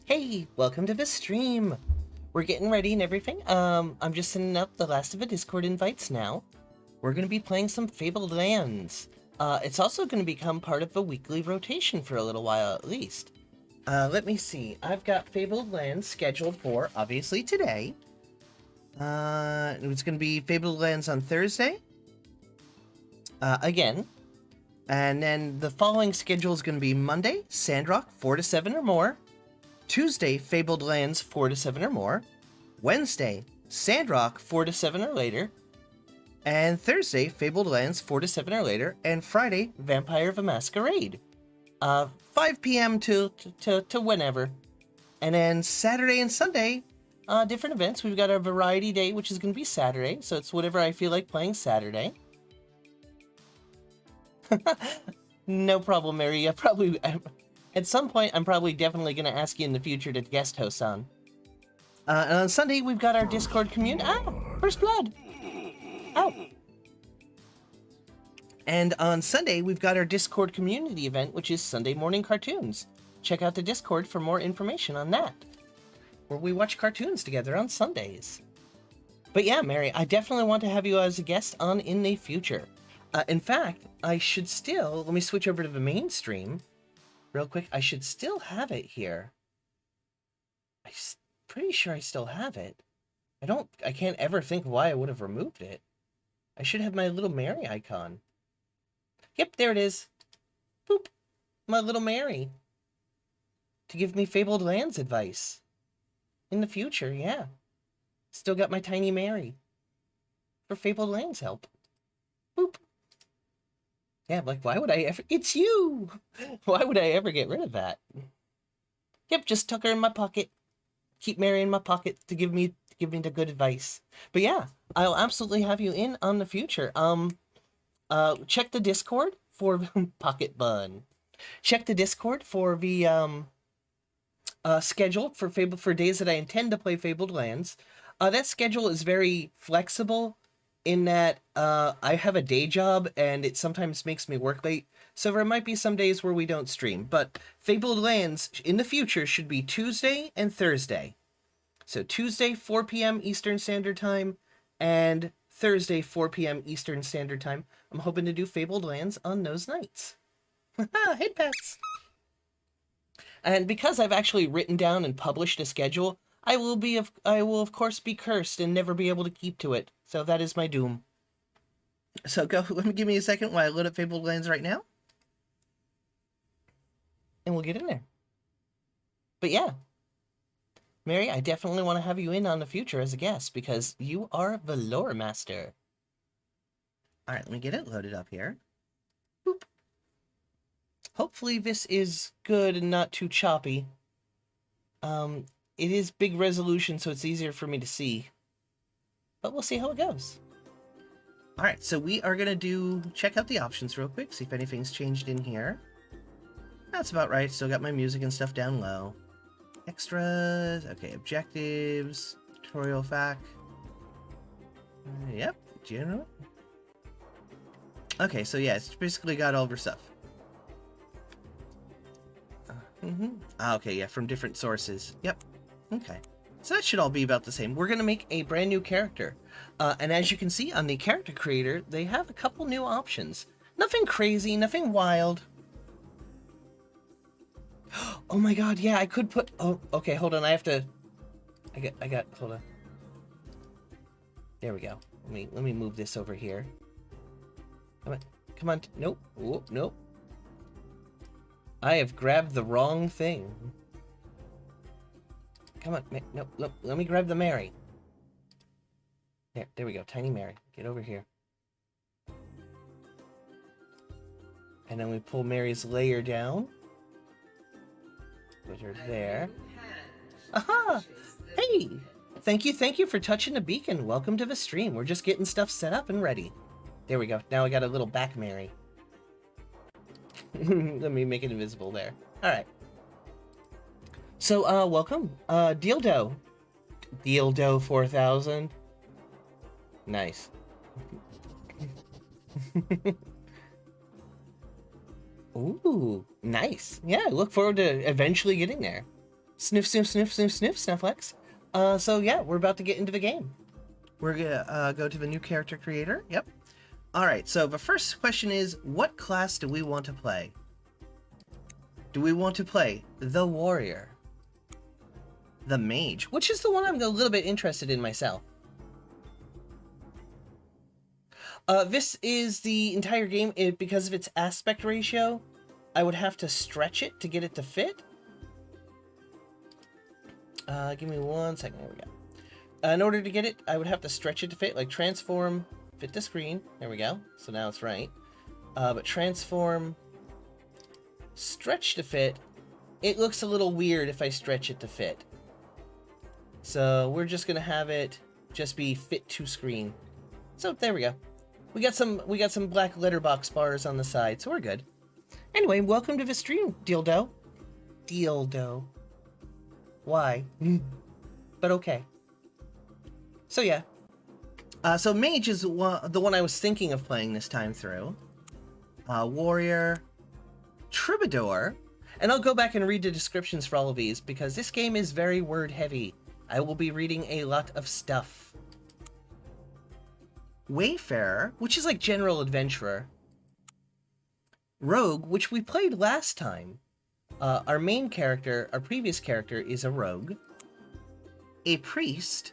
Hey, welcome to the stream. We're getting ready and everything. I'm just sending out the last of the Discord invites now. We're going to be playing some Fabled Lands. It's also going to become part of the weekly rotation for a little while at least. Let me see. I've got Fabled Lands scheduled for, obviously, today. It's going to be Fabled Lands on Thursday. Again. And then the following schedule is going to be Monday, Sandrock, 4 to 7 or more. Tuesday, Fabled Lands 4 to 7 or more. Wednesday, Sandrock 4 to 7 or later. And Thursday, Fabled Lands 4 to 7 or later. And Friday, Vampire the Masquerade. 5 p.m. to whenever. And then Saturday and Sunday, different events. We've got our Variety Day, which is going to be Saturday. So it's whatever I feel like playing Saturday. No problem, Mary. At some point, I'm probably definitely going to ask you in the future to guest host on. And on Sunday, we've got our Discord community. Ow! First blood! Ow! And on Sunday, we've got our Discord community event, which is Sunday Morning Cartoons. Check out the Discord for more information on that, where we watch cartoons together on Sundays. But yeah, Mary, I definitely want to have you as a guest on in the future. In fact, I should still... Let me switch over to the main stream. Real quick, I should still have it here. I'm pretty sure I still have it. I can't ever think why I would have removed it. I should have my little Mary icon. Yep, there it is. Boop. My little Mary. To give me Fabled Lands advice. In the future, yeah. Still got my tiny Mary. For Fabled Lands help. Boop. Yeah, like, why would I ever... It's you! Why would I ever get rid of that? Yep, just tuck her in my pocket. Keep Mary in my pocket to give me the good advice. But yeah, I'll absolutely have you in on the future. Check the Discord for... Pocket bun. Check the Discord for the, schedule for days that I intend to play Fabled Lands. That schedule is very flexible, in that I have a day job and it sometimes makes me work late, so there might be some days where we don't stream, but Fabled Lands in the future should be Tuesday and Thursday. So Tuesday, 4 p.m. Eastern Standard Time, and Thursday, 4 p.m. Eastern Standard Time. I'm hoping to do Fabled Lands on those nights. Head pats! And because I've actually written down and published a schedule, I will of course be cursed and never be able to keep to it. So that is my doom. So give me a second while I load up Fabled Lands right now. And we'll get in there. But yeah. Mary, I definitely want to have you in on the future as a guest, because you are the lore master. Alright, let me get it loaded up here. Boop. Hopefully this is good and not too choppy. It is big resolution, so it's easier for me to see. But we'll see how it goes. Alright, so we are going to check out the options real quick, see if anything's changed in here. That's about right, still got my music and stuff down low. Extras, okay, objectives, tutorial fact. Yep, general. Okay, so yeah, it's basically got all of her stuff. Okay, yeah, from different sources. Yep. Okay. So that should all be about the same. We're going to make a brand new character. And as you can see on the character creator, they have a couple new options. Nothing crazy, nothing wild. Oh my god, yeah, I could put... Oh, okay, hold on, I have to... hold on. There we go. Let me move this over here. Come on, nope, nope. I have grabbed the wrong thing. Come on, no, let me grab the Mary. There we go, tiny Mary. Get over here. And then we pull Mary's layer down. Put her there. Aha! Hey! Thank you for touching the beacon. Welcome to the stream. We're just getting stuff set up and ready. There we go. Now I got a little back Mary. Let me make it invisible there. Alright. So, welcome. Dildo 4000. Nice. Ooh, nice. Yeah, I look forward to eventually getting there. Sniff, sniff, sniff, sniff, sniff, Snufflex. So yeah, we're about to get into the game. We're gonna go to the new character creator. Yep. All right, so the first question is, what class do we want to play? Do we want to play the warrior, the mage, which is the one I'm a little bit interested in myself? This is the entire game. Because of its aspect ratio, I would have to stretch it to get it to fit. Give me 1 second. There we go. In order to get it, I would have to stretch it to fit, like transform, fit to screen. There we go. So now it's right. But transform, stretch to fit. It looks a little weird if I stretch it to fit. So we're just gonna have it just be fit to screen. So there we go. We got some black letterbox bars on the side, so we're good. Anyway, welcome to the stream, Dildo. Dildo. Why? But okay. So yeah. So mage is the one I was thinking of playing this time through. Warrior, troubadour, and I'll go back and read the descriptions for all of these because this game is very word heavy. I will be reading a lot of stuff. Wayfarer, which is like general adventurer. Rogue, which we played last time. Our main character, our previous character, is a rogue. A priest.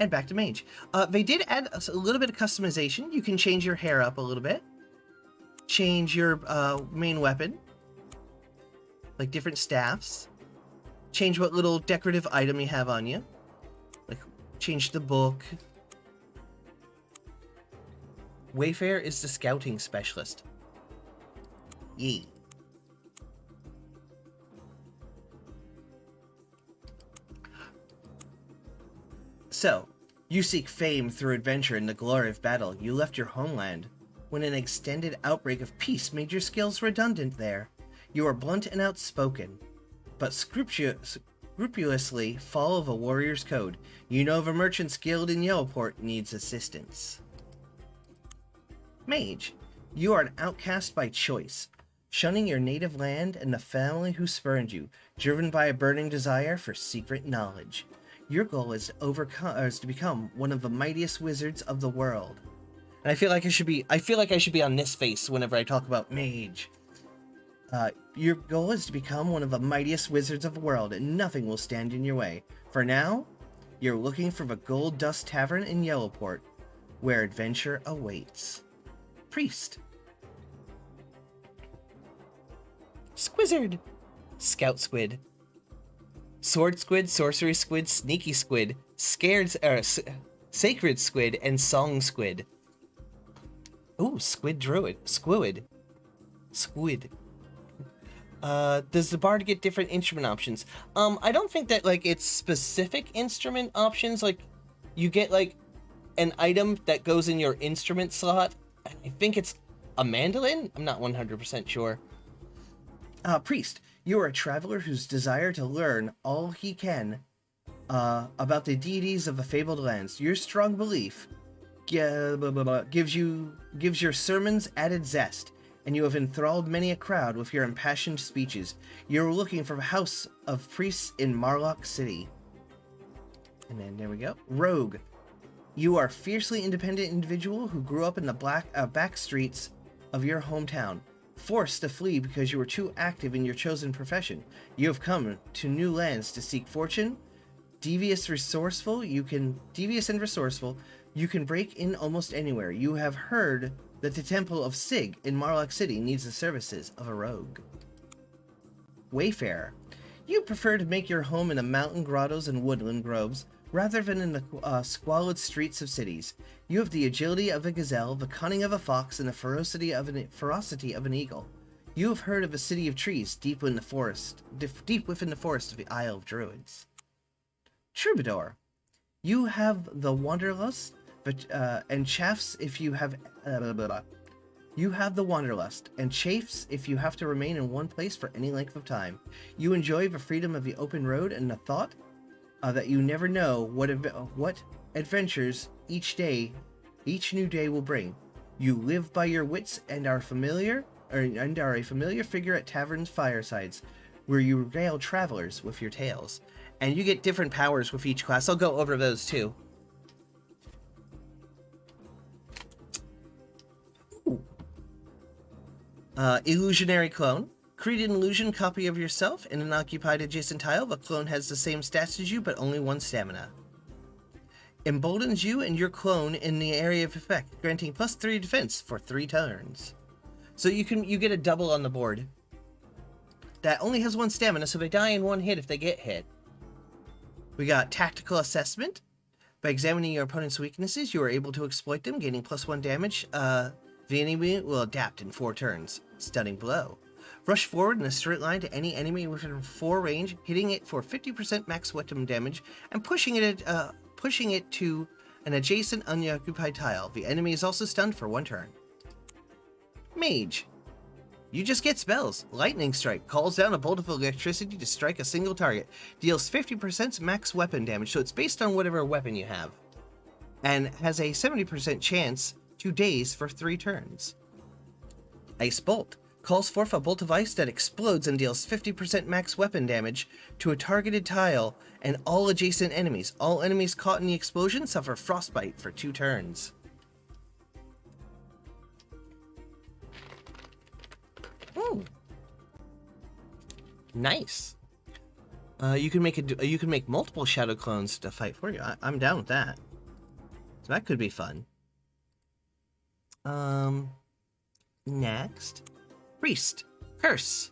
And back to mage. They did add a little bit of customization. You can change your hair up a little bit. Change your main weapon. Like different staffs. Change what little decorative item you have on you. Like, change the book. Wayfarer is the scouting specialist. Yee. So, you seek fame through adventure and the glory of battle. You left your homeland when an extended outbreak of peace made your skills redundant there. You are blunt and outspoken, but scrupulously follow the warrior's code. You know the merchant's guild in Yellowport needs assistance. Mage, you are an outcast by choice, shunning your native land and the family who spurned you, driven by a burning desire for secret knowledge. Your goal is to become one of the mightiest wizards of the world. And I feel like I should be on this face whenever I talk about mage. Your goal is to become one of the mightiest wizards of the world, and nothing will stand in your way. For now, you're looking for the Gold Dust Tavern in Yellowport, where adventure awaits. Priest. Squizzard. Scout squid. Sword squid, sorcery squid, sneaky squid, sacred squid, and song squid. Ooh, squid druid. Squid. Squid. Does the bard get different instrument options? I don't think that, like, it's specific instrument options. Like, you get, like, an item that goes in your instrument slot. I think it's a mandolin? I'm not 100% sure. Priest, you are a traveler whose desire to learn all he can about the deities of the fabled lands. Your strong belief gives your sermons added zest, and you have enthralled many a crowd with your impassioned speeches. You're looking for a house of priests in Marlock City. And then there we go. Rogue. You are a fiercely independent individual who grew up in the back streets of your hometown, forced to flee because you were too active in your chosen profession. You have come to new lands to seek fortune. Devious and resourceful, you can break in almost anywhere. You have heard that the Temple of Sig in Marlock City needs the services of a rogue. Wayfarer. You prefer to make your home in the mountain grottos and woodland groves, rather than in the squalid streets of cities. You have the agility of a gazelle, the cunning of a fox, and the ferocity of an eagle. You have heard of a city of trees deep within the forest of the Isle of Druids. Troubadour. You have the wanderlust, and chafes if you have. You have the wanderlust, and chafes if you have to remain in one place for any length of time. You enjoy the freedom of the open road and the thought that you never know what adventures each new day will bring. You live by your wits and are a familiar figure at taverns' firesides. where you regale travelers with your tales. And you get different powers with each class. I'll go over those too. Illusionary Clone. Create an illusion copy of yourself in an occupied adjacent tile. The clone has the same stats as you, but only 1 stamina. Emboldens you and your clone in the area of effect, granting +3 defense for 3 turns. So you get a double on the board. That only has 1 stamina, so they die in 1 hit if they get hit. We got Tactical Assessment. By examining your opponent's weaknesses, you are able to exploit them, gaining +1 damage. The enemy will adapt in 4 turns. Stunning Blow. Rush forward in a straight line to any enemy within 4 range, hitting it for 50% max weapon damage, and pushing it to an adjacent unoccupied tile. The enemy is also stunned for 1 turn. Mage. You just get spells. Lightning Strike calls down a bolt of electricity to strike a single target. Deals 50% max weapon damage, so it's based on whatever weapon you have. And has a 70% chance to daze for 3 turns. Ice Bolt. Calls forth a bolt of ice that explodes and deals 50% max weapon damage to a targeted tile and all adjacent enemies. All enemies caught in the explosion suffer frostbite for 2 turns. Ooh. Nice. You can make multiple shadow clones to fight for you. I'm down with that. So that could be fun. Next. Priest. Curse.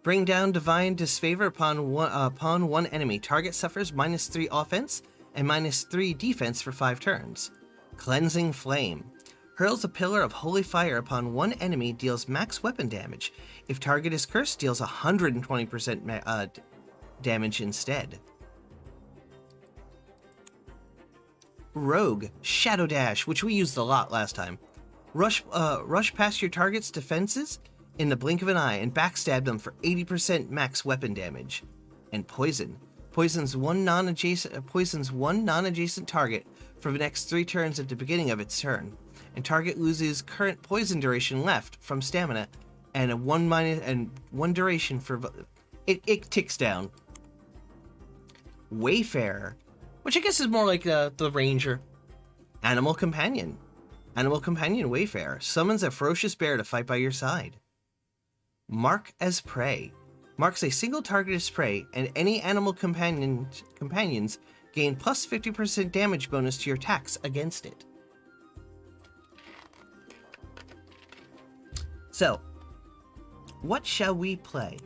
Bring down divine disfavor upon one enemy. Target suffers -3 offense and -3 defense for 5 turns. Cleansing Flame. Hurls a pillar of holy fire upon one enemy, deals max weapon damage. If target is cursed, deals 120% damage instead. Rogue. Shadow Dash, which we used a lot last time. Rush past your target's defenses in the blink of an eye and backstab them for 80% max weapon damage. And Poison. Poisons one non-adjacent target for the next 3 turns at the beginning of its turn. And target loses current poison duration left from stamina and a 1 duration for it ticks down. Wayfarer, which I guess is more like the Ranger. Animal Companion. Animal Companion Wayfarer summons a ferocious bear to fight by your side. Mark as Prey. Marks a single target as prey, and any animal companions gain plus 50% damage bonus to your attacks against it. So, what shall we play?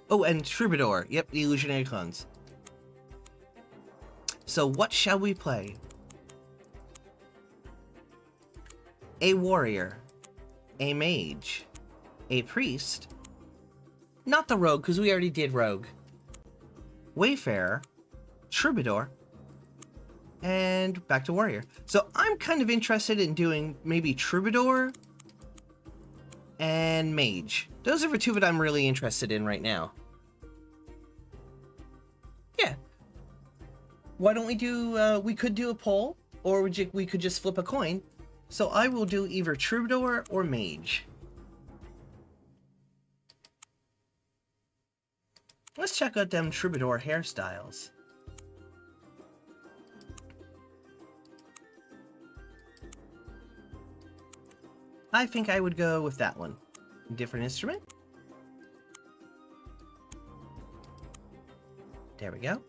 Oh, and Troubadour. Yep, the Illusionary Clones. So, what shall we play? A warrior, a mage, a priest, not the rogue, because we already did rogue, wayfarer, troubadour, and back to warrior. So I'm kind of interested in doing maybe troubadour and mage. Those are the 2 that I'm really interested in right now. Yeah. Why don't we do, we could do a poll, or we could just flip a coin. So I will do either troubadour or mage. Let's check out them troubadour hairstyles. I think I would go with that one. Different instrument. There we go.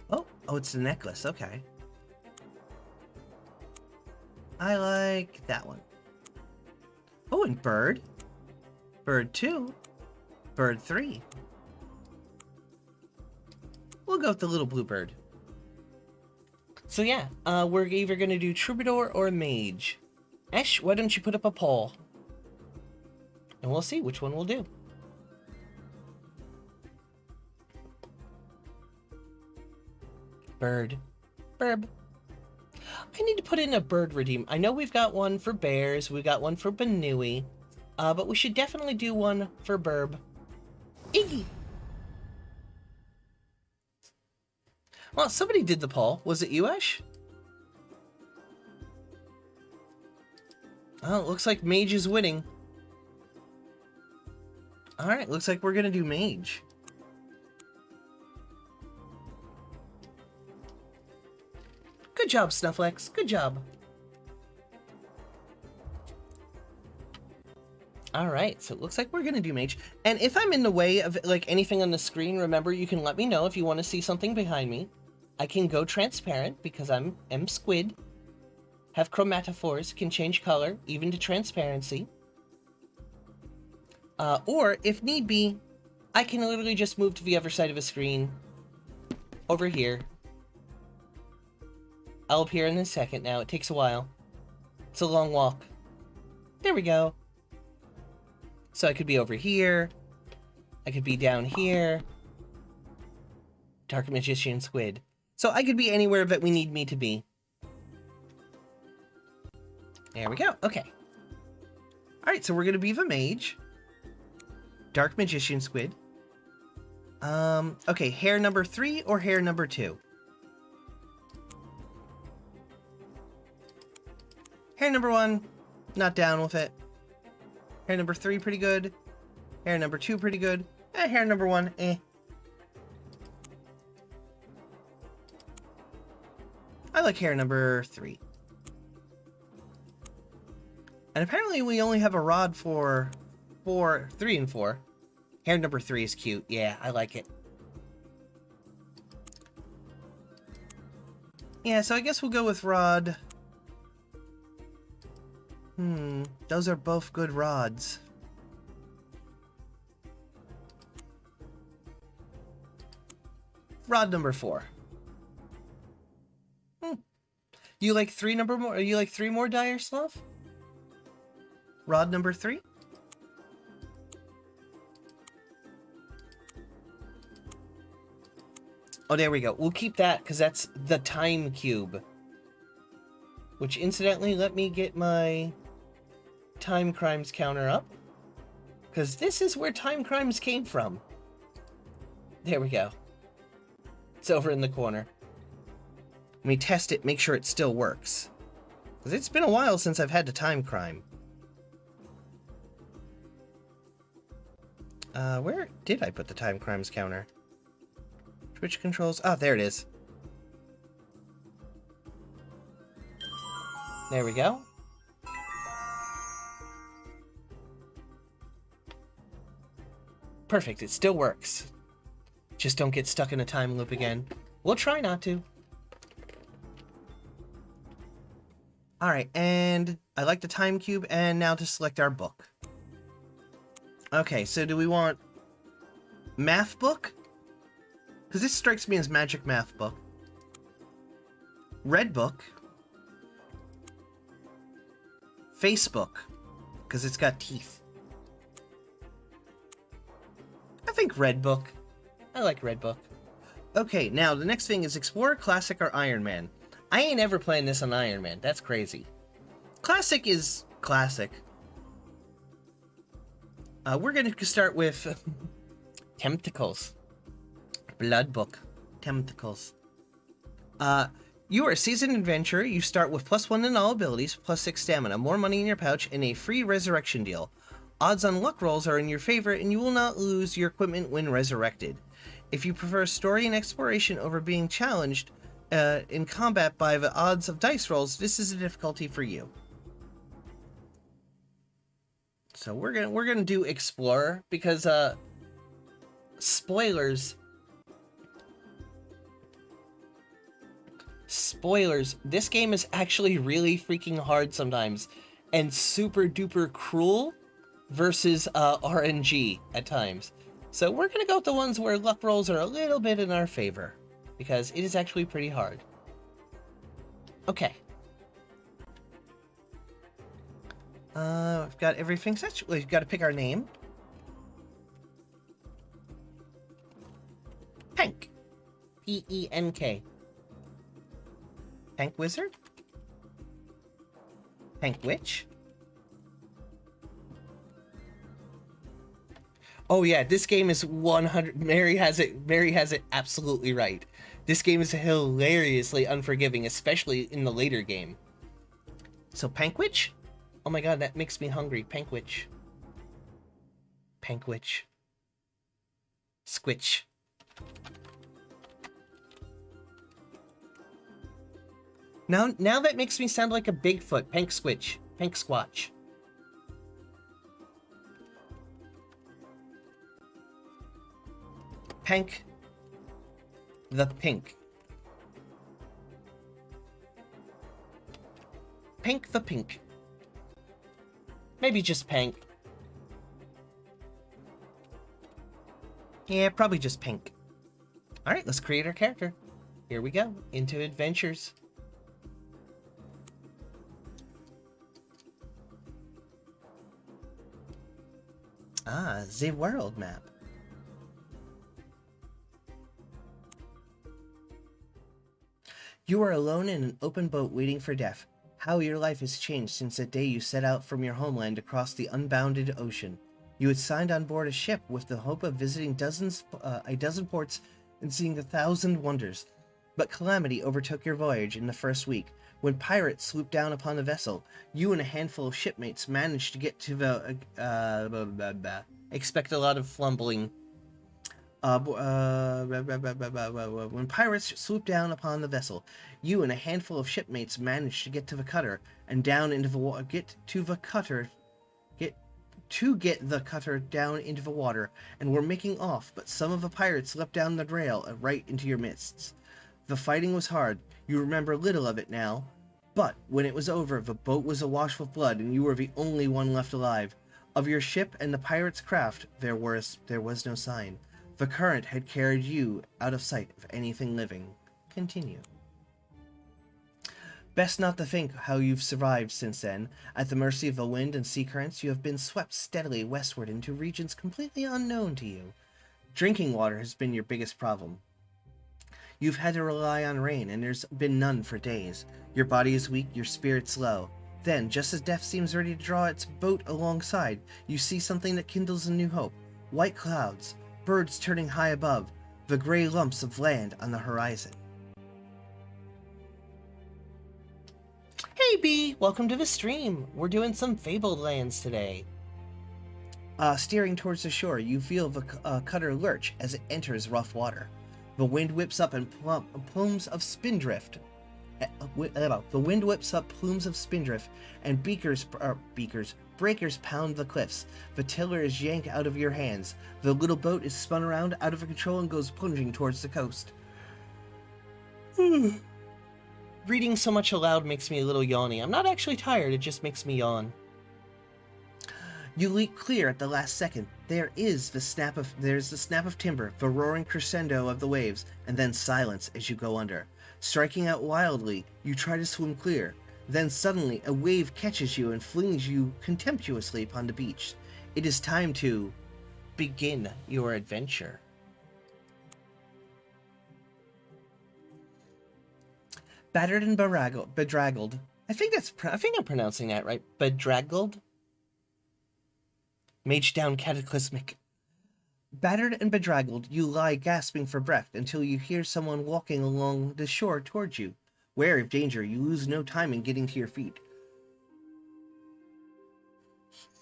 Oh, it's the necklace. Okay. I like that one. Oh, and bird. Bird 2. Bird 3. We'll go with the little blue bird. So yeah, we're either going to do troubadour or mage. Ash, why don't you put up a poll? And we'll see which one we'll do. Bird. Burb. I need to put in a bird redeem. I know we've got one for bears, we got one for Banui, but we should definitely do one for Burb. Iggy! Well, somebody did the poll. Was it you, Ash? Oh, it looks like Mage is winning. Alright, looks like we're gonna do mage. Good job, Snufflex. Good job. Alright, so it looks like we're gonna do mage. And if I'm in the way of like anything on the screen, remember you can let me know if you want to see something behind me. I can go transparent because I'm squid. Have chromatophores, can change color, even to transparency. Or, if need be, I can literally just move to the other side of the screen. Over here. I'll appear in a second now. It takes a while. It's a long walk. There we go. So I could be over here. I could be down here. Dark Magician Squid. So I could be anywhere that we need me to be. There we go. Okay. Alright, so we're going to be the mage. Dark Magician Squid. Okay, hair number 3 or hair number 2? Hair number 1, not down with it. Hair number 3, pretty good. Hair number 2, pretty good. Hair number 1, eh. I like hair number 3. And apparently we only have a rod for 3 and 4. Hair number 3 is cute. Yeah, I like it. Yeah, so I guess we'll go with rod. Those are both good rods. Rod number 4. You like 3 number more? You like 3 more Dire Slough? Rod number 3? Oh, there we go. We'll keep that because that's the time cube. Which, incidentally, let me get my time crimes counter up. Because this is where time crimes came from. There we go. It's over in the corner. Let me test it, make sure it still works. Because it's been a while since I've had to time crime. Where did I put the time crimes counter? Twitch controls. Oh, there it is. There we go. Perfect, it still works. Just don't get stuck in a time loop again. We'll try not to. Alright, and I like the time cube, and now to select our book. Okay, so do we want math book? Because this strikes me as magic math book. Red book. Facebook, because it's got teeth. I think red book. I like red book. Okay, now the next thing is Explorer, Classic, or Iron Man. I ain't ever playing this on Iron Man. That's crazy. Classic is classic. We're going to start with Tentacles. Blood book. Tentacles. You are a seasoned adventurer. You start with +1 in all abilities, +6 stamina, more money in your pouch, and a free resurrection deal. Odds on luck rolls are in your favor, and you will not lose your equipment when resurrected. If you prefer story and exploration over being challenged in combat by the odds of dice rolls, this is a difficulty for you. So we're gonna do Explorer because spoilers. Spoilers, this game is actually really freaking hard sometimes and super duper cruel versus RNG at times. So we're gonna go with the ones where luck rolls are a little bit in our favor because it is actually pretty hard. Okay. I've got everything set. We've got to pick our name. Pank. P-E-N-K. Pank Wizard? Pank Witch? Oh yeah, this game is 100... Mary has it absolutely right. This game is hilariously unforgiving, especially in the later game. So Pank Witch? Oh my god, that makes me hungry. Pank Witch. Pankwitch. Squitch. Now that makes me sound like a Bigfoot. Pank Squitch. Pank Squatch. Pank the Pink. Pank the Pink. Maybe just Pank. Yeah, probably just Pink. Alright, let's create our character. Here we go. Into adventures. Ah, the world map. You are alone in an open boat waiting for death. How your life has changed since the day you set out from your homeland across the unbounded ocean. You had signed on board a ship with the hope of visiting a dozen ports and seeing 1,000 wonders. But calamity overtook your voyage in the first week. When pirates swooped down upon the vessel, you and a handful of shipmates managed to get to the... Expect a lot of flumbling. When pirates swooped down upon the vessel, you and a handful of shipmates managed to get to the cutter and down into the water. Get the cutter down into the water, and were making off, but some of the pirates leapt down the rail right into your midst. The fighting was hard. You remember little of it now, but when it was over, the boat was awash with blood, and you were the only one left alive. Of your ship and the pirates' craft, there was no sign. The current had carried you out of sight of anything living. Continue. Best not to think how you've survived since then. At the mercy of the wind and sea currents, you have been swept steadily westward into regions completely unknown to you. Drinking water has been your biggest problem. You've had to rely on rain, and there's been none for days. Your body is weak, your spirits low. Then, just as death seems ready to draw its boat alongside, you see something that kindles a new hope. White clouds, birds turning high above, the gray lumps of land on the horizon. Hey B, welcome to the stream. We're doing some Fabled lands today. Steering towards the shore, you feel the cutter lurch as it enters rough water. The wind whips up and plumes of spindrift. The wind whips up plumes of spindrift, and breakers pound the cliffs. The tiller is yanked out of your hands. The little boat is spun around out of control and goes plunging towards the coast. Reading so much aloud makes me a little yawny. I'm not actually tired, it just makes me yawn. You leap clear at the last second. There's the snap of timber, the roaring crescendo of the waves, and then silence as you go under. Striking out wildly, you try to swim clear. Then suddenly a wave catches you and flings you contemptuously upon the beach. It is time to begin your adventure. Battered and bedraggled. I think I'm pronouncing that right. Bedraggled? Mage down cataclysmic. Battered and bedraggled, you lie gasping for breath until you hear someone walking along the shore towards you. Wary of danger, you lose no time in getting to your feet.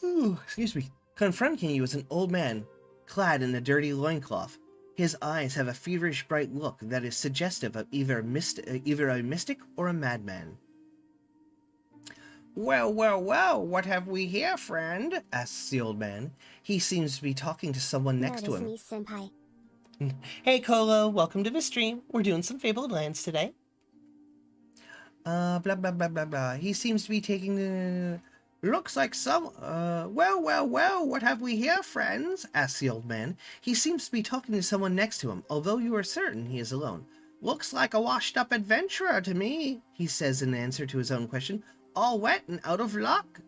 Excuse me. Confronting you is an old man, clad in a dirty loincloth. His eyes have a feverish bright look that is suggestive of either a mystic or a madman. Well, what have we here, friend? Asks the old man. He seems to be talking to someone next to him. Me, senpai. Hey, Kolo, welcome to the stream. We're doing some Fabled lands today. Blah, blah, blah, blah, blah. He seems to be taking Looks like some... well, what have we here, friends? Asks the old man. He seems to be talking to someone next to him, although you are certain he is alone. Looks like a washed-up adventurer to me, he says in answer to his own question. All wet and out of luck.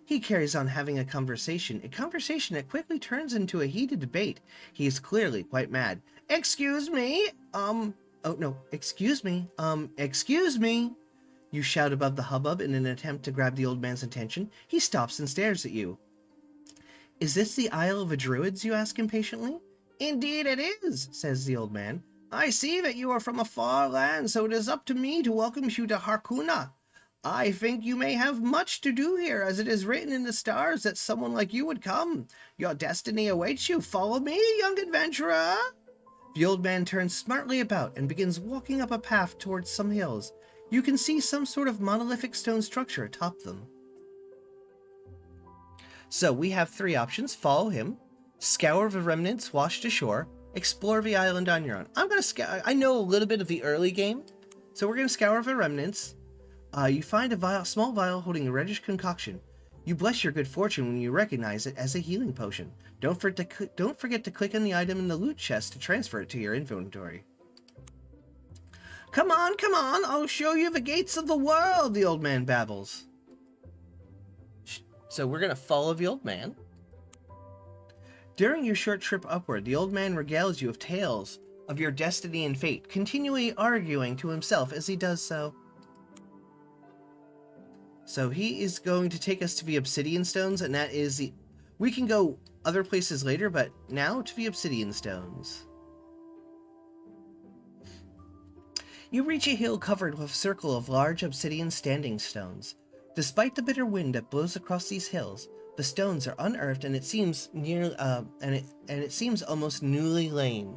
He carries on having a conversation that quickly turns into a heated debate. He is clearly quite mad. Excuse me? Oh no, excuse me. Excuse me. You shout above the hubbub in an attempt to grab the old man's attention. He stops and stares at you. Is this the Isle of the Druids, you ask impatiently? Indeed it is, says the old man. I see that you are from a far land, so it is up to me to welcome you to Harkuna. I think you may have much to do here, as it is written in the stars that someone like you would come. Your destiny awaits you. Follow me, young adventurer. The old man turns smartly about and begins walking up a path towards some hills. You can see some sort of monolithic stone structure atop them. So we have three options. Follow him, scour the remnants washed ashore, explore the island on your own. I'm going to scour. I know a little bit of the early game, so we're going to scour the remnants. You find a small vial holding a reddish concoction. You bless your good fortune when you recognize it as a healing potion. Don't forget to click on the item in the loot chest to transfer it to your inventory. Come on, I'll show you the gates of the world, the old man babbles. So we're going to follow the old man. During your short trip upward, the old man regales you of tales of your destiny and fate, continually arguing to himself as he does so. So he is going to take us to the obsidian stones, and that is the... We can go other places later, but now to the obsidian stones. You reach a hill covered with a circle of large obsidian standing stones. Despite the bitter wind that blows across these hills, the stones are unearthed, and it seems it seems almost newly lain.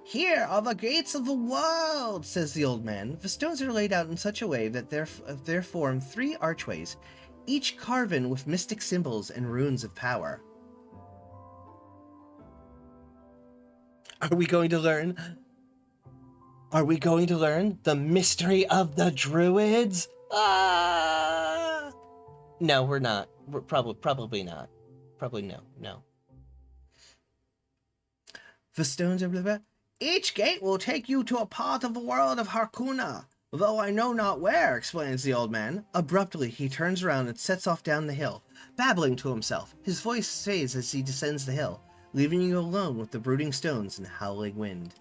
Here are the gates of the world, says the old man. The stones are laid out in such a way that there form three archways, each carven with mystic symbols and runes of power. Are we going to learn the mystery of the druids? No, we're not. We're probably not. Probably no. The stones are... Each gate will take you to a part of the world of Harkuna, though I know not where, explains the old man. Abruptly, he turns around and sets off down the hill, babbling to himself. His voice stays as he descends the hill, leaving you alone with the brooding stones and howling wind.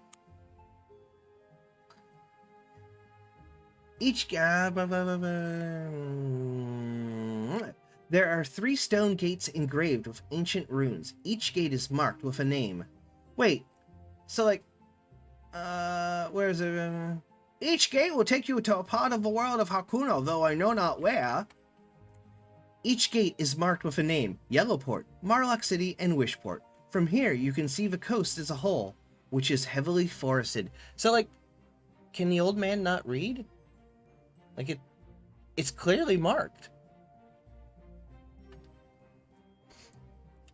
There are 3 stone gates engraved with ancient runes. Each gate is marked with a name. Wait, so like, where is it? Each gate will take you to a part of the world of Hakuno, though I know not where. Each gate is marked with a name: Yellowport, Marlock City, and Wishport. From here, you can see the coast as a whole, which is heavily forested. So, like, can the old man not read? Like, it's clearly marked.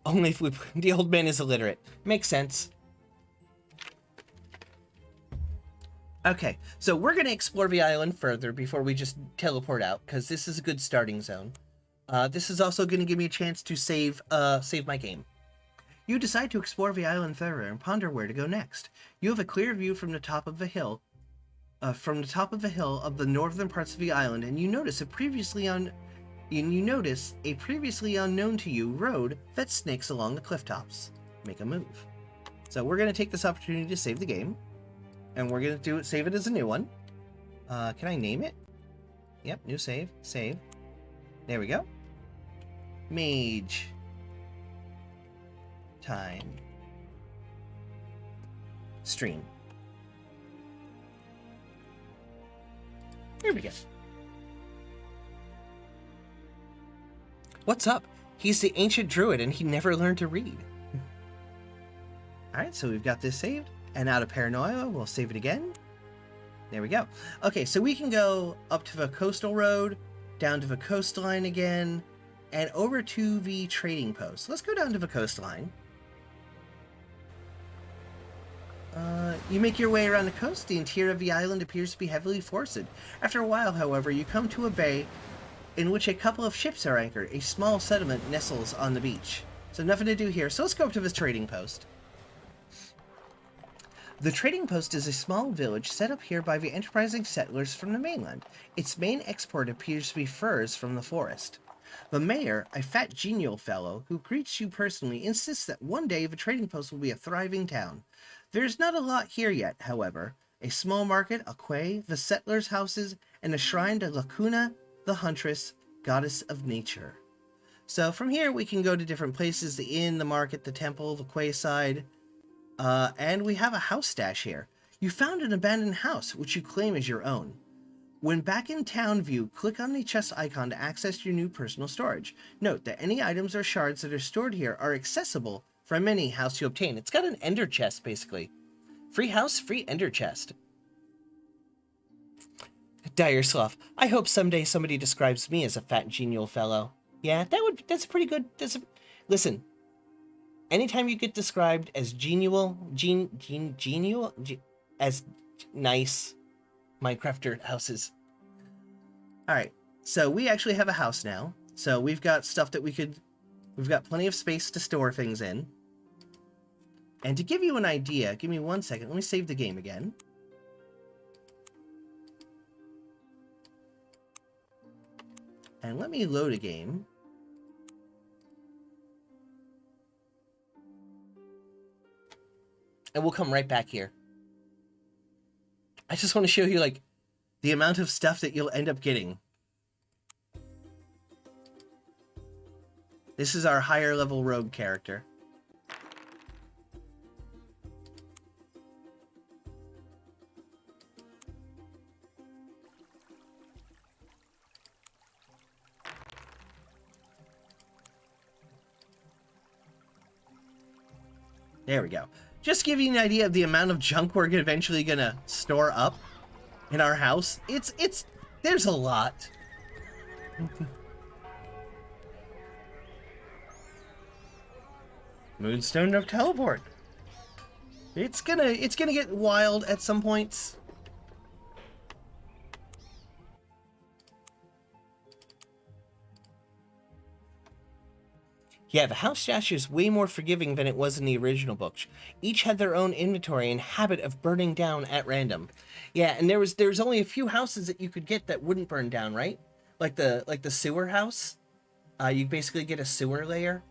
Only if the old man is illiterate. Makes sense. Okay, so we're going to explore the island further before we just teleport out, because this is a good starting zone. This is also going to give me a chance to save my game. You decide to explore the island further and ponder where to go next. You have a clear view from the top of the hill, of the northern parts of the island, and you notice a previously unknown to you road that snakes along the cliff tops. Make a move. So we're going to take this opportunity to save the game. And we're going to save it as a new one. Can I name it? Yep, new save. Save. There we go. Mage. Time. Stream. Here we go. What's up? He's the ancient druid and he never learned to read. Alright, so we've got this saved. And out of paranoia, we'll save it again. There we go. Okay, so we can go up to the coastal road, down to the coastline again, and over to the trading post. Let's go down to the coastline. You make your way around the coast. The interior of the island appears to be heavily forested. After a while, however, you come to a bay in which a couple of ships are anchored. A small settlement nestles on the beach. So nothing to do here. So let's go up to this trading post. The trading post is a small village set up here by the enterprising settlers from the mainland. Its main export appears to be furs from the forest. The mayor, a fat, genial fellow who greets you personally, insists that one day the trading post will be a thriving town. There's not a lot here yet, however. A small market, a quay, the settlers' houses, and a shrine to Lacuna, the huntress, goddess of nature. So from here we can go to different places: the inn, the market, the temple, the quayside. And we have a house stash here. You found an abandoned house, which you claim as your own. When back in town view, click on the chest icon to access your new personal storage. Note that any items or shards that are stored here are accessible from any house you obtain. It's got an ender chest, basically. Free house, free ender chest. Dire Sloth. I hope someday somebody describes me as a fat, genial fellow. Yeah, that's pretty good. Listen, anytime you get described as genial, as nice Minecrafter houses. Alright, so we actually have a house now. So we've got stuff that we've got plenty of space to store things in. And to give you an idea, give me 1 second, let me save the game again. And let me load a game. And we'll come right back here. I just want to show you, like, the amount of stuff that you'll end up getting. This is our higher level rogue character. There we go. Just give you an idea of the amount of junk we're eventually gonna store up in our house. There's a lot. Moonstone of Teleport. It's gonna get wild at some points. Yeah, the house stash is way more forgiving than it was in the original books. Each had their own inventory and habit of burning down at random. Yeah, and there's only a few houses that you could get that wouldn't burn down, right? Like the sewer house. You basically get a sewer layer.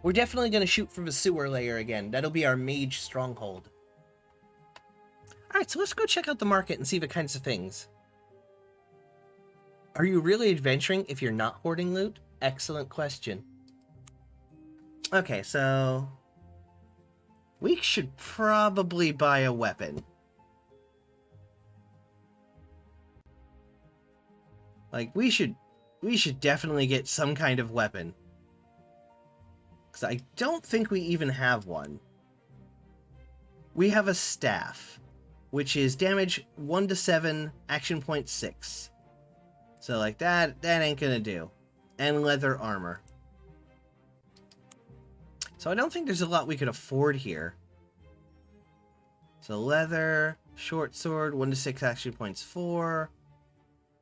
We're definitely going to shoot for the sewer layer again. That'll be our mage stronghold. Alright, so let's go check out the market and see the kinds of things. Are you really adventuring if you're not hoarding loot? Excellent question. Okay, so we should probably buy a weapon. Like, we should definitely get some kind of weapon. Because I don't think we even have one. We have a staff, which is damage 1 to 7, action point 6. So, like, that ain't gonna do. And leather armor. So I don't think there's a lot we could afford here. So leather, short sword, 1 to 6, action points 4.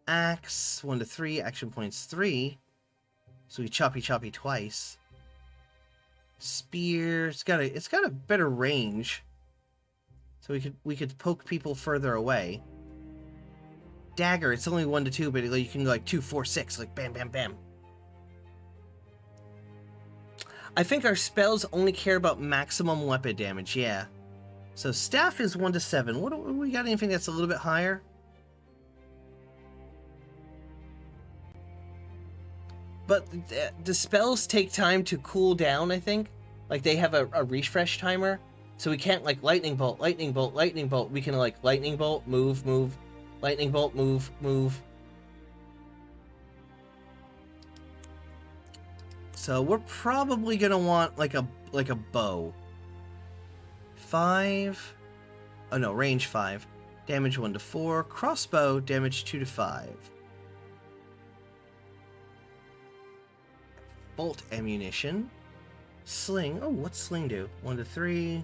Axe, 1 to 3, action points 3. So we choppy twice. Spear, it's got a better range. So we could poke people further away. Dagger, it's only 1 to 2, but you can go like 2, 4, 6, like bam, bam, bam. I think our spells only care about maximum weapon damage, yeah. So staff is 1 to 7. What do we got? Anything that's a little bit higher? But the spells take time to cool down, I think. Like they have a refresh timer. So we can't like lightning bolt, lightning bolt, lightning bolt. We can like lightning bolt, move, move. Lightning bolt, move, move. So we're probably gonna want like a bow. 5. Oh no, range 5. Damage 1 to 4. Crossbow, damage 2 to 5. Bolt ammunition. Sling. Oh, what's sling do? 1 to 3.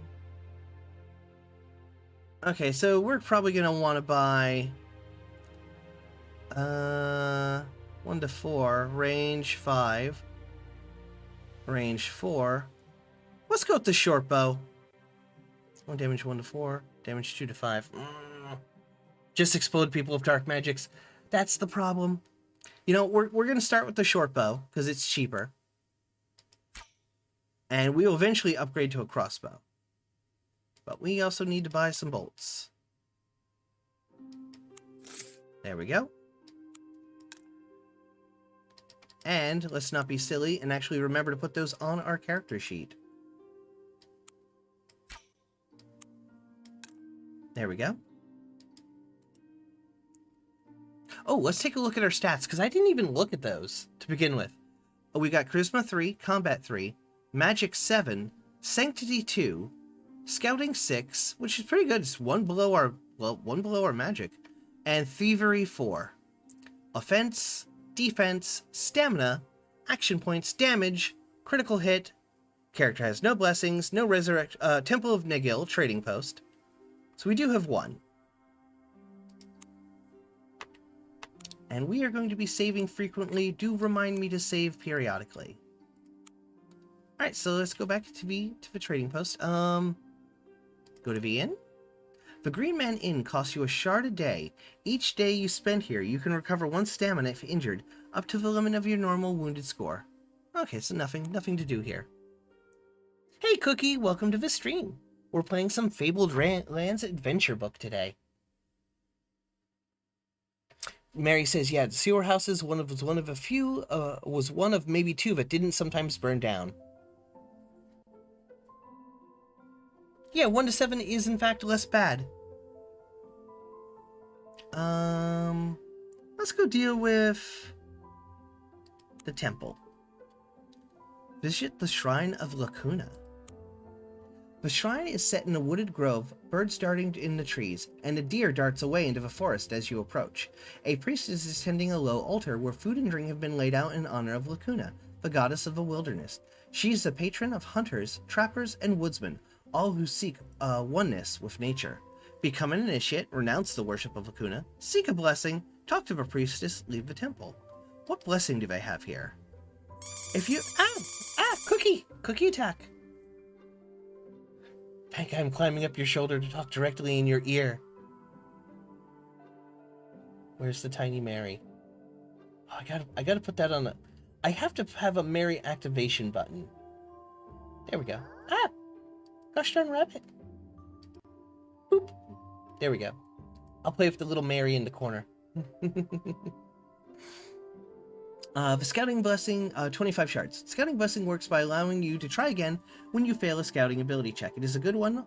Okay, so we're probably gonna want to buy 1 to 4, range 5, range 4. Let's go with the short bow. 1 damage 1 to 4, damage 2 to 5. Just explode people with dark magics. That's the problem. You know, we're gonna start with the short bow because it's cheaper, and we will eventually upgrade to a crossbow. But we also need to buy some bolts. There we go. And let's not be silly and actually remember to put those on our character sheet. There we go. Oh, let's take a look at our stats, because I didn't even look at those to begin with. Oh, we got Charisma 3, Combat 3, Magic 7, Sanctity 2, Scouting 6, which is pretty good. It's one below our Magic, and Thievery 4. Offense, Defense, Stamina, Action Points, Damage, Critical Hit. Character has no blessings, no Temple of Negil, Trading Post. So we do have one. And we are going to be saving frequently. Do remind me to save periodically. Alright, so let's go back to the trading post. Go to the inn. The Green Man Inn costs you a shard a day. Each day you spend here, you can recover 1 stamina if injured, up to the limit of your normal wounded score. Okay, so nothing to do here. Hey Cookie, welcome to the stream. We're playing some Fabled Lands adventure book today. Mary says, yeah, Sewer Houses was one of a few, was one of maybe 2 that didn't sometimes burn down. Yeah, 1 to 7 is in fact less bad. Let's go deal with the temple. Visit the Shrine of Lacuna. The shrine is set in a wooded grove, birds darting in the trees, and a deer darts away into the forest as you approach. A priestess is tending a low altar where food and drink have been laid out in honor of Lacuna, the goddess of the wilderness. She is the patron of hunters, trappers, and woodsmen, all who seek oneness with nature. Become an initiate, renounce the worship of Lacuna, seek a blessing, talk to the priestess, leave the temple. What blessing do they have here? If you... Cookie attack! Hank, I'm climbing up your shoulder to talk directly in your ear. Where's the tiny Mary? Oh, I gotta put that on a... I have to have a Mary activation button. There we go. Ah! Gosh darn rabbit. Boop. There we go. I'll play with the little Mary in the corner. The Scouting Blessing, 25 shards. Scouting Blessing works by allowing you to try again when you fail a Scouting ability check. It is a good one,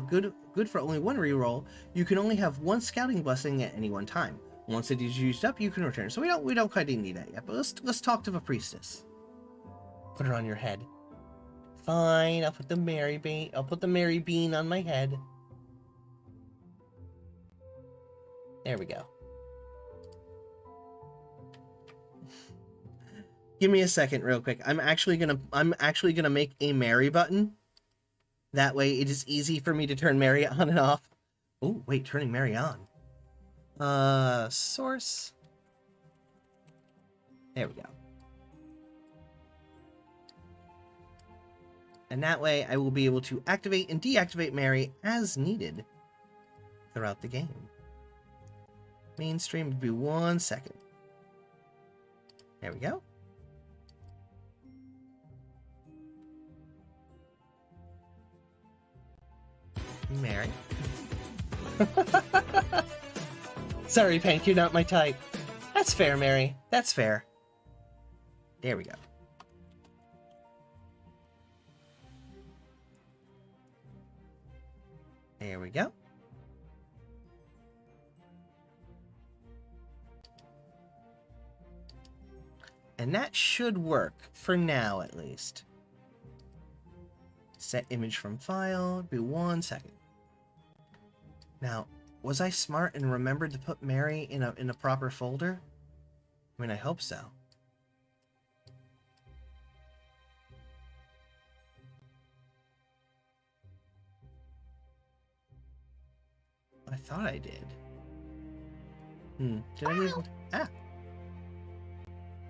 good for only 1 reroll. You can only have 1 Scouting Blessing at any one time. Once it is used up, you can return. So we don't quite need that yet. But let's talk to the priestess. Put her on your head. Fine, I'll put the Mary bean on my head. There we go. Give me a second real quick. I'm actually gonna make a Mary button. That way it is easy for me to turn Mary on and off. Oh, wait, turning Mary on. Source. There we go. And that way I will be able to activate and deactivate Mary as needed throughout the game. Mainstream would be 1 second. There we go. Mary. Sorry, Pank, you're not my type. That's fair, Mary. That's fair. There we go. There we go. And that should work, for now at least. Set image from file, be 1 second. Now, was I smart and remembered to put Mary in a proper folder? I mean, I hope so. I thought I did. Did I lose? Ah!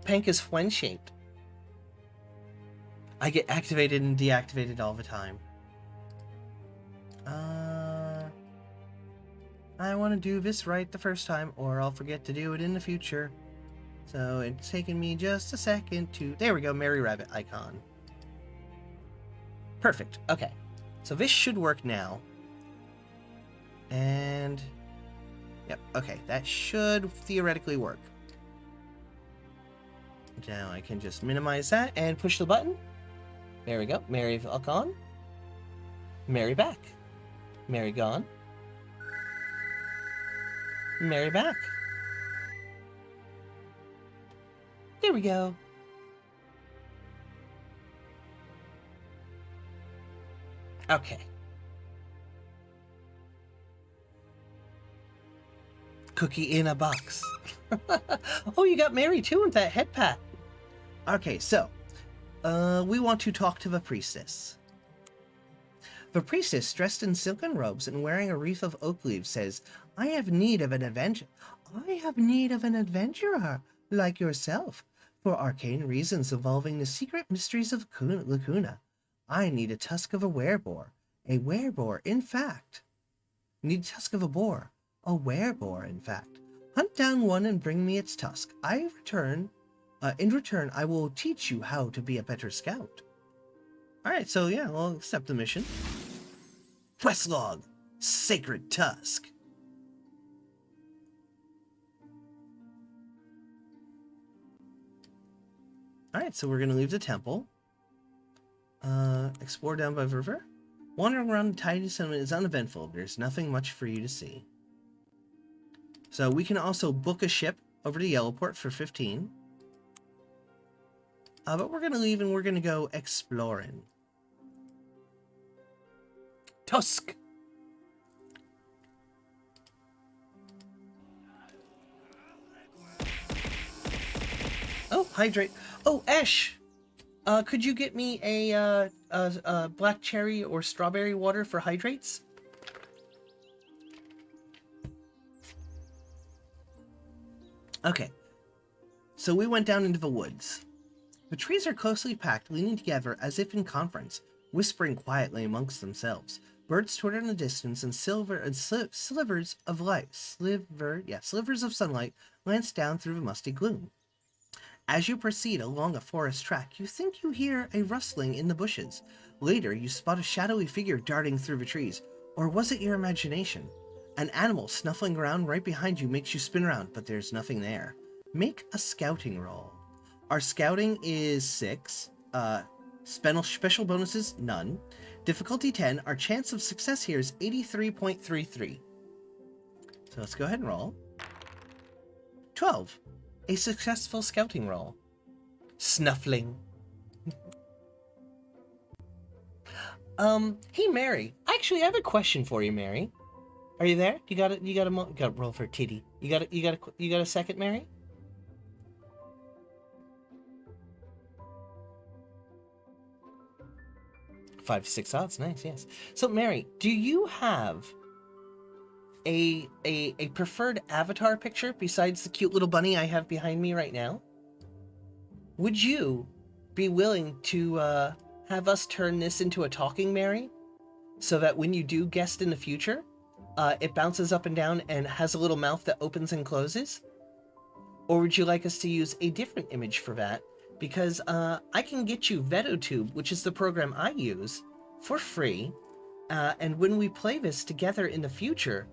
Pank is Fwen-shaped. I get activated and deactivated all the time. I want to do this right the first time, or I'll forget to do it in the future. So it's taken me just a second to... There we go, Mary Rabbit icon. Perfect. Okay. So this should work now. And... Yep, okay. That should theoretically work. Now I can just minimize that and push the button. There we go. Mary gone. Mary back. Mary gone. Mary back. There we go. Okay. Cookie in a box. Oh, you got Mary too with that head pat. Okay, so we want to talk to the priestess. The priestess, dressed in silken robes and wearing a wreath of oak leaves, says, I have need of an adventure. I have need of an adventurer like yourself, for arcane reasons involving the secret mysteries of Lacuna. I need a tusk of a wereboar. A wereboar, in fact. Need a tusk of a boar. A wereboar, in fact. Hunt down one and bring me its tusk. In return, I will teach you how to be a better scout. Alright, so yeah, we'll accept the mission. Quest log. Sacred Tusk. Alright, so we're going to leave the temple. Explore down by the river. Wandering around the tiny settlement is uneventful. There's nothing much for you to see. So we can also book a ship over to Yellowport for 15. But we're going to leave and we're going to go exploring. Tusk! Oh, hydrate. Oh, Ash! Could you get me a black cherry or strawberry water for hydrates? Okay. So we went down into the woods. The trees are closely packed, leaning together as if in conference, whispering quietly amongst themselves. Birds twitter in the distance, and slivers of sunlight glance down through the musty gloom. As you proceed along a forest track, you think you hear a rustling in the bushes. Later, you spot a shadowy figure darting through the trees. Or was it your imagination? An animal snuffling around right behind you makes you spin around, but there's nothing there. Make a scouting roll. Our scouting is 6. Special bonuses, none. Difficulty 10. Our chance of success here is 83.33. So let's go ahead and roll. 12. A successful scouting roll. Snuffling. Hey Mary. Actually, I have a question for you, Mary. Are you there? You got to roll for titty. You got a second, Mary? Five to 6 odds, nice, yes. So Mary, do you have a preferred avatar picture besides the cute little bunny I have behind me right now? Would you be willing to have us turn this into a talking Mary, so that when you do guest in the future, it bounces up and down and has a little mouth that opens and closes? Or would you like us to use a different image for that? Because I can get you VedoTube, which is the program I use, for free. And when we play this together in the future,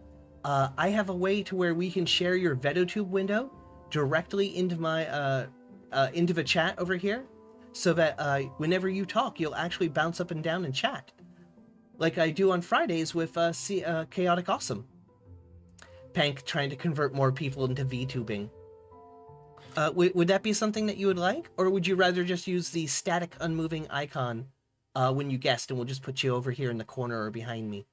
I have a way to where we can share your VedoTube window directly into my into the chat over here, so that whenever you talk, you'll actually bounce up and down and chat, like I do on Fridays with Chaotic Awesome. Pank trying to convert more people into VTubing. Would that be something that you would like? Or would you rather just use the static unmoving icon when you guest, and we'll just put you over here in the corner or behind me?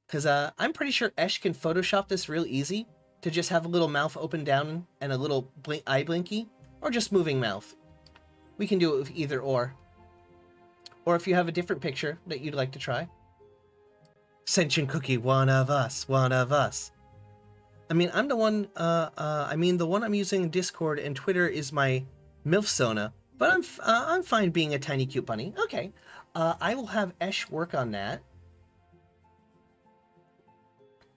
Because I'm pretty sure Esh can Photoshop this real easy to just have a little mouth open down and a little eye blinky, or just moving mouth. We can do it with either or. Or if you have a different picture that you'd like to try. Sentient Cookie, one of us, one of us. I mean, I'm the one, the one I'm using Discord and Twitter is my MILFsona, but I'm fine being a tiny cute bunny. Okay, I will have Esh work on that.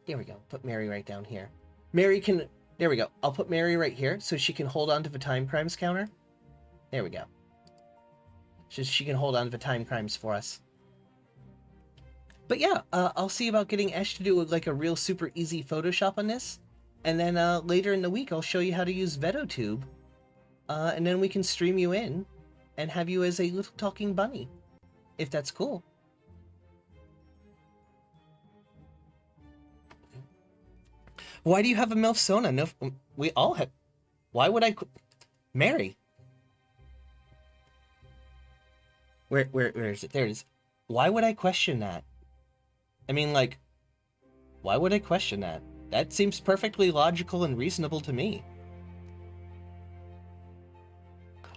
There we go, put Mary right down here. Mary can, there we go. I'll put Mary right here so she can hold on to the time crimes counter. There we go. She can hold on to the time crimes for us. But yeah, I'll see about getting Esh to do like a real super easy Photoshop on this. And then later in the week, I'll show you how to use VedoTube. And then we can stream you in and have you as a little talking bunny, if that's cool. Why do you have a MILFsona? No, we all have. Why would I? Mary. Where is it? There it is. Why would I question that? I mean, like, why would I question that? That seems perfectly logical and reasonable to me.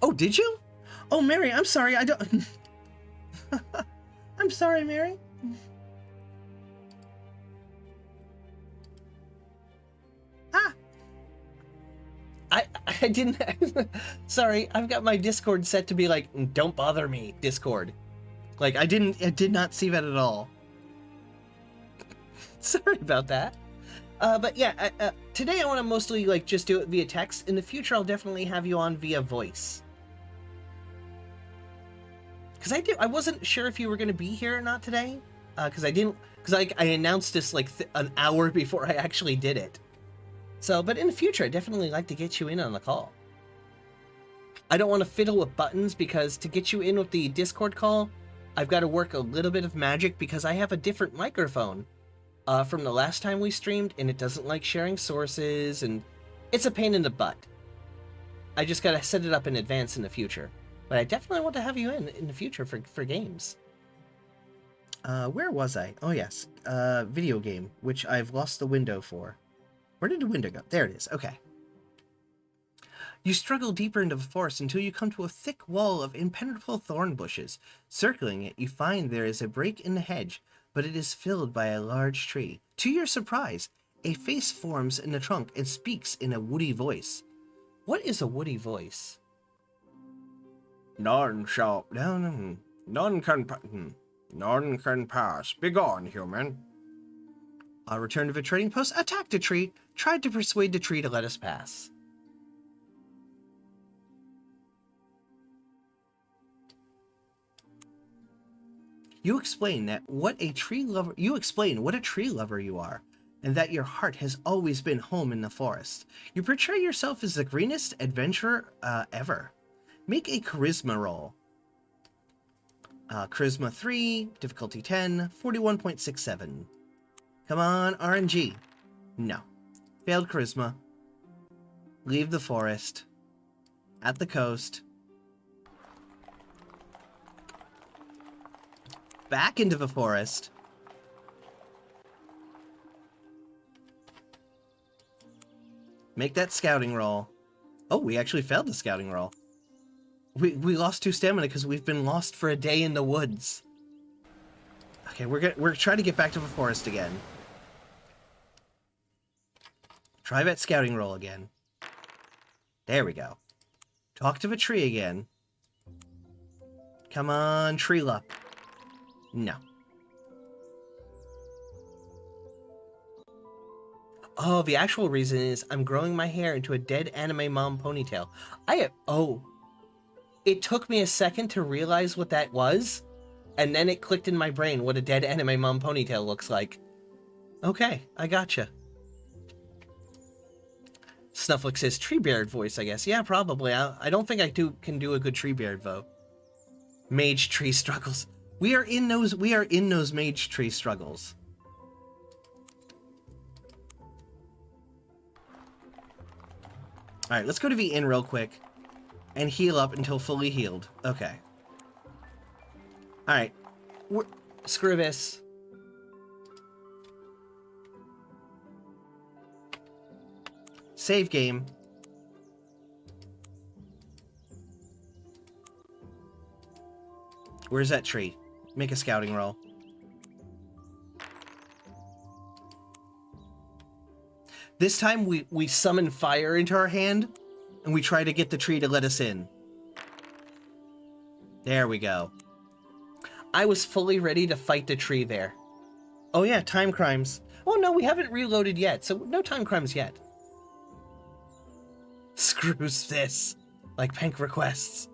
Oh, did you? Oh, Mary, I'm sorry. I don't... I'm sorry, Mary. Ah. I didn't... Sorry, I've got my Discord set to be like, don't bother me, Discord. Like, I did not see that at all. Sorry about that. But yeah, today I want to mostly like just do it via text. In the future, I'll definitely have you on via voice. Because I wasn't sure if you were going to be here or not today. Because I announced this like an hour before I actually did it. So, but in the future, I'd definitely like to get you in on the call. I don't want to fiddle with buttons because to get you in with the Discord call, I've got to work a little bit of magic because I have a different microphone from the last time we streamed, and it doesn't like sharing sources, and it's a pain in the butt. I just got to set it up in advance in the future. But I definitely want to have you in the future for games. Where was I? Oh, yes. Video game, which I've lost the window for. Where did the window go? There it is. Okay. You struggle deeper into the forest until you come to a thick wall of impenetrable thorn bushes. Circling it, you find there is a break in the hedge, but it is filled by a large tree. To your surprise, a face forms in the trunk and speaks in a woody voice. What is a woody voice? None can pass. Begone, human. Return to the trading post, attacked a tree, tried to persuade the tree to let us pass. You explain what a tree lover you are, and that your heart has always been home in the forest. You portray yourself as the greenest adventurer ever. Make a charisma roll. Charisma 3, difficulty 10, 41.67. Come on, RNG. No. Failed charisma. Leave the forest. At the coast. Back into the forest. Make that scouting roll. Oh, we actually failed the scouting roll. We lost 2 stamina because we've been lost for a day in the woods. Okay, we're trying to get back to the forest again. Try that scouting roll again. There we go. Talk to the tree again. Come on, tree luck. No. Oh, the actual reason is I'm growing my hair into a dead anime mom ponytail. It took me a second to realize what that was, and then it clicked in my brain what a dead anime mom ponytail looks like. Okay, I gotcha. Snufflick says Treebeard voice, I guess. Yeah, probably. I don't think I can do a good Treebeard, though. Mage tree struggles. We are in those mage tree struggles. Alright, let's go to the inn real quick and heal up until fully healed. Okay. Alright. Screw this. Save game. Where's that tree? Make a scouting roll. This time we summon fire into our hand, and we try to get the tree to let us in. There we go. I was fully ready to fight the tree there. Oh yeah, time crimes. Oh no, we haven't reloaded yet, so no time crimes yet. Screws this. Like Pank requests.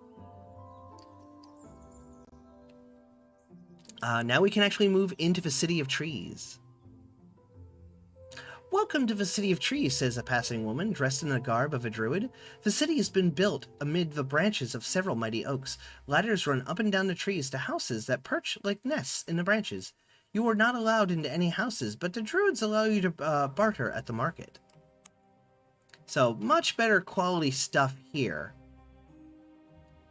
Now we can actually move into the City of Trees. Welcome to the City of Trees, says a passing woman, dressed in the garb of a druid. The city has been built amid the branches of several mighty oaks. Ladders run up and down the trees to houses that perch like nests in the branches. You are not allowed into any houses, but the druids allow you to barter at the market. So, much better quality stuff here.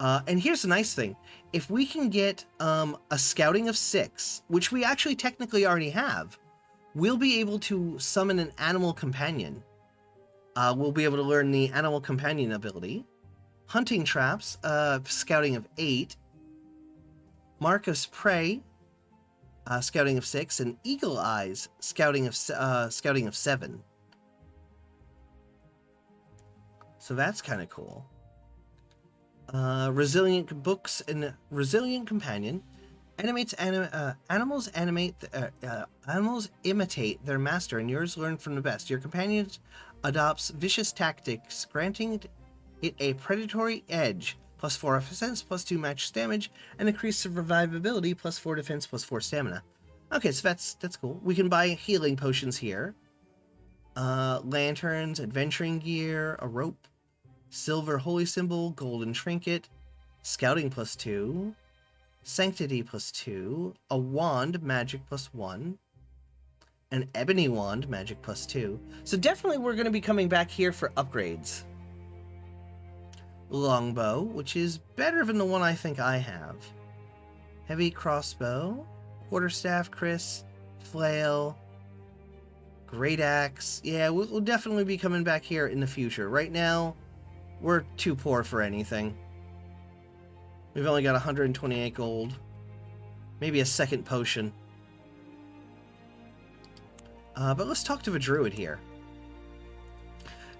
And here's the nice thing. If we can get a scouting of 6, which we actually technically already have, we'll be able to summon an animal companion. We'll be able to learn the animal companion ability. Hunting traps, scouting of 8. Marcus Prey, scouting of 6, and Eagle Eyes, scouting of 7. So that's kind of cool. Resilient Books and Resilient Companion. Animals imitate their master, and yours learn from the best. Your companion adopts vicious tactics, granting it a predatory edge, +4 offense, +2 match damage, and increased survivability, +4 defense, +4 stamina. Okay, so that's cool. We can buy healing potions here. Lanterns, adventuring gear, a rope, silver holy symbol, golden trinket, scouting +2, sanctity +2, a wand, magic +1, an ebony wand, magic +2. So definitely we're going to be coming back here for upgrades. Longbow, which is better than the one I think I have. Heavy crossbow, quarterstaff, kris, flail, great axe. Yeah, we'll definitely be coming back here in the future. Right now, we're too poor for anything. We've only got 128 gold. Maybe a second potion. But let's talk to the druid here.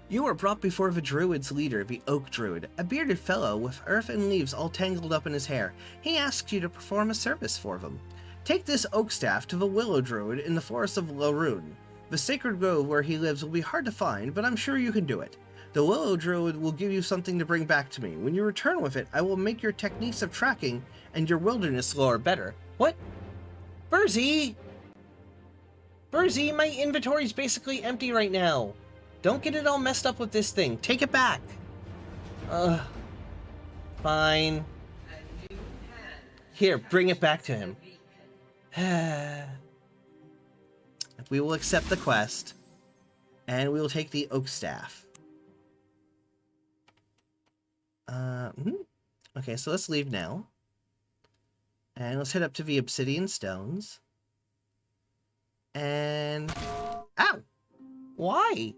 You are brought before the druid's leader, the oak druid, a bearded fellow with earth and leaves all tangled up in his hair. He asks you to perform a service for them. Take this oak staff to the willow druid in the forest of Larun. The sacred grove where he lives will be hard to find, but I'm sure you can do it. The willow druid will give you something to bring back to me. When you return with it, I will make your techniques of tracking and your wilderness lore better. What? Burzy! Burzy, my inventory's basically empty right now. Don't get it all messed up with this thing. Take it back. Fine. Here, bring it back to him. We will accept the quest, and we will take the oak staff. Okay, so let's leave now. And let's head up to the obsidian stones. And... Ow! Why?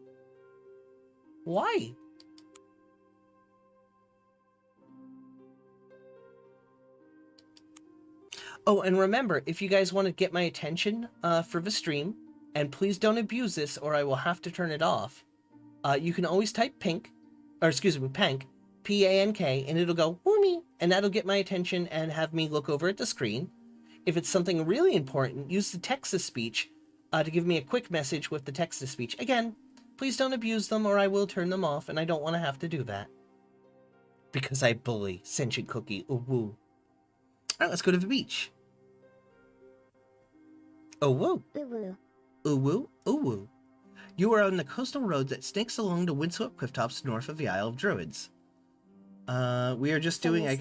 Why? Oh, and remember, if you guys want to get my attention for the stream, and please don't abuse this or I will have to turn it off, you can always type pank, P-A-N-K, and it'll go, whoomy, and that'll get my attention and have me look over at the screen. If it's something really important, use the text-to-speech to give me a quick message with the text-to-speech. Again, please don't abuse them or I will turn them off, and I don't want to have to do that. Because I bully Sentient Cookie. Ooh woo. Alright, let's go to the beach. Oh woo. Ooh woo. Ooh woo. Ooh woo. You are on the coastal road that snakes along the windswept clifftops north of the Isle of Druids. We are just doing a...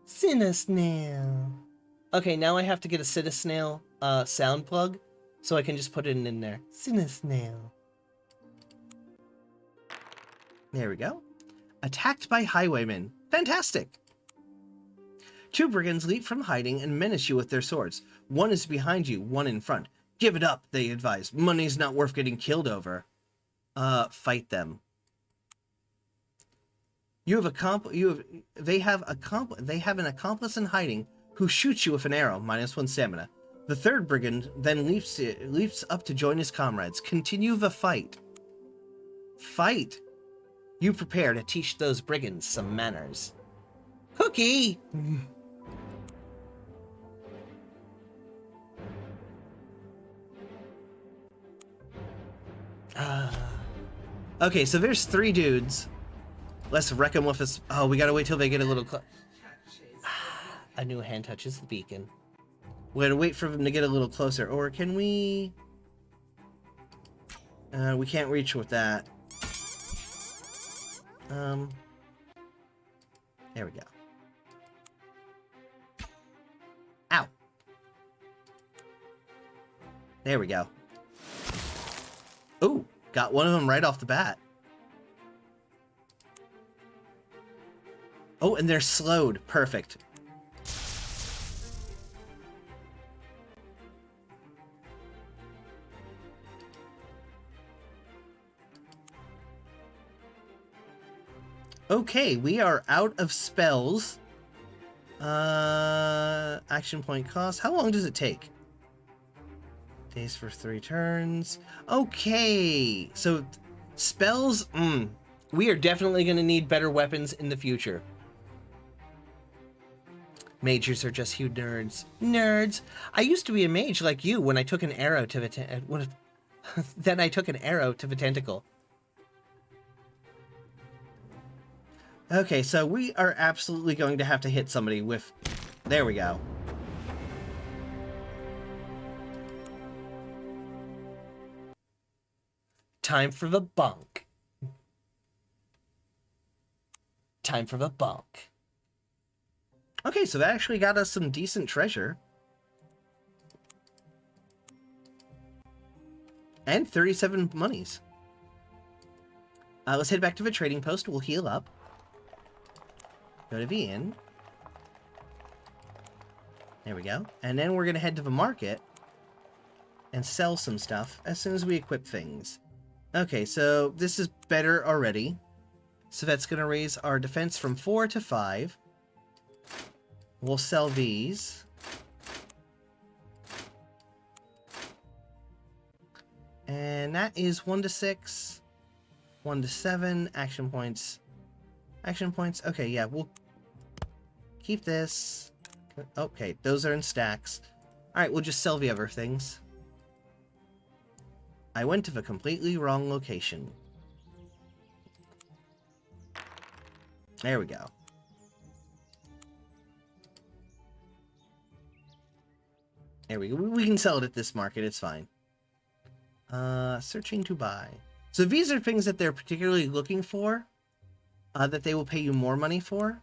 Cinnasnail. Okay, now I have to get a Cinnasnail sound plug, so I can just put it in there. Cinnasnail. There we go. Attacked by highwaymen. Fantastic! 2 brigands leap from hiding and menace you with their swords. One is behind you, one in front. Give it up, they advise. Money's not worth getting killed over. Fight them. They have an accomplice in hiding who shoots you with an arrow, -1 stamina. The 3rd brigand then leaps up to join his comrades. Continue the fight. Fight! You prepare to teach those brigands some manners. Cookie! Okay, so there's 3 dudes. Let's wreck them with us. Oh, we gotta wait till they get a little close. A new hand touches the beacon. We gotta wait for them to get a little closer. Or can we... we can't reach with that. There we go. Ow. There we go. Ooh, got one of them right off the bat. Oh, and they're slowed. Perfect. Okay, we are out of spells. Action point cost. How long does it take? Days for 3 turns. Okay, so spells. We are definitely going to need better weapons in the future. Mages are just huge nerds. Nerds. I used to be a mage like you when I took an arrow to the then I took an arrow to the tentacle. Okay, so we are absolutely going to have to hit somebody with... There we go. Time for the bunk. Time for the bunk. Okay, so that actually got us some decent treasure. And 37 monies. Let's head back to the trading post. We'll heal up. Go to the inn. There we go. And then we're going to head to the market and sell some stuff as soon as we equip things. Okay, so this is better already. So that's going to raise our defense from 4 to 5. We'll sell these. And that is 1 to 6, 1 to 7, action points. Action points. Okay, yeah, we'll keep this. Okay, those are in stacks. Alright, we'll just sell the other things. I went to the completely wrong location. There we go. There we go. We can sell it at this market, it's fine. Searching to buy. So these are things that they're particularly looking for. That they will pay you more money for.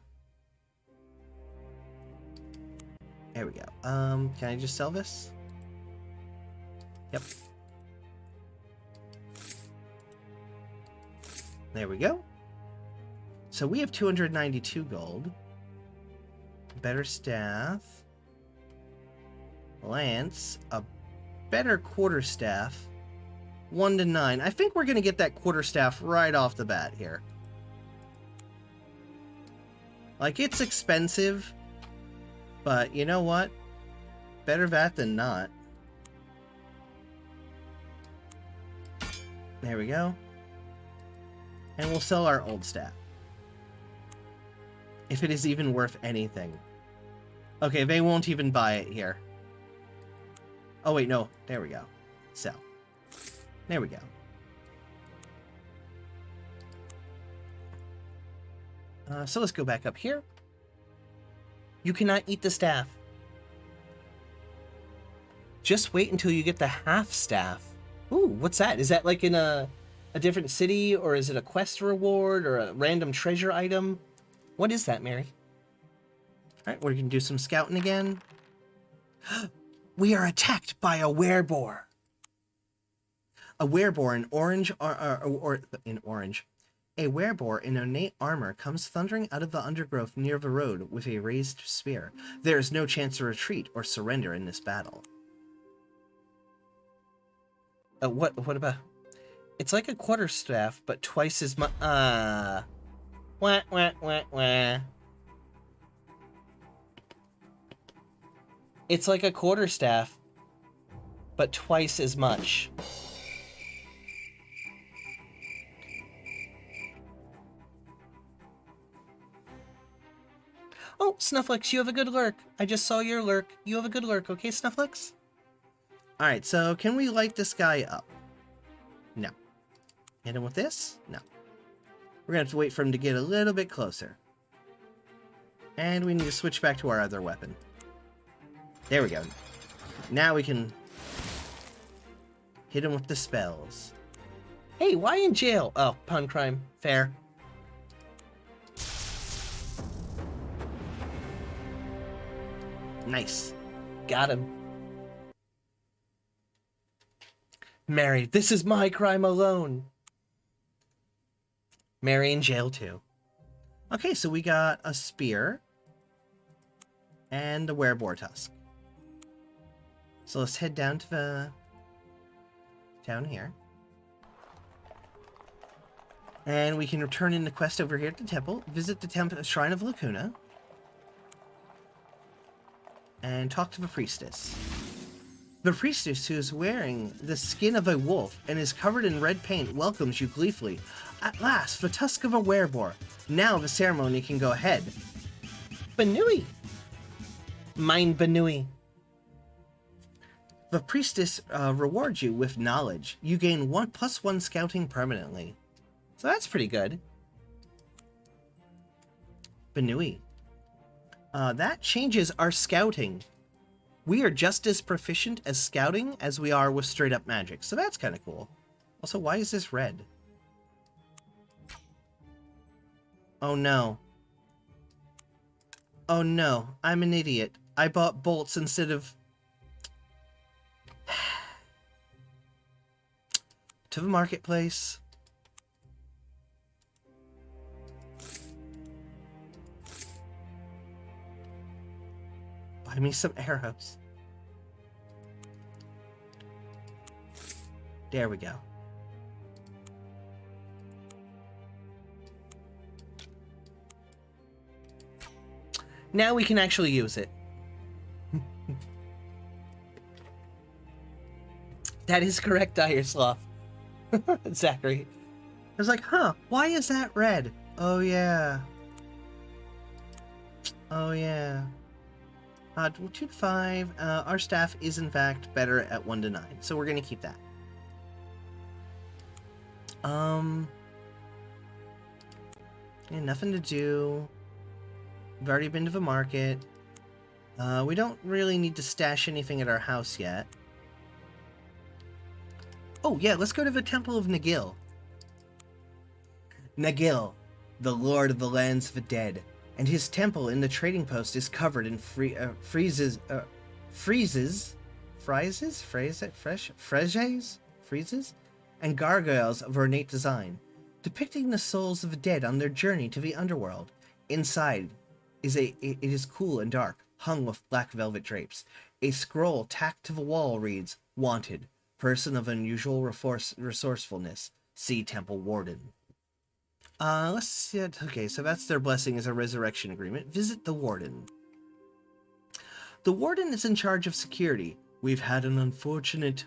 There we go. Can I just sell this? Yep. There we go. So we have 292 gold. Better staff. Lance. A better quarterstaff. 1 to 9. I think we're going to get that quarterstaff right off the bat here. Like, it's expensive, but you know what? Better that than not. There we go. And we'll sell our old staff. If it is even worth anything. Okay, they won't even buy it here. Oh, wait, no. There we go. Sell. There we go. So let's go back up here. You cannot eat the staff. Just wait until you get the half staff. Ooh, what's that? Is that like in a different city, or is it a quest reward, or a random treasure item? What is that, Mary? Alright, we're gonna do some scouting again. We are attacked by a werebore. A werebore in orange, or in orange. A werebore in ornate armor comes thundering out of the undergrowth near the road with a raised spear. There is no chance to retreat or surrender in this battle. What about... It's like a quarterstaff, but twice as much... Wah, wah, wah, wah. It's like a quarterstaff, but twice as much. Oh, Snufflix, you have a good lurk. I just saw your lurk. You have a good lurk, okay, Snufflix? Alright, so can we light this guy up? No. Hit him with this? No. We're gonna have to wait for him to get a little bit closer. And we need to switch back to our other weapon. There we go. Now we can hit him with the spells. Hey, why in jail? Oh, pun crime. Fair. Nice. Got him. Mary, this is my crime alone. Mary in jail too. Okay, so we got a spear and a wereboar tusk. So let's head down to the... down here. And we can return in the quest over here at the temple, visit the Shrine of Lacuna, and talk to the priestess. The priestess, who is wearing the skin of a wolf and is covered in red paint, welcomes you gleefully. At last, the tusk of a wereboar. Now the ceremony can go ahead. Banui! Mine Banui. The priestess rewards you with knowledge. You gain 1+1 scouting permanently. So that's pretty good. Banui. That changes our scouting. We are just as proficient as scouting as we are with straight up magic. So that's kind of cool. Also, why is this red? Oh no. Oh no, I'm an idiot. I bought bolts instead of... to the marketplace. Buy me some arrows. There we go. Now we can actually use it. That is correct, Dire Sloth. Zachary. I was like, huh, why is that red? Oh yeah. Oh yeah. 2 to 5. Our staff is in fact better at 1 to 9, so we're gonna keep that. Yeah, nothing to do. We've already been to the market. We don't really need to stash anything at our house yet. Oh yeah, let's go to the Temple of Nagil. Nagil, the Lord of the Lands of the Dead, and his temple in the trading post is covered in friezes, and gargoyles of ornate design, depicting the souls of the dead on their journey to the underworld. Inside it is cool and dark, hung with black velvet drapes. A scroll tacked to the wall reads, "Wanted, person of unusual resourcefulness. See Temple Warden." Let's see it. Okay, so that's their blessing as a resurrection agreement. Visit the Warden. The Warden is in charge of security. We've had an unfortunate,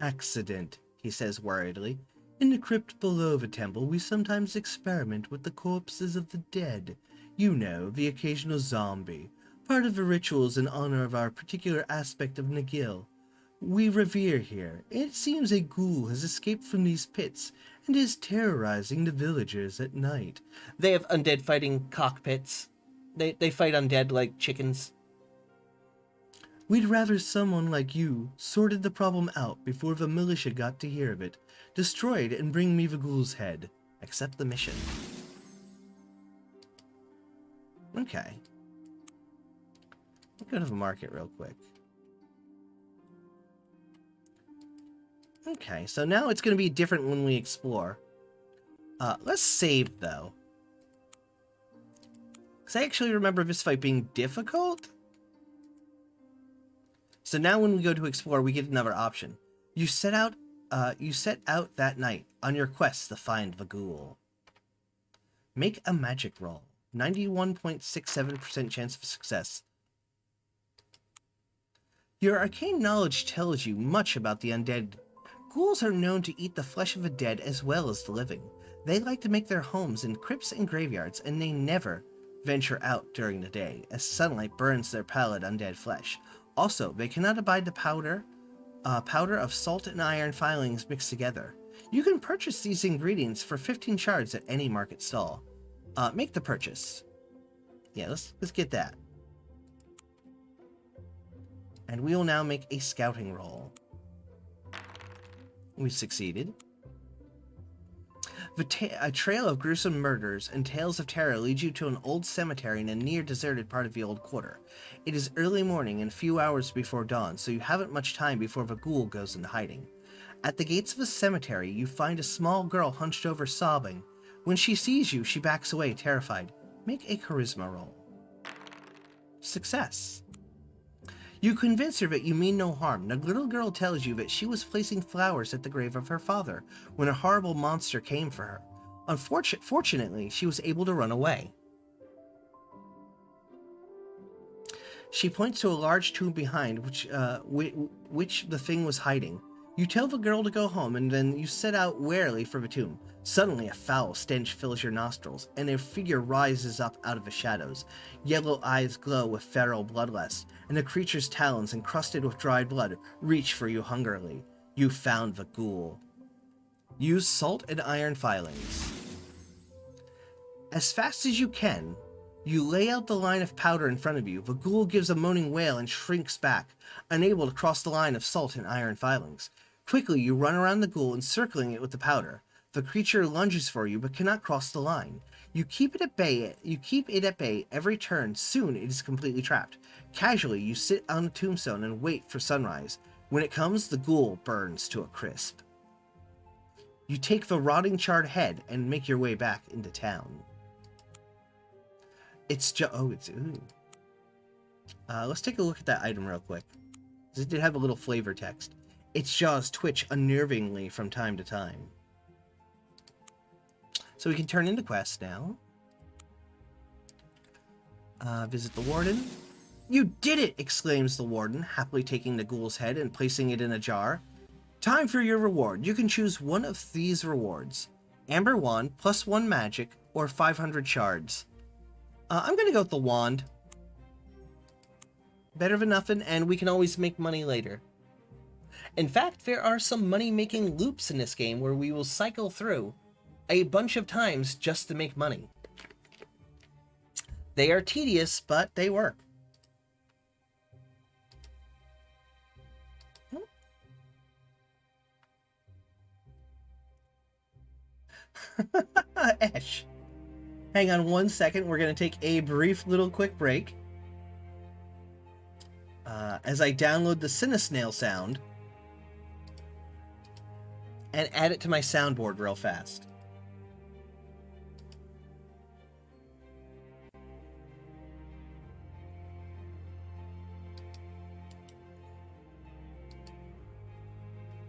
accident, he says worriedly. In the crypt below the temple, we sometimes experiment with the corpses of the dead. You know, the occasional zombie. Part of the rituals in honor of our particular aspect of Nagil. We revere here. It seems a ghoul has escaped from these pits and is terrorizing the villagers at night. They have undead fighting cockpits. They fight undead like chickens. We'd rather someone like you sorted the problem out before the militia got to hear of it. Destroy it and bring me the ghoul's head. Accept the mission. Okay. Let's go to the market real quick. Okay, so now it's going to be different when we explore. Let's save, though. Because I actually remember this fight being difficult. So now when we go to explore, we get another option. You set out that night on your quest to find the ghoul. Make a magic roll. 91.67% chance of success. Your arcane knowledge tells you much about the undead. Ghouls are known to eat the flesh of the dead as well as the living. They like to make their homes in crypts and graveyards, and they never venture out during the day, as sunlight burns their pallid undead flesh. Also, they cannot abide the powder of salt and iron filings mixed together. You can purchase these ingredients for 15 shards at any market stall. Make the purchase. Yeah, let's get that. And we will now make a scouting roll. We succeeded. A trail of gruesome murders and tales of terror leads you to an old cemetery in a near-deserted part of the old quarter. It is early morning and a few hours before dawn, so you haven't much time before the ghoul goes into hiding. At the gates of the cemetery, you find a small girl hunched over sobbing. When she sees you, she backs away, terrified. Make a charisma roll. Success. You convince her that you mean no harm. The little girl tells you that she was placing flowers at the grave of her father when a horrible monster came for her. Fortunately, she was able to run away. She points to a large tomb behind which the thing was hiding. You tell the girl to go home, and then you set out warily for the tomb. Suddenly, a foul stench fills your nostrils, and a figure rises up out of the shadows. Yellow eyes glow with feral bloodlust, and the creature's talons, encrusted with dried blood, reach for you hungrily. You found the ghoul. Use salt and iron filings. As fast as you can, you lay out the line of powder in front of you. The ghoul gives a moaning wail and shrinks back, unable to cross the line of salt and iron filings. Quickly, you run around the ghoul, encircling it with the powder. The creature lunges for you, but cannot cross the line. You keep it at bay every turn. Soon, it is completely trapped. Casually, you sit on the tombstone and wait for sunrise. When it comes, the ghoul burns to a crisp. You take the rotting, charred head and make your way back into town. Let's take a look at that item real quick. It did have a little flavor text. Its jaws twitch unnervingly from time to time. So we can turn into quests now. Visit the warden. You did it! Exclaims the warden, happily taking the ghoul's head and placing it in a jar. Time for your reward. You can choose one of these rewards. Amber wand, +1 magic, or 500 shards. I'm going to go with the wand. Better than nothing, and we can always make money later. In fact, there are some money-making loops in this game where we will cycle through a bunch of times just to make money. They are tedious, but they work. Ash. Hang on 1 second. We're going to take a brief little quick break. As I download the Cinesnail sound and add it to my soundboard real fast.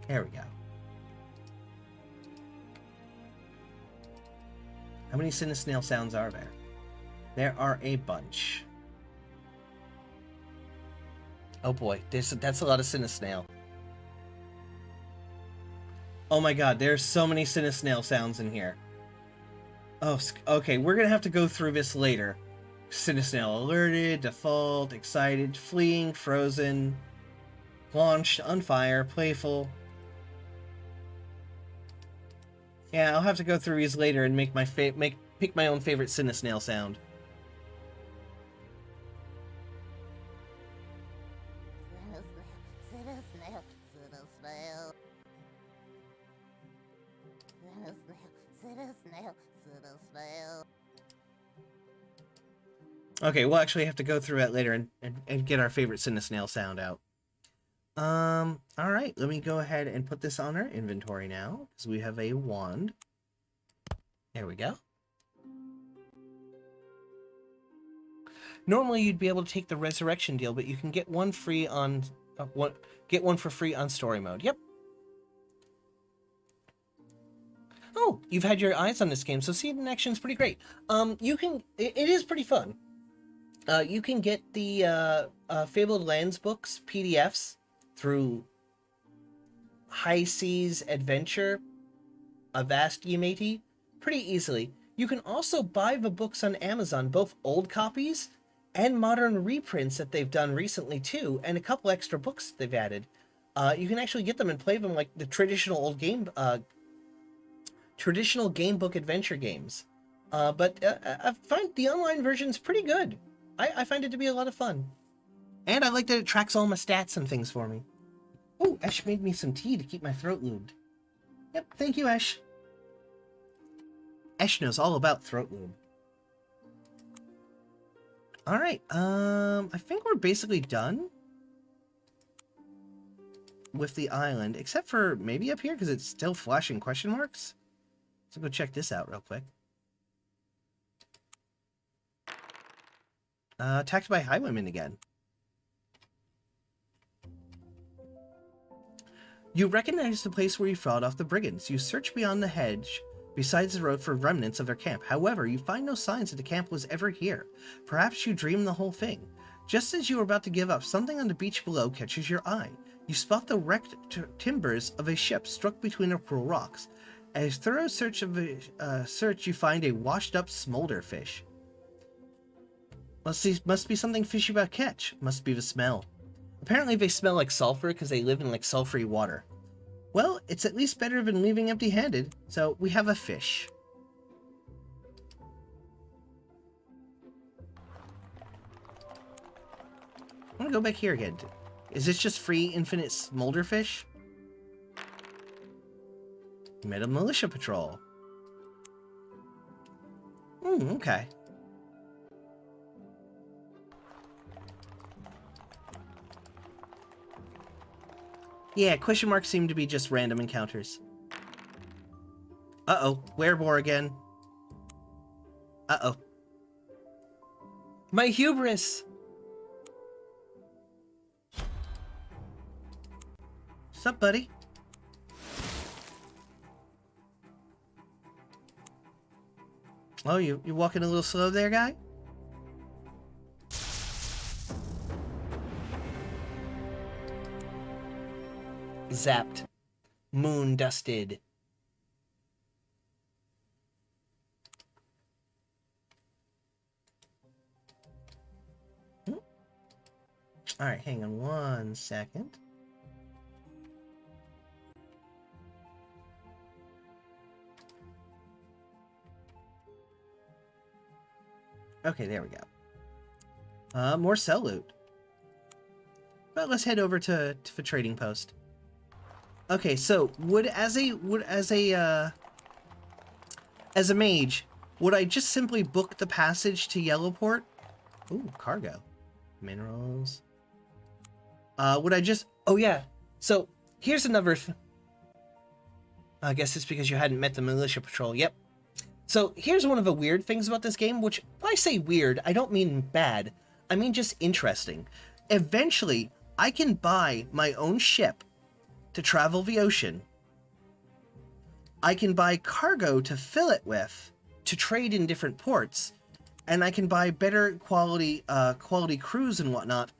There we go. How many Cinesnail sounds are there? There are a bunch. Oh boy, that's a lot of Cinesnail. Oh my god, there's so many Cinesnail sounds in here. Oh, okay, we're gonna have to go through this later. Cinesnail alerted, default, excited, fleeing, frozen, launched, on fire, playful. Yeah, I'll have to go through these later and make my pick my own favorite Cinesnail sound. Okay, we'll actually have to go through that later and get our favorite Cinesnail sound out. Alright, let me go ahead and put this on our inventory now, because we have a wand. There we go. Normally you'd be able to take the resurrection deal, but you can get one free on get one for free on story mode. Yep. Oh, you've had your eyes on this game, so seeing it in action is pretty great. It is pretty fun. You can get the Fabled Lands books, PDFs, through High Seas Adventure, A Vast Ye Matey, pretty easily. You can also buy the books on Amazon, both old copies and modern reprints that they've done recently too, and a couple extra books they've added. You can actually get them and play them like the traditional old game, traditional game book adventure games. But I find the online version's pretty good. I find it to be a lot of fun. And I like that it tracks all my stats and things for me. Oh, Ash made me some tea to keep my throat lubed. Yep, thank you, Ash. Ash knows all about throat lube. Alright, I think we're basically done with the island, except for maybe up here, because it's still flashing question marks. So go check this out real quick. Attacked by highwaymen again. You recognize the place where you fought off the brigands. You search beyond the hedge, besides the road, for remnants of their camp. However, you find no signs that the camp was ever here. Perhaps you dreamed the whole thing. Just as you are about to give up, something on the beach below catches your eye. You spot the wrecked timbers of a ship struck between the cruel rocks. A thorough search, you find a washed-up smolder fish. Must be something fishy about catch. Must be the smell. Apparently they smell like sulfur because they live in like sulfury water. Well, it's at least better than leaving empty-handed, so we have a fish. I'm gonna go back here again. Is this just free infinite smolder fish? Metal Militia Patrol. Okay. Yeah, question marks seem to be just random encounters. Uh-oh, werebore again. Uh-oh. My hubris! What's up, buddy? Oh, you walking a little slow there, guy? Zapped. Moon dusted. Alright, hang on 1 second. Okay, there we go. More cell loot. But let's head over to the trading post. Okay, so as a mage, would I just simply book the passage to Yellowport? Ooh, cargo. Minerals. Would I just... Oh, yeah. So, here's another... I guess it's because you hadn't met the Militia Patrol. Yep. So, here's one of the weird things about this game, which, when I say weird, I don't mean bad. I mean just interesting. Eventually, I can buy my own ship to travel the ocean. I can buy cargo to fill it with, to trade in different ports, and I can buy better quality crews and whatnot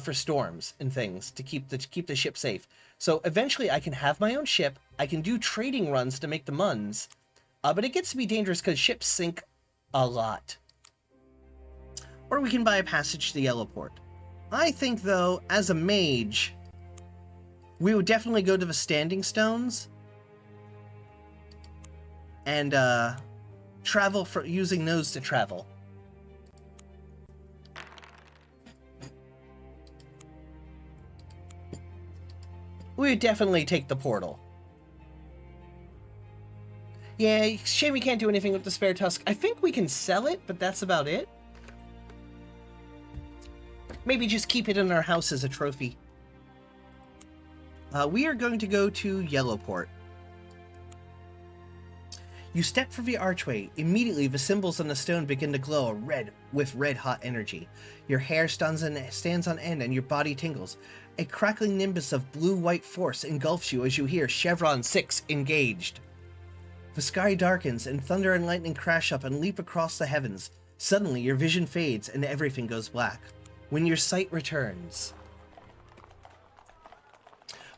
for storms and things to keep the ship safe. So eventually I can have my own ship, I can do trading runs to make the muns, but it gets to be dangerous because ships sink a lot. Or we can buy a passage to the Yellowport. I think, though, as a mage, we would definitely go to the Standing Stones and travel for using those to travel. We would definitely take the portal. Yeah, shame we can't do anything with the spare tusk. I think we can sell it, but that's about it. Maybe just keep it in our house as a trophy. We are going to go to Yellowport. You step through the archway. Immediately, the symbols on the stone begin to glow with red-hot energy. Your hair stands on end and your body tingles. A crackling nimbus of blue-white force engulfs you as you hear Chevron 6 engaged. The sky darkens and thunder and lightning crash up and leap across the heavens. Suddenly, your vision fades and everything goes black. When your sight returns...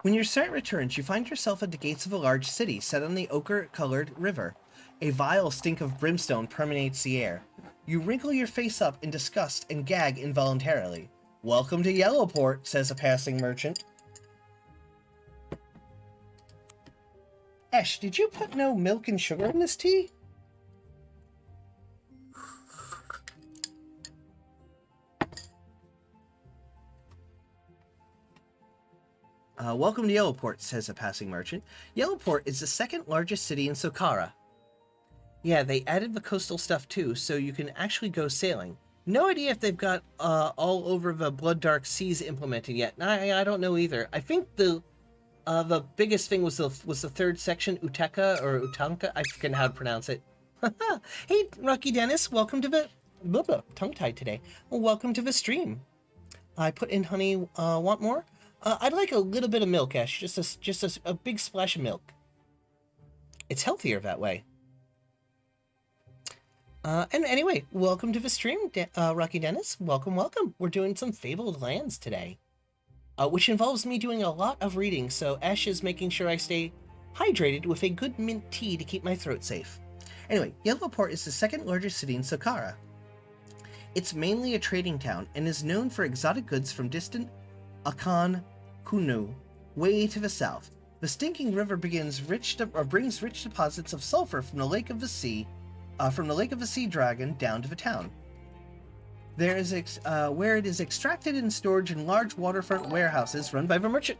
you find yourself at the gates of a large city set on the ochre-colored river. A vile stink of brimstone permeates the air. You wrinkle your face up in disgust and gag involuntarily. "Welcome to Yellowport," says a passing merchant. Esh, did you put no milk and sugar in this tea? Welcome to Yellowport, says a passing merchant. Yellowport is the second largest city in Socara. Yeah, they added the coastal stuff too, so you can actually go sailing. No idea if they've got all over the Blood Dark Seas implemented yet. I don't know either. I think the biggest thing was the third section, Uteka or Utanka. I forget how to pronounce it. Hey, Rocky Dennis, welcome to the blah, blah, tongue-tied today. Well, welcome to the stream. I put in honey. Want more? I'd like a little bit of milk, Ash. Just a big splash of milk. It's healthier that way. And anyway, welcome to the stream, Rocky Dennis. Welcome, welcome. We're doing some Fabled Lands today, which involves me doing a lot of reading, so Ash is making sure I stay hydrated with a good mint tea to keep my throat safe. Anyway, Yellowport is the second largest city in Saqqara. It's mainly a trading town and is known for exotic goods from distant Akan Kunu, way to the south. The Stinking River brings rich deposits of sulfur from the Lake of the Sea Dragon down to the town. There is where it is extracted and stored in large waterfront warehouses run by the merchant.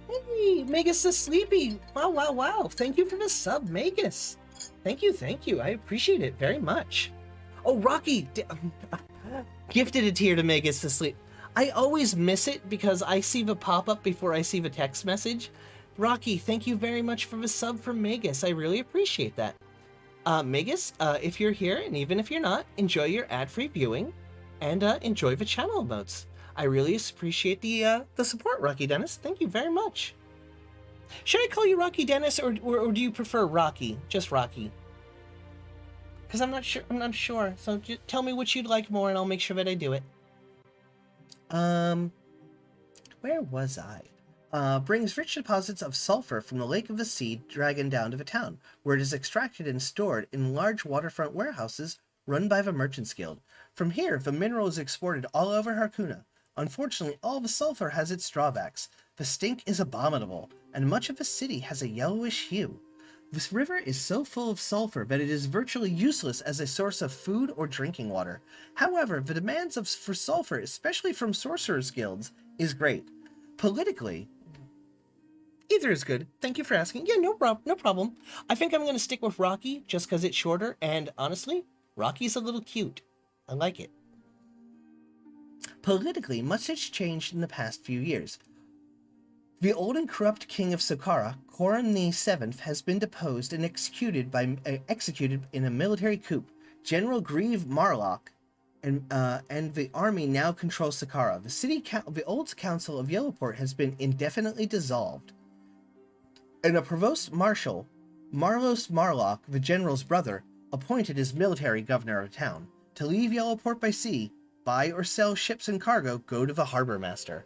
Hey, Magus the Sleepy! Wow! Thank you for the sub, Magus. Thank you. I appreciate it very much. Oh, Rocky gifted a tear to Magus to sleep. I always miss it because I see the pop-up before I see the text message. Rocky, thank you very much for the sub from Magus. I really appreciate that. Magus, if you're here, and even if you're not, enjoy your ad-free viewing, and enjoy the channel emotes. I really appreciate the support, Rocky Dennis. Thank you very much. Should I call you Rocky Dennis, or do you prefer Rocky? Just Rocky? Because I'm not sure. So just tell me what you'd like more, and I'll make sure that I do it. Where was I? Brings rich deposits of sulfur from the Lake of the Sea Dragon down to the town, where it is extracted and stored in large waterfront warehouses run by the Merchants Guild. From here, the mineral is exported all over Harkuna. Unfortunately, all the sulfur has its drawbacks. The stink is abominable, and much of the city has a yellowish hue. This river is so full of sulfur that it is virtually useless as a source of food or drinking water. However, the demands for sulfur, especially from sorcerers' guilds, is great. Politically, either is good. Thank you for asking. Yeah, no problem. I think I'm going to stick with Rocky just because it's shorter, and honestly, Rocky's a little cute. I like it. Politically, much has changed in the past few years. The old and corrupt king of Saqqara, Koran VII, has been deposed and executed in a military coup. General Grieve Marlock and the army now control Saqqara. The old council of Yellowport has been indefinitely dissolved, and a provost marshal, Marlos Marlock, the general's brother, appointed as military governor of the town. To leave Yellowport by sea, buy or sell ships and cargo, go to the harbor master.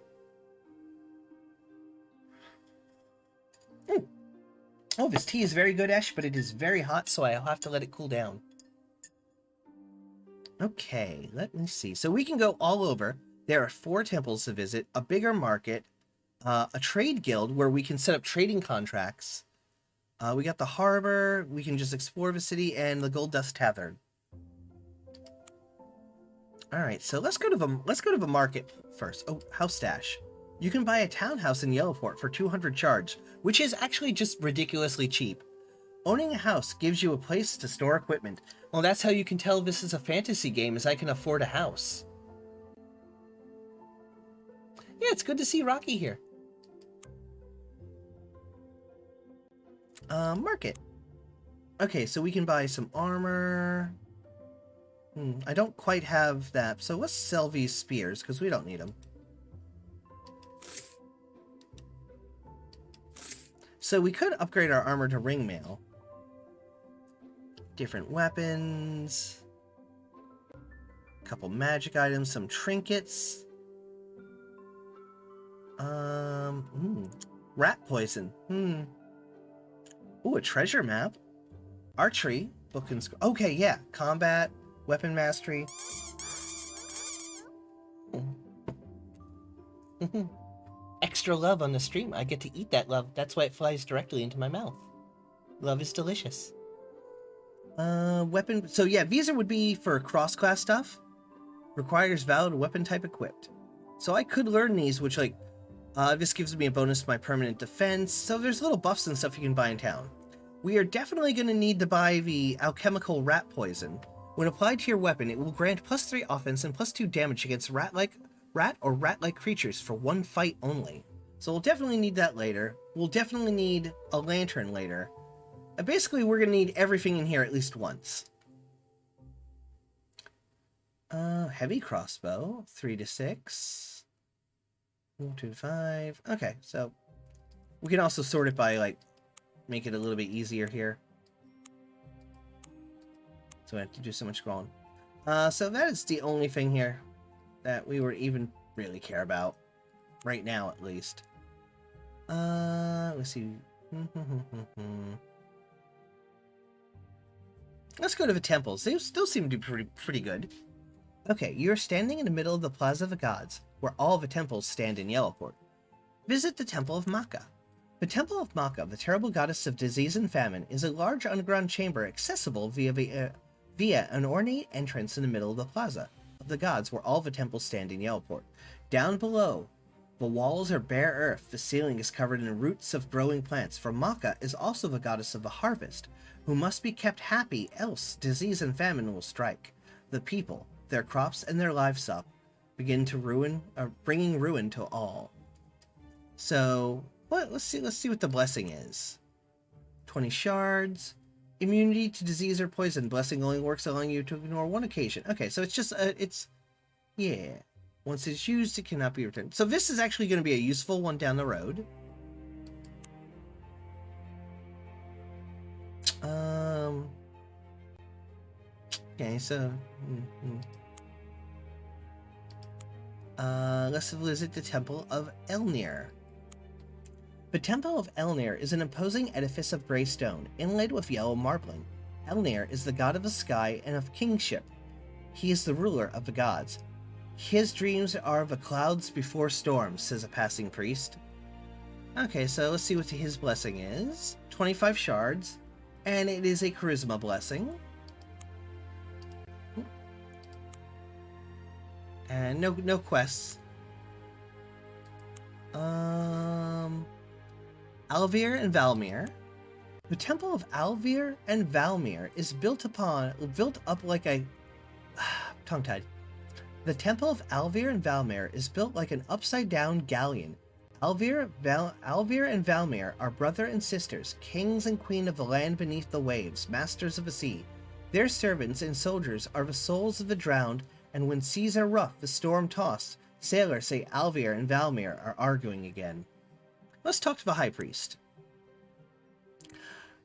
Oh, this tea is very good, Ash, but it is very hot, so I'll have to let it cool down. Okay, let me see. So we can go all over. There are 4 temples to visit, a bigger market, a trade guild where we can set up trading contracts. We got the harbor, we can just explore the city, and the Gold Dust Tavern. Alright, so let's go to the market first. Oh, house stash. You can buy a townhouse in Yellowport for 200 charge, which is actually just ridiculously cheap. Owning a house gives you a place to store equipment. Well, that's how you can tell this is a fantasy game, is I can afford a house. Yeah, it's good to see Rocky here. Market. Okay, so we can buy some armor. I don't quite have that, so let's sell these spears, because we don't need them. So we could upgrade our armor to ring mail. Different weapons. A couple magic items, some trinkets. Rat poison. Ooh, a treasure map. Archery. Book and scroll. Okay, yeah. Combat. Weapon mastery. Extra love on the stream. I get to eat that love. That's why it flies directly into my mouth. Love is delicious. Weapon. So yeah, these would be for cross-class stuff. Requires valid weapon type equipped. So I could learn these, which like, this gives me a bonus to my permanent defense. So there's little buffs and stuff you can buy in town. We are definitely going to need to buy the alchemical rat poison. When applied to your weapon, it will grant +3 offense and +2 damage against rat or rat-like creatures for 1 fight only. So we'll definitely need that later. We'll definitely need a lantern later. Basically, we're going to need everything in here at least once. Heavy crossbow, 3 to 6. 1, 2 to 5. Okay, so we can also sort it by, like, make it a little bit easier here. So I have to do so much scrolling. So that is the only thing here that we would even really care about. Right now, at least. Let's see. Let's go to the temples. They still seem to be pretty good. Okay, you're standing in the middle of the Plaza of the Gods, where all the temples stand in Yellowport. Visit the Temple of Maka. The Temple of Maka, the terrible goddess of disease and famine, is a large underground chamber accessible via an ornate entrance in the middle of the Plaza of the Gods, where all the temples stand in Yellowport. Down below, the walls are bare earth, the ceiling is covered in roots of growing plants, for Maka is also the goddess of the harvest, who must be kept happy, else disease and famine will strike. The people, their crops and their livestock, begin to bringing ruin to all. So, let's see what the blessing is. 20 shards. Immunity to disease or poison. Blessing only works allowing you to ignore one occasion. Okay, so it's just, yeah. Once it's used, it cannot be returned. So this is actually going to be a useful one down the road. Okay, so... let's visit the Temple of Elnir. The Temple of Elnir is an imposing edifice of gray stone, inlaid with yellow marbling. Elnir is the god of the sky and of kingship. He is the ruler of the gods. His dreams are of the clouds before storms, says a passing priest. Okay, so let's see what his blessing is. 25 shards, and it is a charisma blessing. And no quests. Alvir and Valmir. The Temple of Alvir and Valmir is built up like a tongue-tied. The Temple of Alvir and Valmir is built like an upside-down galleon. Alvir and Valmir are brother and sisters, kings and queen of the land beneath the waves, masters of the sea. Their servants and soldiers are the souls of the drowned, and when seas are rough, the storm-tossed, sailors say Alvir and Valmir are arguing again. Let's talk to the High Priest.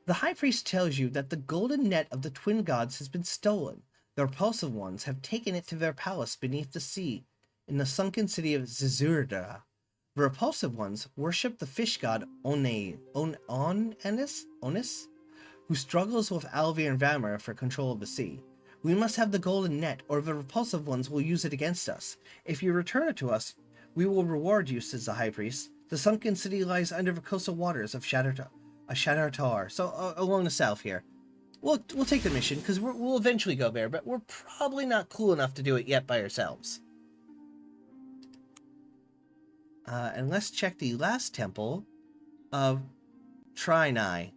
The High Priest tells you that the golden net of the twin gods has been stolen. The repulsive ones have taken it to their palace beneath the sea, in the sunken city of Zizurda. The repulsive ones worship the fish god Onis, who struggles with Alvir and Valmir for control of the sea. We must have the golden net, or the repulsive ones will use it against us. If you return it to us, we will reward you, says the High Priest. The sunken city lies under the coastal waters of Shadar-Tar, so along the south here. We'll take the mission, because we'll eventually go there, but we're probably not cool enough to do it yet by ourselves. And let's check the last temple of Trinai.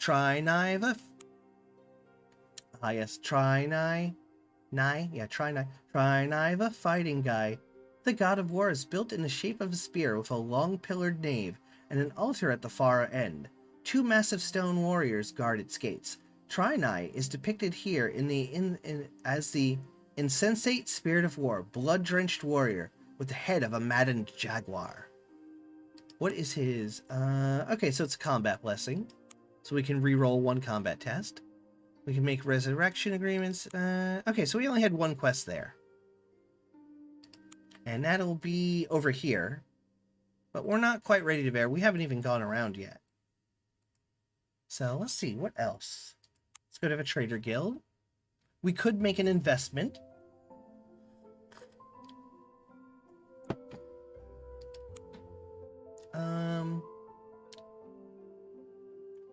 Trinai the fighting guy. The god of war is built in the shape of a spear with a long pillared nave and an altar at the far end. 2 massive stone warriors guard its gates. Trinai is depicted here as the insensate spirit of war, blood-drenched warrior with the head of a maddened jaguar. What is his... okay, so it's a combat blessing. So we can re-roll 1 combat test. We can make resurrection agreements. Okay, so we only had 1 quest there. And that'll be over here. But we're not quite ready to bear. We haven't even gone around yet. So let's see, what else? Let's go to the Trader Guild. We could make an investment.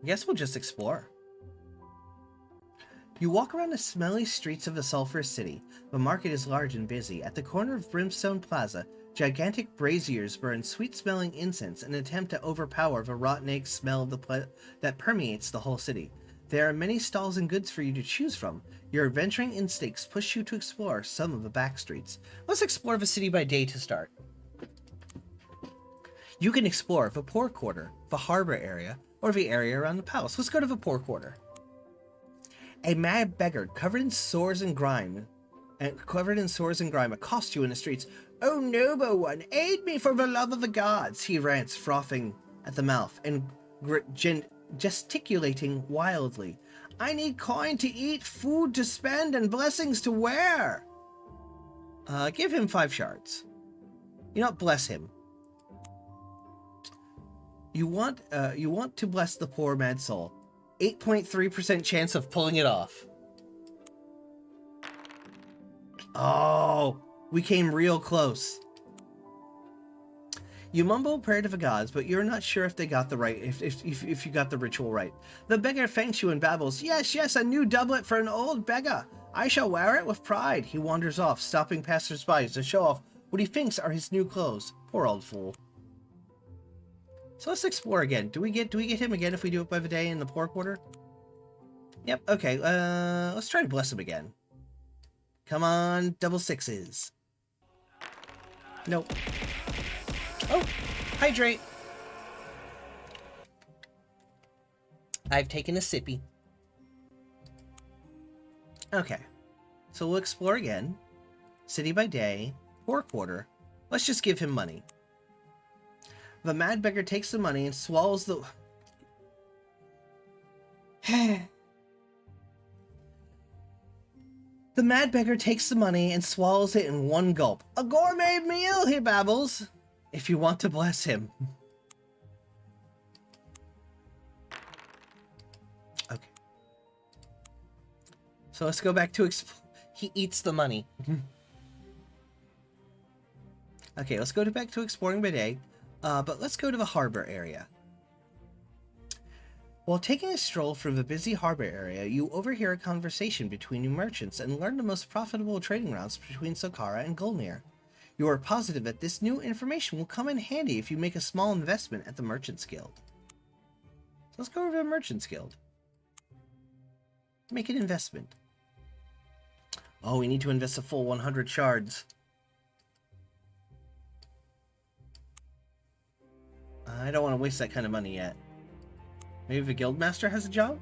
I guess we'll just explore. You walk around the smelly streets of the sulphurous city. The market is large and busy. At the corner of Brimstone Plaza, gigantic braziers burn sweet-smelling incense in an attempt to overpower the rotten egg smell that permeates the whole city. There are many stalls and goods for you to choose from. Your adventuring instincts push you to explore some of the back streets. Let's explore the city by day to start. You can explore the Poor Quarter, the harbor area, or the area around the palace. Let's go to the Poor Quarter. A mad beggar covered in sores and grime and covered in sores and grime, accost you in the streets. "Oh, noble one, aid me for the love of the gods," he rants, frothing at the mouth and gesticulating wildly. "I need coin to eat, food to spend, and blessings to wear." Give him 5 shards. You know, bless him. You want to bless the poor mad soul. 8.3% chance of pulling it off. Oh, we came real close. You mumble a prayer to the gods, but you're not sure if they got the right, if you got the ritual right. The beggar thanks you and babbles, "Yes, yes, a new doublet for an old beggar. I shall wear it with pride." He wanders off, stopping passers-by to show off what he thinks are his new clothes. Poor old fool. So let's explore again. Do we get him again if we do it by the day in the poor quarter? Yep, okay, let's try to bless him again. Come on, double 6s. Nope. Oh, hydrate. I've taken a sippy. Okay, so we'll explore again. City by day, poor quarter. Let's just give him money. The mad beggar takes the money and swallows the... The mad beggar takes the money and swallows it in one gulp. "A gourmet meal," he babbles. If you want to bless him. Okay. So let's go back to he eats the money. Okay, let's go back to exploring by day. But let's go to the harbor area. While taking a stroll through the busy harbor area, you overhear a conversation between new merchants and learn the most profitable trading routes between Socara and Golnir. You are positive that this new information will come in handy if you make a small investment at the Merchants Guild. So let's go over to the Merchants Guild. Make an investment. Oh, we need to invest a full 100 shards. I don't want to waste that kind of money yet. Maybe the Guildmaster has a job?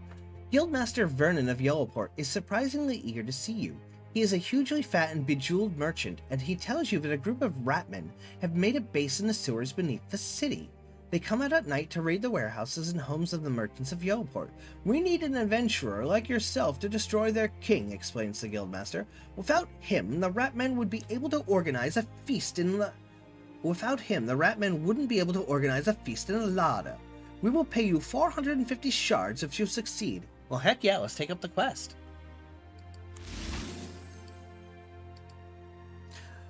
Guildmaster Vernon of Yellowport is surprisingly eager to see you. He is a hugely fat and bejeweled merchant, and he tells you that a group of ratmen have made a base in the sewers beneath the city. They come out at night to raid the warehouses and homes of the merchants of Yellowport. "We need an adventurer like yourself to destroy their king," explains the Guildmaster. "Without him, the ratmen would be able to organize a feast in the... Without him, the ratmen wouldn't be able to organize a feast in a larder. We will pay you 450 shards if you succeed." Well, heck yeah, let's take up the quest.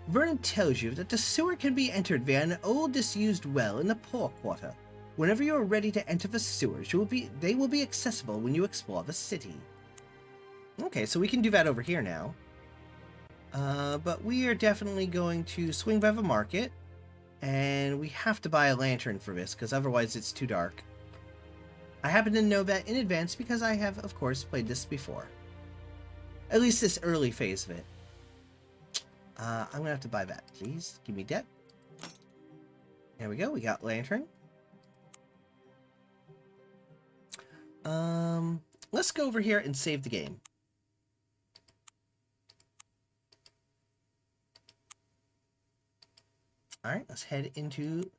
Vernon tells you that the sewer can be entered via an old disused well in the poor quarter. Whenever you are ready to enter the sewers, they will be accessible when you explore the city. Okay, so we can do that over here now. But we are definitely going to swing by the market. And we have to buy a lantern for this, because otherwise it's too dark. I happen to know that in advance because I have, of course, played this before. At least this early phase of it. I'm going to have to buy that, please. Give me that. There we go, we got lantern. Let's go over here and save the game. Alright, let's head into...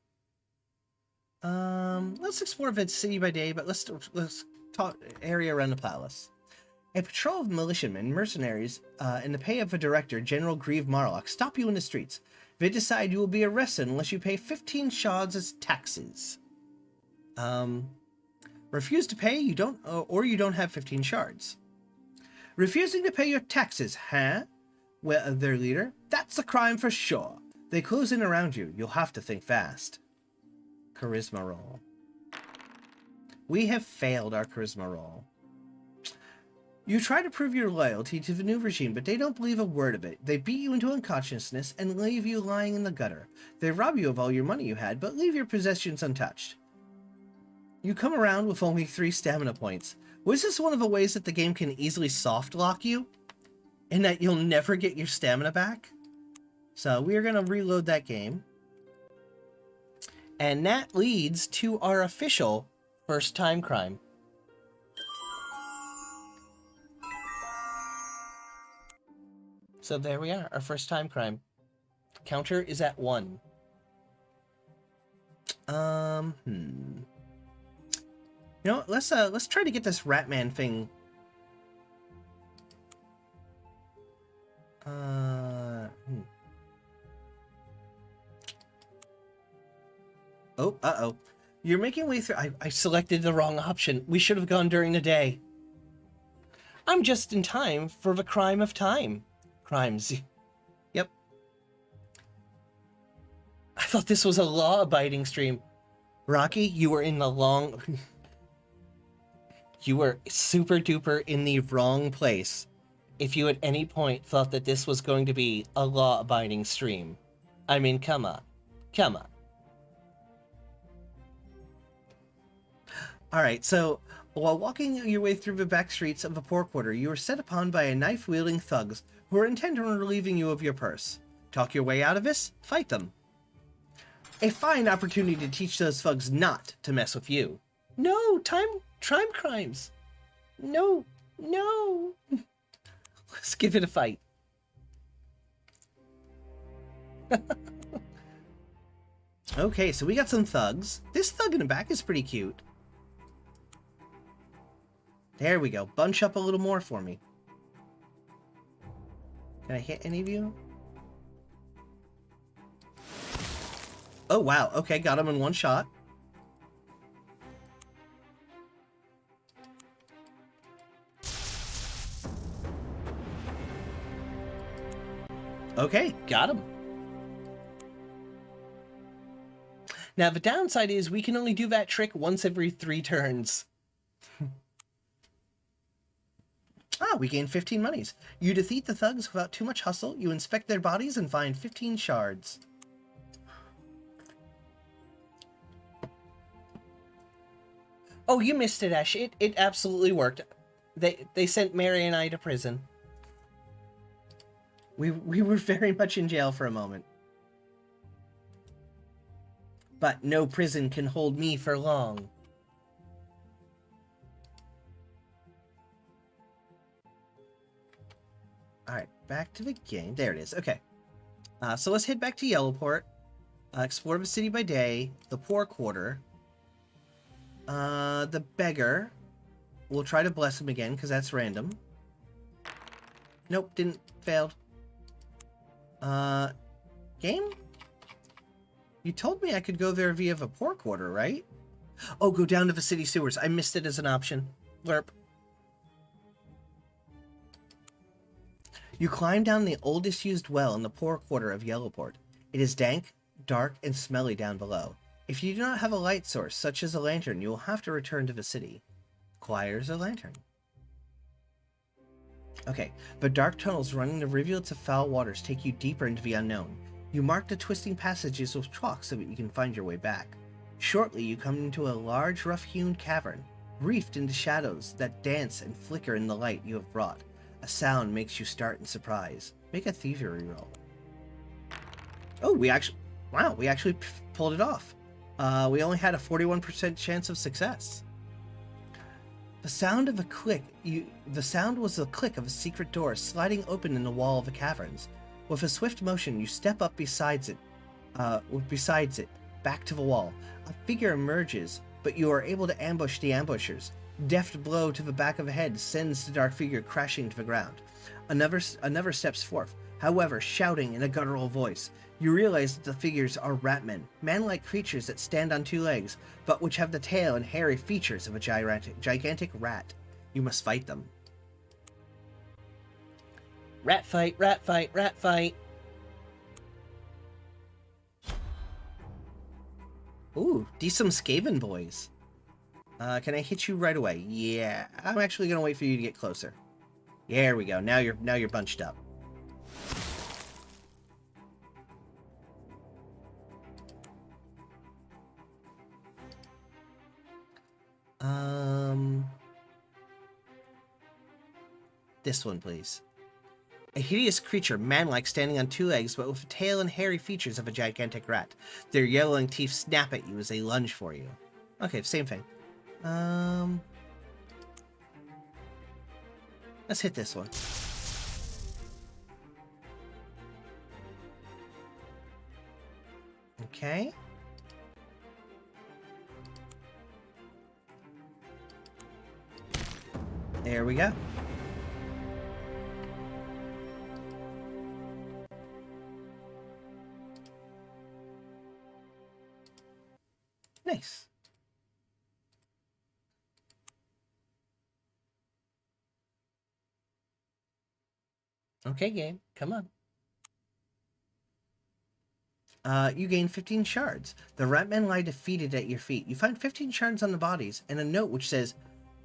let's explore the city by day, but let's talk area around the palace. A patrol of militiamen, mercenaries, in the pay of a director, General Grieve Marlock, stop you in the streets. They decide you will be arrested unless you pay 15 shards as taxes. Refuse to pay, you don't have 15 shards. Refusing to pay your taxes, huh? Well, their leader, that's a crime for sure. They close in around you. You'll have to think fast. Charisma roll. We have failed our charisma roll. You try to prove your loyalty to the new regime, but they don't believe a word of it. They beat you into unconsciousness and leave you lying in the gutter. They rob you of all your money you had, but leave your possessions untouched. You come around with only 3 stamina points. Was this one of the ways that the game can easily soft lock you? In that you'll never get your stamina back? So we're going to reload that game. And that leads to our official first time crime. So there we are, our first time crime. Counter is at 1. You know what? Let's try to get this Ratman thing. Oh, uh-oh. You're making way through. I selected the wrong option. We should have gone during the day. I'm just in time for the crime of time. Crimes. Yep. I thought this was a law-abiding stream. Rocky, you were in the long... You were super duper in the wrong place if you at any point thought that this was going to be a law-abiding stream. I mean, come on. Come on. Alright, so while walking your way through the back streets of the poor quarter, you are set upon by a knife-wielding thugs who are intent on relieving you of your purse. Talk your way out of this? Fight them. A fine opportunity to teach those thugs not to mess with you. No, time crimes. No. Let's give it a fight. Okay, so we got some thugs. This thug in the back is pretty cute. There we go. Bunch up a little more for me. Can I hit any of you? Oh, wow. Okay, got him in one shot. Okay, got him. Now, the downside is we can only do that trick once every 3 turns. We gain 15 monies. You defeat the thugs without too much hustle. You inspect their bodies and find 15 shards. Oh, you missed it, Ash. It absolutely worked. They sent Mary and I to prison. We were very much in jail for a moment. But no prison can hold me for long. Alright, back to the game. There it is. Okay. So let's head back to Yellowport. Explore the city by day. The poor quarter. The beggar. We'll try to bless him again, because that's random. Nope, didn't. Failed. Game? You told me I could go there via the poor quarter, right? Oh, go down to the city sewers. I missed it as an option. Lerp. You climb down the oldest used well in the poor quarter of Yellowport. It is dank, dark, and smelly down below. If you do not have a light source, such as a lantern, you will have to return to the city. Acquires a lantern. Okay, the dark tunnels running the rivulets of foul waters take you deeper into the unknown. You mark the twisting passages with chalk so that you can find your way back. Shortly, you come into a large, rough-hewn cavern, reefed into shadows that dance and flicker in the light you have brought. A sound makes you start in surprise. Make a thievery roll. Oh, we actually pulled it off. We only had a 41% chance of success. The sound of a click. The sound was the click of a secret door sliding open in the wall of the caverns. With a swift motion, you step up besides it, back to the wall. A figure emerges, but you are able to ambush the ambushers. Deft blow to the back of the head sends the dark figure crashing to the ground. Another steps forth, however, shouting in a guttural voice. You realize that the figures are ratmen, man-like creatures that stand on 2 legs, but which have the tail and hairy features of a gigantic rat. You must fight them. Rat fight, rat fight, rat fight. Ooh, decent Skaven boys. Can I hit you right away? Yeah, I'm actually gonna wait for you to get closer. There we go. Now you're bunched up. This one, please. A hideous creature, man-like, standing on 2 legs, but with a tail and hairy features of a gigantic rat. Their yellowing teeth snap at you as they lunge for you. Okay, same thing. Let's hit this one. Okay. There we go. Nice. Okay, game. Come on. You gain 15 shards. The ratmen lie defeated at your feet. You find 15 shards on the bodies and a note which says,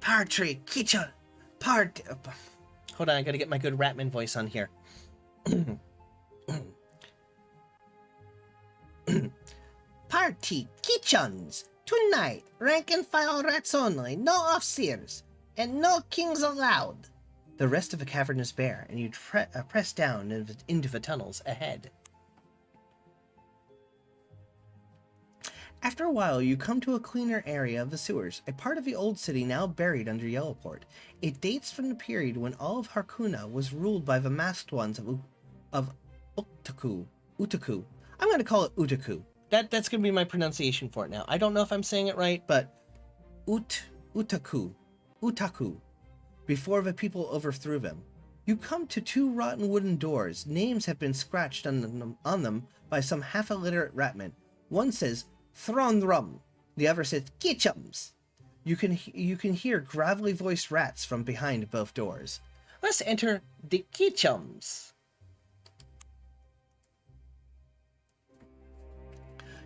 Partry Kitcha Part. Hold on, I gotta get my good ratman voice on here. Party kitchens. Tonight, rank and file rats only, no officers, and no kings allowed. The rest of the cavern is bare, and you press down into the tunnels ahead. After a while, you come to a cleaner area of the sewers, a part of the old city now buried under Yellowport. It dates from the period when all of Harkuna was ruled by the masked ones of Utaku. I'm going to call it Utaku. That's going to be my pronunciation for it now. I don't know if I'm saying it right, but Utaku. Before the people overthrew them. You come to two rotten wooden doors. Names have been scratched on them by some half-illiterate ratmen. One says Thronrum. The other says Kitchums. You can hear gravelly voiced rats from behind both doors. Let's enter the Kitchums.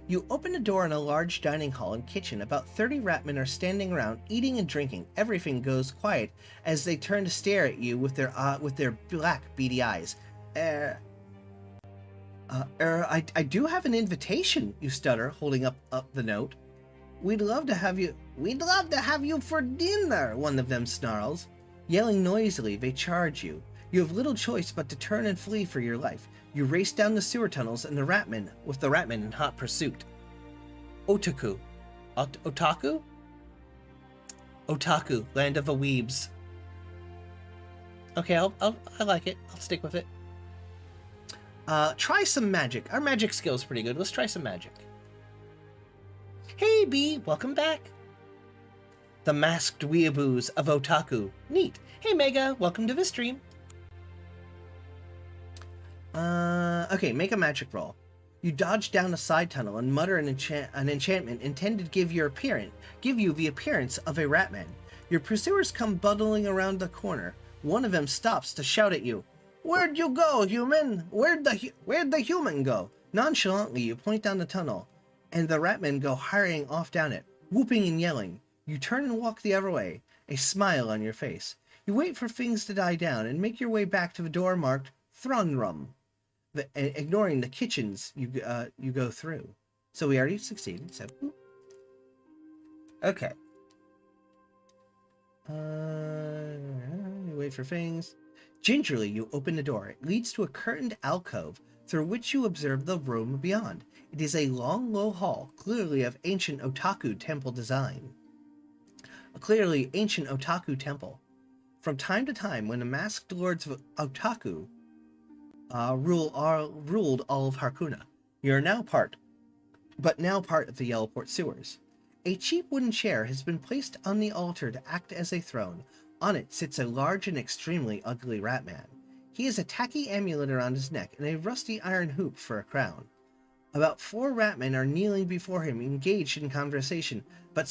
You open a door in a large dining hall and kitchen. About 30 ratmen are standing around, eating and drinking. Everything goes quiet as they turn to stare at you with their black, beady eyes. I do have an invitation, you stutter, holding up the note. We'd love to have you for dinner, one of them snarls. Yelling noisily, they charge you. You have little choice but to turn and flee for your life. You race down the sewer tunnels and the ratmen in hot pursuit. Otaku. Otaku? Otaku, land of the weebs. Okay, I like it. I'll stick with it. Try some magic. Our magic skill's pretty good. Let's try some magic. Hey, B, welcome back. The masked weeaboos of Otaku. Neat. Hey, Mega, welcome to the stream. Okay, make a magic roll. You dodge down a side tunnel and mutter an enchantment intended to give you the appearance of a ratman. Your pursuers come bundling around the corner. One of them stops to shout at you. Where'd you go, human? Where'd the human go? Nonchalantly, you point down the tunnel, and the ratmen go hurrying off down it, whooping and yelling. You turn and walk the other way, a smile on your face. You wait for things to die down and make your way back to the door marked Thronrum. Ignoring the kitchens you go through. So we already succeeded, so... Okay. You wait for things. Gingerly, you open the door. It leads to a curtained alcove through which you observe the room beyond. It is a long, low hall, clearly of ancient Otaku temple design. A clearly ancient Otaku temple. From time to time, when the masked lords of Otaku ruled all of Harkuna, you are now part of the Yellowport sewers. A cheap wooden chair has been placed on the altar to act as a throne. On it sits a large and extremely ugly ratman. He has a tacky amulet around his neck and a rusty iron hoop for a crown. About 4 ratmen are kneeling before him, engaged in conversation. But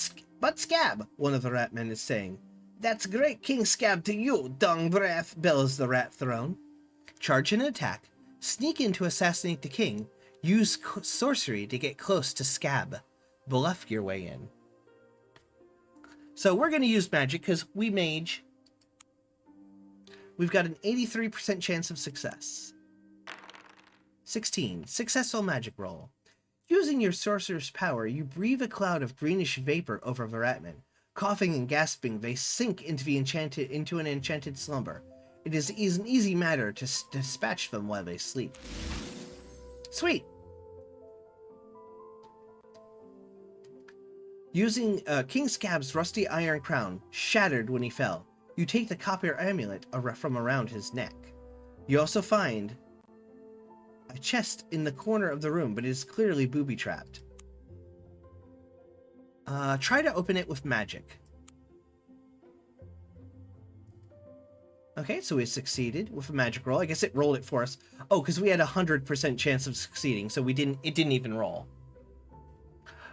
Scab, one of the ratmen is saying. That's great King Scab to you, dung breath, bellows the rat throne. Charge and attack, sneak in to assassinate the king, use sorcery to get close to Scab. Bluff your way in. So we're going to use magic because we mage. We've got an 83% chance of success. 16. Successful magic roll. Using your sorcerer's power, you breathe a cloud of greenish vapor over the ratmen. Coughing and gasping, they sink into an enchanted slumber. It is an easy matter to dispatch them while they sleep. Sweet! Using King Scab's rusty iron crown, shattered when he fell, you take the copper amulet from around his neck. You also find a chest in the corner of the room, but it is clearly booby-trapped. Try to open it with magic. Okay, so we succeeded with a magic roll. I guess it rolled it for us. Oh, because we had 100% chance of succeeding, so it didn't even roll.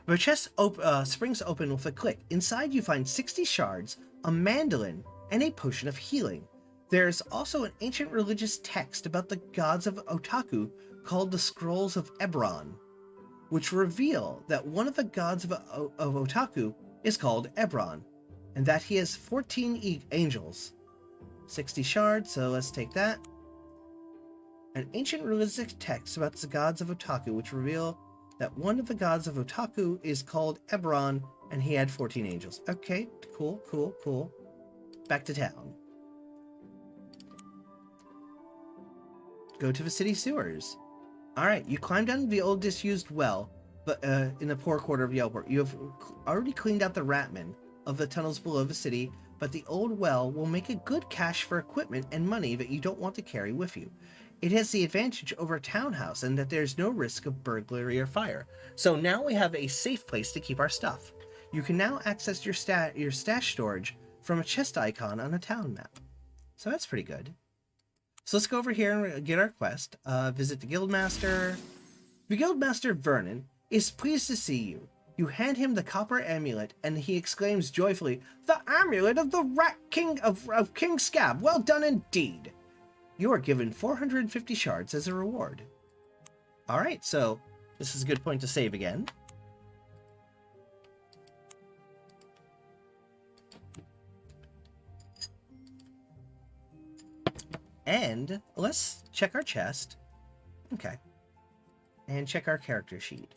The chest springs open with a click. Inside you find 60 shards, a mandolin, and a potion of healing. There's also an ancient religious text about the gods of Otaku called the Scrolls of Ep.1, which reveal that one of the gods of Otaku is called Ep.1, and that he has 14 angels. 60 shards, so let's take that. An ancient religious text about the gods of Otaku, which reveal that one of the gods of Otaku is called Ep.1, and he had 14 angels. Okay, cool. Back to town. Go to the city sewers. Alright, you climb down the old disused well, but in the poor quarter of Yelport. You have already cleaned out the ratmen of the tunnels below the city, but the old well will make a good cache for equipment and money that you don't want to carry with you. It has the advantage over a townhouse in that there's no risk of burglary or fire. So now we have a safe place to keep our stuff. You can now access your stash storage from a chest icon on a town map. So that's pretty good. So let's go over here and get our quest. Visit the Guildmaster. The Guildmaster Vernon is pleased to see you. You hand him the copper amulet, and he exclaims joyfully, "The amulet of the Rat King of King Scab! Well done indeed!" You are given 450 shards as a reward. Alright, so this is a good point to save again. And let's check our chest. Okay. And check our character sheet.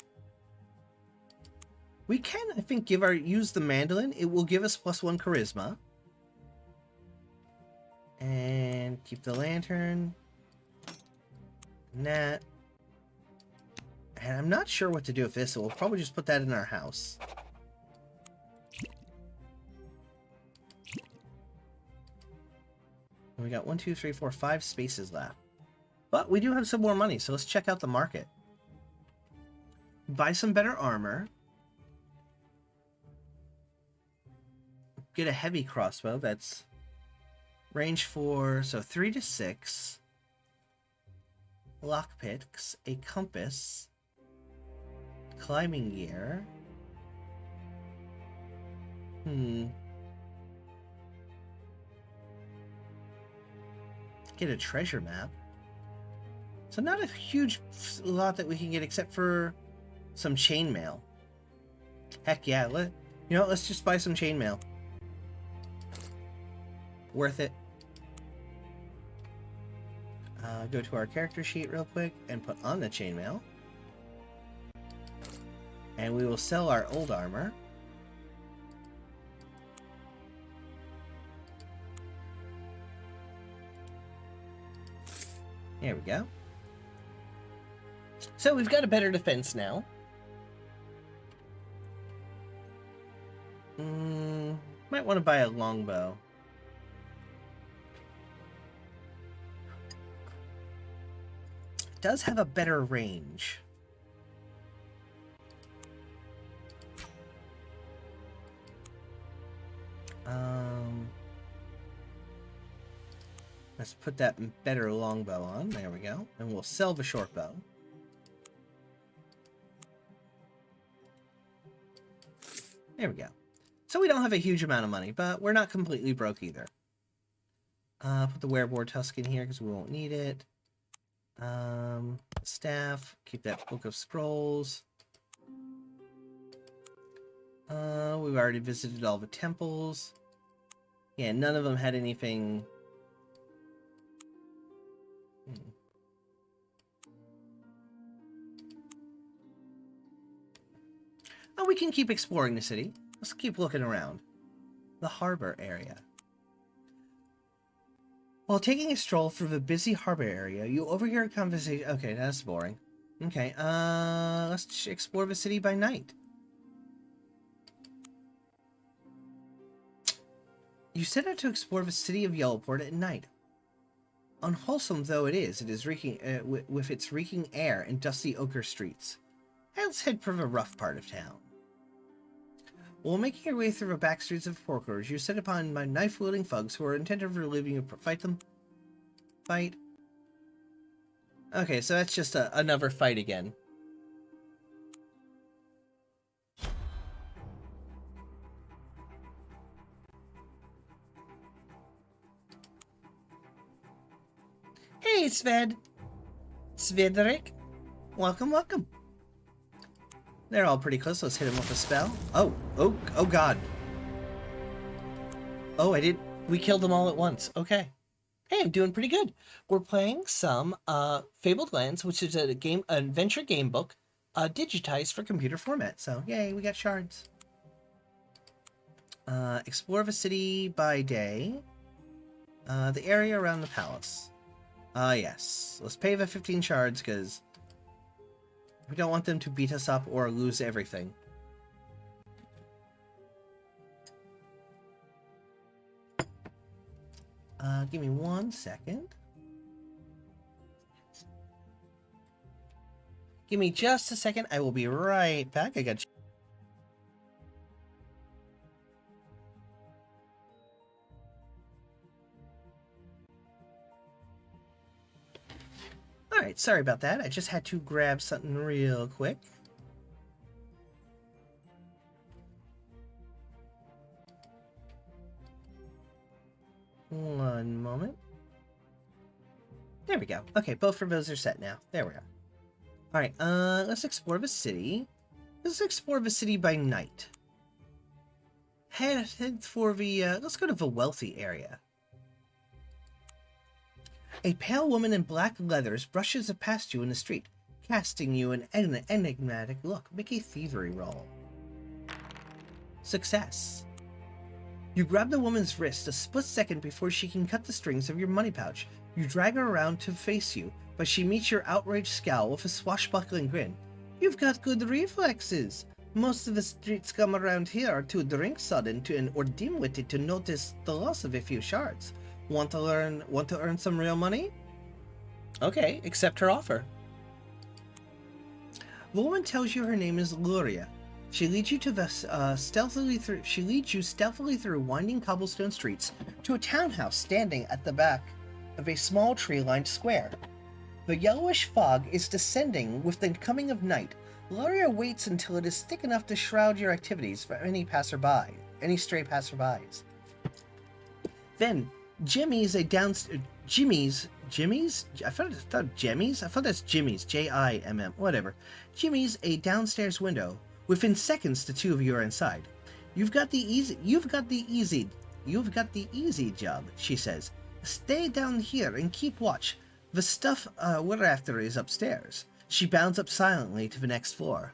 We can, I think, use the mandolin. It will give us +1 charisma. And keep the lantern. And that. And I'm not sure what to do with this, so we'll probably just put that in our house. And we got 1, 2, 3, 4, 5 spaces left. But we do have some more money, so let's check out the market. Buy some better armor. Get a heavy crossbow that's range 4, so 3 to 6. Lockpicks, a compass, climbing gear. Get a treasure map. So not a huge lot that we can get except for some chainmail. Heck yeah, let's just buy some chainmail. Worth it. Go to our character sheet real quick and put on the chainmail. And we will sell our old armor. There we go. So we've got a better defense now. Might want to buy a longbow. It does have a better range. Let's put that better longbow on. There we go. And we'll sell the short bow. There we go. So we don't have a huge amount of money, but we're not completely broke either. Put the wearboard tusk in here because we won't need it. Staff. Keep that book of scrolls. We've already visited all the temples. Yeah, none of them had anything. Oh, we can keep exploring the city. Let's keep looking around. The harbor area. While taking a stroll through the busy harbor area, you overhear a conversation. Okay, that's boring. Okay, let's explore the city by night. You set out to explore the city of Yellowport at night. Unwholesome though it is reeking with its reeking air and dusty ochre streets. Let's head for the rough part of town. While making your way through the back streets of Porkers, you set upon my knife-wielding thugs who are intent on relieving you. Fight them. Fight. Okay, so that's just another fight again. Hey, Sved. Svedrik. Welcome, welcome. They're all pretty close. Let's hit him with a spell. Oh god. Oh, we killed them all at once. Okay. Hey, I'm doing pretty good. We're playing some Fabled Lands, which is an adventure game book, digitized for computer format. So, yay, we got shards. Explore the city by day. The area around the palace. Yes. Let's pay the 15 shards, because we don't want them to beat us up or lose everything. Give me 1 second. Give me just a second. I will be right back. I got you. Alright, sorry about that. I just had to grab something real quick. One moment. There we go. Okay, both of those are set now. There we go. Alright, let's explore the city. Let's explore the city by night. Head for the, let's go to the wealthy area. A pale woman in black leathers brushes past you in the street, casting you an enigmatic look. Make a thievery roll. Success. You grab the woman's wrist a split second before she can cut the strings of your money pouch. You drag her around to face you, but she meets your outraged scowl with a swashbuckling grin. You've got good reflexes. Most of the street scum around here are too drink-sodden or dim-witted to notice the loss of a few shards. Want to earn some real money? Okay, accept her offer. The woman tells you her name is Luria. She leads you stealthily through winding cobblestone streets to a townhouse standing at the back of a small tree-lined square. The yellowish fog is descending with the coming of night. Luria waits until it is thick enough to shroud your activities for any stray passerbys. Then Jimmy's a downstairs. Jimmy's? I thought Jimmy's? I thought that's Jimmy's. Jimm. Whatever. Jimmy's a downstairs window. Within seconds, the two of you are inside. You've got the easy job, she says. Stay down here and keep watch. The stuff we're after is upstairs. She bounds up silently to the next floor.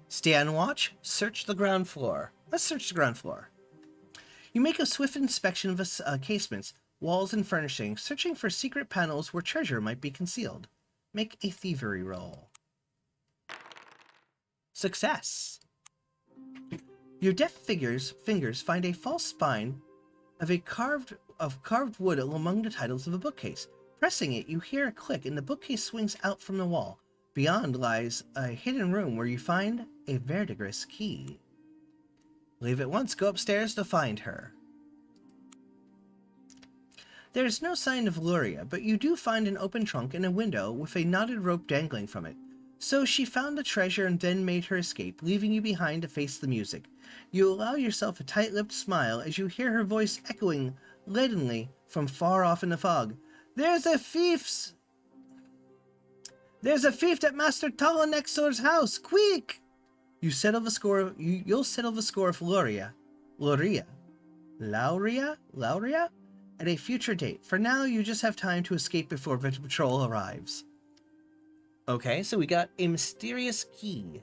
Stay on watch. Search the ground floor. Let's search the ground floor. You make a swift inspection of the casements, walls, and furnishing, searching for secret panels where treasure might be concealed. Make a thievery roll. Success. Your deft fingers find a false spine of carved wood among the titles of a bookcase. Pressing it, you hear a click, and the bookcase swings out from the wall. Beyond lies a hidden room where you find a verdigris key. Leave at once. Go upstairs to find her. There is no sign of Luria, but you do find an open trunk and a window with a knotted rope dangling from it. So she found the treasure and then made her escape, leaving you behind to face the music. You allow yourself a tight-lipped smile as you hear her voice echoing leadenly from far off in the fog. There's a thief at Master Talanexor's house! Quick! You'll settle the score of Lauria? At a future date. For now, you just have time to escape before the patrol arrives. Okay, so we got a mysterious key.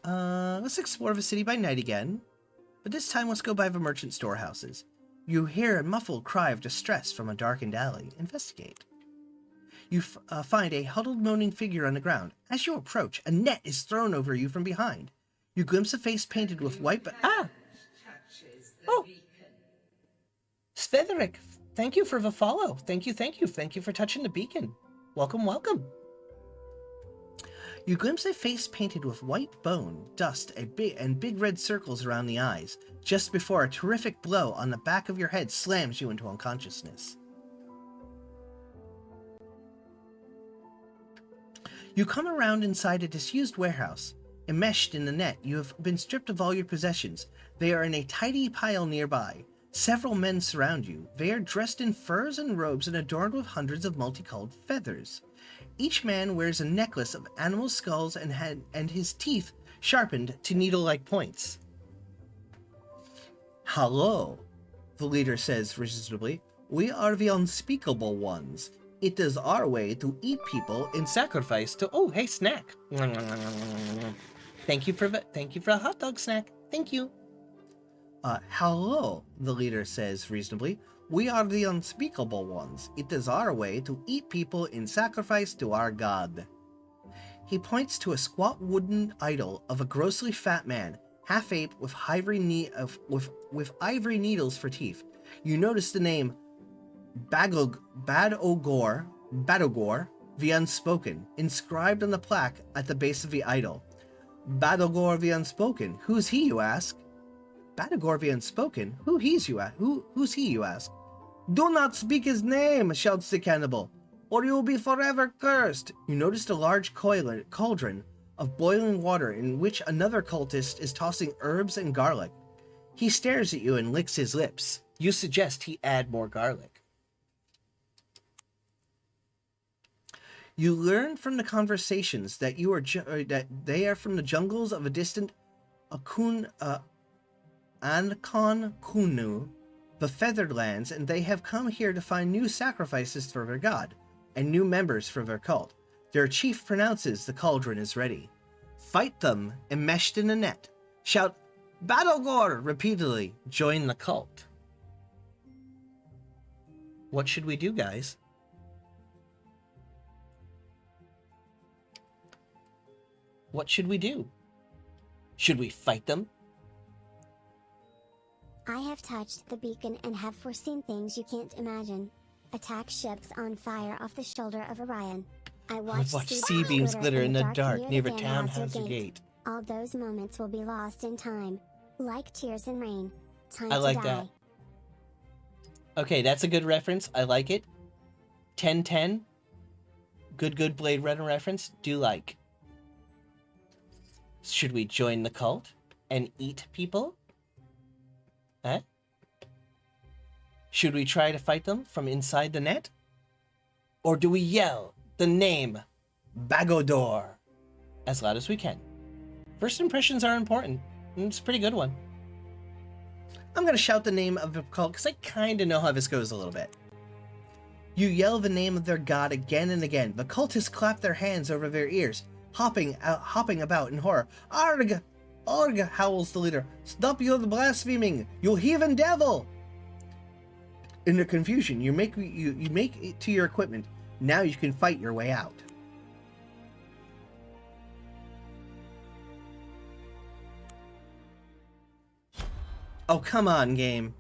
Let's explore the city by night again. But this time, let's go by the merchant storehouses. You hear a muffled cry of distress from a darkened alley. Investigate. You find a huddled, moaning figure on the ground. As you approach, a net is thrown over you from behind. You glimpse a face painted with white... Oh! Svedrik, Thank you for the follow. Thank you, thank you. Thank you for touching the beacon. Welcome, welcome. You glimpse a face painted with white bone, dust, and big red circles around the eyes, just before a terrific blow on the back of your head slams you into unconsciousness. You come around inside a disused warehouse. Enmeshed in the net, you have been stripped of all your possessions. They are in a tidy pile nearby. Several men surround you. They are dressed in furs and robes and adorned with hundreds of multicolored feathers. Each man wears a necklace of animal skulls and his teeth sharpened to needle-like points. Hello, the leader says reasonably. We are the unspeakable ones. It is our way to eat people in sacrifice to... Oh, hey, snack. Thank you for a hot dog snack. Thank you. Hello, the leader says reasonably. We are the unspeakable ones. It is our way to eat people in sacrifice to our god. He points to a squat wooden idol of a grossly fat man, half-ape with ivory needles for teeth. You notice the name Badogor, the Unspoken, inscribed on the plaque at the base of the idol. Badogor the Unspoken. Who's he, you ask? Badogor the Unspoken? Who's he, you ask? Do not speak his name, shouts the cannibal, or you will be forever cursed. You noticed a large cauldron of boiling water in which another cultist is tossing herbs and garlic. He stares at you and licks his lips. You suggest he add more garlic. You learn from the conversations that that they are from the jungles of a distant Ankon Kunu, the Feathered Lands, and they have come here to find new sacrifices for their god, and new members for their cult. Their chief pronounces the cauldron is ready. Fight them, enmeshed in a net. Shout, Badogor, repeatedly. Join the cult. What should we do, guys? What should we do? Should we fight them? I have touched the beacon and have foreseen things you can't imagine. Attack ships on fire off the shoulder of Orion. I watched sea beams glitter in the dark near the townhouse gate. All those moments will be lost in time. Like tears in rain. Time I like to die. that. Okay, that's a good reference. I like it. 1010. Good Blade Runner reference. Do like. Should we join the cult and eat people? Huh? Should we try to fight them from inside the net? Or do we yell the name Bagodor as loud as we can? First impressions are important. It's a pretty good one. I'm going to shout the name of the cult because I kind of know how this goes a little bit. You yell the name of their god again and again. The cultists clap their hands over their ears, hopping about in horror. Arg! Arg! Howls the leader. Stop your blaspheming, you heathen devil! In the confusion, you make it to your equipment. Now you can fight your way out. Oh, come on, game.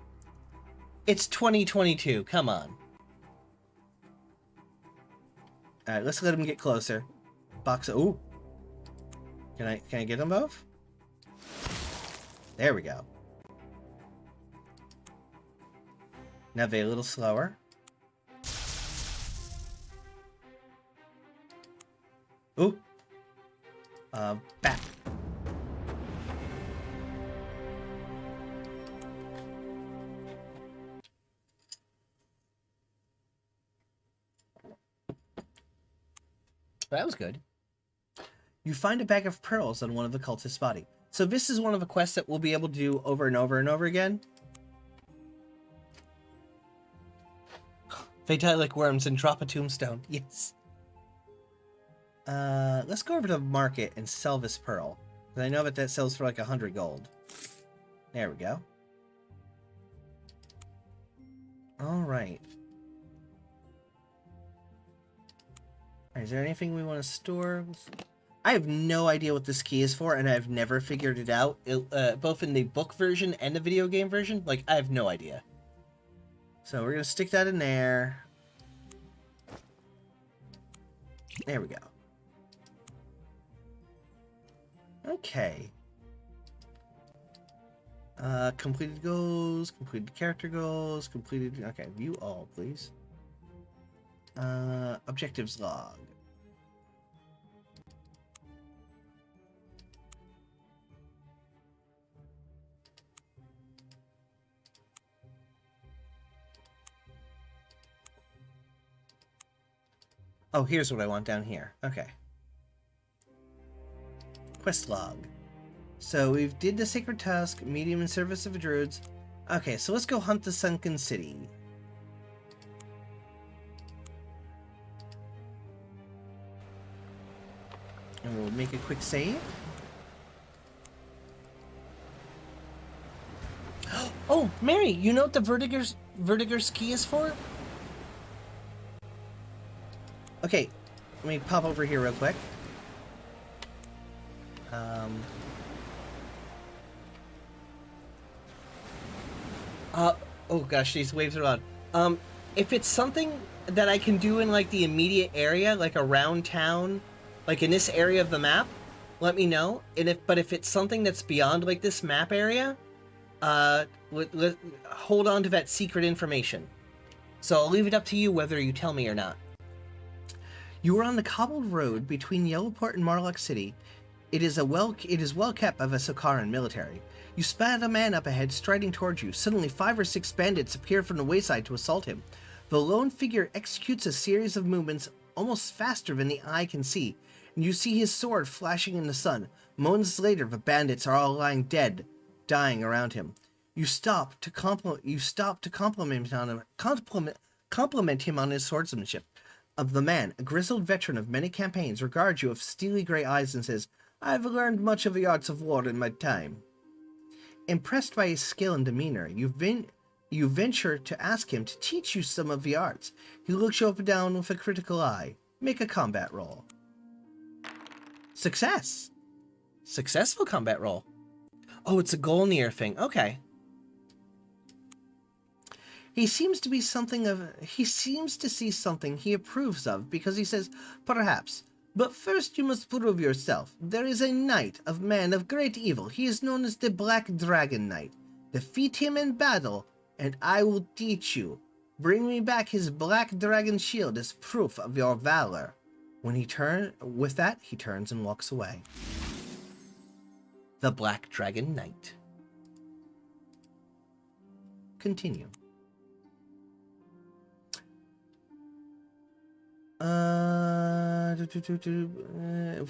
It's 2022. Come on. Alright, let's let him get closer. Box. Ooh. Can I get them both? There we go. Now be a little slower. Ooh. Back. That was good. You find a bag of pearls on one of the cultists' body. So this is one of the quests that we'll be able to do over and over and over again. They die like worms and drop a tombstone. Yes. Let's go over to the market and sell this pearl. I know that sells for like 100 gold. There we go. Alright. Is there anything we want to store? I have no idea what this key is for, and I've never figured it out, both in the book version and the video game version. Like, I have no idea. So we're going to stick that in there. There we go. Okay. Completed goals, completed character goals, completed... Okay, view all, please. Objectives log. Oh, here's what I want down here. Okay. Quest log. So we did the Sacred Tusk, medium in service of the druids. Okay, so let's go hunt the Sunken City. And we'll make a quick save. Oh, Mary, you know what the Vertiger's key is for? Okay, let me pop over here real quick. Oh gosh, these waves are loud. If it's something that I can do in like the immediate area, like around town, like in this area of the map, let me know. And if it's something that's beyond like this map area, hold on to that secret information. So I'll leave it up to you whether you tell me or not. You are on the cobbled road between Yellowport and Marlock City. It is well kept by the Sokaran military. You spot a man up ahead striding towards you. Suddenly 5 or 6 bandits appear from the wayside to assault him. The lone figure executes a series of movements almost faster than the eye can see, and you see his sword flashing in the sun. Moments later, the bandits are all lying dead, dying around him. You stop to compliment him on his swordsmanship. Of the man, a grizzled veteran of many campaigns, regards you with steely grey eyes and says, "I've learned much of the arts of war in my time." Impressed by his skill and demeanor, you venture to ask him to teach you some of the arts. He looks you up and down with a critical eye. Make a combat roll. Success! Successful combat roll. Oh, it's a Golnir thing. Okay. He seems to see something he approves of, because he says, "Perhaps. But first you must prove yourself. There is a knight of man of great evil. He is known as the Black Dragon Knight. Defeat him in battle, and I will teach you. Bring me back his black dragon shield as proof of your valor." With that, he turns and walks away. The Black Dragon Knight. Continue. With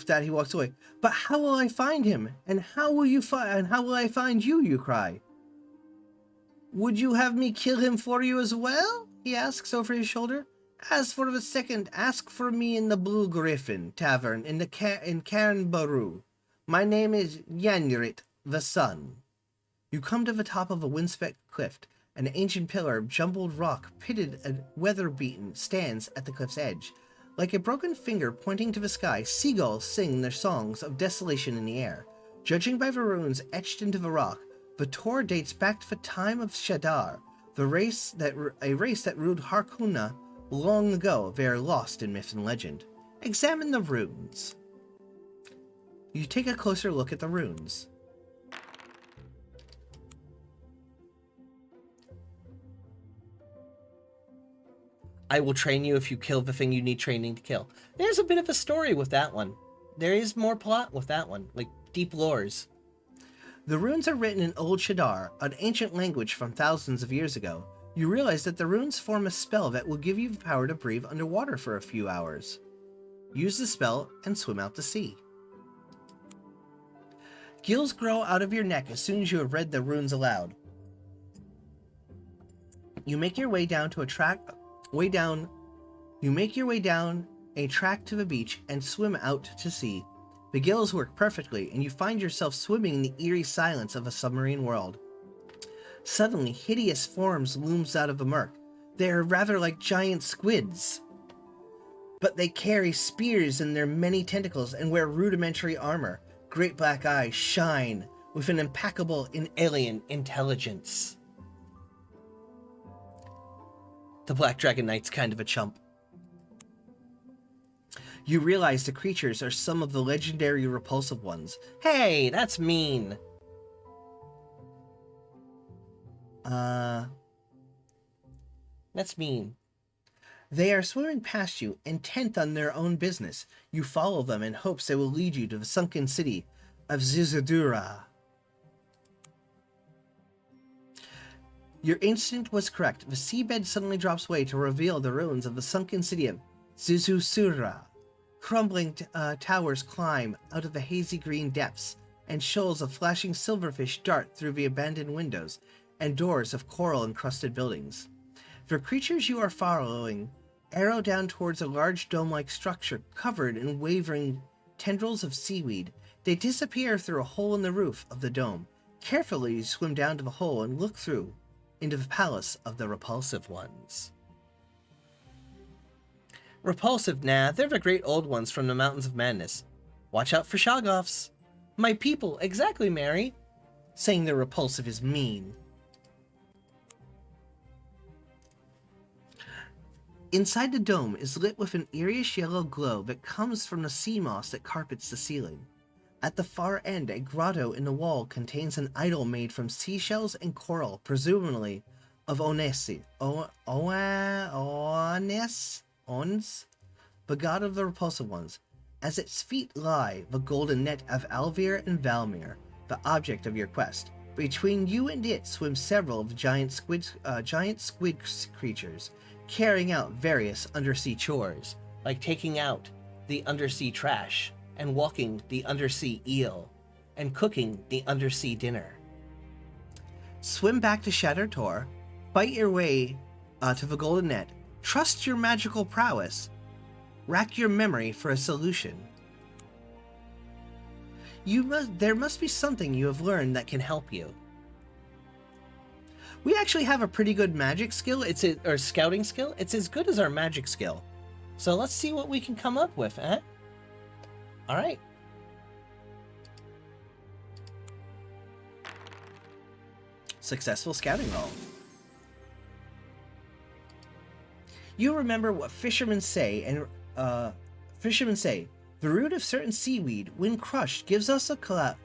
that, he walks away. "But how will I find him? And how will I find you?" you cry. "Would you have me kill him for you as well?" he asks over his shoulder. "As for the second, ask for me in the Blue Griffin Tavern in Cairn Baru. My name is Yanrit the Sun." You come to the top of a windswept cliff. An ancient pillar of jumbled rock, pitted and weather-beaten, stands at the cliff's edge. Like a broken finger pointing to the sky, seagulls sing their songs of desolation in the air. Judging by the runes etched into the rock, the tour dates back to the time of Shadar, a race that ruled Harkuna long ago. They are lost in myth and legend. Examine the runes. You take a closer look at the runes. I will train you if you kill the thing you need training to kill. There's a bit of a story with that one. There is more plot with that one, like deep lores. The runes are written in Old Shadar, an ancient language from thousands of years ago. You realize that the runes form a spell that will give you the power to breathe underwater for a few hours. Use the spell and swim out to sea. Gills grow out of your neck as soon as you have read the runes aloud. You make your way down a track to the beach and swim out to sea. The gills work perfectly, and you find yourself swimming in the eerie silence of a submarine world. Suddenly, hideous forms looms out of the murk. They are rather like giant squids, but they carry spears in their many tentacles and wear rudimentary armor. Great black eyes shine with an impeccable and alien intelligence. The Black Dragon Knight's kind of a chump. You realize the creatures are some of the legendary repulsive ones. Hey, that's mean. That's mean. They are swimming past you, intent on their own business. You follow them in hopes they will lead you to the sunken city of Zuzadura. Your instinct was correct. The seabed suddenly drops away to reveal the ruins of the sunken city of Zuzusura. Crumbling towers climb out of the hazy green depths, and shoals of flashing silverfish dart through the abandoned windows and doors of coral-encrusted buildings. The creatures you are following arrow down towards a large dome-like structure covered in wavering tendrils of seaweed. They disappear through a hole in the roof of the dome. Carefully, you swim down to the hole and look through into the palace of the repulsive ones. Repulsive? Nah, they're the great old ones from the Mountains of Madness. Watch out for Shoggoths. My people, exactly, Mary. Saying they're repulsive is mean. Inside the dome is lit with an eerish yellow glow that comes from the sea moss that carpets the ceiling. At the far end, a grotto in the wall contains an idol made from seashells and coral, presumably of Onesi. Ons, the god of the repulsive ones. At its feet lie the golden net of Alvir and Valmir, the object of your quest. Between you and it swim several of the giant squid creatures, carrying out various undersea chores, like taking out the undersea trash, and walking the undersea eel, and cooking the undersea dinner. Swim back to Shattered Tor, fight your way to the golden net, trust your magical prowess, rack your memory for a solution. There must be something you have learned that can help you. We actually have a pretty good magic skill, or scouting skill. It's as good as our magic skill. So let's see what we can come up with, eh? Alright. Successful scouting roll. You remember what fishermen say, the root of certain seaweed, when crushed, gives us a cloud.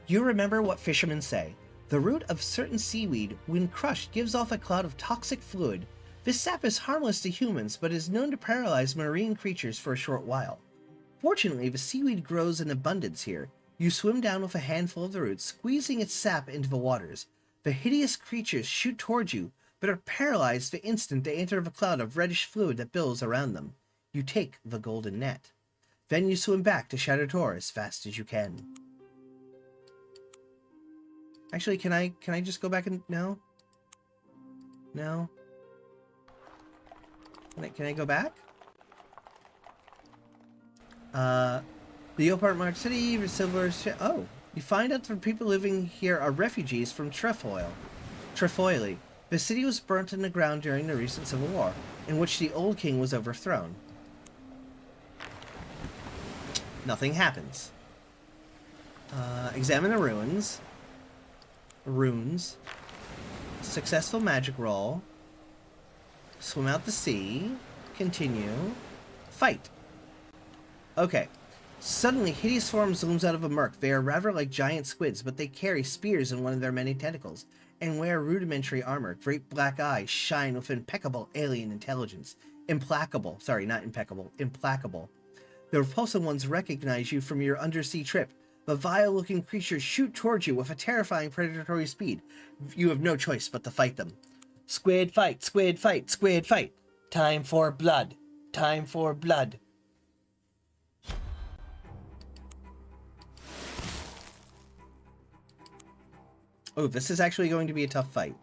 You remember what fishermen say. The root of certain seaweed, when crushed, gives off a cloud of toxic fluid. This sap is harmless to humans, but is known to paralyze marine creatures for a short while. Fortunately, the seaweed grows in abundance here. You swim down with a handful of the roots, squeezing its sap into the waters. The hideous creatures shoot towards you, but are paralyzed the instant they enter the cloud of reddish fluid that billows around them. You take the golden net. Then you swim back to Shattered Tor as fast as you can. Actually, can I just go back and... No? No? Can I go back? The Opart Mark City, the Silver... Oh! You find out that the people living here are refugees from Trefoili. The city was burnt in the ground during the recent civil war, in which the old king was overthrown. Nothing happens. Examine the ruins. Runes. Successful magic roll. Swim out the sea. Continue. Fight. Okay. Suddenly, hideous forms looms out of a murk. They are rather like giant squids, but they carry spears in one of their many tentacles, and wear rudimentary armor. Great black eyes shine with impeccable alien intelligence. Implacable. Sorry, not impeccable. Implacable. The repulsive ones recognize you from your undersea trip. The vile-looking creatures shoot towards you with a terrifying predatory speed. You have no choice but to fight them. Squid fight, squid fight, squid fight. Time for blood. Time for blood. Oh, this is actually going to be a tough fight.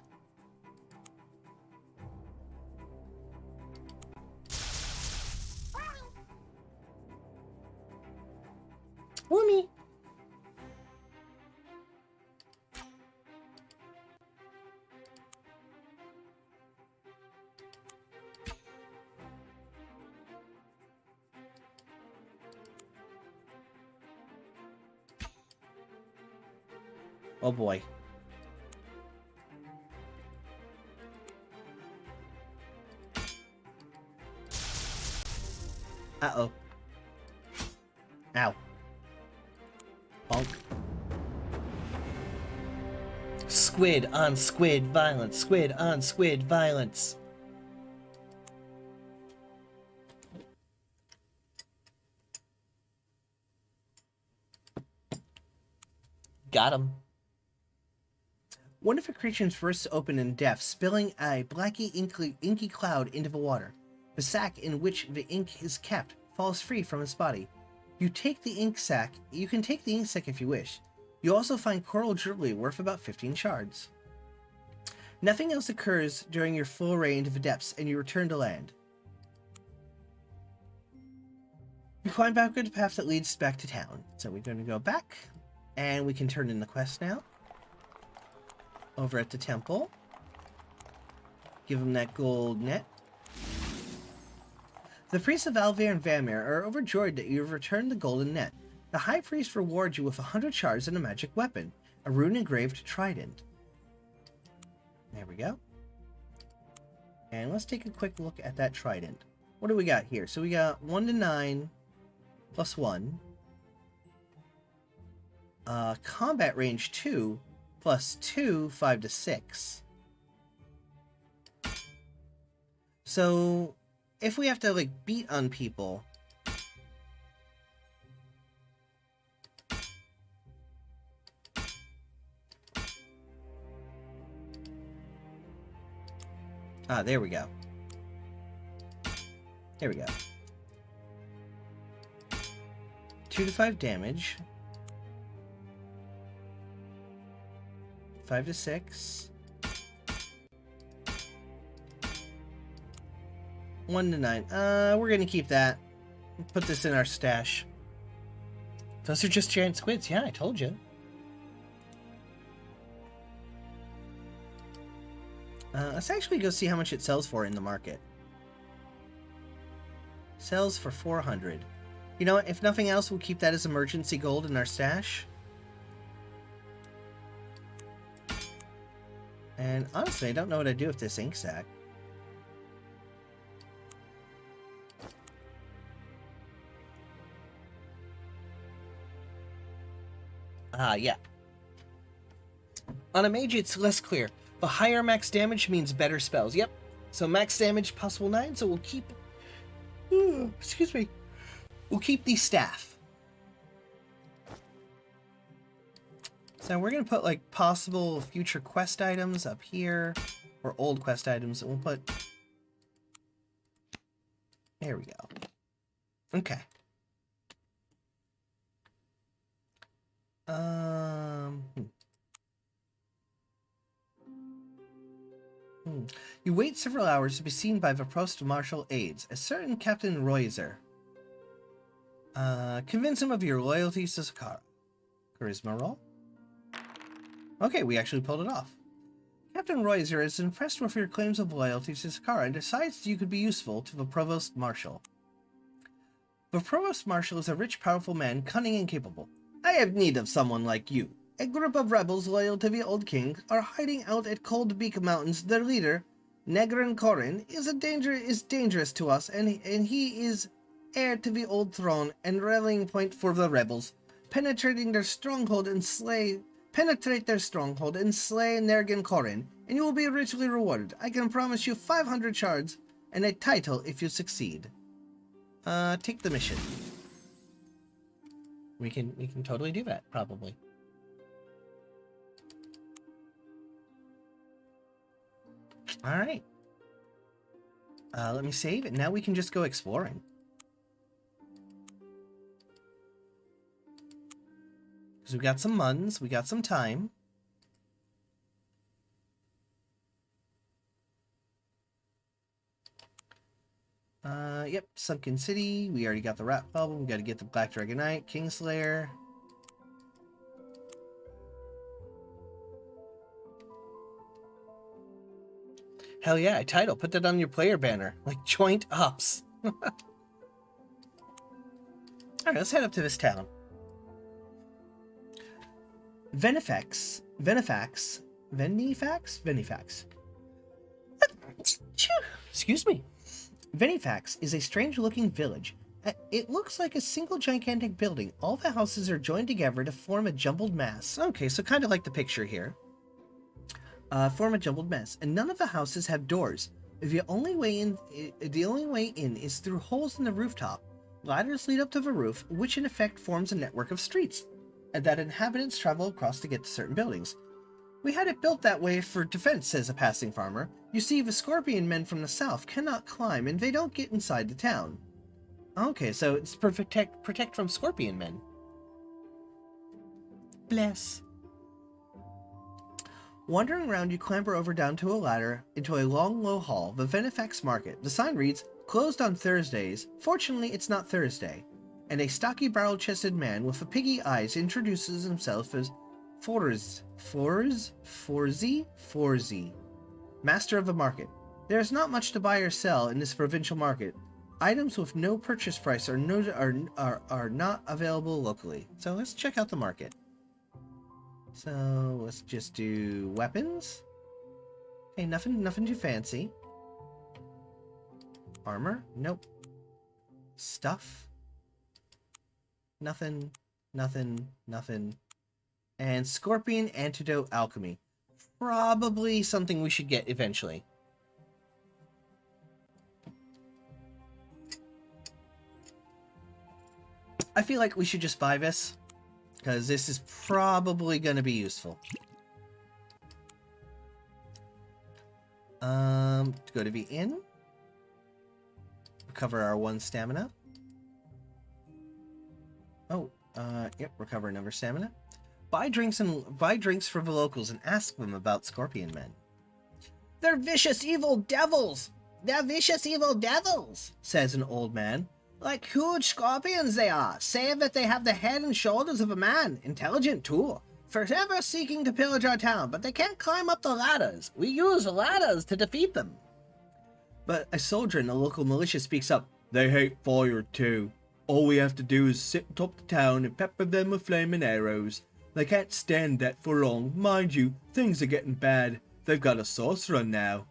Woomy! Oh boy. Uh-oh. Ow. Bonk. Squid on squid violence. Squid on squid violence. Got him. One of the creatures bursts open in death, spilling a blacky, inky cloud into the water. The sack in which the ink is kept falls free from its body. You take the ink sack. You can take the ink sack if you wish. You also find coral jewelry worth about 15 shards. Nothing else occurs during your foray into the depths, and you return to land. You climb back to the path that leads back to town. So we're going to go back, and we can turn in the quest now. Over at the temple. Give him that gold net. The priests of Alvair and Vanmir are overjoyed that you have returned the golden net. The high priest rewards you with 100 shards and a magic weapon, a rune-engraved trident. There we go. And let's take a quick look at that trident. What do we got here? So we got 1 to 9 plus 1. Combat range 2 plus 2, 5 to 6. So if we have to like beat on people, there we go. There we go. 2 to 5 damage. 5 to 6. 1 to 9. We're gonna keep that. Put this in our stash. Those are just giant squids. Yeah, I told you. Let's actually go see how much it sells for in the market. Sells for 400. You know what? If nothing else, we'll keep that as emergency gold in our stash. And honestly, I don't know what I'd do with this ink sac. Yeah. On a mage, it's less clear. The higher max damage means better spells. Yep. So max damage possible 9, so we'll keep... excuse me. We'll keep the staff. So we're going to put, like, possible future quest items up here. Or old quest items. And we'll put... There we go. Okay. You wait several hours to be seen by the Provost Marshal aides, a certain Captain Royzer. Convince him of your loyalty to Sakara. Charisma roll. Okay, we actually pulled it off. Captain Royzer is impressed with your claims of loyalty to Sakara and decides you could be useful to the Provost Marshal. The Provost Marshal is a rich, powerful man, cunning and capable. I have need of someone like you. A group of rebels loyal to the old king are hiding out at Cold Beak Mountains. Their leader, Negrin Corin, is dangerous to us, and he is heir to the old throne and rallying point for the rebels. Penetrate their stronghold and slay Nergin Corin, and you will be richly rewarded. I can promise you 500 shards and a title if you succeed. Take the mission. We can totally do that, probably. Alright. Let me save, and now we can just go exploring. Because we got some muns, we got some time. Yep, Sunken City. We already got the Rat Problem. We got to get the Black Dragonite, Kingslayer. Hell yeah, title. Put that on your player banner. Like joint ops. Alright, let's head up to this town. Venifax. Excuse me. Venifax is a strange-looking village. It looks like a single gigantic building. All the houses are joined together to form a jumbled mass. Okay, so kind of like the picture here. Form a jumbled mess, and none of the houses have doors. The only way in is through holes in the rooftop. Ladders lead up to the roof, which in effect forms a network of streets that inhabitants travel across to get to certain buildings. We had it built that way for defense, says a passing farmer. You see, the scorpion men from the south cannot climb, and they don't get inside the town. Okay, so it's protect from scorpion men. Bless. Wandering around, you clamber over down to a ladder into a long, low hall, the Venefax Market. The sign reads, closed on Thursdays. Fortunately, it's not Thursday. And a stocky, barrel-chested man with piggy eyes introduces himself as Forzi, master of the market. There is not much to buy or sell in this provincial market. Items with no purchase price are not available locally. So let's check out the market. So let's just do weapons. Okay, nothing too fancy. Armor? Nope. Stuff? Nothing. And Scorpion Antidote Alchemy. Probably something we should get eventually. I feel like we should just buy this, because this is probably going to be useful. Go to the inn. Recover our 1 stamina. Oh, yep, recover another stamina. Buy drinks for the locals and ask them about scorpion men. They're vicious evil devils! They're vicious evil devils, says an old man. Like huge scorpions they are, save that they have the head and shoulders of a man, intelligent too, forever seeking to pillage our town, but they can't climb up the ladders. We use ladders to defeat them. But a soldier in the local militia speaks up. They hate fire too. All we have to do is sit atop the town and pepper them with flaming arrows. They can't stand that for long. Mind you, things are getting bad. They've got a sorcerer now.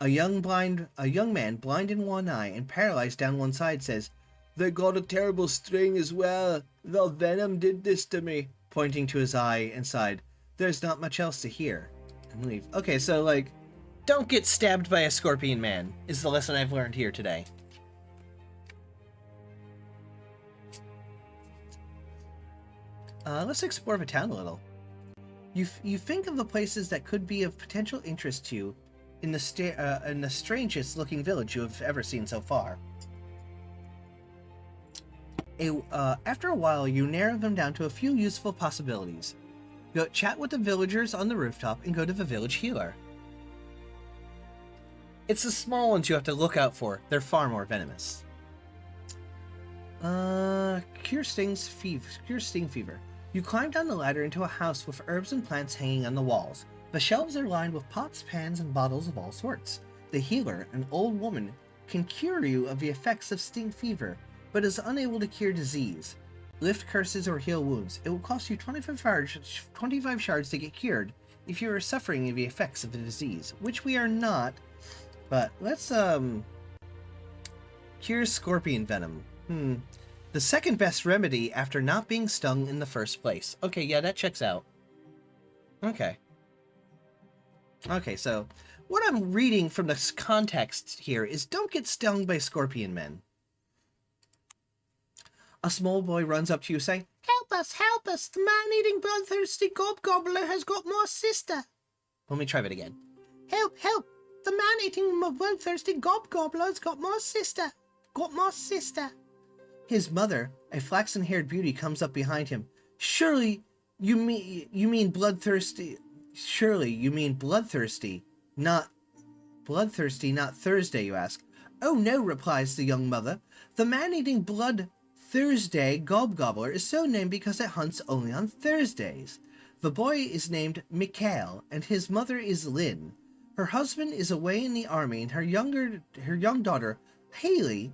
A young man, blind in one eye and paralyzed down one side, says, They got a terrible string as well. The venom did this to me, pointing to his eye and sighed. There's not much else to hear. And leave. Okay, so, like, don't get stabbed by a scorpion man, is the lesson I've learned here today. Let's explore the town a little. You think of the places that could be of potential interest to you in the strangest looking village you have ever seen so far. After a while, you narrow them down to a few useful possibilities. Go chat with the villagers on the rooftop and go to the village healer. It's the small ones you have to look out for. They're far more venomous. Cure sting fever. You climb down the ladder into a house with herbs and plants hanging on the walls. The shelves are lined with pots, pans, and bottles of all sorts. The healer, an old woman, can cure you of the effects of sting fever, but is unable to cure disease, lift curses, or heal wounds. It will cost you 25 shards to get cured if you are suffering the effects of the disease, which we are not. But let's, cure scorpion venom. The second best remedy after not being stung in the first place. Okay, yeah, that checks out. Okay, so what I'm reading from this context here is don't get stung by scorpion men. A small boy runs up to you saying, help us, the man-eating bloodthirsty gobgobbler has got more sister. Let me try that again. Help, the man-eating bloodthirsty gobgobbler's got more sister. His mother, a flaxen-haired beauty, comes up behind him. Surely you mean bloodthirsty, not Thursday, you ask. Oh no, replies the young mother. The man-eating blood Thursday gobgobbler is so named because it hunts only on Thursdays. The boy is named Mikhail, and his mother is Lynn. Her husband is away in the army, and her young daughter, Haley,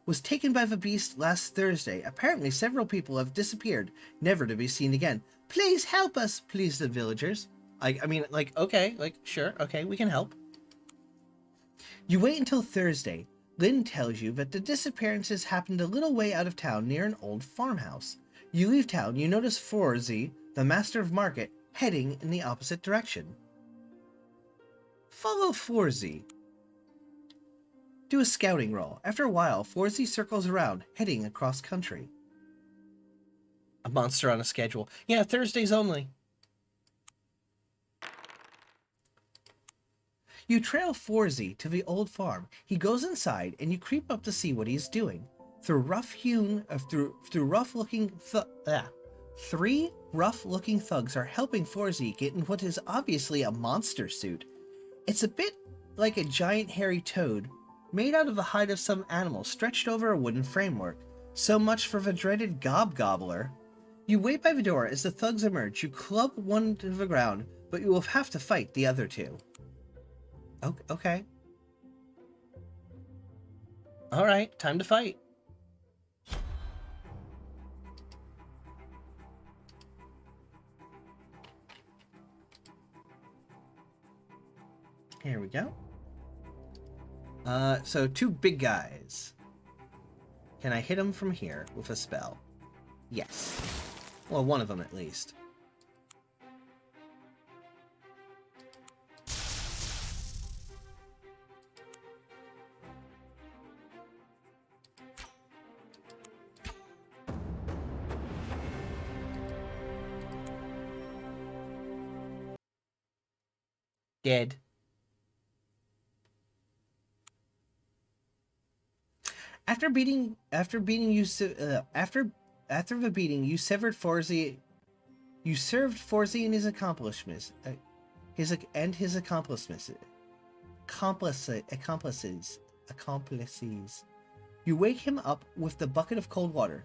was taken by the beast last Thursday. Apparently several people have disappeared, never to be seen again. Please help us, pleased the villagers. I mean, like, okay, like, sure, okay, we can help. You wait until Thursday. Lynn tells you that the disappearances happened a little way out of town near an old farmhouse. You leave town, you notice Forzy, the master of market, heading in the opposite direction. Follow Forzy. Do a scouting roll. After a while, Forzy circles around, heading across country. A monster on a schedule. Yeah, Thursdays only. You trail Forzy to the old farm. He goes inside, and you creep up to see what he's doing. Three rough-looking thugs are helping Forzy get in what is obviously a monster suit. It's a bit like a giant hairy toad, made out of the hide of some animal stretched over a wooden framework. So much for the dreaded gobgobbler. You wait by the door as the thugs emerge. You club one to the ground, but you will have to fight the other two. Okay. Alright, time to fight. Here we go. So 2 big guys. Can I hit them from here with a spell? Yes. Well, one of them at least. Dead. After the beating, you severed Forzy. You served Forzy and his accomplices. Accomplices. You wake him up with the bucket of cold water.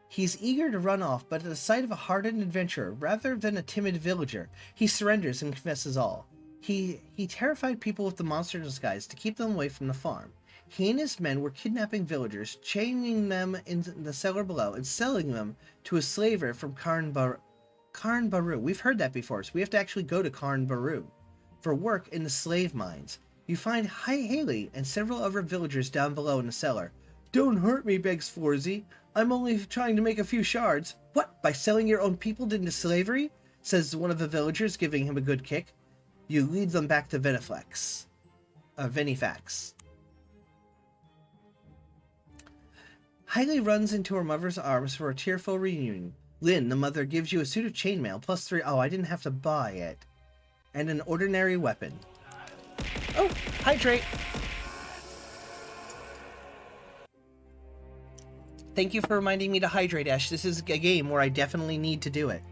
He's eager to run off, but at the sight of a hardened adventurer, rather than a timid villager, he surrenders and confesses all. He terrified people with the monster disguise to keep them away from the farm. He and his men were kidnapping villagers, chaining them in the cellar below, and selling them to a slaver from Karn Baru. We've heard that before, so we have to actually go to Karn Baru for work in the slave mines. You find Haley and several other villagers down below in the cellar. Don't hurt me, begs Forzy. I'm only trying to make a few shards. What, by selling your own people into slavery? Says one of the villagers, giving him a good kick. You lead them back to Venifax. Hailey runs into her mother's arms for a tearful reunion. Lynn, the mother, gives you a suit of chainmail, plus 3... Oh, I didn't have to buy it. And an ordinary weapon. Oh, hydrate! Thank you for reminding me to hydrate, Ash. This is a game where I definitely need to do it.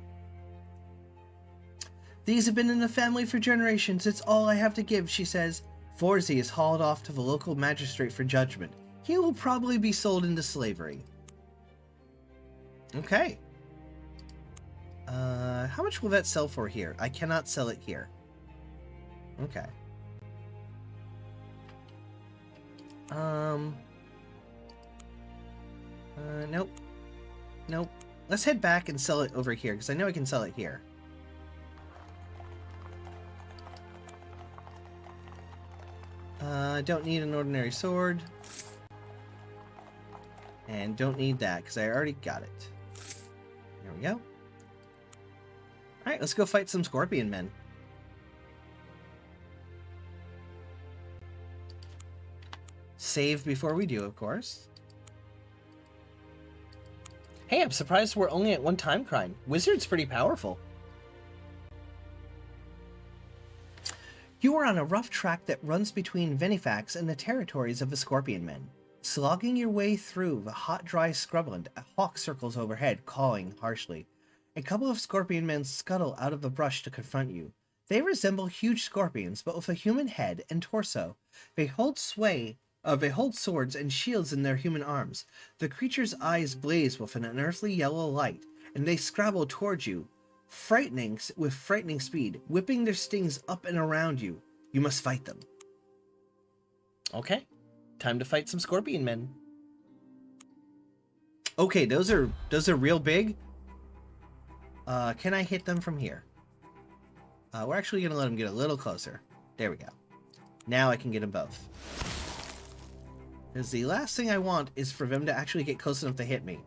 These have been in the family for generations. It's all I have to give, she says. Forzy is hauled off to the local magistrate for judgment. He will probably be sold into slavery. Okay. How much will that sell for here? I cannot sell it here. Okay. Nope. Nope. Let's head back and sell it over here, because I know I can sell it here. Don't need an ordinary sword. And don't need that, because I already got it. There we go. Alright, let's go fight some scorpion men. Save before we do, of course. Hey, I'm surprised we're only at 1 time crime. Wizard's pretty powerful. You are on a rough track that runs between Venifax and the territories of the Scorpion Men. Slogging your way through the hot, dry scrubland, a hawk circles overhead, cawing harshly. A couple of Scorpion Men scuttle out of the brush to confront you. They resemble huge scorpions, but with a human head and torso. They hold swords and shields in their human arms. The creature's eyes blaze with an unearthly yellow light, and they scrabble towards you, with frightening speed, whipping their stings up and around you. You must fight them. Okay, time to fight some scorpion men. Okay, those are real big. Can I hit them from here? We're actually gonna let them get a little closer. There we go. Now I can get them both. Because the last thing I want is for them to actually get close enough to hit me.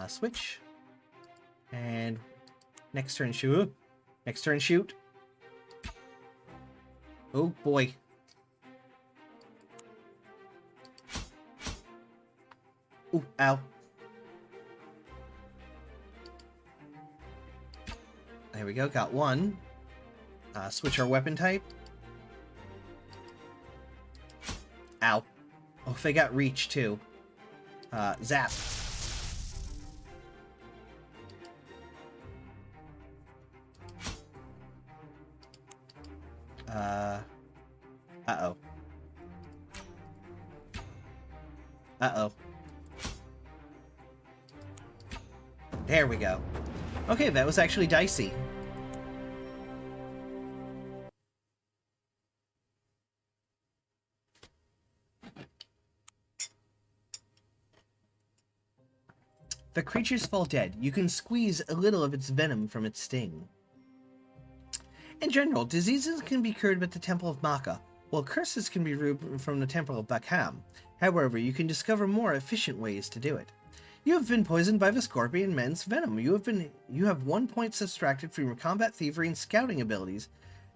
Switch. And next turn shoot. Next turn shoot. Oh boy. Ooh, ow. There we go, got one. Switch our weapon type. Ow. Oh, they got reach too. Zap. Uh-oh. Uh-oh. There we go. Okay, that was actually dicey. The creatures fall dead. You can squeeze a little of its venom from its sting. In general, diseases can be cured with the Temple of Maka, while curses can be removed from the Temple of Bakham. However, you can discover more efficient ways to do it. You have been poisoned by the Scorpion Men's venom. You have 1 point subtracted from your combat, thievery, and scouting abilities,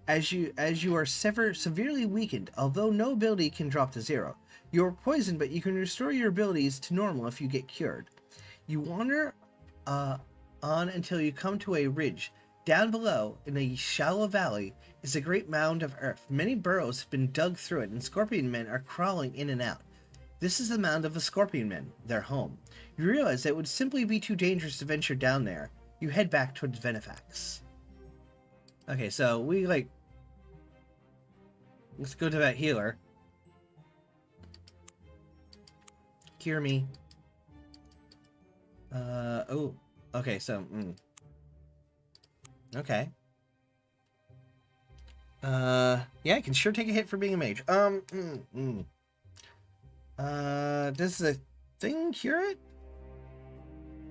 as you are severely weakened. Although no ability can drop to 0, you are poisoned, but you can restore your abilities to normal if you get cured. You wander on until you come to a ridge. Down below, in a shallow valley, is a great mound of earth. Many burrows have been dug through it, and Scorpion Men are crawling in and out. This is the mound of the Scorpion Men, their home. You realize that it would simply be too dangerous to venture down there. You head back towards Venefax. Okay, so we, let's go to that healer. Cure me. Oh. Okay, so, Okay. Yeah, I can sure take a hit for being a mage. Does the thing cure it?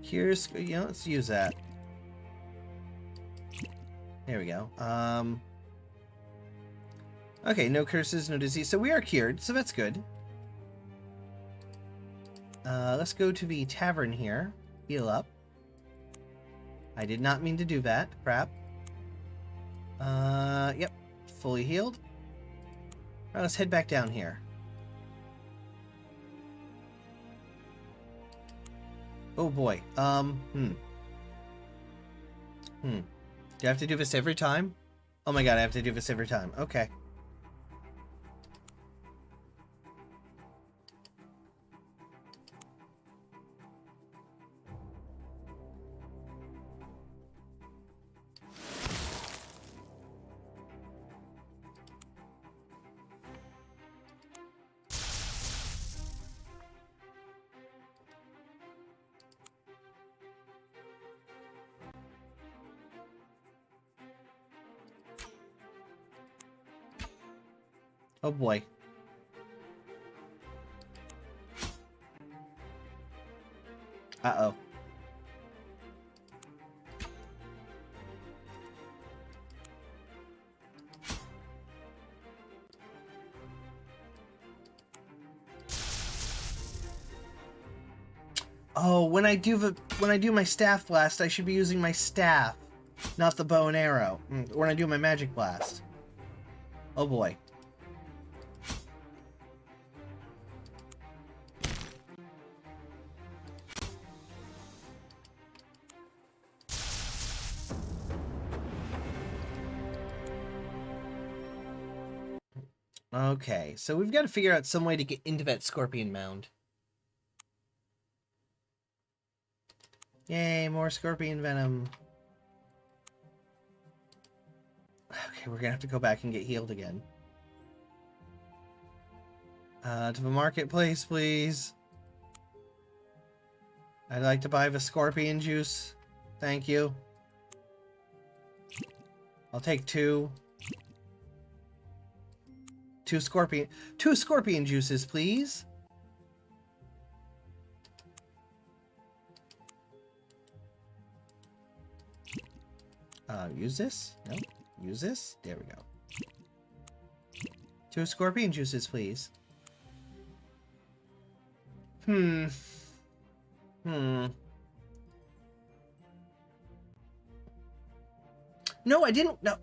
Cures, let's use that. There we go. Okay, no curses, no disease. So we are cured, so that's good. Let's go to the tavern here. Heal up. I did not mean to do that. Crap. Yep. Fully healed. Alright, let's head back down here. Oh boy. Do I have to do this every time? Oh my god, I have to do this every time. Okay. Oh boy. Uh-oh. Oh, when I do my staff blast, I should be using my staff, not the bow and arrow. When I do my magic blast. Oh boy. Okay, so we've got to figure out some way to get into that scorpion mound. Yay, more scorpion venom. Okay, we're gonna have to go back and get healed again. To the marketplace, please. I'd like to buy the scorpion juice. Thank you. I'll take 2. 2 scorpion juices, please. Use this? No. Use this? There we go. 2 scorpion juices, please. Hmm. No, I didn't. No.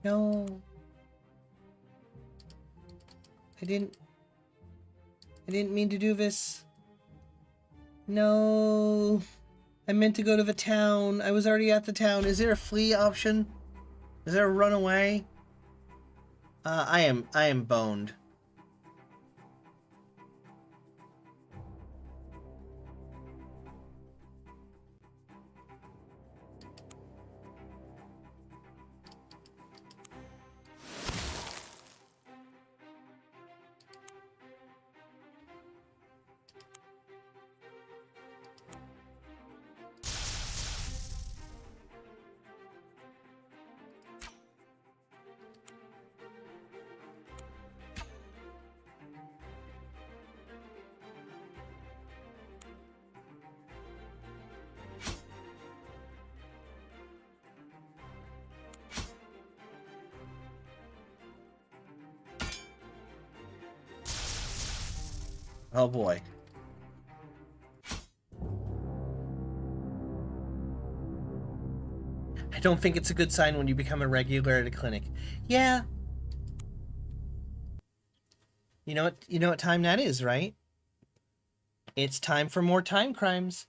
No. I didn't mean to do this. No. I meant to go to the town. I was already at the town. Is there a flee option? Is there a runaway? I am boned. Oh boy. I don't think it's a good sign when you become a regular at a clinic. Yeah. You know what time that is, right? It's time for more time crimes.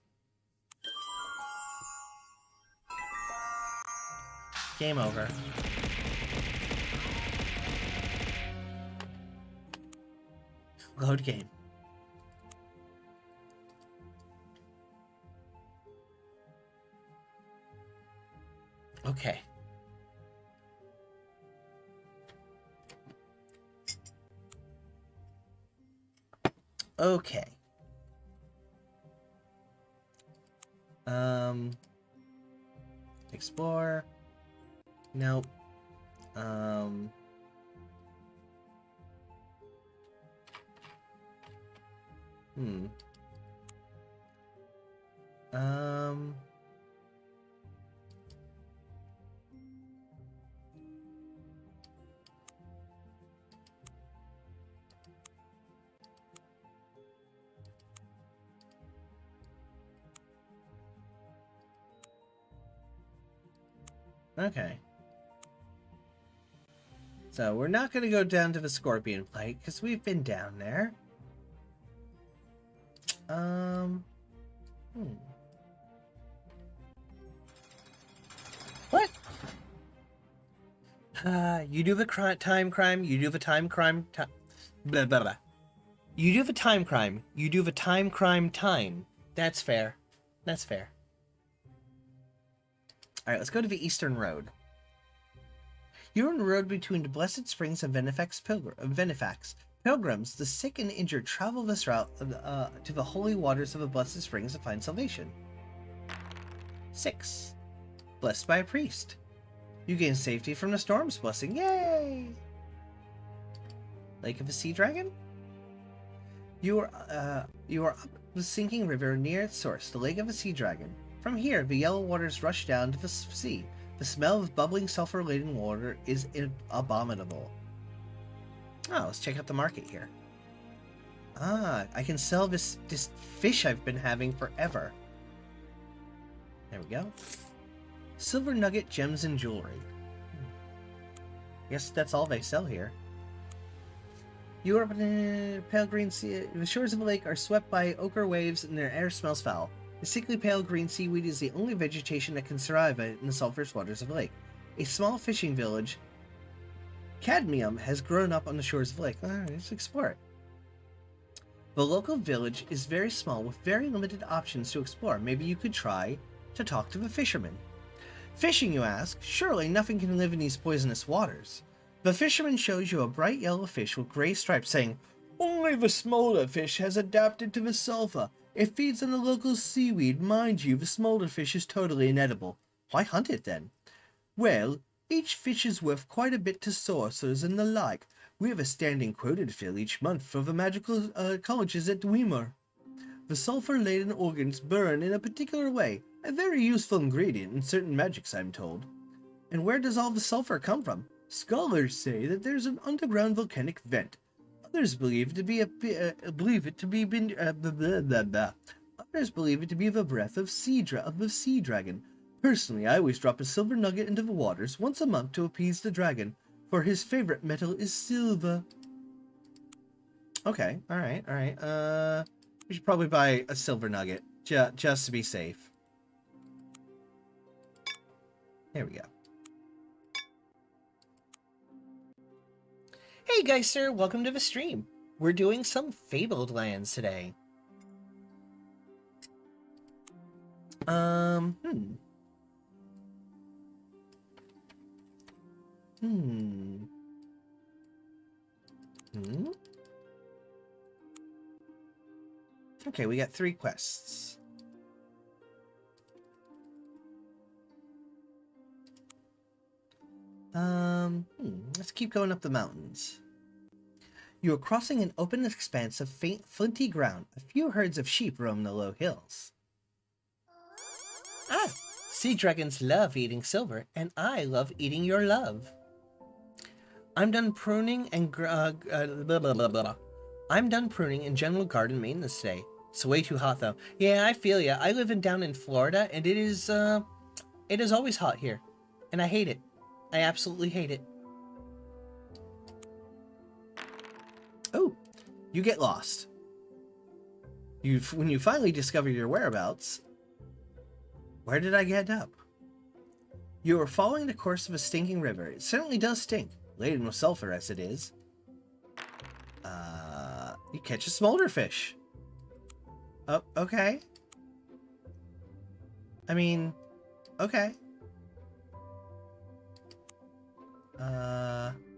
Game over. Load game. Okay. Okay. Explore. Nope. Hmm. Okay. So we're not going to go down to the Scorpion Plate because we've been down there. What? You do the time crime. You do the time crime. Blah, blah, blah. You do the time crime. You do the time crime time. That's fair. That's fair. Alright, let's go to the Eastern Road. You're on the road between the Blessed Springs and Venifax. Pilgrims, the sick and injured, travel this route to the holy waters of the Blessed Springs to find salvation. 6. Blessed by a priest. You gain safety from the storm's blessing. Yay! Lake of the Sea Dragon? You are up the sinking river near its source, the Lake of the Sea Dragon. From here, the yellow waters rush down to the sea. The smell of bubbling sulfur-laden water is abominable. Oh, let's check out the market here. Ah, I can sell this fish I've been having forever. There we go. Silver nugget, gems, and jewelry. Guess that's all they sell here. You are up in the pale green sea. The shores of the lake are swept by ochre waves and their air smells foul. The sickly pale green seaweed is the only vegetation that can survive in the sulphurous waters of the lake. A small fishing village, Cadmium, has grown up on the shores of the lake. Let's explore it. The local village is very small with very limited options to explore. Maybe you could try to talk to the fisherman. Fishing, you ask? Surely nothing can live in these poisonous waters. The fisherman shows you a bright yellow fish with gray stripes, saying, "Only the smolder fish has adapted to the sulfur. It feeds on the local seaweed. Mind you, the smolder fish is totally inedible. Why hunt it then?" "Well, each fish is worth quite a bit to sorcerers and the like. We have a standing quota to fill each month for the magical colleges at Dwemer. The sulfur-laden organs burn in a particular way, a very useful ingredient in certain magics, I'm told." "And where does all the sulfur come from?" Scholars say that there's an underground volcanic vent. Others believe it to be Others believe it to be the breath of the sea dragon. Personally, I always drop a silver nugget into the waters once a month to appease the dragon, for his favorite metal is silver. Okay, alright. We should probably buy a silver nugget, just to be safe. There we go. Hey guys, sir, welcome to the stream. We're doing some Fabled lands today. Okay, we got 3 quests. Let's keep going up the mountains. You are crossing an open expanse of faint, flinty ground. A few herds of sheep roam the low hills. Ah, sea dragons love eating silver, and I love eating your love. I'm done pruning and I'm done pruning and general garden maintenance today. It's way too hot though. Yeah, I feel ya. I live down in Florida, and it is always hot here, and I hate it. I absolutely hate it. Oh, you get lost. When you finally discover your whereabouts. Where did I get up? You are following the course of a stinking river. It certainly does stink, laden with sulfur as it is. You catch a smolder fish. Oh, okay. I mean, okay.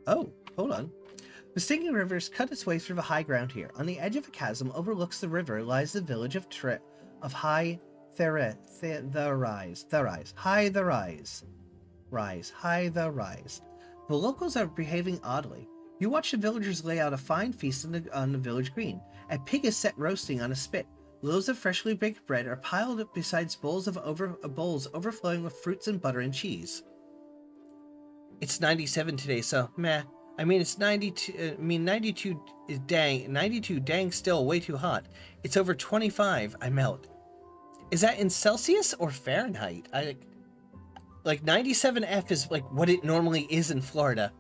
Oh, hold on. The stinking river has cut its way through the high ground here. On the edge of a chasm overlooks the river lies the village of High the Rise. The locals are behaving oddly. You watch the villagers lay out a fine feast on the village green. A pig is set roasting on a spit. Loaves of freshly baked bread are piled up beside bowls overflowing with fruits and butter and cheese. It's 97 today, so meh. I mean, it's 92. 92 is dang. 92 dang still way too hot. It's over 25. I melt. Is that in Celsius or Fahrenheit? Like 97F is like what it normally is in Florida.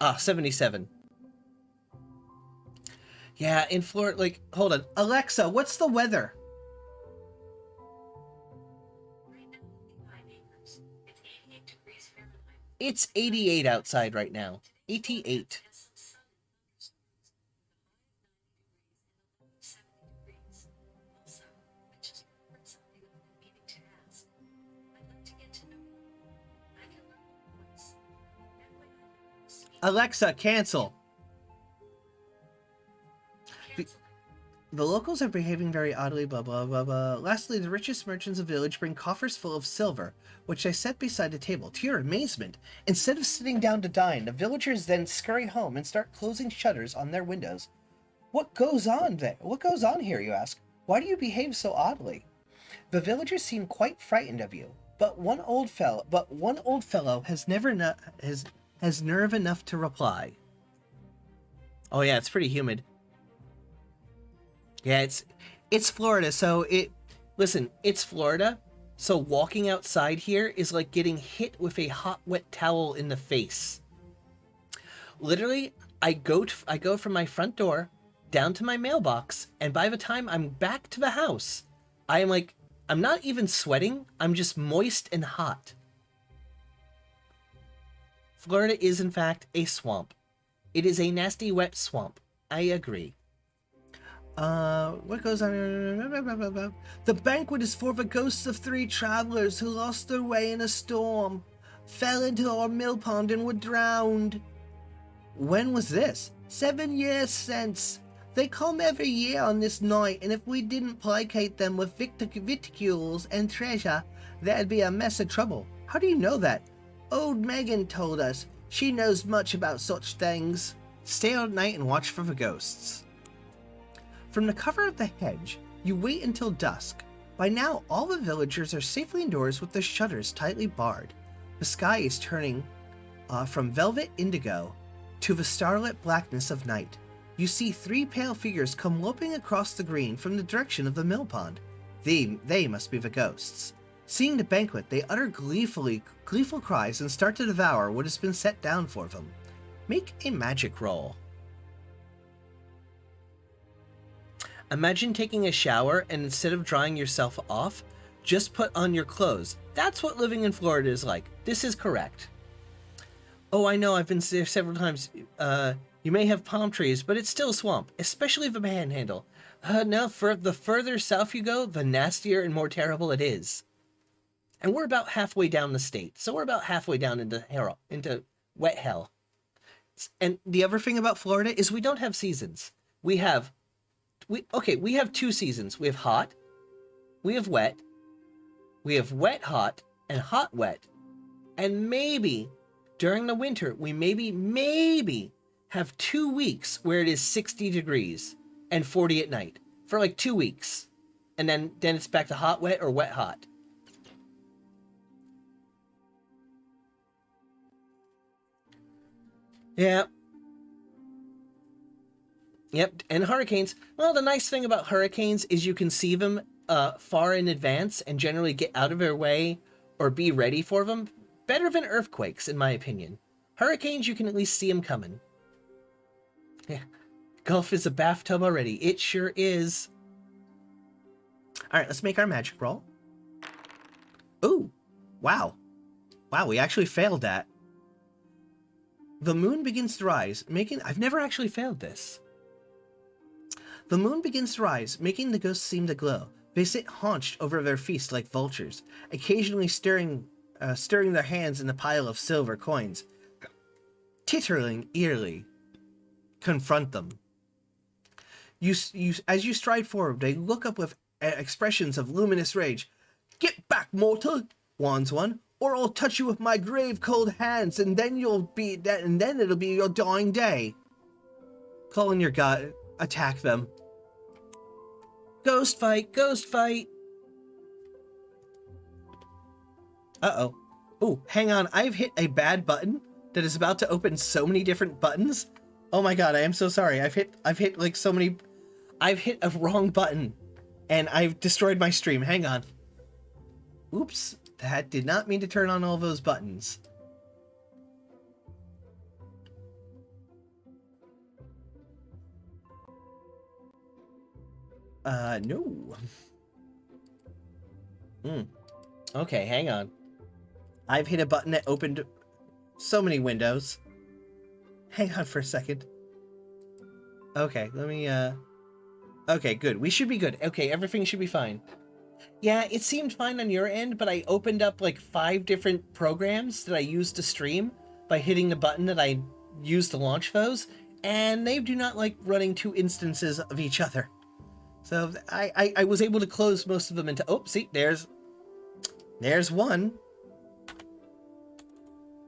Ah, 77. Yeah, in Florida, like, hold on. Alexa, what's the weather? It's 88 outside right now. 88. Alexa, cancel. The locals are behaving very oddly, blah, blah, blah, blah. Lastly, the richest merchants of the village bring coffers full of silver, which they set beside a table. To your amazement, instead of sitting down to dine, the villagers then scurry home and start closing shutters on their windows. What goes on there? What goes on here, you ask? Why do you behave so oddly? The villagers seem quite frightened of you, but one old fellow has nerve enough to reply. Oh yeah, it's pretty humid. Yeah, it's Florida, so it's Florida, so walking outside here is like getting hit with a hot, wet towel in the face. Literally, I go from my front door down to my mailbox, and by the time I'm back to the house, I'm not even sweating, I'm just moist and hot. Florida is in fact a swamp. It is a nasty, wet swamp. I agree. What goes on? The banquet is for the ghosts of 3 travelers who lost their way in a storm, fell into our mill pond and were drowned. When was this? 7 years since. They come every year on this night, and if we didn't placate them with viticules and treasure, there'd be a mess of trouble. How do you know that? Old Megan told us. She knows much about such things. Stay out at night and watch for the ghosts. From the cover of the hedge, you wait until dusk. By now, all the villagers are safely indoors with their shutters tightly barred. The sky is turning from velvet indigo to the starlit blackness of night. You see 3 pale figures come loping across the green from the direction of the mill pond. They must be the ghosts. Seeing the banquet, they utter gleeful cries and start to devour what has been set down for them. Make a magic roll. Imagine taking a shower and instead of drying yourself off, just put on your clothes. That's what living in Florida is like. This is correct. Oh, I know, I've been there several times. You may have palm trees, but it's still swamp, especially the panhandle. No, for the further south you go, the nastier and more terrible it is. And we're about halfway down the state, so we're about halfway down into wet hell. And the other thing about Florida is we don't have seasons. We have 2 seasons. We have hot, we have wet hot, and hot wet. And maybe during the winter, we maybe have 2 weeks where it is 60 degrees and 40 at night for like 2 weeks. And then it's back to hot, wet, or wet, hot. Yeah. Yep, and hurricanes. Well, the nice thing about hurricanes is you can see them far in advance and generally get out of their way or be ready for them. Better than earthquakes, in my opinion. Hurricanes, you can at least see them coming. Yeah, Gulf is a bathtub already. It sure is. All right, let's make our magic roll. Ooh, wow. Wow, we actually failed that. The moon begins to rise, I've never actually failed this. The moon begins to rise, making the ghosts seem to glow. They sit haunched over their feast like vultures, occasionally stirring their hands in the pile of silver coins, tittering eerily. Confront them. As you stride forward, they look up with expressions of luminous rage. "Get back, mortal," warns one, "or I'll touch you with my grave cold hands, and then it'll be your dying day." Call on your god. Attack them. Ghost fight, ghost fight. Uh-oh. Oh, hang on. I've hit a bad button that is about to open so many different buttons. Oh my god, I am so sorry. I've hit like so many. I've hit a wrong button and I've destroyed my stream. Hang on. Oops. That did not mean to turn on all those buttons. No. Okay, hang on. I've hit a button that opened so many windows. Hang on for a second. Okay, let me, Okay, good. We should be good. Okay, everything should be fine. Yeah, it seemed fine on your end, but I opened up like 5 different programs that I used to stream by hitting the button that I used to launch those, and they do not like running 2 instances of each other. So I was able to close most of them into... Oh, see, there's one.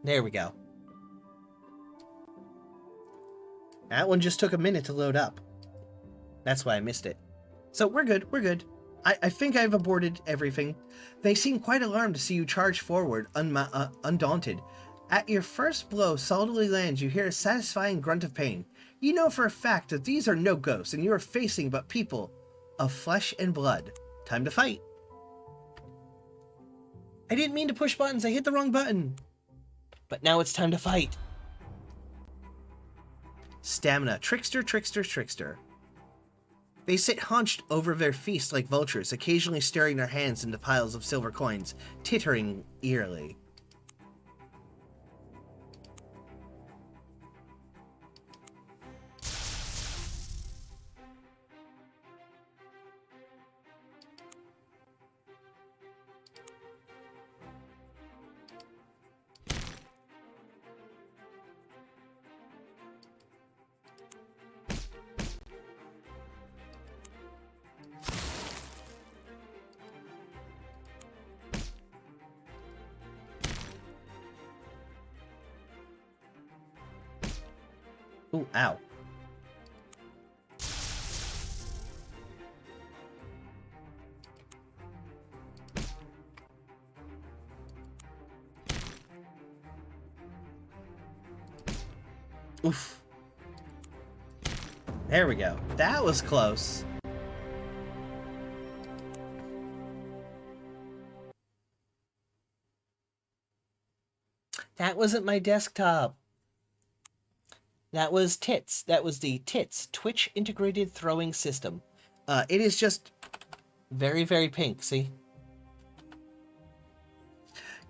There we go. That one just took a minute to load up. That's why I missed it. So we're good, we're good. I think I've aborted everything. They seem quite alarmed to see you charge forward, undaunted. At your first blow solidly lands, you hear a satisfying grunt of pain. You know for a fact that these are no ghosts, and you are facing but people of flesh and blood. Time to fight. I didn't mean to push buttons, I hit the wrong button. But now it's time to fight. Stamina. Trickster, trickster, trickster. They sit hunched over their feast like vultures, occasionally stirring their hands into piles of silver coins, tittering eerily. Ooh, ow. Oof. There we go. That was close. That wasn't my desktop. That was TITS. That was the TITS, Twitch Integrated Throwing System. It is just very, very pink, see?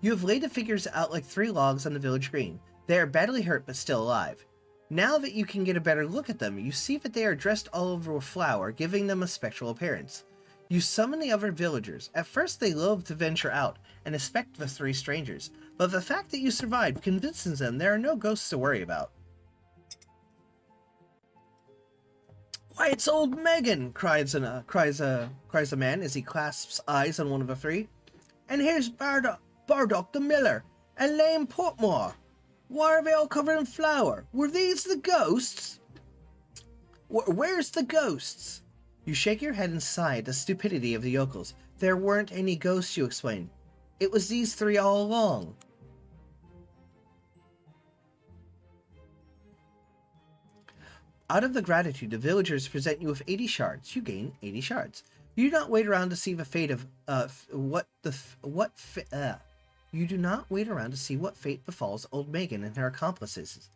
You have laid the figures out like 3 logs on the village green. They are badly hurt but still alive. Now that you can get a better look at them, you see that they are dressed all over with flour, giving them a spectral appearance. You summon the other villagers. At first they loathe to venture out and inspect the 3 strangers, but the fact that you survived convinces them there are no ghosts to worry about. "Why, it's old Megan!" cries a man as he clasps eyes on one of the 3. "And here's Bardock the miller, and lame Portmore. Why are they all covered in flour? Were these the ghosts? Where's the ghosts?" You shake your head and sigh at the stupidity of the yokels. "There weren't any ghosts," you explain. "It was these 3 all along." Out of the gratitude, the villagers present you with 80 shards. You gain 80 shards. You do not wait around to see the fate of You do not wait around to see what fate befalls old Megan and her accomplices.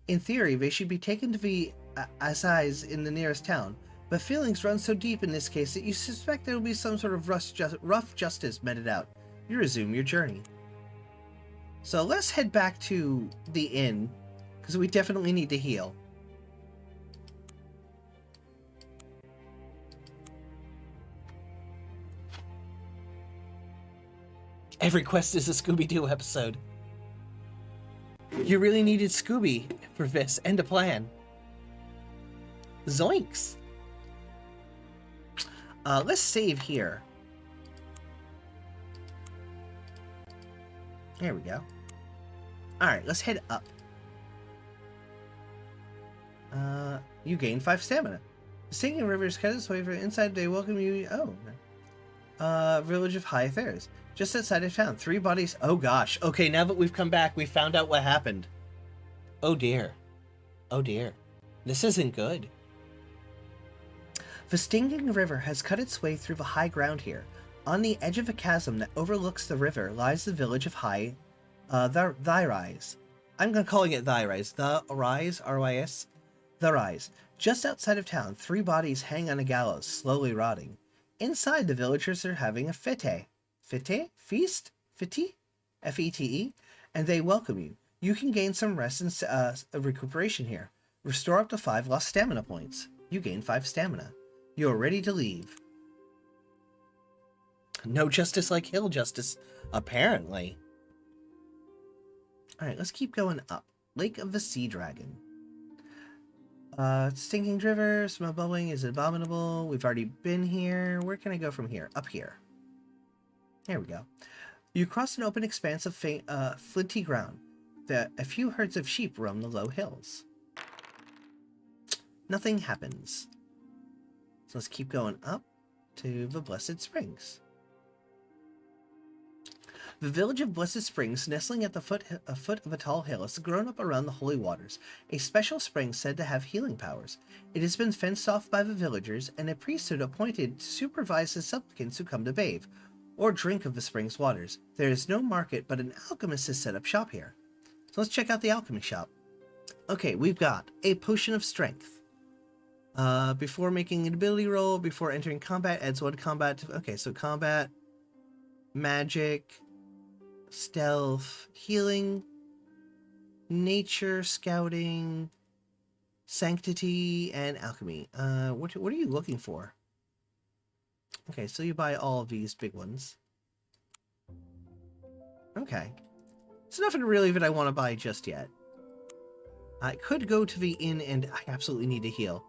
In theory, they should be taken to the assize in the nearest town, but feelings run so deep in this case that you suspect there will be some sort of rough justice meted out. You resume your journey. So let's head back to the inn, because we definitely need to heal. Every quest is a Scooby-Doo episode. You really needed Scooby for this, and a plan. Zoinks! Let's save here. There we go. Alright, let's head up. You gain 5 stamina. The singing river is cut its way from inside. They welcome you. Oh, village of High Affairs. Just outside of town. 3 bodies. Oh gosh. Okay, now that we've come back, we found out what happened. Oh dear. Oh dear. This isn't good. The stinging river has cut its way through the high ground here. On the edge of a chasm that overlooks the river lies the village of Thy Rise. I'm calling it Thy Rise. The Rise, R-Y-S. The Rise. Just outside of town, 3 bodies hang on a gallows, slowly rotting. Inside, the villagers are having a fete. Fete? Feast? Fete? F-E-T-E? And they welcome you. You can gain some rest and recuperation here. Restore up to 5 lost stamina points. You gain 5 stamina. You are ready to leave. No justice like hill justice, apparently. Alright, let's keep going up. Lake of the Sea Dragon. Stinking river, smell bubbling, is abominable. We've already been here. Where can I go from here? Up here. There we go. You cross an open expanse of flinty ground. A few herds of sheep roam the low hills. Nothing happens. So let's keep going up to the Blessed Springs. The village of Blessed Springs, nestling at the foot of a tall hill, has grown up around the holy waters, a special spring said to have healing powers. It has been fenced off by the villagers, and a priesthood appointed to supervise the supplicants who come to bathe, or drink of the spring's waters. There is no market, but an alchemist has set up shop here. So let's check out the alchemy shop. Okay, we've got a potion of strength. Before making an ability roll, before entering combat, adds 1 combat. Okay, so combat, magic, stealth, healing, nature, scouting, sanctity, and alchemy. What are you looking for? Okay, so you buy all of these big ones. Okay. It's nothing really that I want to buy just yet. I could go to the inn and I absolutely need to heal.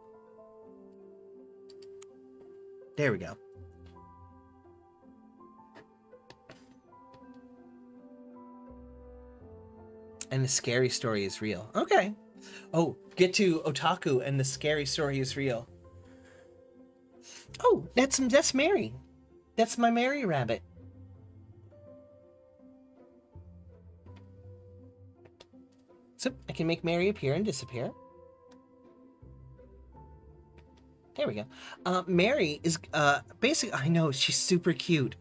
There we go. And the scary story is real. Okay. Oh, get to otaku and the scary story is real. Oh, that's Mary. That's my Mary rabbit. So I can make Mary appear and disappear. There we go. Mary is basically, I know, she's super cute.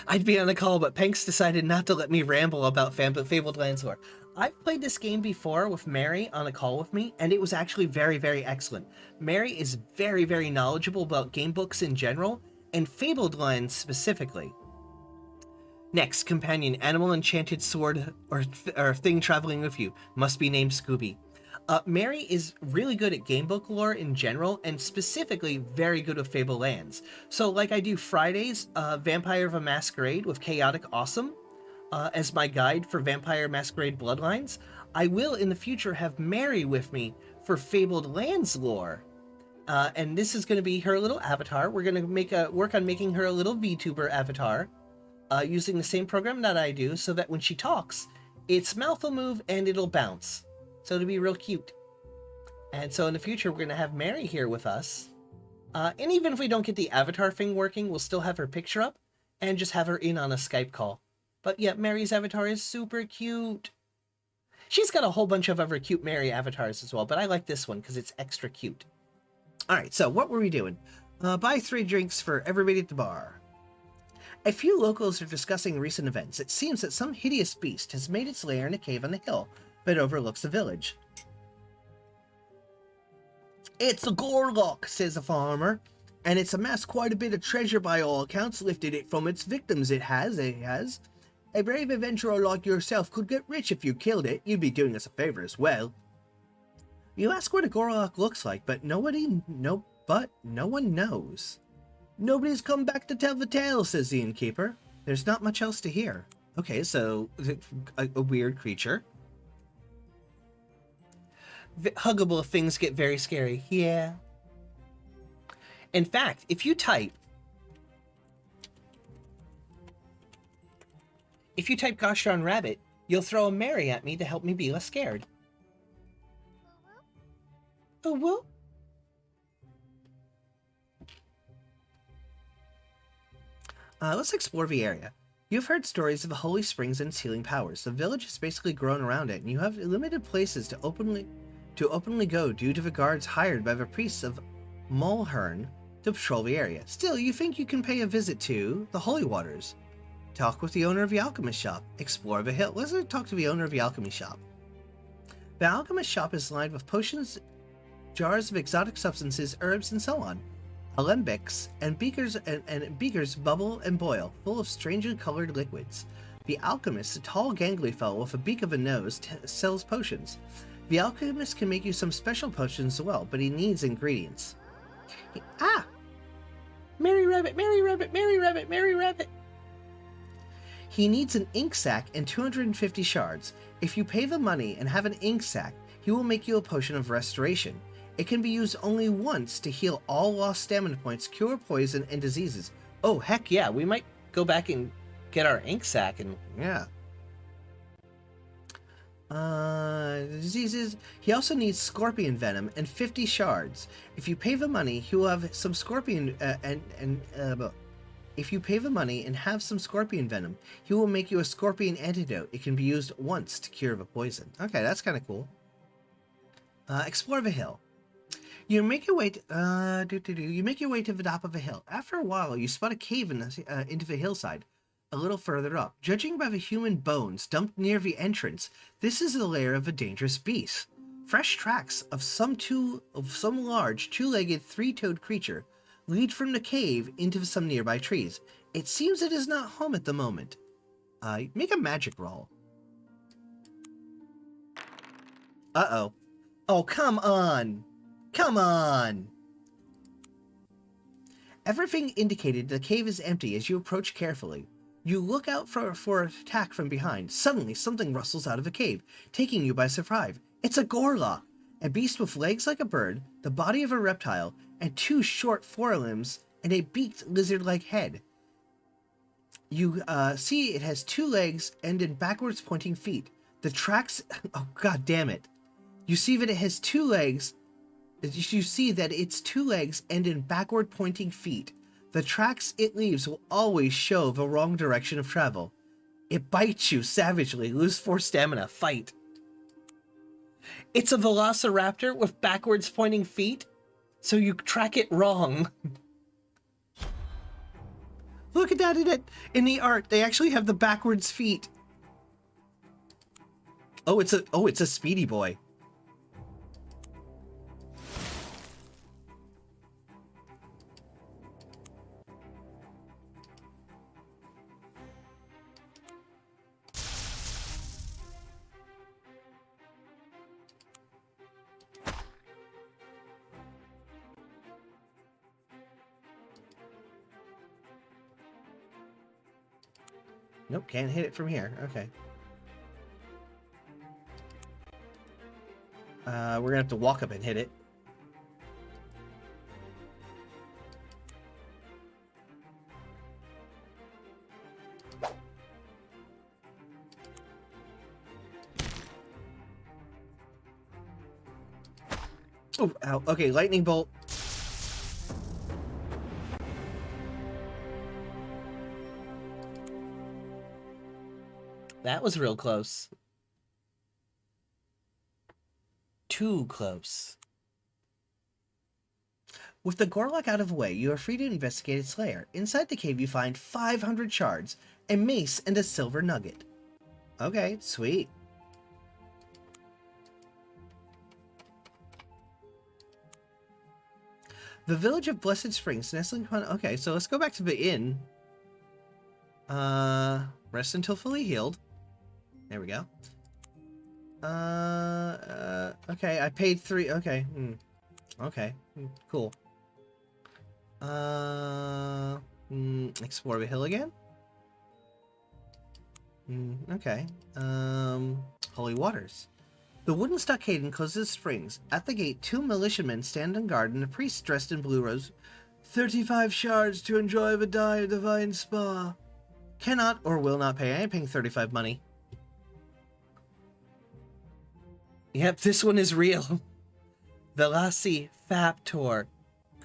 I'd be on the call, but Panks decided not to let me ramble about Fabled Lands lore. I've played this game before with Mary on a call with me, and it was actually very, very excellent. Mary is very, very knowledgeable about game books in general, and Fabled Lands specifically. Next, companion, animal enchanted sword or thing traveling with you. Must be named Scooby. Mary is really good at gamebook lore in general, and specifically very good with Fabled Lands. So like I do Fridays, Vampire the Masquerade with Chaotic Awesome as my guide for Vampire Masquerade Bloodlines, I will in the future have Mary with me for Fabled Lands lore. And this is going to be her little avatar. We're going to work on making her a little VTuber avatar using the same program that I do, so that when she talks, its mouth will move and it'll bounce. So it'll be real cute. And so in the future, we're going to have Mary here with us. And even if we don't get the avatar thing working, we'll still have her picture up and just have her in on a Skype call. But yeah, Mary's avatar is super cute. She's got a whole bunch of other cute Mary avatars as well, but I like this one because it's extra cute. All right, so what were we doing? Buy 3 drinks for everybody at the bar. A few locals are discussing recent events. It seems that some hideous beast has made its lair in a cave on the hill that overlooks the village. It's a Gorlock, says a farmer, and it's amassed quite a bit of treasure by all accounts, lifted it from its victims, it has. A brave adventurer like yourself could get rich if you killed it. You'd be doing us a favor as well. You ask what a Gorlock looks like, but no one knows. Nobody's come back to tell the tale, says the innkeeper. There's not much else to hear. Okay, so a weird creature. Huggable things get very scary. Yeah. In fact, if you type gosh darn rabbit, you'll throw a Mary at me to help me be less scared. Oh, well. Let's explore the area. You've heard stories of the holy springs and its healing powers. The village has basically grown around it, and you have limited places to openly go due to the guards hired by the priests of Mulhern to patrol the area. Still, you think you can pay a visit to the Holy Waters. Talk with the owner of the alchemist shop. Explore the hill. Let's talk to the owner of the alchemy shop. The alchemist shop is lined with potions, jars of exotic substances, herbs, and so on. Alembics and beakers bubble and boil, full of strangely colored liquids. The alchemist, a tall, gangly fellow with a beak of a nose, sells potions. The alchemist can make you some special potions as well, but he needs ingredients. Merry Rabbit, Merry Rabbit, Merry Rabbit, Merry Rabbit! He needs an ink sac and 250 shards. If you pay the money and have an ink sac, he will make you a potion of restoration. It can be used only once to heal all lost stamina points, cure poison, and diseases. Oh, heck yeah, we might go back and get our ink sac and, yeah. Diseases. He also needs scorpion venom and 50 shards. If you pay the money, he will have some scorpion, if you pay the money and have some scorpion venom, he will make you a scorpion antidote. It can be used once to cure the poison. Okay, that's kind of cool. Explore the hill. You make your way to, the top of a hill. After a while, you spot a cave into the hillside, a little further up. Judging by the human bones dumped near the entrance, this is the lair of a dangerous beast. Fresh tracks of some large, two-legged, three-toed creature lead from the cave into some nearby trees. It seems it is not home at the moment. Make a magic roll. Uh-oh. Oh, come on! Come on! Everything indicated the cave is empty as you approach carefully. You look out for an attack from behind. Suddenly, something rustles out of the cave, taking you by surprise. It's a Gorlock, a beast with legs like a bird, the body of a reptile, and 2 short forelimbs, and a beaked lizard-like head. You see it has 2 legs and in backwards pointing feet. The tracks... Oh, god damn it. You see that it has 2 legs... You see that its 2 legs end in backward pointing feet. The tracks it leaves will always show the wrong direction of travel. It bites you savagely. Lose 4 stamina. Fight. It's a velociraptor with backwards pointing feet, so you track it wrong. Look at that in the art. They actually have the backwards feet. Oh, it's a speedy boy. Nope, can't hit it from here. Okay. We're gonna have to walk up and hit it. Oh, ow. Okay, lightning bolt. That was real close. Too close. With the Gorlock out of the way, you are free to investigate its lair. Inside the cave, you find 500 shards, a mace, and a silver nugget. Okay, sweet. The village of Blessed Springs, nestling upon... Okay, so let's go back to the inn. Rest until fully healed. There we go. Okay, I paid 3... Okay, okay, cool. Explore the hill again? Okay. Holy waters. The wooden stockade encloses the springs. At the gate, 2 militiamen stand on guard and a priest dressed in blue robes. 35 shards to enjoy the divine spa. Cannot or will not pay. I ain't paying 35 money. Yep, this one is real. Velociraptor.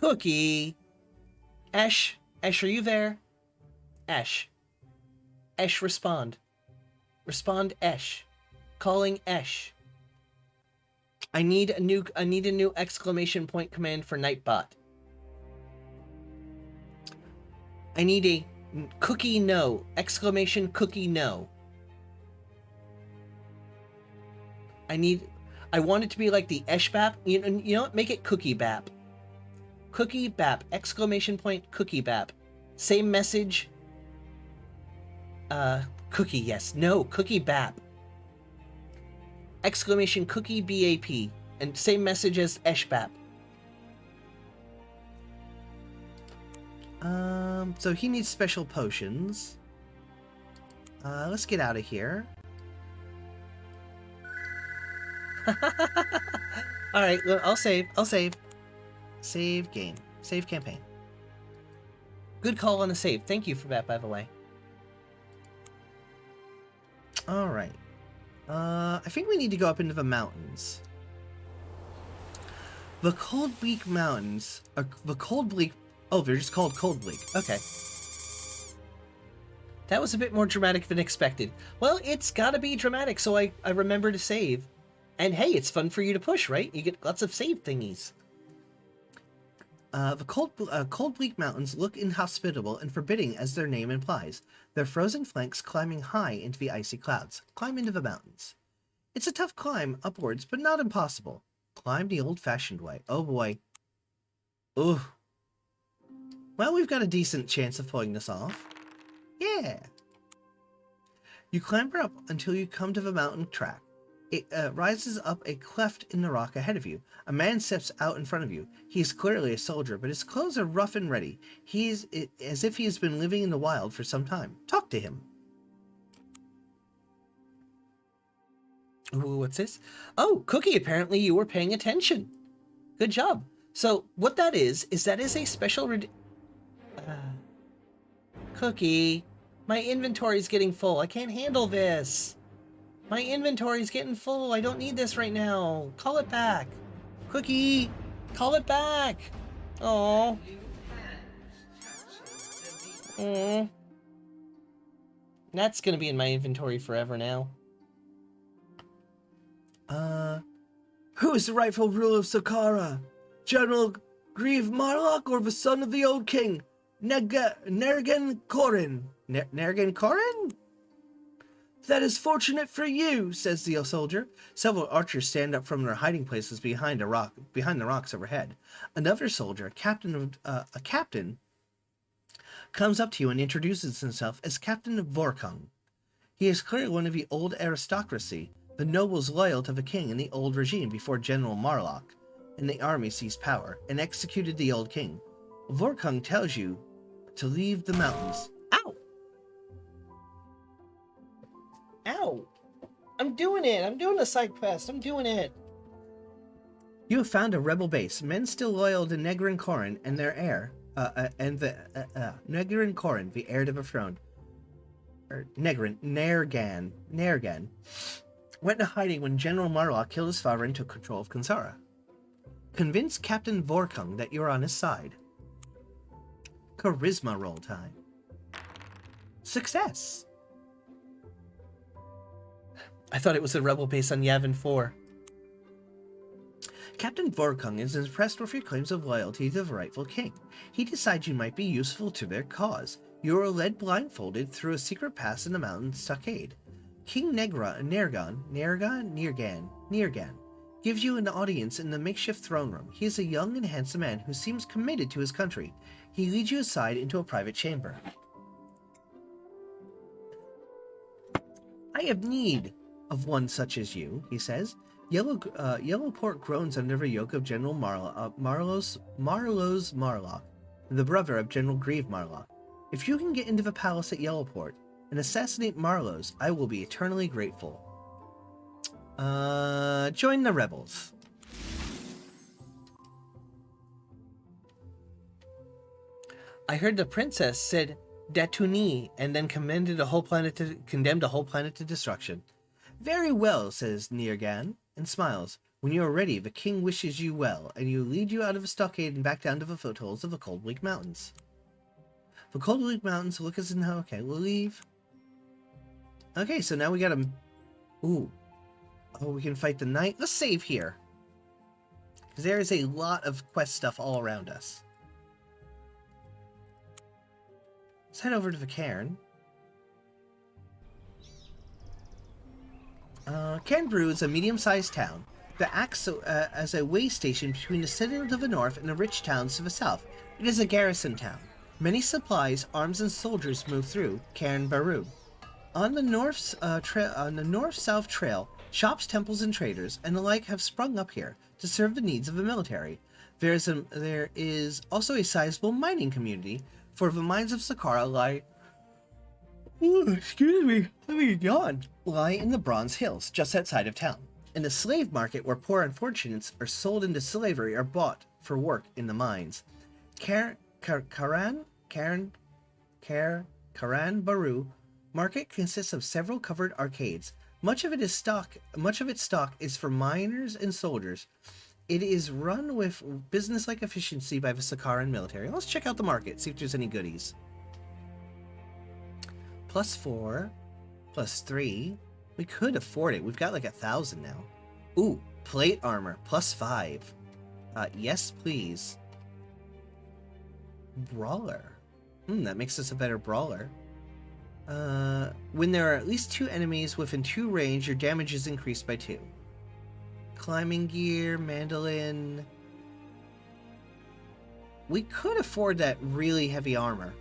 Cookie. Esh, are you there? Esh, respond. Respond, Esh. Calling Esh. I need a new exclamation point command for Nightbot. I need a cookie no. Exclamation cookie no. I want it to be like the Esh Bap. You know what? Make it Cookie Bap. Cookie Bap. Exclamation point Cookie Bap. Same message. Cookie, yes. No, Cookie Bap. Exclamation Cookie BAP. And same message as Esh Bap. So he needs special potions. Let's get out of here. Alright, I'll save. Save game. Save campaign. Good call on a save. Thank you for that, by the way. Alright. I think we need to go up into the mountains. The Cold Bleak Mountains. The Cold Bleak... Oh, they're just called Cold Bleak. Okay. That was a bit more dramatic than expected. Well, it's gotta be dramatic, so I remember to save. And hey, it's fun for you to push, right? You get lots of save thingies. The Cold Bleak Mountains look inhospitable and forbidding as their name implies, their frozen flanks climbing high into the icy clouds. Climb into the mountains. It's a tough climb upwards, but not impossible. Climb the old-fashioned way. Oh boy. Ooh. Well, we've got a decent chance of pulling this off. Yeah. You clamber up until you come to the mountain track. It rises up a cleft in the rock ahead of you. A man steps out in front of you. He is clearly a soldier, but his clothes are rough and ready. He is as if he has been living in the wild for some time. Talk to him. Ooh, what's this? Oh, Cookie, apparently you were paying attention. Good job. So, what that is that is a special... Cookie, my inventory's getting full. I can't handle this. My inventory's getting full. I don't need this right now. Call it back. Cookie, call it back. Oh. That's gonna be in my inventory forever now. Who is the rightful ruler of Saqqara? General Grieve Marlock or the son of the old king, Nergan Corin? Nergan Corin? That is fortunate for you, says the soldier. Several archers stand up from their hiding places behind the rocks overhead. Another soldier, a captain, comes up to you and introduces himself as Captain Vorkung. He is clearly one of the old aristocracy, the nobles loyal to the king in the old regime before General Marlock and the army seized power and executed the old king. Vorkung tells you to leave the mountains. Ow! Ow! I'm doing it! I'm doing a side quest! I'm doing it! You have found a rebel base, men still loyal to Negrin Corin and their heir, Negrin Corin, the heir to the throne. Nergan, went into hiding when General Marlock killed his father and took control of Kansara. Convince Captain Vorkung that you're on his side. Charisma roll time. Success! I thought it was a rebel base on Yavin 4. Captain Vorkung is impressed with your claims of loyalty to the rightful king. He decides you might be useful to their cause. You are led blindfolded through a secret pass in the mountain stockade. King Nergan gives you an audience in the makeshift throne room. He is a young and handsome man who seems committed to his country. He leads you aside into a private chamber. I have need of one such as you, he says. Yellowport groans under the yoke of General Marlock, the brother of General Grieve Marlock. If you can get into the palace at Yellowport and assassinate Marlowe's, I will be eternally grateful. Join the rebels. I heard the princess said Datuni and then condemned a whole planet to destruction. Very well, says Nergan, and smiles. When you are ready, the king wishes you well, and you lead you out of the stockade and back down to the foothills of the Cold Bleak Mountains. The Cold Bleak Mountains look as though... Okay, we'll leave. Okay, so now we got a... Ooh. Oh, we can fight the knight. Let's save here. Because there is a lot of quest stuff all around us. Let's head over to the cairn. Cairnbrew is a medium-sized town that acts as a way station between the citadel to the north and the rich towns to the south. It is a garrison town. Many supplies, arms, and soldiers move through Cairnbrew. On the north-south trail, shops, temples, and traders and the like have sprung up here to serve the needs of the military. There is also a sizable mining community, for the mines of Saqqara lie... Ooh, excuse me, let me yawn. Lie in the Bronze Hills, just outside of town. In the slave market, where poor unfortunates are sold into slavery or bought for work in the mines. Karan Baru market consists of several covered arcades. Much of its stock is for miners and soldiers. It is run with business-like efficiency by the Saqqaran military. Let's check out the market, see if there's any goodies. +4, +3. We could afford it. We've got like 1,000 now. Ooh, plate armor, +5. Yes, please. Brawler. That makes us a better brawler. When there are at least 2 enemies within 2 range, your damage is increased by 2. Climbing gear, mandolin. We could afford that really heavy armor.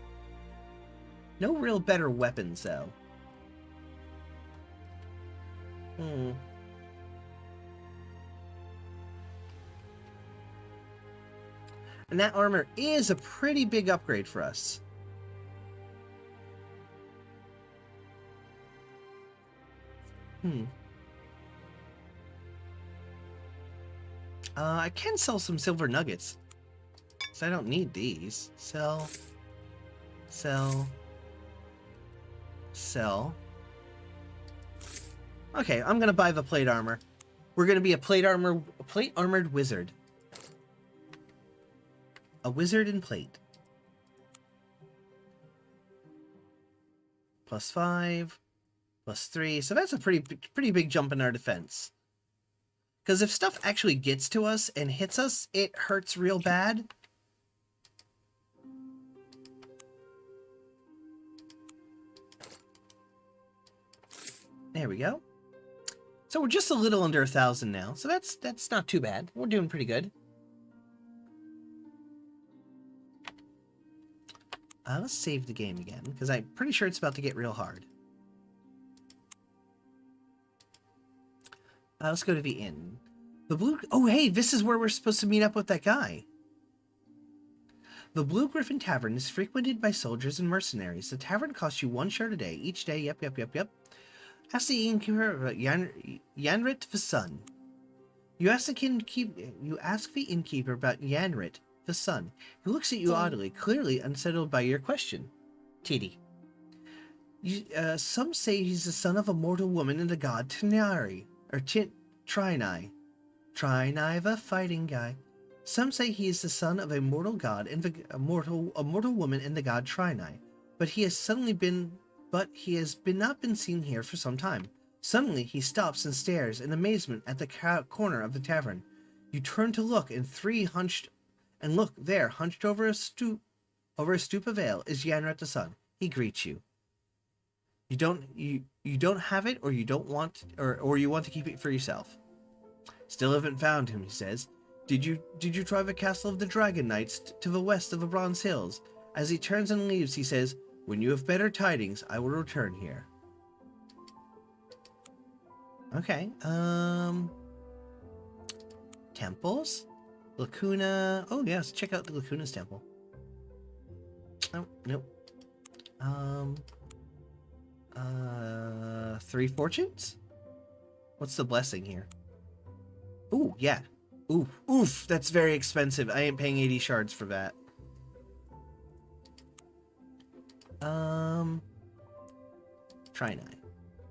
No real better weapons, though. And that armor is a pretty big upgrade for us. I can sell some silver nuggets. So I don't need these. Sell. Okay, I'm gonna buy the plate armor. We're gonna be a plate armored wizard. A wizard in plate. +5, +3. So that's a pretty big jump in our defense. Because if stuff actually gets to us and hits us, it hurts real bad. There we go. So we're just a little under 1,000 now. So that's not too bad. We're doing pretty good. Let's save the game again, because I'm pretty sure it's about to get real hard. Let's go to the inn. The Blue... Oh, hey, this is where we're supposed to meet up with that guy. The Blue Griffin Tavern is frequented by soldiers and mercenaries. The tavern costs you 1 shard a day. Each day, yep. Ask the innkeeper Yanrit the Sun. You ask the innkeeper about Yanrit the Sun. He looks at you oddly, clearly unsettled by your question. TD. Some say he's the son of a mortal woman and the god Trinai, or Trinai. Trinai, the fighting guy. Some say he is the son of a mortal god and a mortal woman and the god Trinai, but he has not been seen here for some time. Suddenly, he stops and stares in amazement at the corner of the tavern. You turn to look, and hunched over a stoop of ale, is Yanret the Sun. He greets you. You don't have it, or you don't want, or you want to keep it for yourself. Still haven't found him, he says. Did you try the castle of the Dragon Knights to the west of the Bronze Hills? As he turns and leaves, he says, when you have better tidings, I will return here. Okay, temples? Lacuna. Oh, yes, check out the Lacuna's temple. Oh, nope. 3 fortunes? What's the blessing here? Ooh, yeah. Oof, that's very expensive. I ain't paying 80 shards for that. Trinai.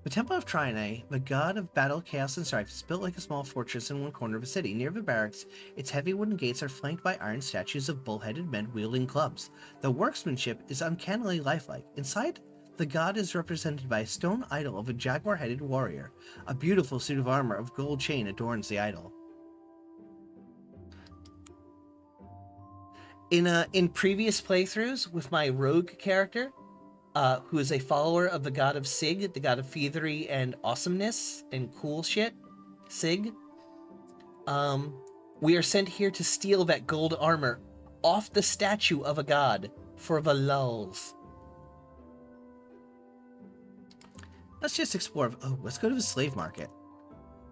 The Temple of Trinai, the god of battle, chaos, and strife, is built like a small fortress in one corner of a city. Near the barracks, its heavy wooden gates are flanked by iron statues of bull-headed men wielding clubs. The workmanship is uncannily lifelike. Inside, the god is represented by a stone idol of a jaguar-headed warrior. A beautiful suit of armor of gold chain adorns the idol. In previous playthroughs with my rogue character, who is a follower of the god of Sig, the god of thievery and awesomeness and cool shit, Sig, we are sent here to steal that gold armor off the statue of a god for the lulz. Let's just explore. Oh, let's go to the slave market.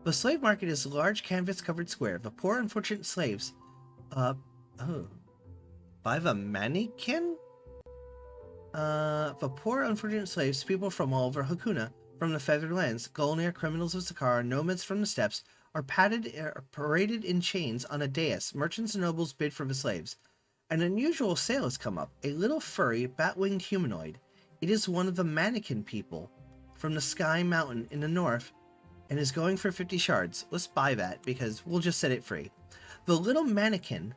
The slave market is a large canvas-covered square. The poor, unfortunate slaves, by the mannequin? The poor, unfortunate slaves, people from all over Hakuna, from the feathered lands, Golnir, criminals of Sakara, nomads from the steppes, are paraded in chains on a dais. Merchants and nobles bid for the slaves. An unusual sale has come up. A little furry, bat-winged humanoid. It is one of the mannequin people from the Sky Mountain in the north, and is going for 50 shards. Let's buy that, because we'll just set it free. The little mannequin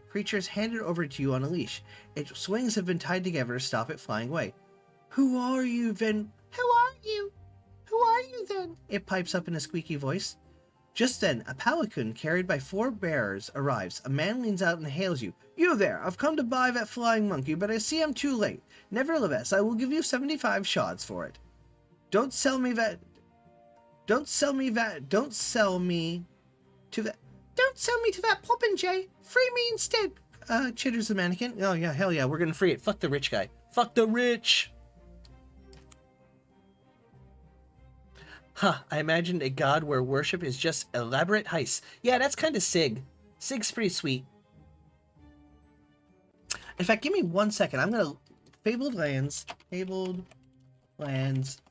creature is handed over to you on a leash. Its wings have been tied together to stop it flying away. Who are you, then? Who are you? Who are you, then? It pipes up in a squeaky voice. Just then, a palanquin carried by 4 bearers arrives. A man leans out and hails you. You there, I've come to buy that flying monkey, but I see I'm too late. Nevertheless, I will give you 75 shards for it. Don't sell me to that. Don't sell me to that popinjay. Free me instead. Chitters the mannequin. Oh yeah, hell yeah, we're gonna free it. Fuck the rich guy. Fuck the rich! Huh, I imagined a god where worship is just elaborate heists. Yeah, that's kind of Sig. Sig's pretty sweet. In fact, give me 1 second. I'm gonna... Fabled Lands,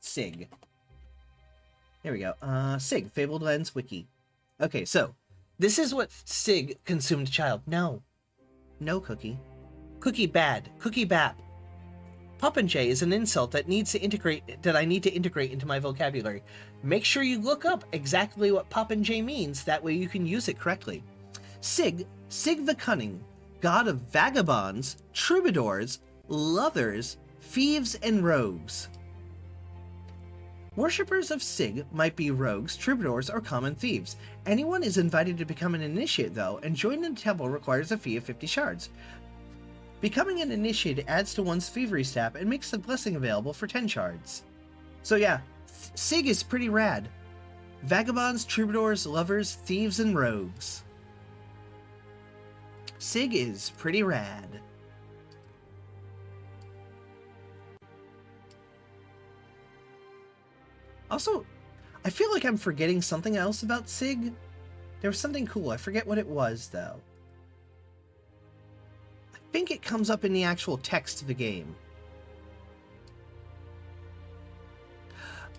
Sig. There we go. Sig, Fabled Lands Wiki. Okay, so... This is what Sig consumed child. No. No cookie. Cookie bad. Cookie bap. Popinjay is an insult that I need to integrate into my vocabulary. Make sure you look up exactly what Popinjay means, that way you can use it correctly. Sig the Cunning, god of vagabonds, troubadours, lovers, Thieves and rogues. Worshippers of Sig might be rogues, troubadours, or common thieves. Anyone is invited to become an initiate, though, and joining the temple requires a fee of 50 shards. Becoming an initiate adds to one's thievery stat and makes the blessing available for 10 shards. So yeah, Sig is pretty rad. Vagabonds, troubadours, lovers, thieves, and rogues. Sig is pretty rad. Also, I feel like I'm forgetting something else about Sig. There was something cool. I forget what it was, though. I think it comes up in the actual text of the game.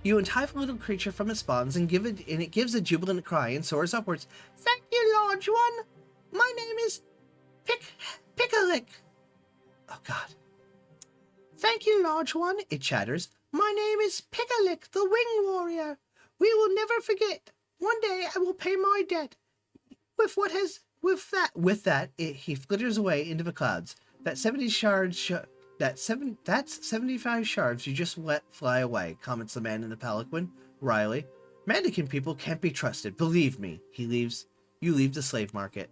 You entice a little creature from its spawns and it gives a jubilant cry and soars upwards. Thank you, large one. My name is Pickalick. Oh God. Thank you, large one. It chatters. My name is Pickalick, the Wing Warrior. We will never forget. One day I will pay my debt. With that, he flitters away into the clouds. That's 75 shards you just let fly away, comments the man in the palanquin, wryly. Mannequin people can't be trusted, believe me. You leave the slave market.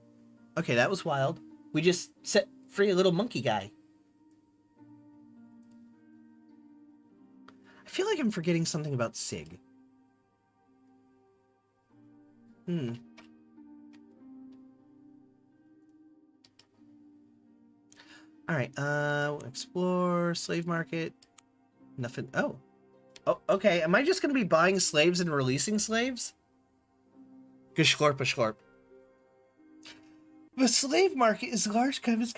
Okay, that was wild. We just set free a little monkey guy. I feel like I'm forgetting something about Sig. Alright, explore, slave market. Nothing. Oh, okay. Am I just going to be buying slaves and releasing slaves? Gashlarp a schlorp. The slave market is large canvas.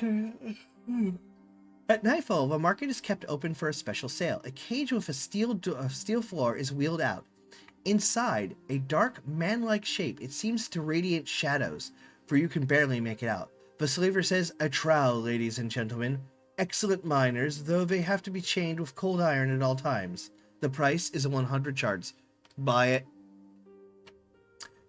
At nightfall, the market is kept open for a special sale. A cage with a steel floor is wheeled out. Inside, a dark, man-like shape. It seems to radiate shadows, for you can barely make it out. The slaver says, "A trowel, ladies and gentlemen. Excellent miners, though they have to be chained with cold iron at all times. The price is 100 shards. Buy it."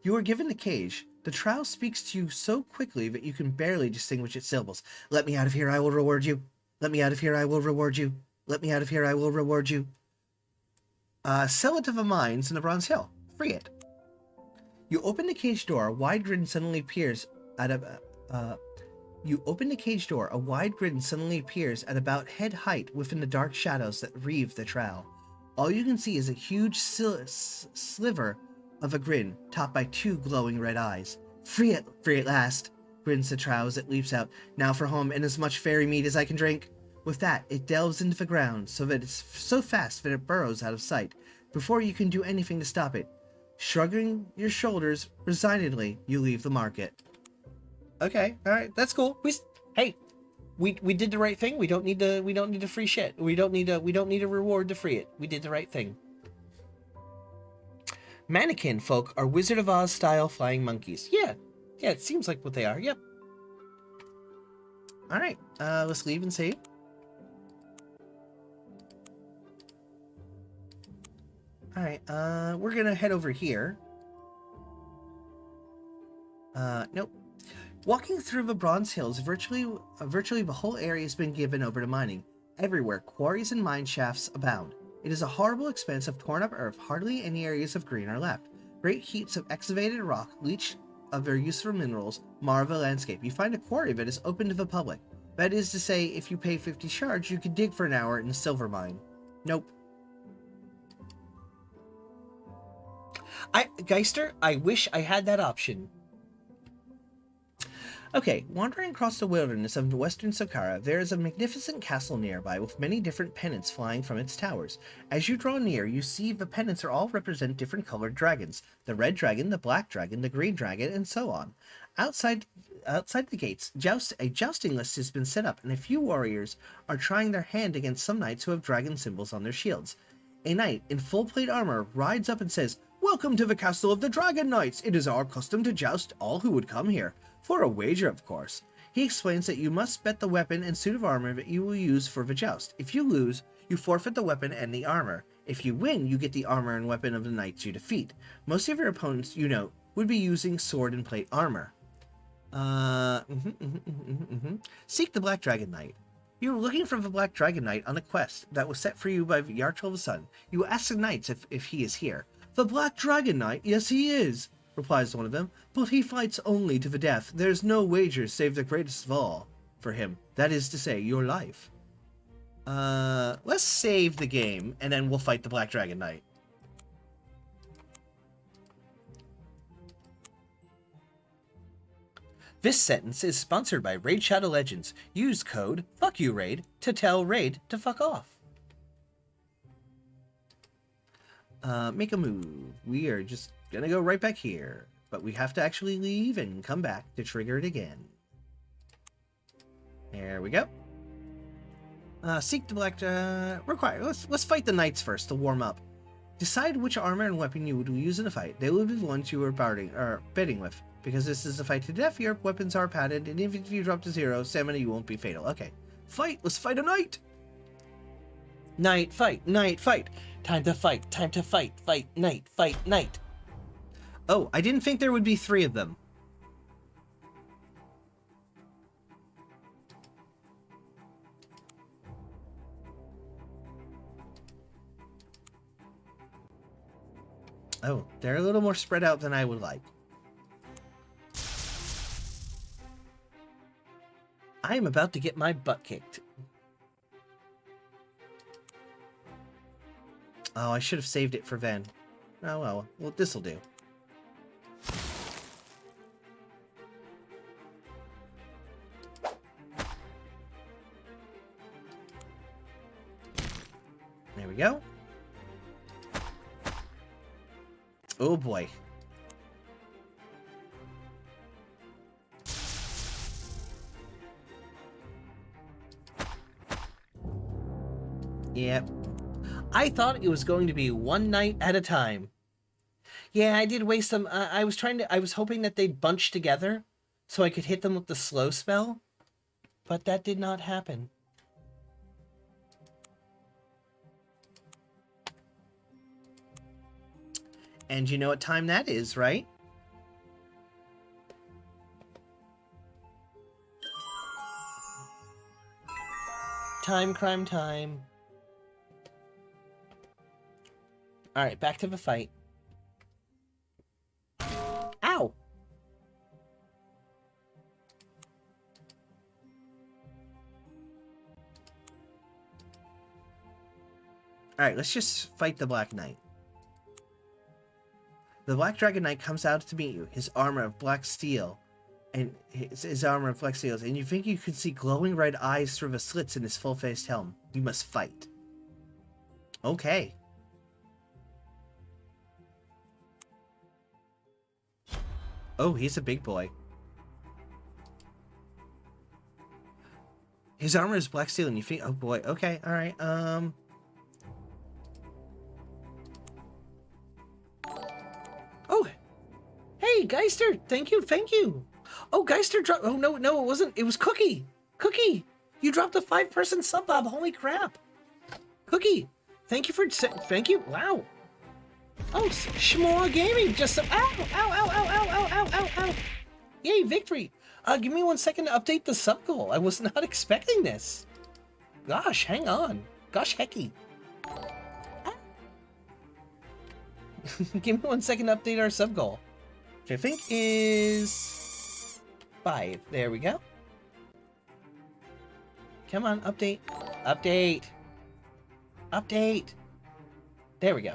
You are given the cage. The trowel speaks to you so quickly that you can barely distinguish its syllables. Let me out of here, I will reward you. Let me out of here, I will reward you. Let me out of here, I will reward you. Sell it to the mines in the Bronze Hill. Free it. You open the cage door. A wide grin suddenly appears at about head height within the dark shadows that wreathe the trowel. All you can see is a huge sliver of a grin, topped by two glowing red eyes. Free at last, grins the trowel as it leaps out. Now for home and as much fairy meat as I can drink. With that, it delves into the ground so that it's so fast that it burrows out of sight before you can do anything to stop it. Shrugging your shoulders resignedly, you leave the market. Okay, all right, that's cool. We did the right thing. We don't need to free shit. We don't need a reward to free it. We did the right thing. Mannequin folk are Wizard of Oz style flying monkeys. Yeah, it seems like what they are. Yep. All right, let's leave and save. All right, we're gonna head over here. Nope. Walking through the Bronze Hills, virtually the whole area has been given over to mining. Everywhere, quarries and mine shafts abound. It is a horrible expanse of torn-up earth. Hardly any areas of green are left. Great heaps of excavated rock, leached of their useful minerals, mar the landscape. You find a quarry that is open to the public. That is to say, if you pay 50 shards, you can dig for an hour in a silver mine. Nope. Geister, I wish I had that option. Okay, wandering across the wilderness of western Saqqara, there is a magnificent castle nearby with many different pennants flying from its towers. As you draw near, you see the pennants are all represent different colored dragons. The red dragon, the black dragon, the green dragon, and so on. Outside the gates, a jousting list has been set up, and a few warriors are trying their hand against some knights who have dragon symbols on their shields. A knight in full plate armor rides up and says, "Welcome to the castle of the Dragon Knights. It is our custom to joust all who would come here. For a wager, of course." He explains that you must bet the weapon and suit of armor that you will use for the joust. If you lose, you forfeit the weapon and the armor. If you win, you get the armor and weapon of the knights you defeat. Most of your opponents, you know, would be using sword and plate armor. Seek the Black Dragon Knight. You were looking for the Black Dragon Knight on a quest that was set for you by Yartel of the Sun. You ask the knights if he is here. The Black Dragon Knight? Yes, he is, replies one of them. But he fights only to the death. There's no wager save the greatest of all for him. That is to say, your life. Let's save the game, and then we'll fight the Black Dragon Knight. This sentence is sponsored by Raid Shadow Legends. Use code FUCKYOURAID to tell Raid to fuck off. Make a move. We are just gonna go right back here. But we have to actually leave and come back to trigger it again. There we go. Seek the black... Let's fight the knights first to warm up. Decide which armor and weapon you would use in a fight. They will be the ones you are betting with. Because this is a fight to death, your weapons are padded, and if you drop to 0, stamina, you won't be fatal. Okay. Fight! Let's fight a knight! Knight, fight! Knight, fight! Time to fight! Time to fight! Fight, knight! Fight, knight! Oh, I didn't think there would be 3 of them. Oh, they're a little more spread out than I would like. I am about to get my butt kicked. Oh, I should have saved it for Ven. Oh well, this'll do. There we go. Oh boy. Yep. I thought it was going to be one night at a time. Yeah, I did waste some. I was hoping that they'd bunch together so I could hit them with the slow spell, but that did not happen. And you know what time that is, right? Time, crime time. Alright, back to the fight. Ow! Alright, let's just fight the Black Knight. The Black Dragon Knight comes out to meet you, his armor of black steel, and his armor of black steel, and you think you can see glowing red eyes through the slits in his full-faced helm. You must fight. Okay. Oh, he's a big boy. His armor is black steel, and you think, oh boy, okay, alright, Oh! Hey, Geister! Thank you, thank you! Oh, Geister dropped... Oh, no, it wasn't. It was Cookie! Cookie! You dropped a 5-person sub, Bob. Holy crap! Cookie! Thank you for... Thank you. Wow. Oh, Shmoa Gaming just... Ow! Ow, ow, ow, ow, ow, ow, ow, ow! Yay, victory! Give me 1 second to update the sub goal. I was not expecting this. Gosh, hang on. Gosh, hecky. Give me 1 second to update our sub goal. Which I think is 5. There we go. Come on, update. Update. Update. There we go.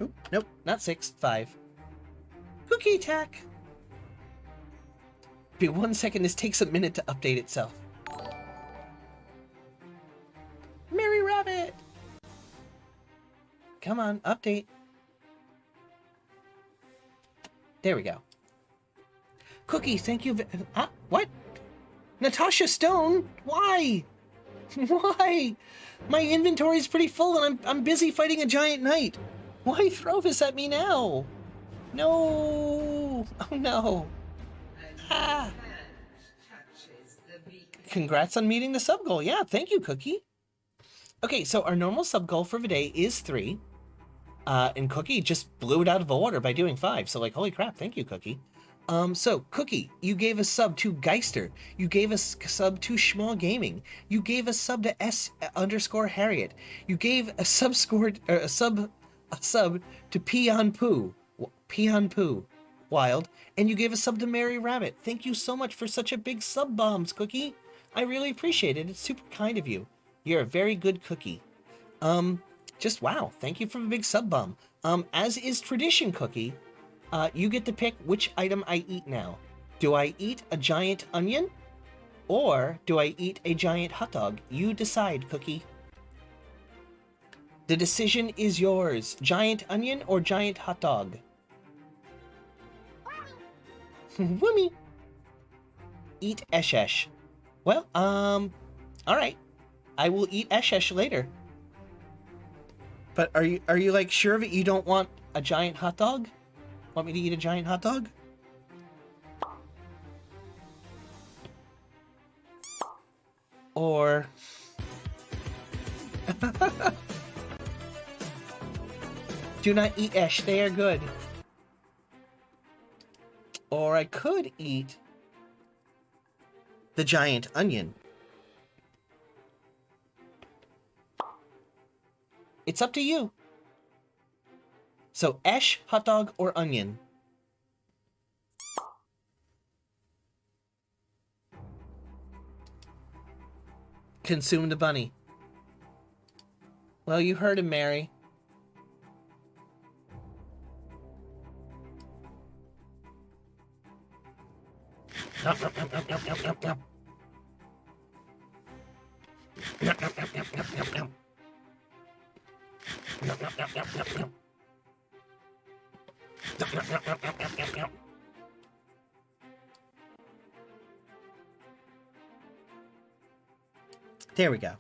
Oop, nope, not 6, 5. Cookie attack. Be 1 second, this takes a minute to update itself. Mary Rabbit. Come on, update. There we go. Cookie, thank you. What? Natasha Stone? Why? Why? My inventory is pretty full and I'm busy fighting a giant knight. Why throw this at me now? No. Oh no. Ah. Congrats on meeting the sub goal. Yeah, thank you, Cookie. Okay, so our normal sub goal for the day is 3. And Cookie just blew it out of the water by doing 5. So, like, holy crap, thank you, Cookie. So, Cookie, you gave a sub to Geister. You gave a sub to Schmall Gaming. You gave a sub to S_Harriet. You gave a sub to Peon Poo Wild, and you gave a sub to Mary Rabbit. Thank you so much for such a big sub bombs, Cookie. I really appreciate it. It's super kind of you. You're a very good cookie. Just wow. Thank you for the big sub bomb. As is tradition, Cookie, you get to pick which item I eat now. Do I eat a giant onion? Or do I eat a giant hot dog? You decide, Cookie. The decision is yours. Giant onion or giant hot dog? Woomy. Eat Eshesh. Well, alright. I will eat Eshesh later. But are you like sure that you don't want a giant hot dog? Want me to eat a giant hot dog? Or... Do not eat Esh, they are good. Or I could eat the giant onion. It's up to you. So, Esh, hot dog, or onion? Consume the bunny. Well, you heard him, Mary. There we go.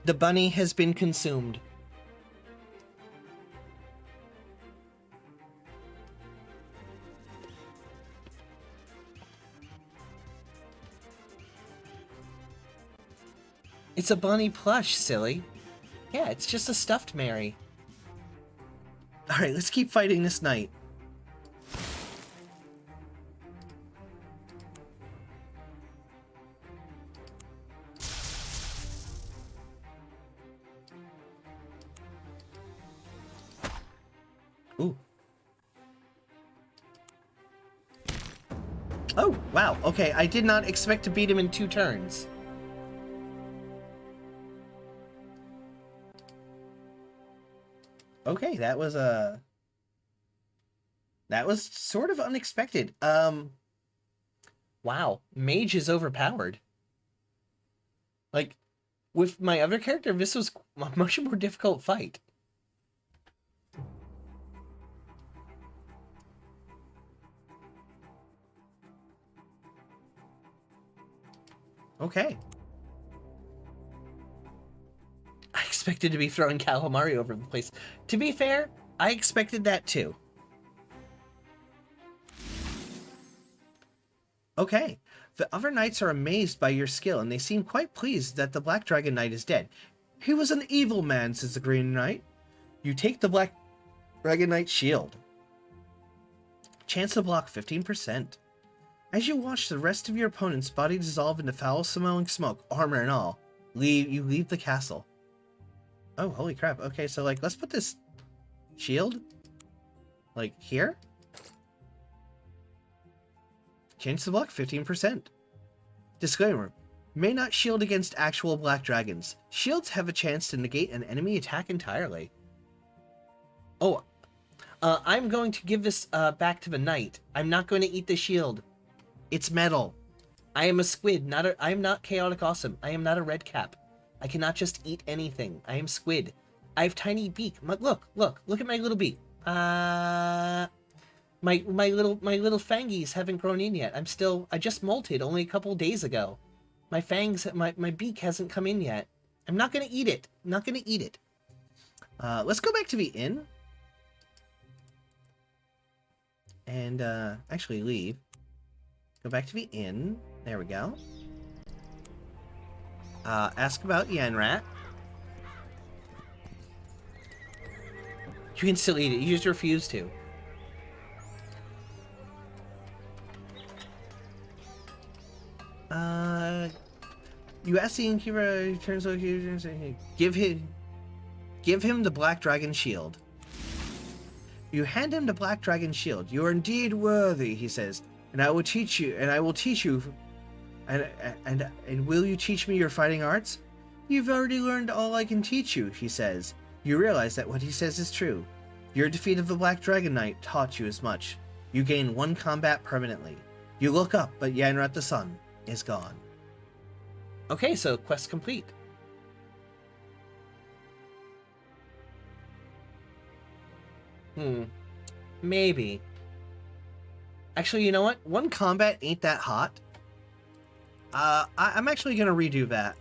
The bunny has been consumed. It's a bunny plush, silly. Yeah, it's just a stuffed Mary. Alright, let's keep fighting this knight. Ooh. Oh, wow. Okay, I did not expect to beat him in 2 turns. Okay, that was sort of unexpected. Wow, Mage is overpowered. Like, with my other character, this was a much more difficult fight. Okay. I expected to be throwing calamari over the place. To be fair, I expected that too. Okay. The other knights are amazed by your skill, and they seem quite pleased that the Black Dragon Knight is dead. He was an evil man, says the Green Knight. You take the Black Dragon Knight's shield. Chance to block 15%. As you watch the rest of your opponent's body dissolve into foul-smelling smoke, armor and all, you leave the castle. Oh, holy crap. Okay, so, like, let's put this shield, like, here. Chance to block 15%. Disclaimer. May not shield against actual black dragons. Shields have a chance to negate an enemy attack entirely. Oh, I'm going to give this back to the knight. I'm not going to eat the shield. It's metal. I am a squid, I am not chaotic awesome. I am not a red cap. I cannot just eat anything. I am squid. I have tiny beak. Look at my little beak. My little fangies haven't grown in yet. I just molted only a couple days ago. My fangs, my beak hasn't come in yet. I'm not gonna eat it. I'm not gonna eat it. Let's go back to the inn. And, actually leave. Go back to the inn. There we go. Ask about Yenrat. You can still eat it. You just refuse to. You ask the innkeeper, he turns over and say, give him the Black Dragon Shield. You hand him the Black Dragon Shield. You are indeed worthy, he says, and I will teach you, and will you teach me your fighting arts? You've already learned all I can teach you, he says. You realize that what he says is true. Your defeat of the Black Dragon Knight taught you as much. You gain 1 combat permanently. You look up, but Yanrat the Sun is gone. Okay, so quest complete. Maybe. Actually, you know what? 1 combat ain't that hot. I'm actually gonna redo that.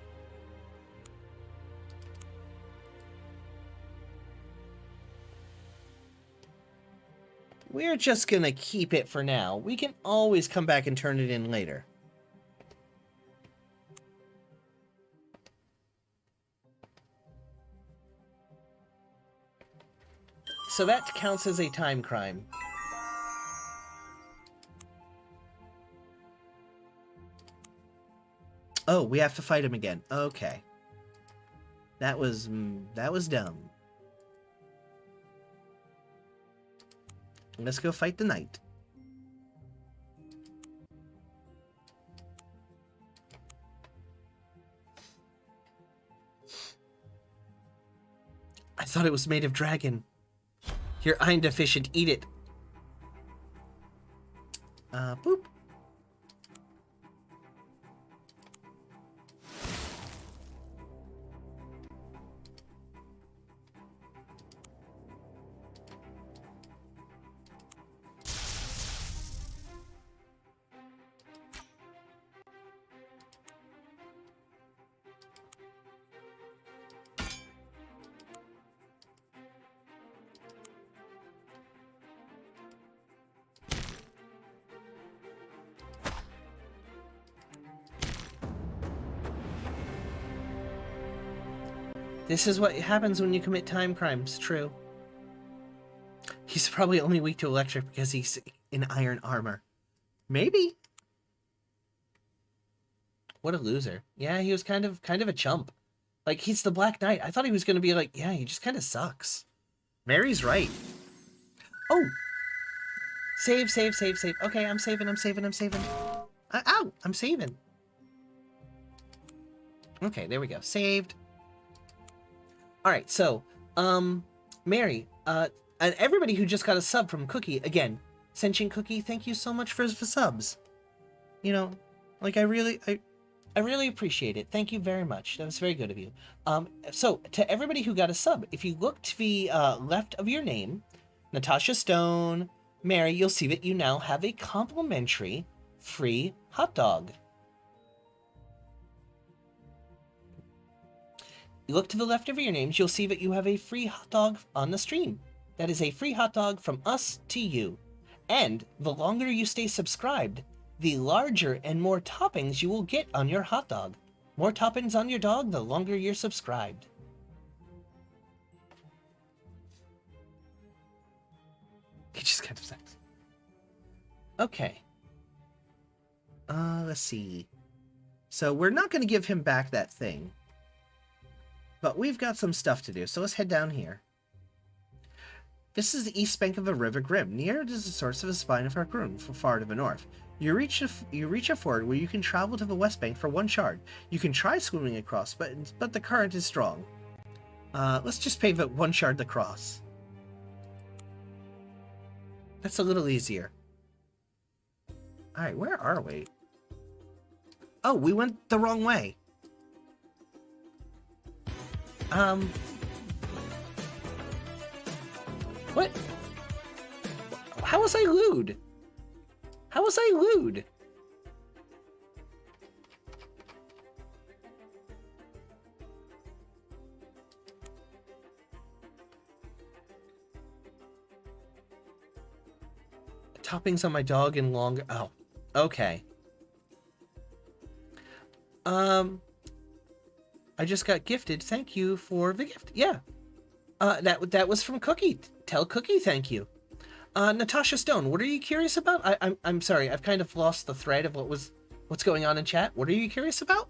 We're just gonna keep it for now. We can always come back and turn it in later. So that counts as a time crime. Oh, we have to fight him again. Okay. That was dumb. Let's go fight the knight. I thought it was made of dragon. You're iron deficient. Eat it. Boop. This is what happens when you commit time crimes, true. He's probably only weak to electric because he's in iron armor. Maybe. What a loser. Yeah, he was kind of a chump. Like, he's the Black Knight. I thought he was going to be like, yeah, he just kind of sucks. Mary's right. Oh! Save. Okay, I'm saving. Ow! I'm saving. Okay, there we go. Saved. Alright, so, Mary, and everybody who just got a sub from Cookie, again, Sentient Cookie, thank you so much for subs. You know, like, I really appreciate it. Thank you very much. That was very good of you. So, to everybody who got a sub, if you look to the left of your name, Natasha Stone, Mary, you'll see that you now have a complimentary free hot dog. You look to the left of your names, you'll see that you have a free hot dog on the stream. That is a free hot dog from us to you. And the longer you stay subscribed, the larger and more toppings you will get on your hot dog. More toppings on your dog, the longer you're subscribed. He just kind of sucks. Okay. Let's see. So we're not going to give him back that thing. But we've got some stuff to do, so let's head down here. This is the east bank of the River Grim. Near it is the source of the spine of Harkoon, far to the north. You reach a ford where you can travel to the west bank for 1 shard. You can try swimming across, but the current is strong. Let's just pave it 1 shard across. That's a little easier. Alright, where are we? Oh, we went the wrong way. What? How was I lewd? How was I lewd? Toppings on my dog and longer. Oh, okay. I just got gifted. Thank you for the gift. Yeah. That was from Cookie. Tell Cookie thank you. Natasha Stone, what are you curious about? I'm sorry, I've kind of lost the thread of what's going on in chat. What are you curious about?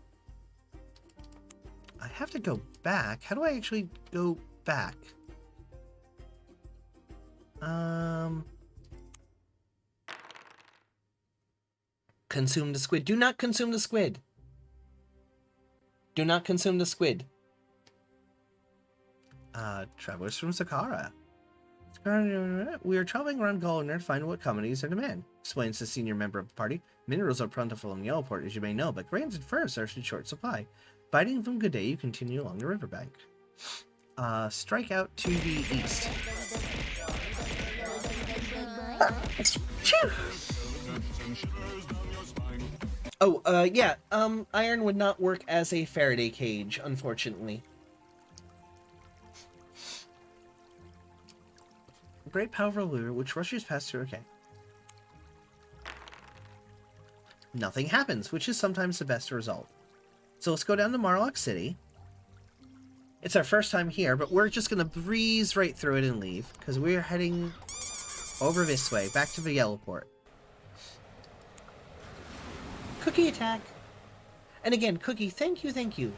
have to go back. How do I actually go back? Consume the squid. Do not consume the squid. Do not consume the squid. Travelers from Sakara. We are traveling around Gallner to find what commodities are in demand, explains the senior member of the party. Minerals are plentiful in Yellowport, as you may know, but grains and furs are in short supply. Biting from Good Day, you continue along the riverbank. Strike out to the east. Oh, yeah, iron would not work as a Faraday cage, unfortunately. Great powerful lure, which rushes past her. Okay. Nothing happens, which is sometimes the best result. So let's go down to Marlock City. It's our first time here, but we're just going to breeze right through it and leave, because we're heading over this way, back to the Yellowport. Cookie attack. And again, Cookie, thank you, thank you.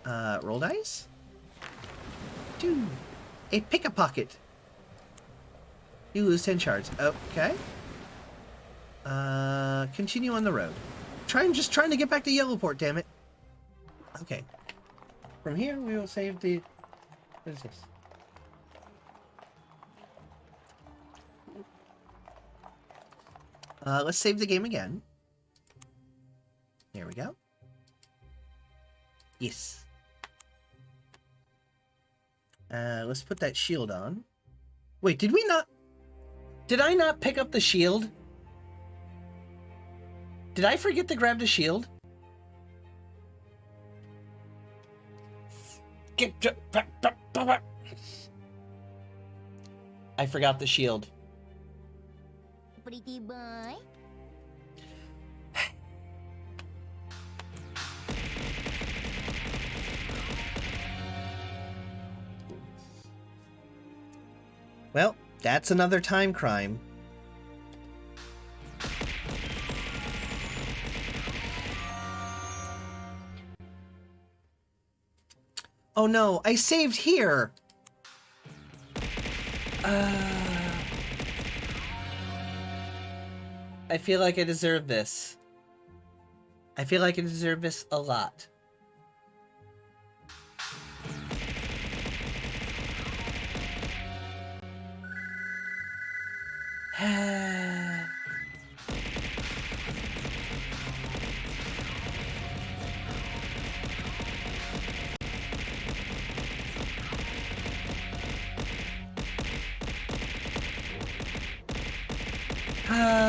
Roll dice? Dude. A pick-a-pocket. You lose 10 shards. Okay. Continue on the road. Just trying to get back to Yellowport, damn it. Okay. From here, we will save the... What is this? Let's save the game again. There we go. Yes. Let's put that shield on. Wait, did we not... Did I not pick up the shield? Did I forget to grab the shield? I forgot the shield. Pretty boy. Well, that's another time crime. Oh no, I saved here! I feel like I deserve this. I feel like I deserve this a lot.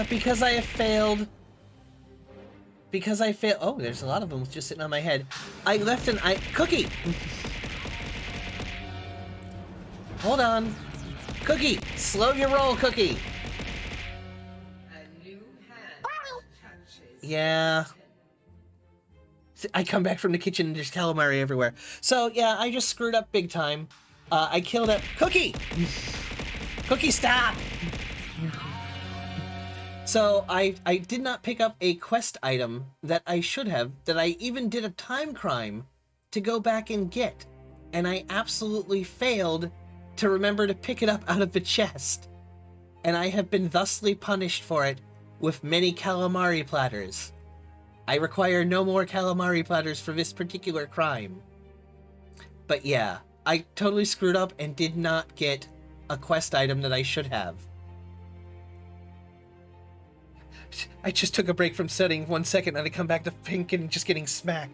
Because I have failed. Because I failed. Oh, there's a lot of them just sitting on my head. I left an Cookie! Hold on. Cookie! Slow your roll, Cookie! Yeah. I come back from the kitchen and there's calamari everywhere. So, yeah, I just screwed up big time. I killed a... Cookie! Cookie, stop! So, I did not pick up a quest item that I should have, that I even did a time crime to go back and get. And I absolutely failed to remember to pick it up out of the chest. And I have been thusly punished for it with many calamari platters. I require no more calamari platters for this particular crime. But yeah, I totally screwed up and did not get a quest item that I should have. I just took a break from studying 1 second and I come back to pink and just getting smacked.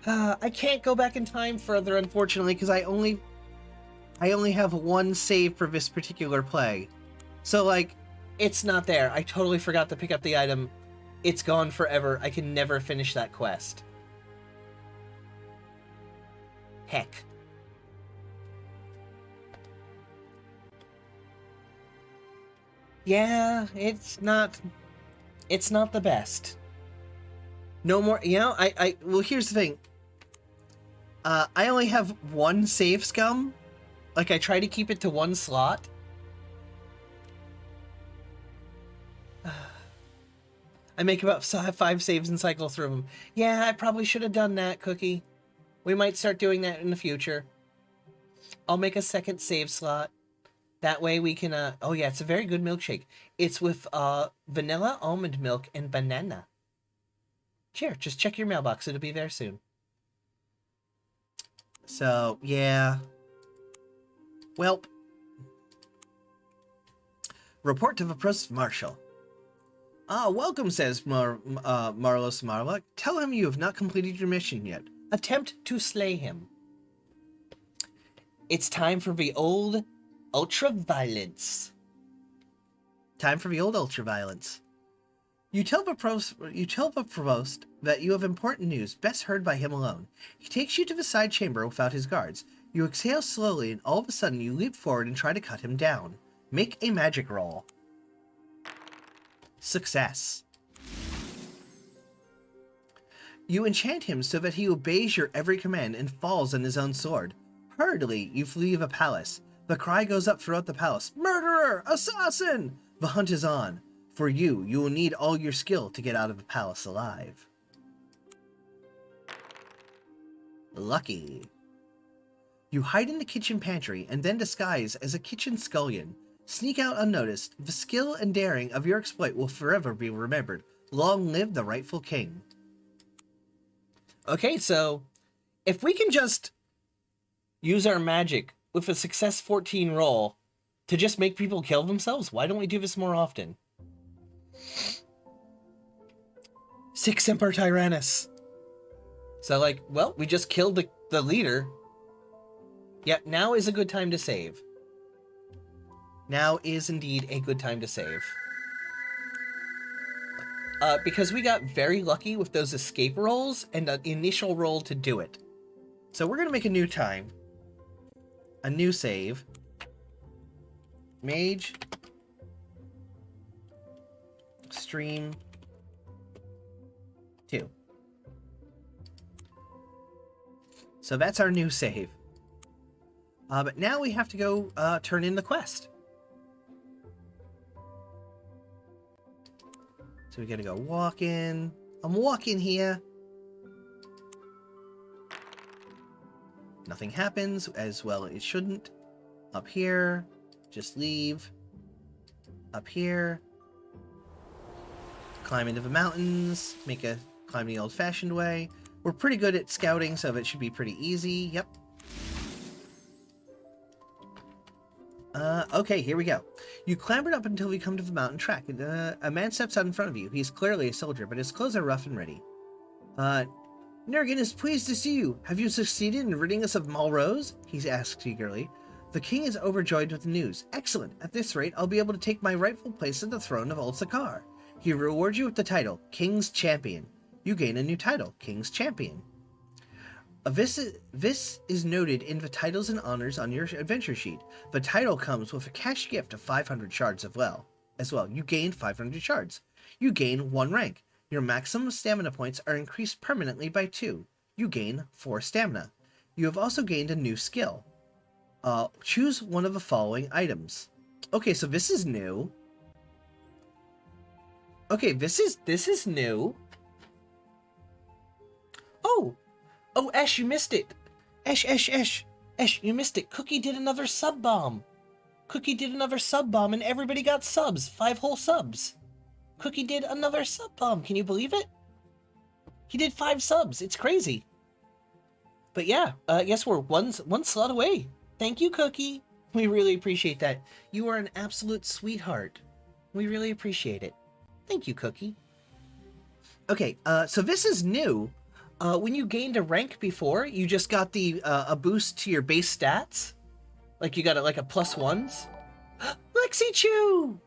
I can't go back in time further, unfortunately, because I only have one save for this particular play. So, like, it's not there. I totally forgot to pick up the item. It's gone forever. I can never finish that quest. Heck. Yeah, it's not the best. No more, you know, well, here's the thing. I only have one save scum. Like, I try to keep it to one slot. I make about 5 saves and cycle through them. Yeah, I probably should have done that, Cookie. We might start doing that in the future. I'll make a second save slot. That way we can, oh yeah, it's a very good milkshake. It's with, vanilla, almond milk, and banana. Here, just check your mailbox. It'll be there soon. So, yeah. Welp. Report to the Provost Marshal. Ah, welcome, says Marlos Marlock. Tell him you have not completed your mission yet. Attempt to slay him. It's time for the old ultra-violence. Time for the old ultra-violence. You tell the provost that you have important news, best heard by him alone. He takes you to the side chamber without his guards. You exhale slowly, and all of a sudden you leap forward and try to cut him down. Make a magic roll. Success. You enchant him so that he obeys your every command and falls on his own sword. Hurriedly, you flee the palace. The cry goes up throughout the palace. Murderer! Assassin! The hunt is on. For you will need all your skill to get out of the palace alive. Lucky. You hide in the kitchen pantry and then disguise as a kitchen scullion. Sneak out unnoticed. The skill and daring of your exploit will forever be remembered. Long live the rightful king. Okay, so if we can just use our magic with a success 14 roll to just make people kill themselves, why don't we do this more often? 6 Semper Tyrannus. So, like, well, we just killed the leader. Yep, now is a good time to save. Now is indeed a good time to save. Because we got very lucky with those escape rolls and an initial roll to do it. So we're going to make a new time. A new save. Mage. Stream. 2. So that's our new save. But now we have to go turn in the quest. So we gotta go walk in. I'm walking here. Nothing happens, as well it shouldn't. Up here. Just leave. Up here. Climb into the mountains. Climb the old-fashioned way. We're pretty good at scouting, so it should be pretty easy. Yep. Okay, here we go. You clambered up until we come to the mountain track. A man steps out in front of you. He's clearly a soldier, but his clothes are rough and ready. Nergan is pleased to see you. Have you succeeded in ridding us of Malrose? He asks eagerly. The king is overjoyed with the news. Excellent. At this rate, I'll be able to take my rightful place at the throne of Old Sakar. He rewards you with the title, King's Champion. You gain a new title, King's Champion. This is noted in the titles and honors on your adventure sheet. The title comes with a cash gift of 500 shards as well. You gain 500 shards. You gain 1 rank. Your maximum stamina points are increased permanently by 2. You gain 4 stamina. You have also gained a new skill. Choose one of the following items. Okay, so this is new. Okay, this is new. Oh, Ash, you missed it. Ash, you missed it. Cookie did another sub bomb. And everybody got subs. 5 whole subs. Cookie did another sub bomb. Can you believe it? He did 5 subs. It's crazy. But yeah, I guess we're one slot away. Thank you, Cookie. We really appreciate that. You are an absolute sweetheart. We really appreciate it. Thank you, Cookie. Okay, so this is new. When you gained a rank before, you just got a boost to your base stats. Like you got a +1s. Lexi Chew!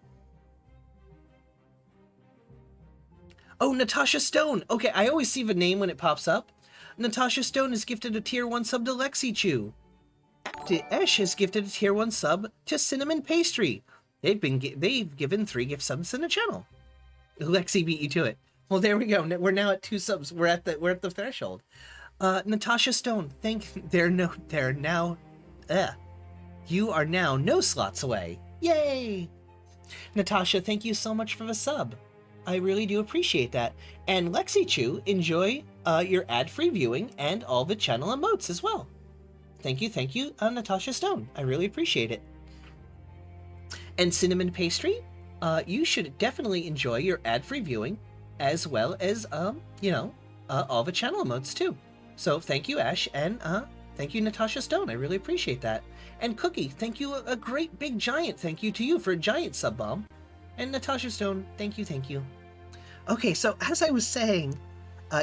Oh, Natasha Stone. Okay, I always see the name when it pops up. Natasha Stone is gifted a tier 1 sub to Lexi Chew. Ash has gifted a tier 1 sub to Cinnamon Pastry. They've given 3 gift subs in the channel. Lexi beat you to it. Well, there we go. We're now at 2 subs. We're at the threshold. Natasha Stone, you are now no slots away. Yay! Natasha, thank you so much for the sub. I really do appreciate that. And Lexi Chu, enjoy your ad-free viewing and all the channel emotes as well. Thank you, Natasha Stone. I really appreciate it. And Cinnamon Pastry, you should definitely enjoy your ad-free viewing, as well as, all the channel emotes too. So thank you, Ash, and thank you, Natasha Stone. I really appreciate that. And Cookie, thank you, a great big giant thank you to you for a giant sub bomb. And Natasha Stone, thank you. Okay, so as I was saying,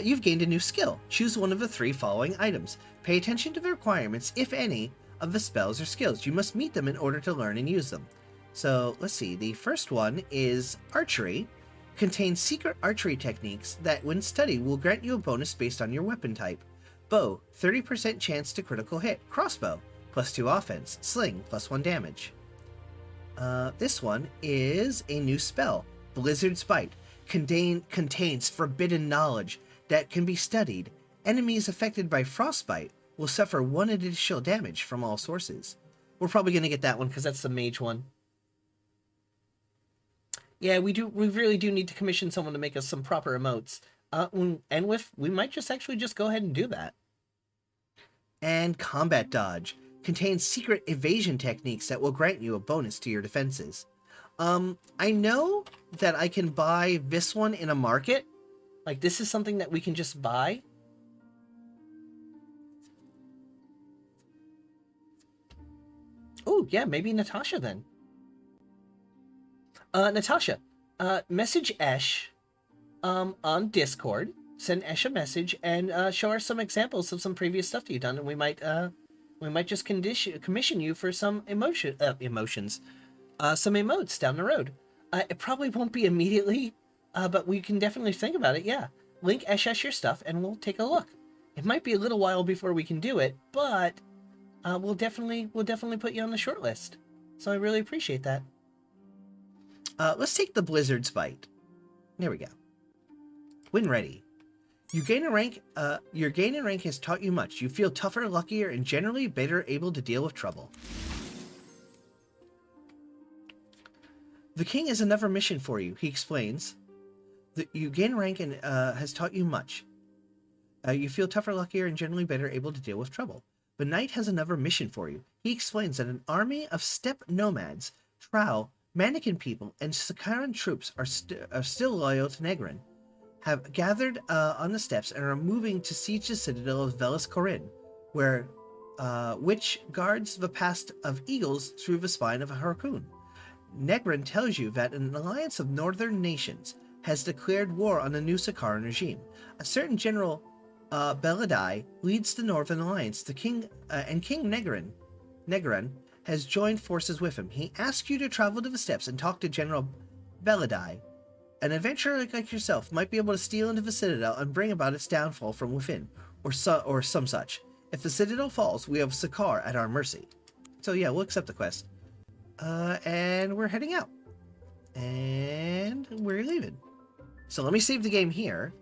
you've gained a new skill. Choose one of the 3 following items. Pay attention to the requirements, if any, of the spells or skills. You must meet them in order to learn and use them. So let's see, the first one is Archery. Contains secret archery techniques that, when studied, will grant you a bonus based on your weapon type. Bow, 30% chance to critical hit. Crossbow, +2 offense. Sling, +1 damage. This one is a new spell, Blizzard's Bite. Contains forbidden knowledge that can be studied. Enemies affected by frostbite will suffer 1 additional damage from all sources. We're probably going to get that one because that's the mage one. Yeah, we really do need to commission someone to make us some proper emotes. We might just go ahead and do that. And Combat Dodge contains secret evasion techniques that will grant you a bonus to your defenses. I know that I can buy this one in a market. Like, this is something that we can just buy. Oh, yeah, maybe Natasha then. Natasha, message Esh on Discord. Send Esh a message and show her some examples of some previous stuff that you've done, and we might just commission you for some emotions. Some emotes down the road. It probably won't be immediately, but we can definitely think about it, yeah. Link Esh your stuff and we'll take a look. It might be a little while before we can do it, but we'll definitely put you on the short list. So I really appreciate that. Let's take the Blizzard's Bite. There we go. When ready. You gain a rank, your gain in rank has taught you much. You feel tougher, luckier, and generally better able to deal with trouble. The king has another mission for you, he explains. You gain rank and has taught you much. You feel tougher, luckier, and generally better able to deal with trouble. The knight has another mission for you. He explains that an army of steppe nomads, Trow, Mannequin people, and Sakaran troops are still loyal to Negrin, have gathered on the steppes and are moving to siege the citadel of Velis Corin, which guards the pass of eagles through the spine of a harpoon. Negrin tells you that an alliance of northern nations has declared war on the new Sakaran regime. A certain General Beladai leads the Northern Alliance. The king and King Negrin has joined forces with him. He asks you to travel to the steppes and talk to General Beladai. An adventurer like yourself might be able to steal into the citadel and bring about its downfall from within, or some such. If the citadel falls, we have Sakar at our mercy. So yeah, we'll accept the quest. And we're heading out. And we're leaving. So let me save the game here.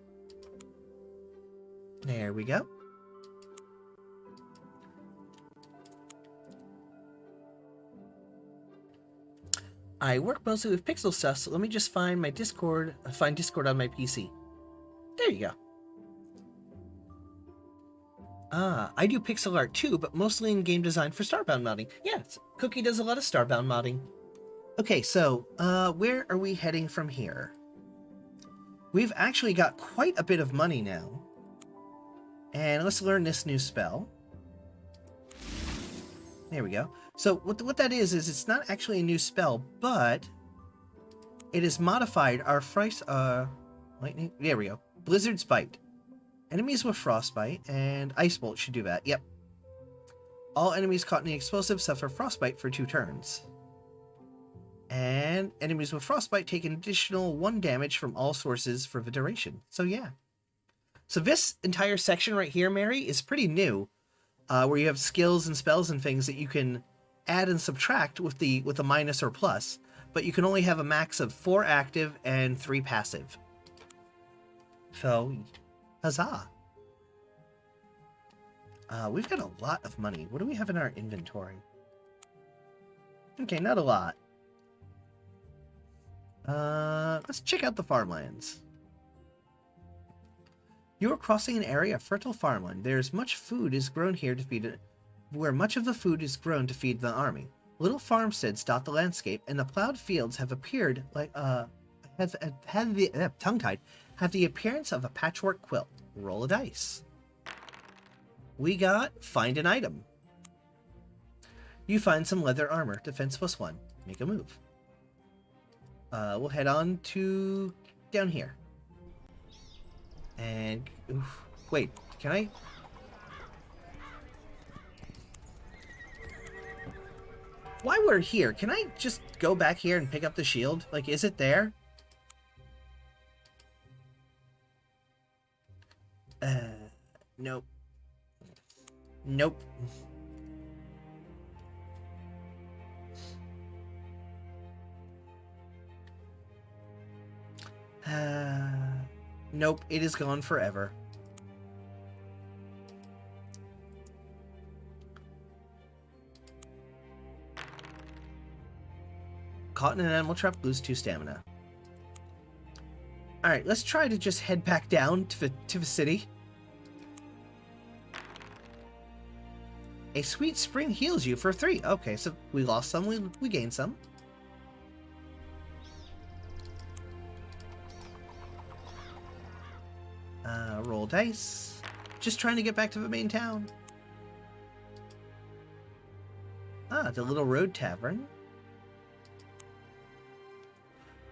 There we go. I work mostly with pixel stuff, so let me just find my Discord, find Discord on my PC. There you go. I do pixel art too, but mostly in game design for Starbound modding. Yeah, Cookie does a lot of Starbound modding. Okay, so, where are we heading from here? We've actually got quite a bit of money now. And let's learn this new spell. There we go. So what that is it's not actually a new spell, but it has modified our lightning. There we go. Blizzard's Bite. Enemies with frostbite and ice bolt should do that. Yep. All enemies caught in the explosive suffer frostbite for 2 turns. And enemies with frostbite take an additional 1 damage from all sources for the duration. So yeah. So this entire section right here, Mary, is pretty new. Where you have skills and spells and things that you can add and subtract with a minus or plus, but you can only have a max of 4 active and 3 passive. So, huzzah! We've got a lot of money. What do we have in our inventory? Okay, not a lot. Let's check out the farmlands. You are crossing an area of fertile farmland. There's much food is grown here to feed it, where much of the food is grown to feed the army. Little farmsteads dot the landscape, and the plowed fields have appeared like tongue-tied, have the appearance of a patchwork quilt. Roll a dice. We got find an item. You find some leather armor, defense +1. Make a move. We'll head on to down here. And wait, can I? While we're here, can I just go back here and pick up the shield? Like, is it there? Nope. Nope. Nope, it is gone forever. Caught in an animal trap, lose 2 stamina. Alright, let's try to just head back down to the city. A sweet spring heals you for 3. Okay, so we lost some, we gained some. Roll dice. Just trying to get back to the main town. Ah, the Little Road Tavern.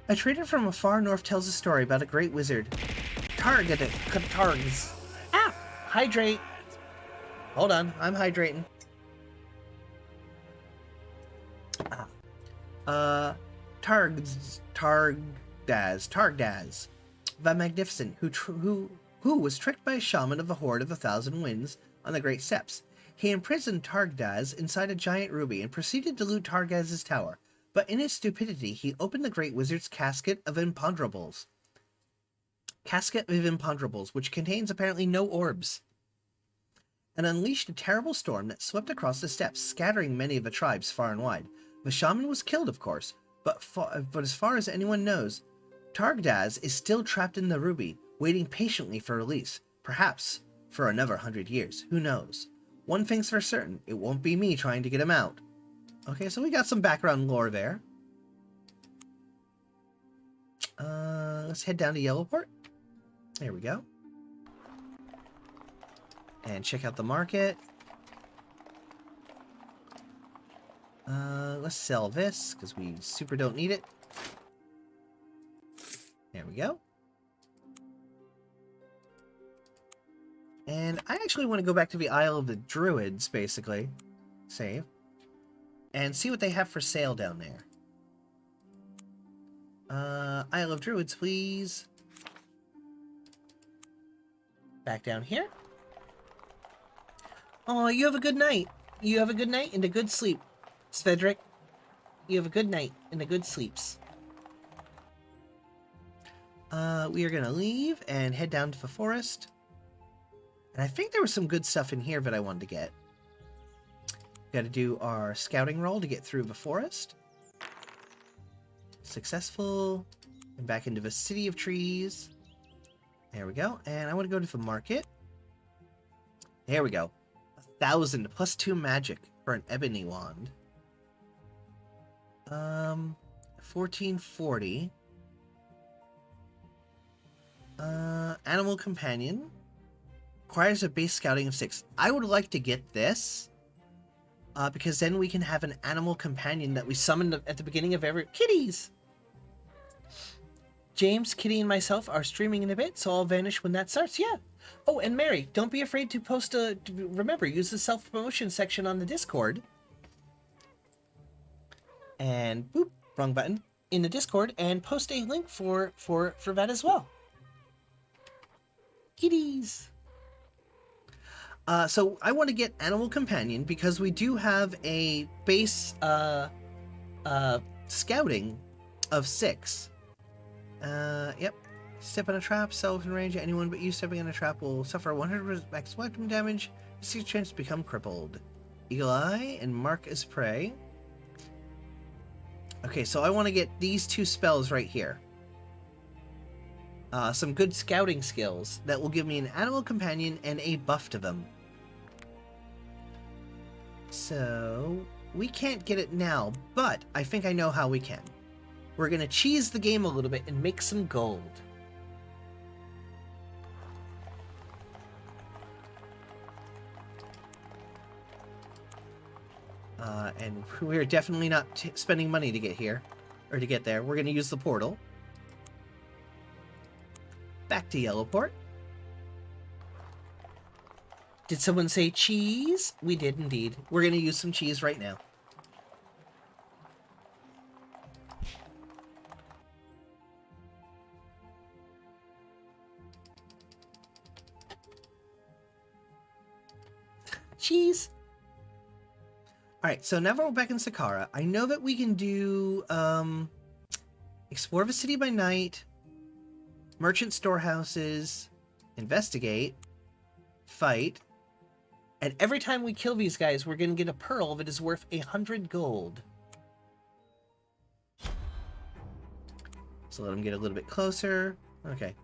A trader from a far north tells a story about a great wizard. Targs. Ah! Hydrate. Hold on, I'm hydrating. Targdaz, the Magnificent, who was tricked by a shaman of the Horde of the Thousand Winds on the Great Steppes. He imprisoned Targdaz inside a giant ruby and proceeded to loot Targaz's tower. But in his stupidity, he opened the Great Wizard's Casket of Imponderables. Which contains apparently no orbs. And unleashed a terrible storm that swept across the steppes, scattering many of the tribes far and wide. The shaman was killed, of course, but as far as anyone knows, Targdaz is still trapped in the ruby, waiting patiently for release. Perhaps for another 100 years. Who knows? One thing's for certain, it won't be me trying to get him out. Okay, so we got some background lore there. Let's head down to Yellowport. There we go. And check out the market. Let's sell this, because we super don't need it. There we go. And I actually want to go back to the Isle of the Druids, basically. Save. And see what they have for sale down there. Isle of Druids, please. Back down here. Oh, you have a good night. You have a good night and a good sleep, Svedric. You have a good night and a good sleeps. We are gonna leave and head down to the forest. And I think there was some good stuff in here that I wanted to get. Got to do our scouting roll to get through the forest. Successful. And back into the City of Trees. There we go. And I want to go to the market. There we go. 1,000 plus 2 magic for an ebony wand. 1440. Animal companion. Requires a base scouting of 6. I would like to get this. Because then we can have an animal companion that we summoned at the beginning of every... Kitties! James, Kitty, and myself are streaming in a bit, so I'll vanish when that starts. Yeah. Oh, and Mary, don't be afraid to post a... Remember, use the self-promotion section on the Discord. And, boop, wrong button, in the Discord, and post a link for that as well. Kitties! So I want to get Animal Companion because we do have a base scouting of 6. Yep. Step on a trap, self in range. Anyone but you stepping on a trap will suffer 100 max weapon damage. 6 chance to become crippled. Eagle Eye and Mark as prey. Okay, so I want to get these 2 spells right here. Some good scouting skills that will give me an animal companion and a buff to them. So, we can't get it now, but I think I know how we can. We're going to cheese the game a little bit and make some gold. And we're definitely not spending money to get here, or to get there. We're going to use the portal. Back to Yellowport. Did someone say cheese? We did indeed. We're going to use some cheese right now. Cheese. Alright, so now that we're back in Sakara, I know that we can do, explore the city by night, merchant storehouses, investigate, fight, and every time we kill these guys, we're going to get a pearl that is worth 100 gold. So let them get a little bit closer. Okay.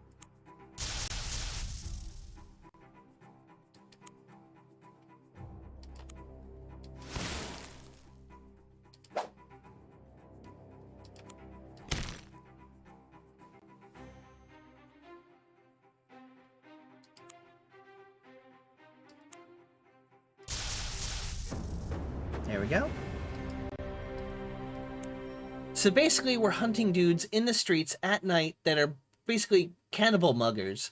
There we go. So basically, we're hunting dudes in the streets at night that are basically cannibal muggers.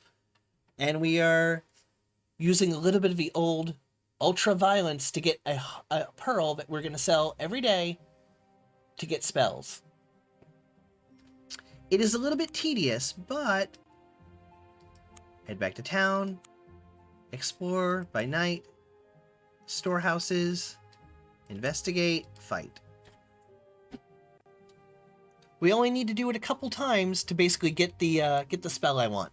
And we are using a little bit of the old ultra-violence to get a pearl that we're going to sell every day to get spells. It is a little bit tedious, but head back to town, explore by night, storehouses, investigate, fight. We only need to do it a couple times to basically get the spell I want.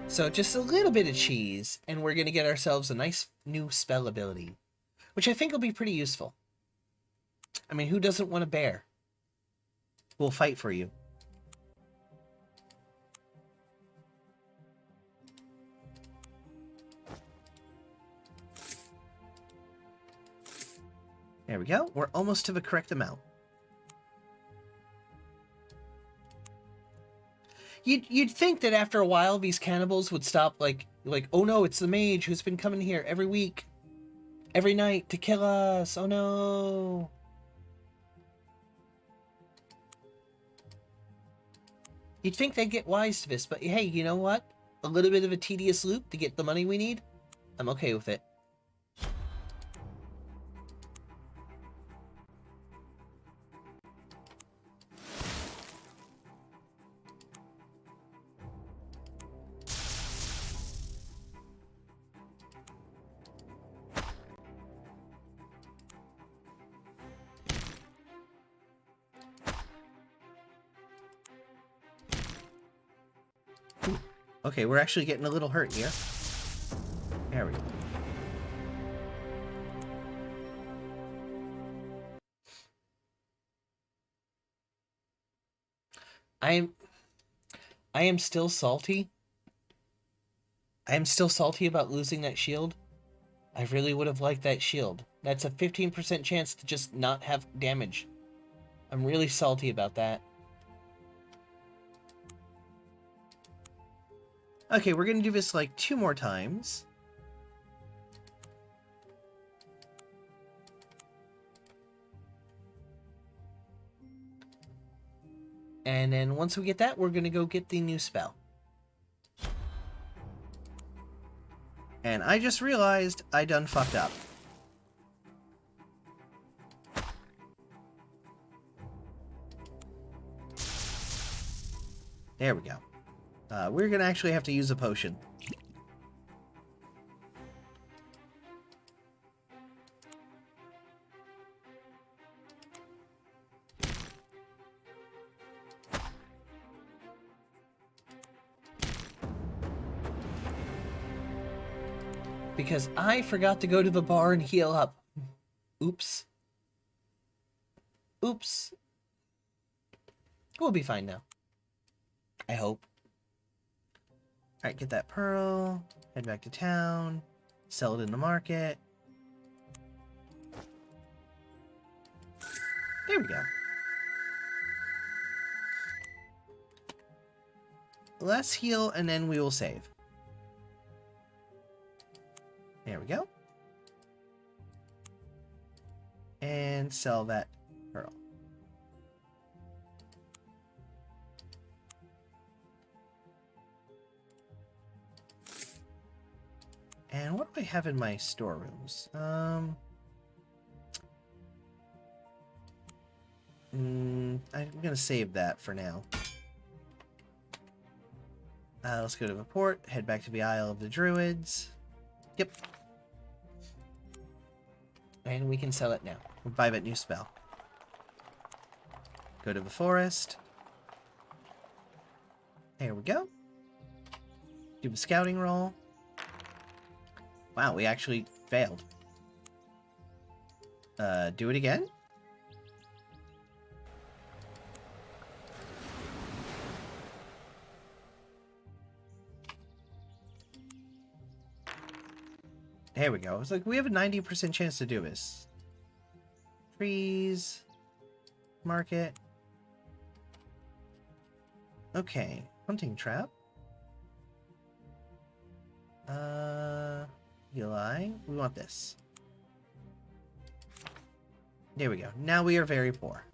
So just a little bit of cheese, and we're going to get ourselves a nice new spell ability, which I think will be pretty useful. I mean, who doesn't want a bear? We'll fight for you. There we go. We're almost to the correct amount. You'd think that after a while these cannibals would stop, like, oh no, it's the mage who's been coming here every week, every night to kill us. Oh no. You'd think they'd get wise to this, but hey, you know what? A little bit of a tedious loop to get the money we need? I'm okay with it. Okay, we're actually getting a little hurt here. There we go. I am still salty. I am still salty about losing that shield. I really would have liked that shield. That's a 15% chance to just not have damage. I'm really salty about that. Okay, we're gonna do this like 2 more times. And then once we get that, we're gonna go get the new spell. And I just realized I done fucked up. There we go. We're gonna actually have to use a potion. Because I forgot to go to the bar and heal up. Oops. Oops. We'll be fine now. I hope. Alright, get that pearl. Head back to town. Sell it in the market. There we go. Let's heal and then we will save. There we go. And sell that pearl. And what do I have in my storerooms? I'm gonna save that for now. Let's go to the port, head back to the Isle of the Druids. Yep. And we can sell it now. We'll buy that new spell. Go to the forest. There we go. Do the scouting roll. Wow, we actually failed. Do it again? There we go. It's like we have a 90% chance to do this. Trees. Market. Okay. Hunting trap. Eli. We want this. There we go. Now we are very poor.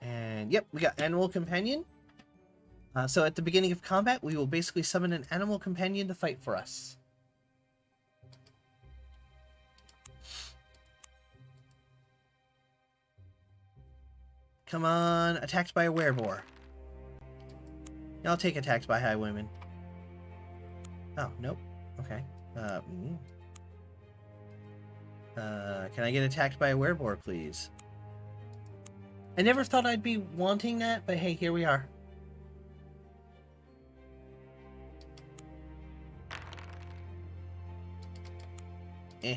And yep, we got Animal Companion. So at the beginning of combat, we will basically summon an Animal Companion to fight for us. Come on, attacked by a wereboar. I'll take attacked by high women. Oh, nope. Okay. Can I get attacked by a wereboar, please? I never thought I'd be wanting that, but hey, here we are. Eh.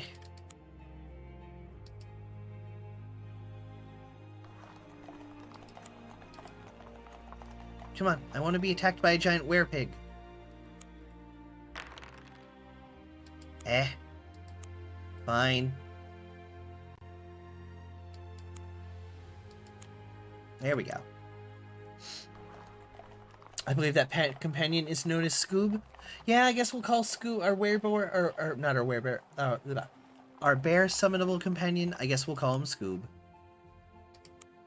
Come on, I want to be attacked by a giant werepig. Eh. Fine. There we go. I believe that pet companion is known as Scoob. Yeah, I guess we'll call Scoob our wereboar, or not our werebear, our bear summonable companion. I guess we'll call him Scoob.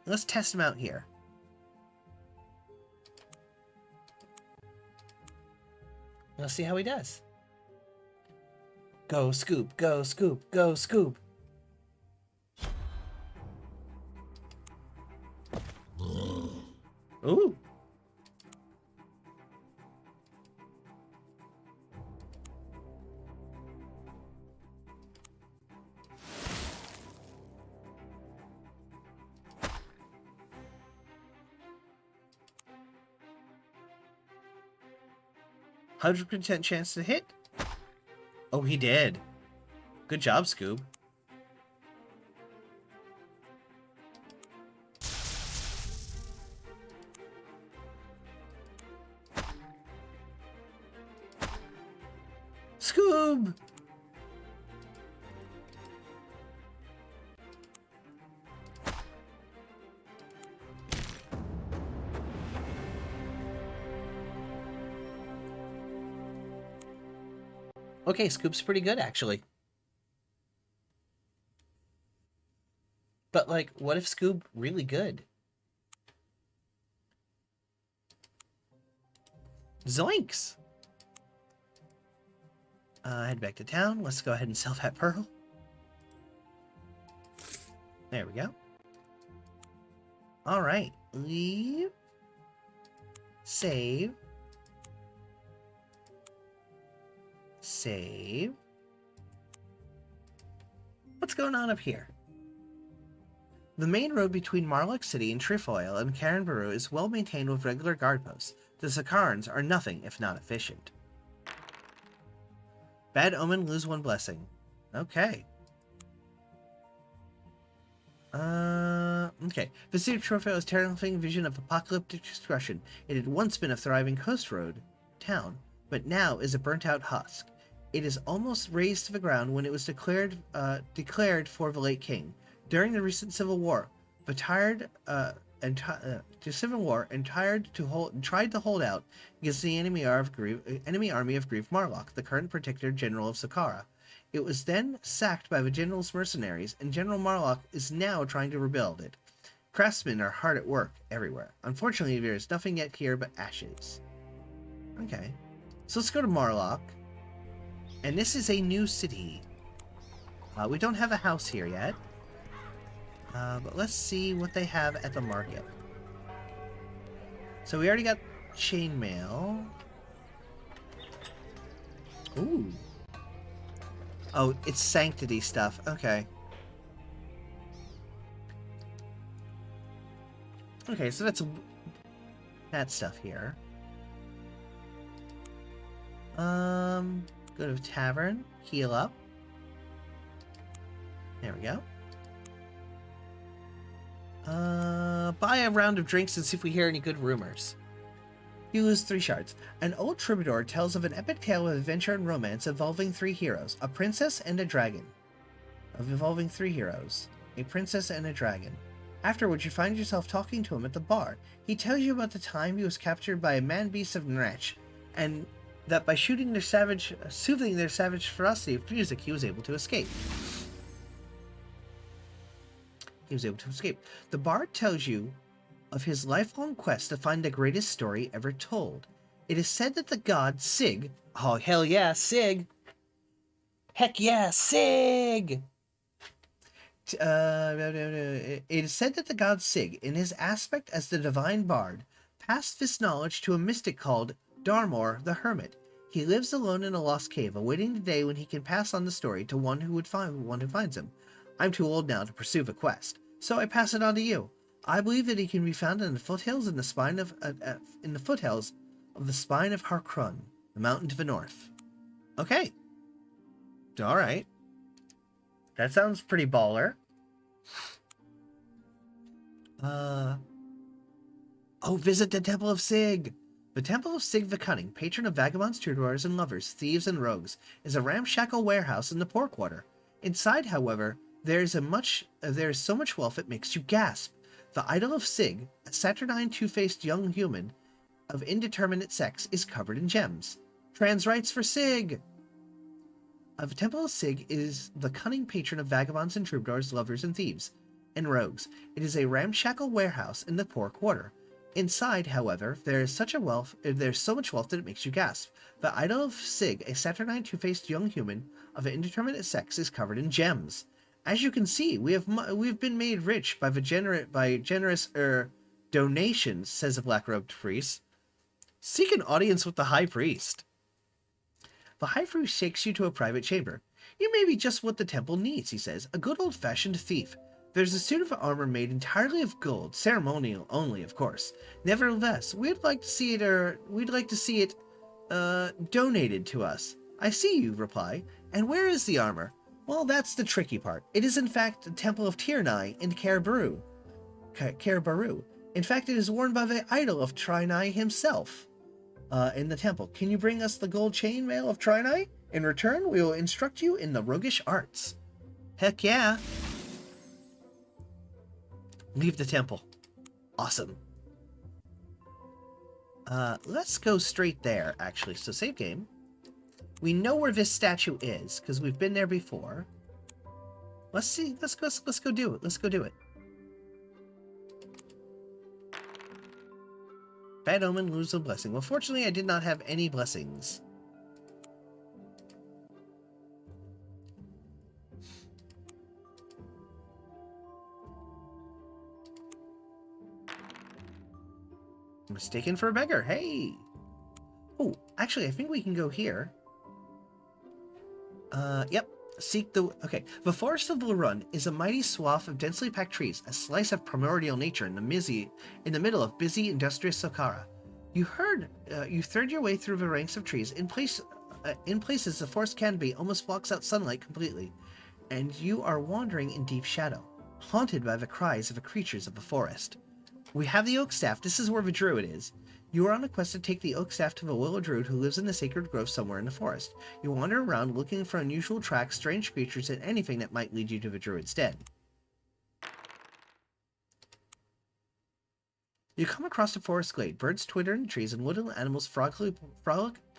Let's test him out here. Let's see how he does. Go Scoob, go Scoob, go Scoob. Ooh. 100% chance to hit? Oh, he did. Good job, Scoob. Scoob! Okay, Scoop's pretty good, actually. But, like, what if Scoob really good? Zoinks! Head back to town. Let's go ahead and sell that pearl. There we go. Alright. Leave. Save. Save. What's going on up here? The main road between Marlock City and Trefoil and Caranbaru is well maintained with regular guard posts. The Sakarans are nothing if not efficient. Bad omen, lose one blessing. Okay. Okay. The city of Trefoil's terrifying vision of apocalyptic destruction. It had once been a thriving coast road town, but now is a burnt-out husk. It is almost razed to the ground when it was declared for the late king. During the recent civil war, the tried to hold out against the enemy army of Grief Marlock, the current protector general of Sakara. It was then sacked by the general's mercenaries, and General Marlock is now trying to rebuild it. Craftsmen are hard at work everywhere. Unfortunately, there is nothing yet here but ashes. Okay, so let's go to Marlock. And this is a new city. We don't have a house here yet. But let's see what they have at the market. So we already got chainmail. Ooh. Oh, it's sanctity stuff. Okay. Okay, so that's that stuff here. Go to tavern, heal up. There we go. Buy a round of drinks and see if we hear any good rumors. You lose 3 shards. An old troubadour tells of an epic tale of adventure and romance involving 3 heroes, a princess and a dragon. Involving 3 heroes, a princess and a dragon. Afterwards, you find yourself talking to him at the bar. He tells you about the time he was captured by a man-beast of Nrach, and that by soothing their savage ferocity with music, he was able to escape. The bard tells you of his lifelong quest to find the greatest story ever told. It is said that the god Sig... Oh, hell yeah, Sig! Heck yeah, Sig! It is said that the god Sig, in his aspect as the divine bard, passed this knowledge to a mystic called Darmor the Hermit. He lives alone in a lost cave, awaiting the day when he can pass on the story to one who finds him. I'm too old now to pursue the quest, so I pass it on to you. I believe that he can be found in the foothills of the spine of Harkrun, the mountain to the north. Okay. All right. That sounds pretty baller. Visit the Temple of Sig. The Temple of Sig the Cunning, patron of vagabonds, troubadours, and lovers, thieves, and rogues, is a ramshackle warehouse in the poor quarter. Inside, however, there is so much wealth it makes you gasp. The idol of Sig, a saturnine, two-faced young human of indeterminate sex, is covered in gems. Trans rights for Sig! The Temple of Sig is the cunning patron of vagabonds and troubadours, lovers and thieves, and rogues. It is a ramshackle warehouse in the poor quarter. Inside, however, there's so much wealth that it makes you gasp. The idol of Sig, a saturnine, two-faced young human of indeterminate sex, is covered in gems. As you can see, we have been made rich by generous donations, says a black-robed priest. Seek an audience with the high priest. The high priest takes you to a private chamber. You may be just what the temple needs, he says. A good old-fashioned thief. There's a suit of armor made entirely of gold, ceremonial only, of course. Nevertheless, we'd like to see it donated to us. I see, you reply. And where is the armor? Well, that's the tricky part. It is in fact the Temple of Tirnai in Caranbaru. In fact, it is worn by the idol of Trinai himself in the temple. Can you bring us the gold chainmail of Trinai? In return, we will instruct you in the roguish arts. Heck yeah. Leave the temple. Awesome. Let's go straight there, actually. So save game. We know where this statue is, because we've been there before. Let's see. Let's go do it. Let's go do it. Bad omen, lose a blessing. Well, fortunately, I did not have any blessings. Mistaken for a beggar. Hey. Oh, actually, I think we can go here. Yep. Okay. The Forest of the Run is a mighty swath of densely packed trees, a slice of primordial nature in the middle of busy, industrious Socara. You thread your way through the ranks of trees. In places, the forest canopy almost blocks out sunlight completely, and you are wandering in deep shadow, haunted by the cries of the creatures of the forest. We have the Oak Staff. This is where the druid is. You are on a quest to take the Oak Staff to the Willow Druid who lives in the sacred grove somewhere in the forest. You wander around looking for unusual tracks, strange creatures, and anything that might lead you to the druid's den. You come across a forest glade. Birds twitter in the trees and woodland animals frolic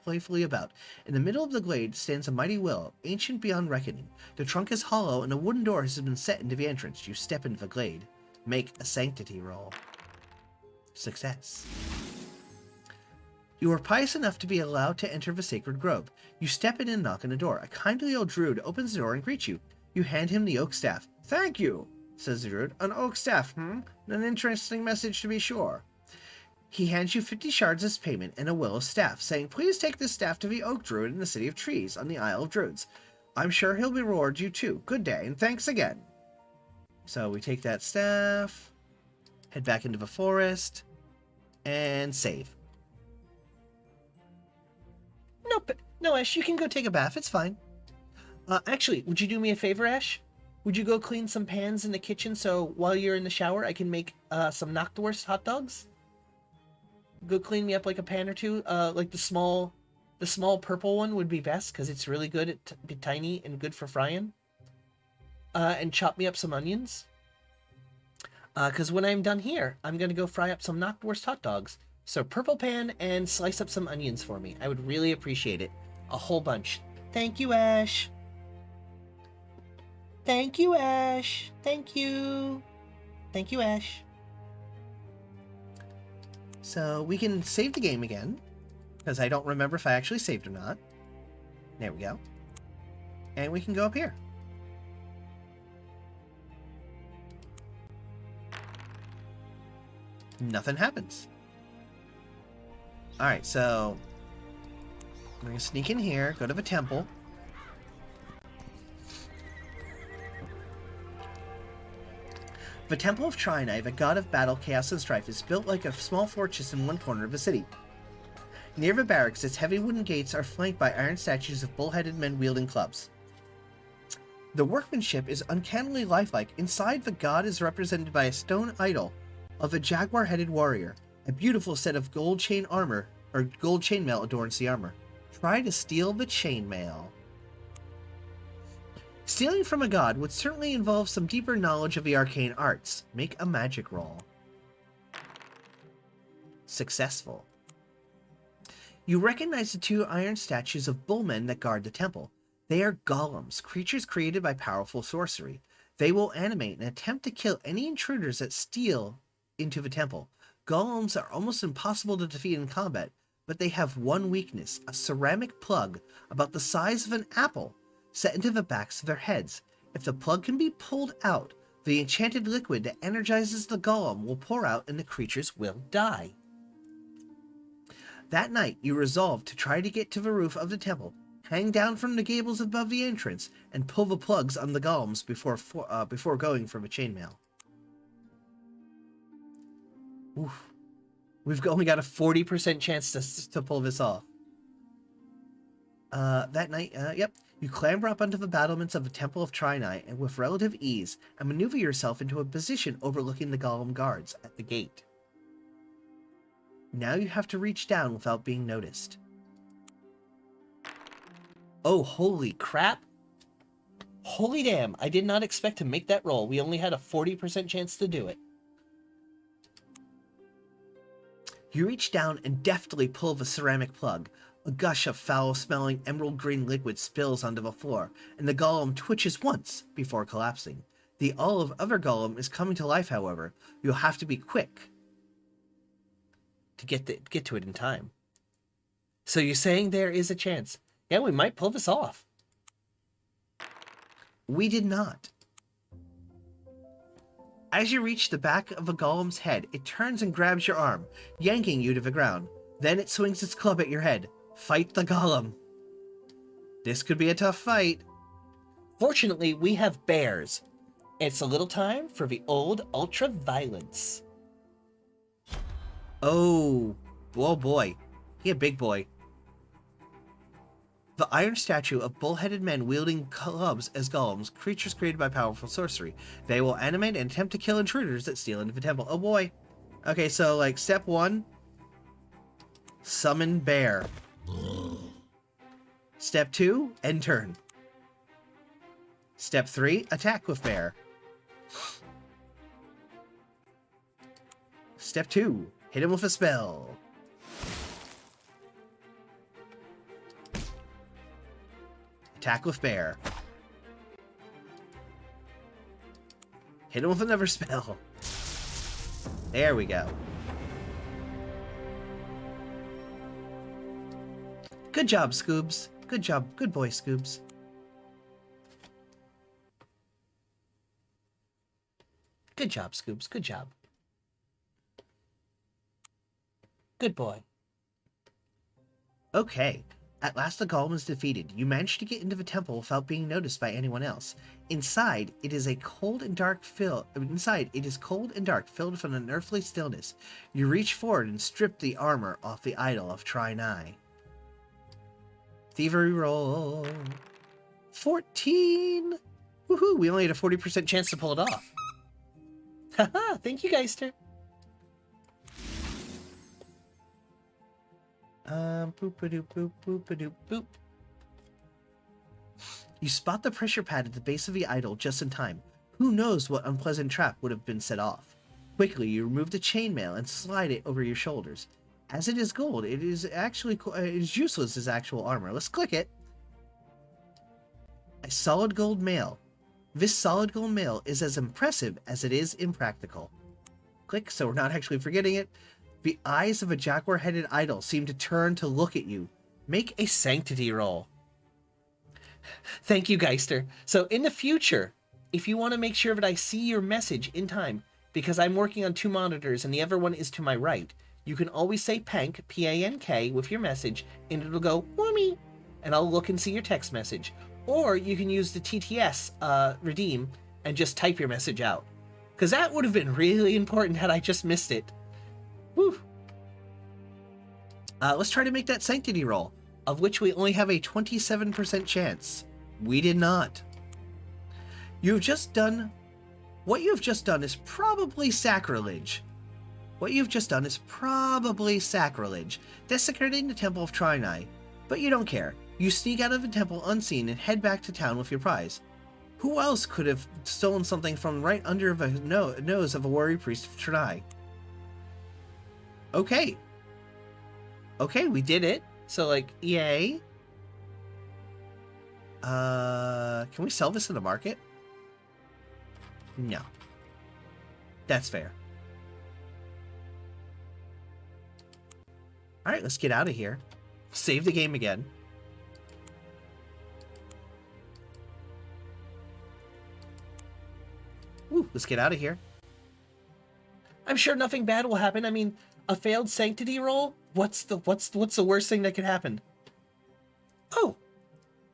playfully about. In the middle of the glade stands a mighty willow, ancient beyond reckoning. The trunk is hollow and a wooden door has been set into the entrance. You step into the glade. Make a sanctity roll. Success. You are pious enough to be allowed to enter the sacred grove. You step in and knock on the door. A kindly old druid opens the door and greets you. You hand him the oak staff. Thank you, says the druid. An oak staff, An interesting message to be sure. He hands you 50 shards as payment and a willow staff, saying, please take this staff to the oak druid in the City of Trees on the Isle of Druids. I'm sure he'll reward you too. Good day, and thanks again. So we take that staff, head back into the forest, and save. No, Ash, you can go take a bath. It's fine. Actually, would you do me a favor, Ash? Would you go clean some pans in the kitchen so while you're in the shower, I can make some Knockwurst hot dogs? Go clean me up like a pan or two. Like the small purple one would be best because it's really good. It's tiny and good for frying. And chop me up some onions. Because when I'm done here, I'm going to go fry up some Knockwurst hot dogs. So purple pan and slice up some onions for me. I would really appreciate it. A whole bunch. Thank you, Ash. Thank you, Ash. Thank you. Thank you, Ash. So we can save the game again, because I don't remember if I actually saved or not. There we go. And we can go up here. Nothing happens. Alright, so we're going to sneak in here, go to the temple. The Temple of Trinai, the god of battle, chaos, and strife, is built like a small fortress in one corner of the city. Near the barracks, its heavy wooden gates are flanked by iron statues of bull-headed men wielding clubs. The workmanship is uncannily lifelike. Inside, the god is represented by a stone idol of a jaguar-headed warrior. A beautiful set of gold chain armor, or gold chainmail adorns the armor. Try to steal the chainmail. Stealing from a god would certainly involve some deeper knowledge of the arcane arts. Make a magic roll. Successful. You recognize the two iron statues of bullmen that guard the temple. They are golems, creatures created by powerful sorcery. They will animate and attempt to kill any intruders that steal into the temple. Golems are almost impossible to defeat in combat, but they have one weakness, a ceramic plug about the size of an apple set into the backs of their heads. If the plug can be pulled out, the enchanted liquid that energizes the golem will pour out and the creatures will die. That night, you resolve to try to get to the roof of the temple, hang down from the gables above the entrance, and pull the plugs on the golems before going for the chainmail. Oof. We've only got a 40% chance to pull this off. That night, yep, you clamber up onto the battlements of the Temple of Trinai and with relative ease and maneuver yourself into a position overlooking the golem guards at the gate. Now you have to reach down without being noticed. Oh, holy crap. Holy damn, I did not expect to make that roll. We only had a 40% chance to do it. You reach down and deftly pull the ceramic plug. A gush of foul-smelling emerald green liquid spills onto the floor, and the golem twitches once before collapsing. The other golem is coming to life, however. You'll have to be quick to get to it in time. So you're saying there is a chance. Yeah, we might pull this off. We did not. As you reach the back of a golem's head, it turns and grabs your arm, yanking you to the ground. Then it swings its club at your head. Fight the golem. This could be a tough fight. Fortunately, we have bears. It's a little time for the old ultra-violence. Oh boy. He a big boy. The iron statue of bull-headed men wielding clubs as golems, creatures created by powerful sorcery. They will animate and attempt to kill intruders that steal into the temple. Oh boy. Okay, so like step 1, summon bear. Step 2, end turn. Step 3, attack with bear. Step 2, hit him with a spell. Attack with bear. Hit him with another spell. There we go. Good job, Scoobs. Good job. Good boy, Scoobs. Good job, Scoobs. Good job. Good boy. Okay. At last the golem is defeated. You manage to get into the temple without being noticed by anyone else. Inside, it is cold and dark, filled with an unearthly stillness. You reach forward and strip the armor off the idol of Trinai. Thievery roll. 14! Woohoo! We only had a 40% chance to pull it off. Haha, thank you, Geister. Boop-a-doop, boop, boop-a-doop, boop. You spot the pressure pad at the base of the idol just in time. Who knows what unpleasant trap would have been set off. Quickly, you remove the chainmail and slide it over your shoulders. As it is gold, it is useless as actual armor. Let's click it. A solid gold mail. This solid gold mail is as impressive as it is impractical. Click, so we're not actually forgetting it. The eyes of a jaguar-headed idol seem to turn to look at you. Make a sanctity roll. Thank you, Geister. So in the future, if you want to make sure that I see your message in time, because I'm working on 2 monitors and the other one is to my right, you can always say Pank, P-A-N-K, with your message, and it'll go, Woomy, and I'll look and see your text message. Or you can use the TTS redeem and just type your message out. Because that would have been really important had I just missed it. Woo. Let's try to make that sanctity roll, of which we only have a 27% chance. We did not. What you have just done is probably sacrilege. Desecrating the Temple of Trinai. But you don't care. You sneak out of the temple unseen and head back to town with your prize. Who else could have stolen something from right under the nose of a warrior priest of Trinai? Okay, we did it. So, like, Yay. Can we sell this in the market? No. That's fair. Alright, let's get out of here. Save the game again. Woo, let's get out of here. I'm sure nothing bad will happen. I mean, a failed sanctity roll? What's the worst thing that could happen? Oh,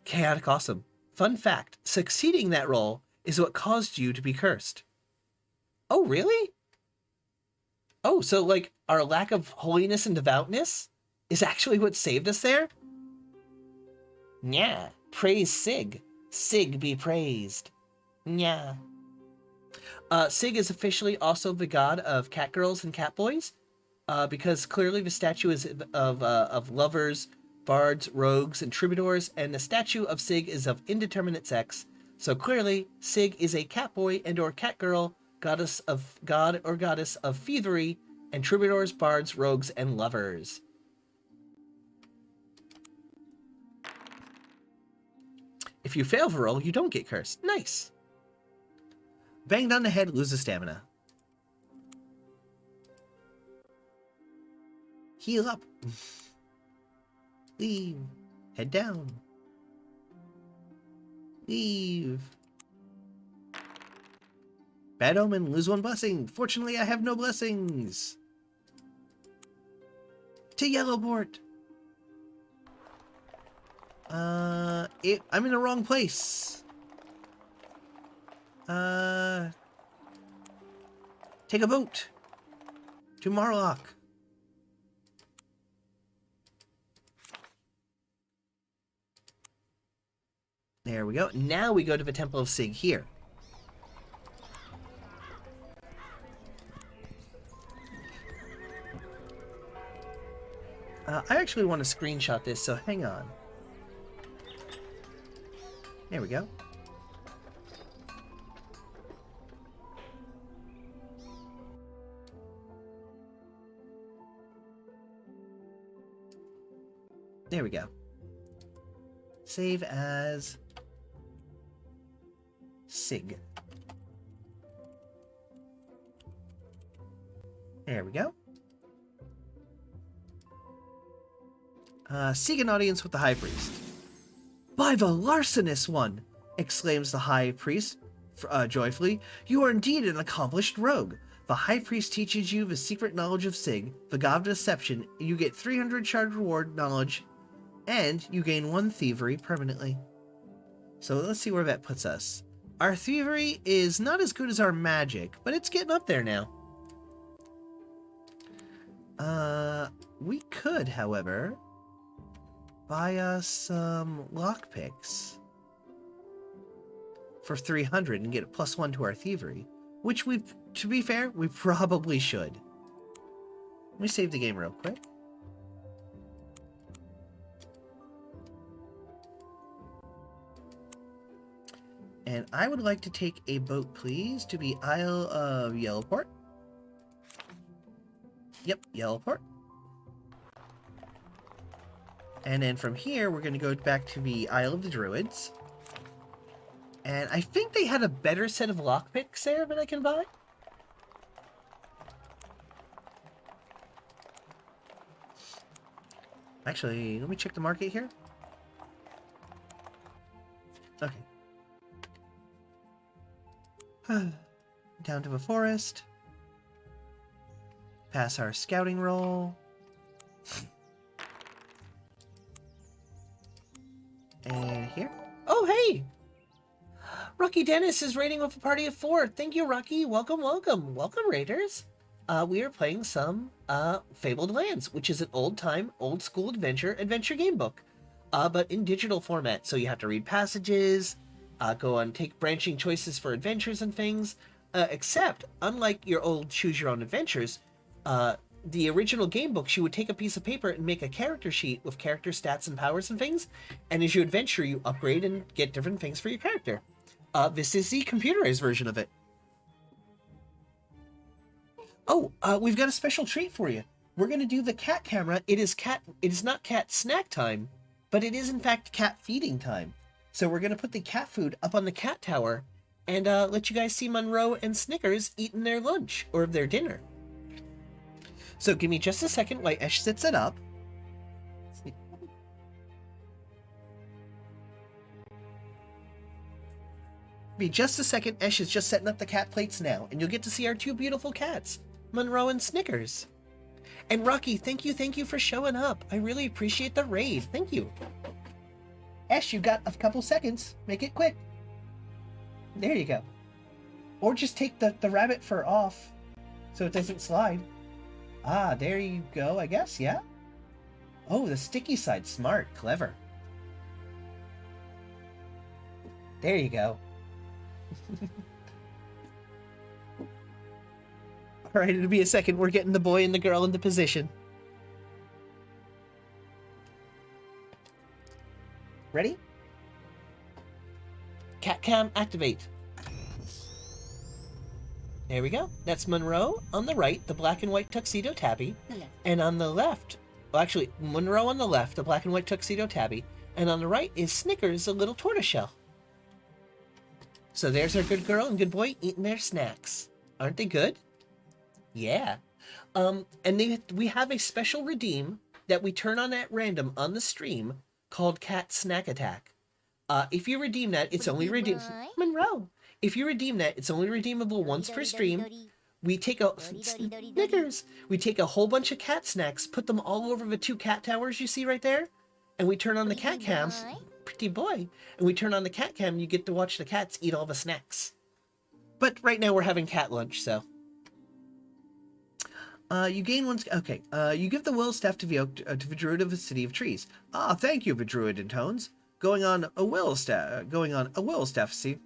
chaotic awesome. Fun fact, succeeding that roll is what caused you to be cursed. Oh, really? Oh, so like our lack of holiness and devoutness is actually what saved us there? Yeah, praise Sig. Sig be praised. Yeah. Sig is officially also the god of cat girls and cat boys, because clearly the statue is of lovers, bards, rogues, and troubadours, and the statue of Sig is of indeterminate sex. So clearly, Sig is a cat boy and or cat girl, god or goddess of thievery, and troubadours, bards, rogues, and lovers. If you fail the roll, you don't get cursed. Nice. Banged on the head, loses stamina. Heal up. Leave. Head down. Leave. Bad omen, lose one blessing. Fortunately, I have no blessings. To Yellowport. I'm in the wrong place. Take a boat to Marlock. There we go. Now we go to the Temple of Sig here. I actually want to screenshot this, so hang on. There we go. There we go. Save as Sig. There we go. Seek an audience with the High Priest. By the larcenous one! Exclaims the High Priest joyfully. You are indeed an accomplished rogue. The High Priest teaches you the secret knowledge of Sig, the God of Deception, and you get 300 charge reward knowledge, and you gain 1 thievery permanently. So let's see where that puts us. Our thievery is not as good as our magic, but it's getting up there now. We could, however, buy us some lockpicks for 300 and get a +1 to our thievery, which we, to be fair, we probably should. Let me save the game real quick. And I would like to take a boat, please, to the Isle of Yellowport. Yep, Yellowport. And then from here, we're going to go back to the Isle of the Druids. And I think they had a better set of lockpicks there that I can buy. Actually, let me check the market here. Okay. Down to the forest. Pass our scouting roll. And here. Oh, hey! Rocky Dennis is raiding with a party of 4. Thank you, Rocky. Welcome, welcome. Welcome, raiders. We are playing some Fabled Lands, which is an old-time, old-school adventure game book, but in digital format. So you have to read passages, go on, take branching choices for adventures and things, except, unlike your old Choose Your Own Adventures, the original game books, you would take a piece of paper and make a character sheet with character stats and powers and things, and as you adventure, you upgrade and get different things for your character. This is the computerized version of it. Oh, we've got a special treat for you. We're going to do the cat camera. It is not cat snack time, but it is in fact cat feeding time. So we're going to put the cat food up on the cat tower and let you guys see Monroe and Snickers eating their lunch or their dinner. So give me just a second while Esh sets it up. Be just a second. Esh is just setting up the cat plates now, and you'll get to see our 2 beautiful cats, Monroe and Snickers. And Rocky, thank you for showing up. I really appreciate the raid. Thank you. Esh, you got a couple seconds. Make it quick. There you go. Or just take the rabbit fur off so it doesn't slide. Ah, there you go, I guess, yeah? Oh, the sticky side. Smart. Clever. There you go. Alright, it'll be a second. We're getting the boy and the girl into position. Ready? Cat cam activate. There we go. That's Monroe on the right, the black and white tuxedo tabby. And on the left, well, actually, Monroe on the left, the black and white tuxedo tabby. And on the right is Snickers, a little tortoiseshell. So there's our good girl and good boy eating their snacks. Aren't they good? Yeah. And we have a special redeem that we turn on at random on the stream called Cat Snack Attack. If you redeem that, it's only redeemed... Monroe! If you redeem that, it's only redeemable once per stream. We take a Snickers. We take a whole bunch of cat snacks, put them all over the 2 cat towers you see right there, and we turn on the cat cam. Pretty boy. And we turn on the cat cam, and you get to watch the cats eat all the snacks. But right now we're having cat lunch, so. You gain one. Okay. You give the will staff to the druid of the City of Trees. Ah, thank you, the druid intones. Going on a will staff. See,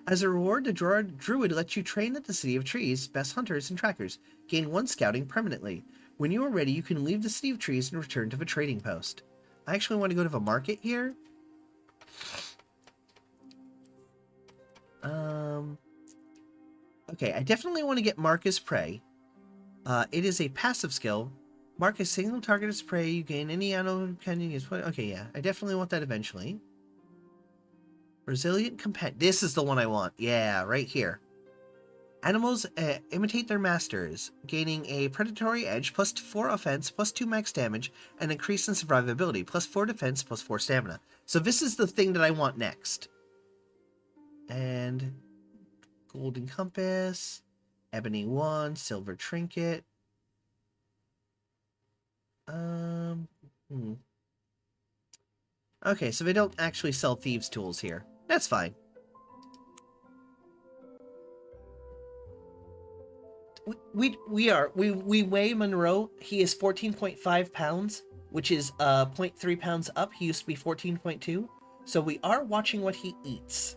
As a reward, the druid lets you train at the City of Trees, best hunters and trackers. Gain 1 scouting permanently. When you are ready, you can leave the City of Trees and return to the trading post. I actually want to go to the market here. Okay, I definitely want to get Marcus Prey. It is a passive skill. Mark a single target as prey. You gain any animal can you use. Okay, yeah, I definitely want that eventually. Resilient companion. This is the one I want. Yeah, right here. Animals imitate their masters, gaining a predatory edge, plus 4 offense, plus 2 max damage, and increase in survivability, plus 4 defense, plus 4 stamina. So this is the thing that I want next. And golden compass, ebony wand, silver trinket. Okay, so they don't actually sell thieves' tools here. That's fine. We weigh Monroe. He is 14.5 pounds, which is 0.3 pounds up. He used to be 14.2. So we are watching what he eats.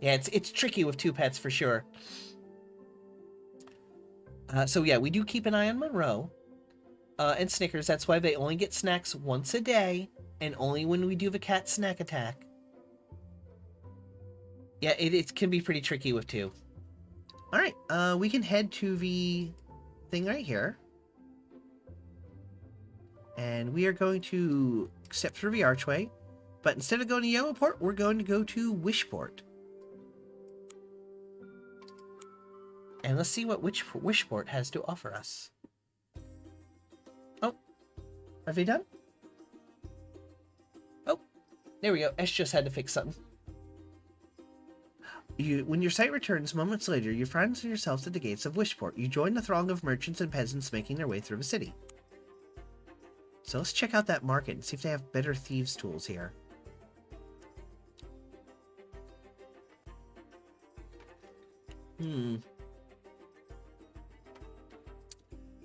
Yeah, it's tricky with 2 pets for sure. So yeah, we do keep an eye on Monroe. And Snickers. That's why they only get snacks once a day, and only when we do the cat snack attack. Yeah, it can be pretty tricky with 2. Alright, we can head to the thing right here. And we are going to step through the archway. But instead of going to Yellowport, we're going to go to Wishport. And let's see what Wishport has to offer us. Oh, are they done? Oh, there we go. Ash just had to fix something. When your sight returns moments later, you find yourselves at the gates of Wishport. You join the throng of merchants and peasants making their way through the city. So let's check out that market and see if they have better thieves' tools here.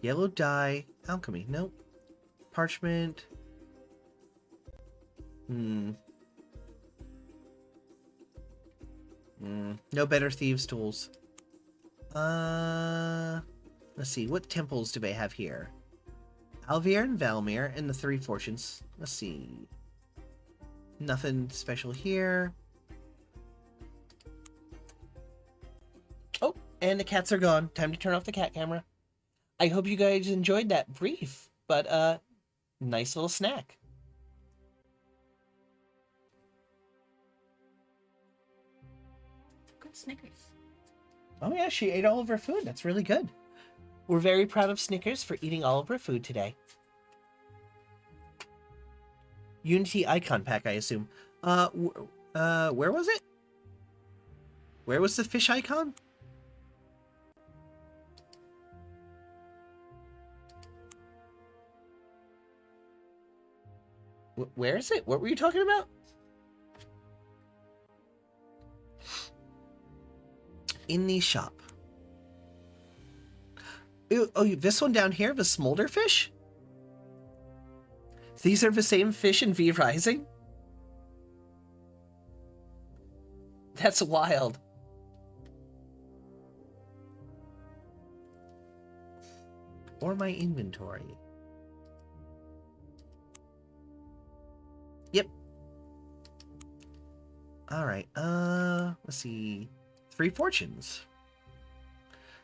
Yellow dye. Alchemy. Nope. Parchment. No better thieves' tools. Let's see. What temples do they have here? Alvier and Valmir and the 3 fortunes. Let's see. Nothing special here. Oh, and the cats are gone. Time to turn off the cat camera. I hope you guys enjoyed that brief, but nice little snack. Good Snickers. Oh yeah, she ate all of her food. That's really good. We're very proud of Snickers for eating all of her food today. Unity icon pack, I assume. Where was it? Where was the fish icon? Where is it? What were you talking about? In the shop. Oh, this one down here, the smolder fish? These are the same fish in V Rising? That's wild. Or my inventory. Yep. Alright, let's see. 3 fortunes.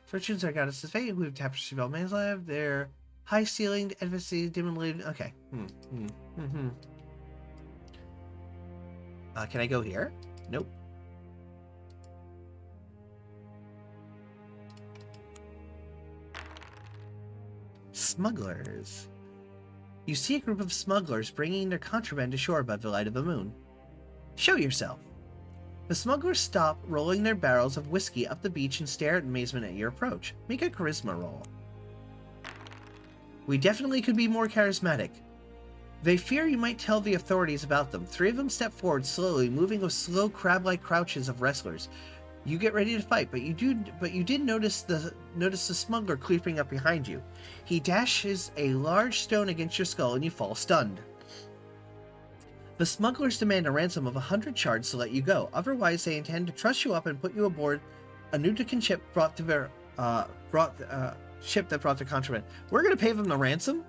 Fortunes are goddesses' fate, who have tapestry of man's life. They're high ceilinged, advocacy, dim and laden. Okay. Can I go here? Nope. Smugglers. You see a group of smugglers bringing their contraband ashore above the light of the moon. Show yourself. The smugglers stop, rolling their barrels of whiskey up the beach and stare in amazement at your approach. Make a charisma roll. We definitely could be more charismatic. They fear you might tell the authorities about them. 3 of them step forward slowly, moving with slow crab-like crouches of wrestlers. You get ready to fight, but you did notice the smuggler creeping up behind you. He dashes a large stone against your skull and you fall stunned. The smugglers demand a ransom of 100 shards to let you go. Otherwise, they intend to truss you up and put you aboard a Nudican ship ship that brought the contraband. We're gonna pay them the ransom?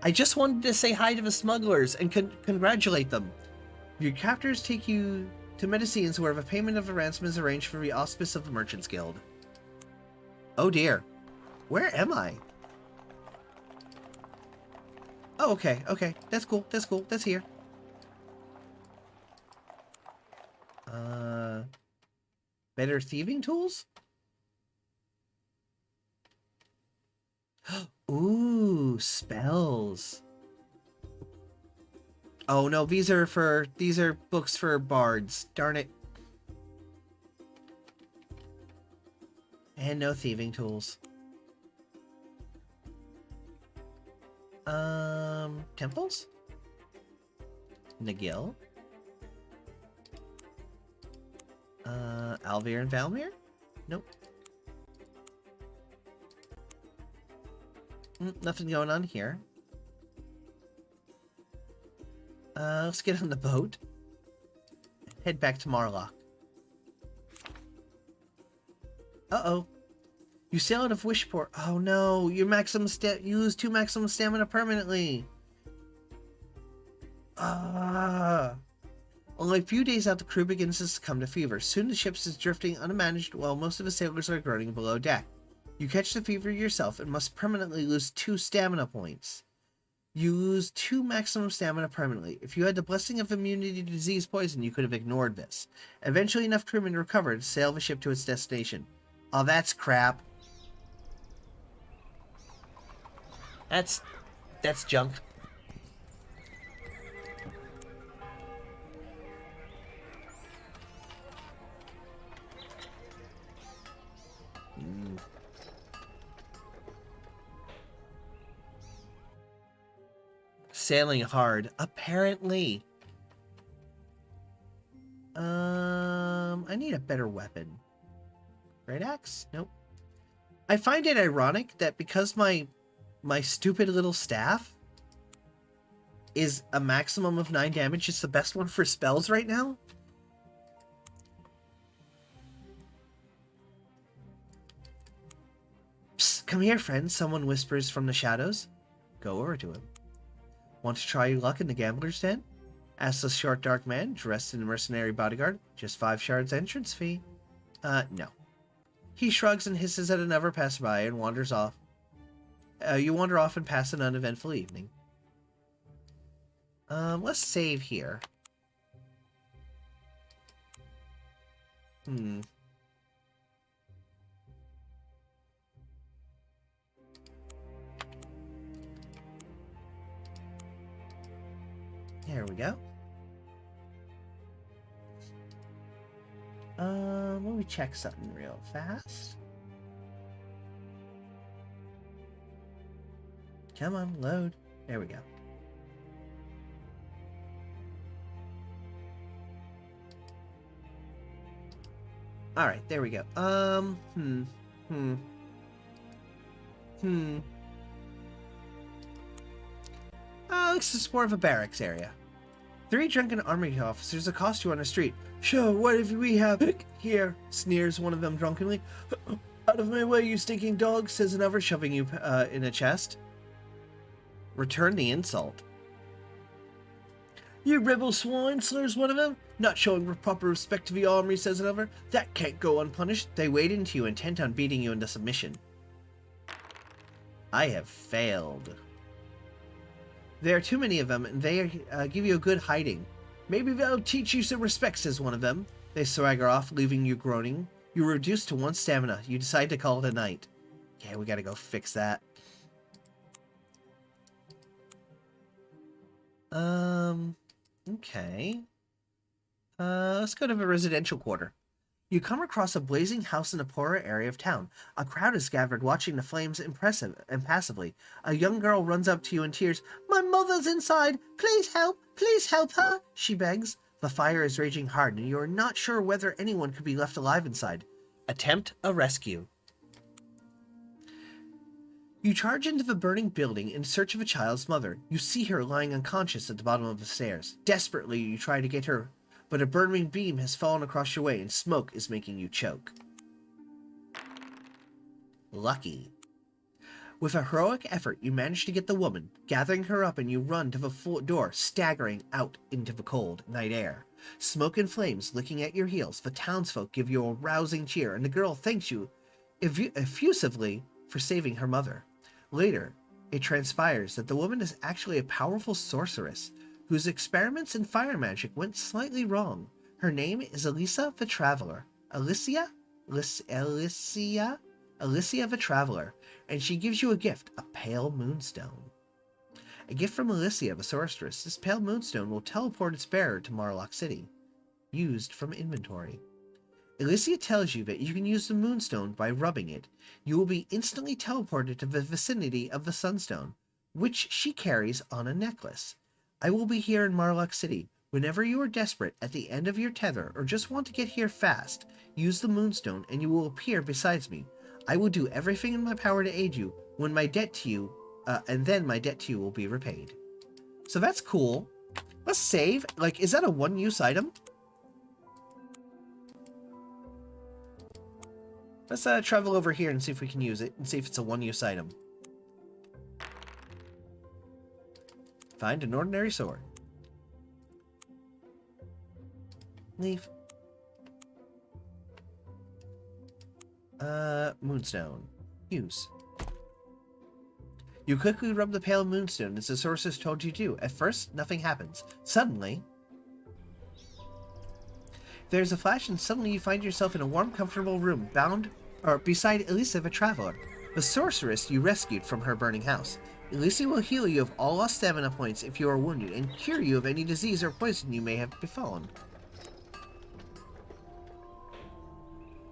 I just wanted to say hi to the smugglers and congratulate them. Your captors take you to Medicine's, where the payment of the ransom is arranged for the auspice of the Merchants Guild. Oh dear. Where am I? Oh, okay, okay. That's cool, that's cool. That's here. Better thieving tools? Ooh, spells. Oh no, these are books for bards. Darn it. And no thieving tools. Temples? Nagil? Alvir and Valmir? Nope. Nothing going on here. Let's get on the boat. Head back to Marlock. Uh-oh. You sail out of Wishport. Oh no, you lose 2 maximum stamina permanently. Only a few days out, the crew begins to succumb to fever. Soon the ship is drifting unmanaged while most of the sailors are groaning below deck. You catch the fever yourself and must permanently lose 2 stamina points. You lose 2 maximum stamina permanently. If you had the blessing of immunity to disease poison, you could have ignored this. Eventually enough crewmen recover to sail the ship to its destination. Oh, that's crap. That's junk. Sailing hard, apparently. I need a better weapon. Great axe? Nope. I find it ironic that because my stupid little staff is a maximum of 9 damage, it's the best one for spells right now. Psst, come here, friend, someone whispers from the shadows. Go over to him. Want to try your luck in the gambler's den? Asks the short, dark man, dressed in a mercenary bodyguard. Just 5 shards entrance fee. No. He shrugs and hisses at another passerby and wanders off. You wander off and pass an uneventful evening. Let's save here. There we go. Let me check something real fast. Come on, load. There we go. Alright, there we go. Looks like more of a barracks area. 3 drunken army officers accost you on the street. Sure, what if we have here? Sneers one of them drunkenly. Out of my way, you stinking dog, says another, shoving you in the chest. Return the insult. You rebel swine, slurs one of them. Not showing proper respect to the army, says another. That can't go unpunished. They wade into you, intent on beating you into submission. I have failed. There are too many of them, and they give you a good hiding. Maybe they'll teach you some respect, says one of them. They swagger off, leaving you groaning. You're reduced to 1 stamina. You decide to call it a night. Yeah, we gotta go fix that. Okay. Let's go to the residential quarter. You come across a blazing house in a poorer area of town. A crowd is gathered watching the flames impassively. A young girl runs up to you in tears. My mother's inside! Please help her! She begs. The fire is raging hard, and you are not sure whether anyone could be left alive inside. Attempt a rescue. You charge into the burning building in search of a child's mother. You see her lying unconscious at the bottom of the stairs. Desperately, you try to get her, but a burning beam has fallen across your way and smoke is making you choke. Lucky. With a heroic effort, you manage to get the woman, gathering her up, and you run to the door, staggering out into the cold night air. Smoke and flames licking at your heels, the townsfolk give you a rousing cheer, and the girl thanks you effusively for saving her mother. Later, it transpires that the woman is actually a powerful sorceress whose experiments in fire magic went slightly wrong. Her name is Elisa the Traveler. Alicia the Traveler, and she gives you a gift, a pale moonstone. A gift from Alicia the Sorceress, this pale moonstone will teleport its bearer to Marlock City. Used from inventory. Alicia tells you that you can use the moonstone by rubbing it. You will be instantly teleported to the vicinity of the sunstone, which she carries on a necklace. I will be here in Marlock City. Whenever you are desperate, at the end of your tether, or just want to get here fast, use the moonstone and you will appear beside me. I will do everything in my power to aid you, when my debt to you, and then my debt to you will be repaid. So that's cool. Let's save. Like, is that a one-use item? Let's travel over here and see if we can use it, and see if it's a one-use item. Find an ordinary sword. Leave. Moonstone. Use. You quickly rub the pale moonstone as the sorceress told you to. At first, nothing happens. Suddenly, there's a flash and suddenly you find yourself in a warm, comfortable room beside Elisa the Traveler, the sorceress you rescued from her burning house. Elisa will heal you of all lost stamina points if you are wounded and cure you of any disease or poison you may have befallen.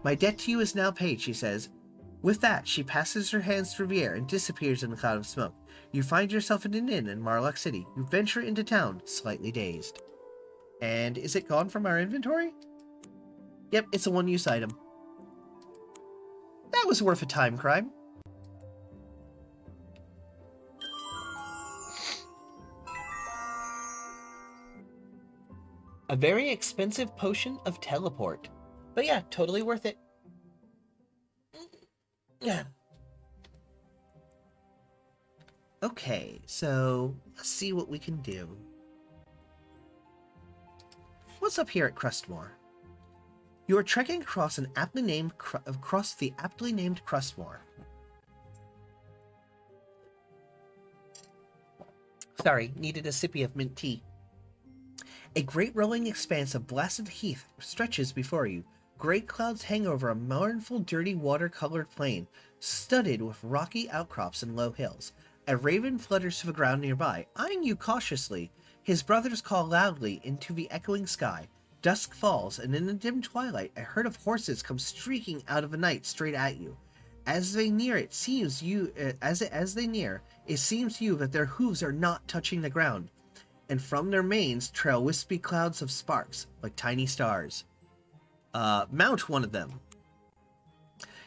My debt to you is now paid, she says. With that, she passes her hands through the air and disappears in a cloud of smoke. You find yourself in an inn in Marlock City. You venture into town, slightly dazed. And is it gone from our inventory? Yep, it's a one-use item. That was worth a time crime. A very expensive potion of teleport. But yeah, totally worth it. Yeah. Okay, so let's see what we can do. What's up here at Crustmore? You are trekking across the aptly named Crustmore. Sorry, needed a sippy of mint tea. A great rolling expanse of blasted heath stretches before you. Great clouds hang over a mournful, dirty, water-colored plain, studded with rocky outcrops and low hills. A raven flutters to the ground nearby, eyeing you cautiously. His brothers call loudly into the echoing sky. Dusk falls, and in the dim twilight, a herd of horses come streaking out of the night straight at you. As they near, it seems you that their hooves are not touching the ground, and from their manes trail wispy clouds of sparks, like tiny stars. Mount one of them.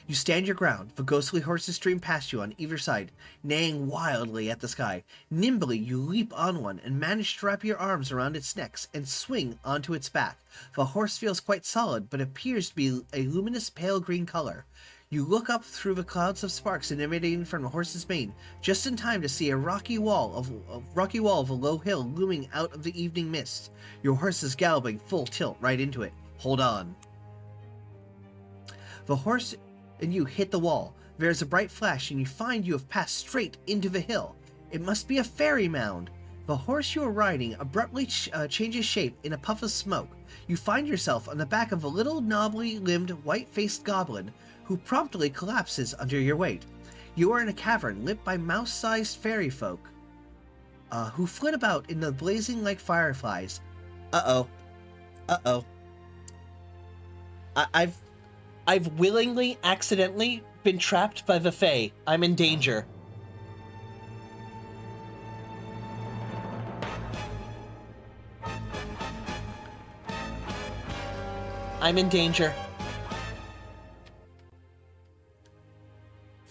You stand your ground. The ghostly horses stream past you on either side, neighing wildly at the sky. Nimbly, you leap on one and manage to wrap your arms around its neck and swing onto its back. The horse feels quite solid, but appears to be a luminous pale green color. You look up through the clouds of sparks emanating from the horse's mane, just in time to see a rocky wall of a low hill looming out of the evening mist. Your horse is galloping full tilt right into it. Hold on. The horse and you hit the wall. There is a bright flash, and you find you have passed straight into the hill. It must be a fairy mound. The horse you are riding abruptly changes shape in a puff of smoke. You find yourself on the back of a little knobbly-limbed, white-faced goblin who promptly collapses under your weight. You are in a cavern lit by mouse-sized fairy folk who flit about in the blazing like fireflies. Uh-oh. Uh-oh. I've willingly, accidentally been trapped by the Fae. I'm in danger. I'm in danger.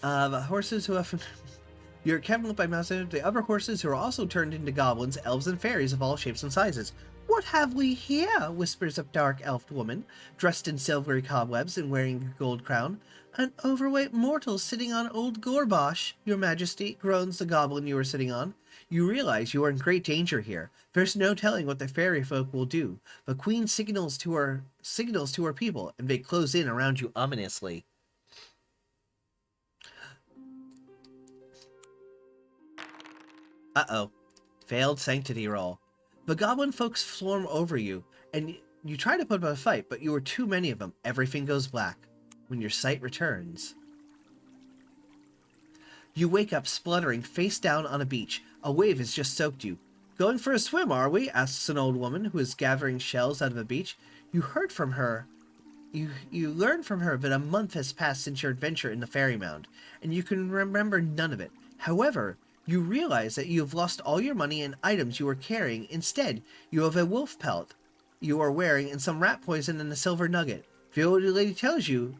The horses who have... You're captured by Mouse. The other horses who are also turned into goblins, elves, and fairies of all shapes and sizes. What have we here? Whispers a dark elf woman, dressed in silvery cobwebs and wearing a gold crown. An overweight mortal sitting on old Gorbosh, your majesty, groans the goblin you are sitting on. You realize you are in great danger here. There's no telling what the fairy folk will do. The queen signals to her people, and they close in around you ominously. Uh-oh. Failed sanctity roll. The goblin folks swarm over you, and you try to put up a fight, but you are too many of them. Everything goes black. When your sight returns, you wake up spluttering face down on a beach. A wave has just soaked you. Going for a swim, are we? Asks an old woman who is gathering shells out of a beach. You heard from her. You learned from her that a month has passed since your adventure in the fairy mound, and you can remember none of it. However, you realize that you have lost all your money and items you were carrying. Instead, you have a wolf pelt you are wearing and some rat poison and a silver nugget. The old lady tells you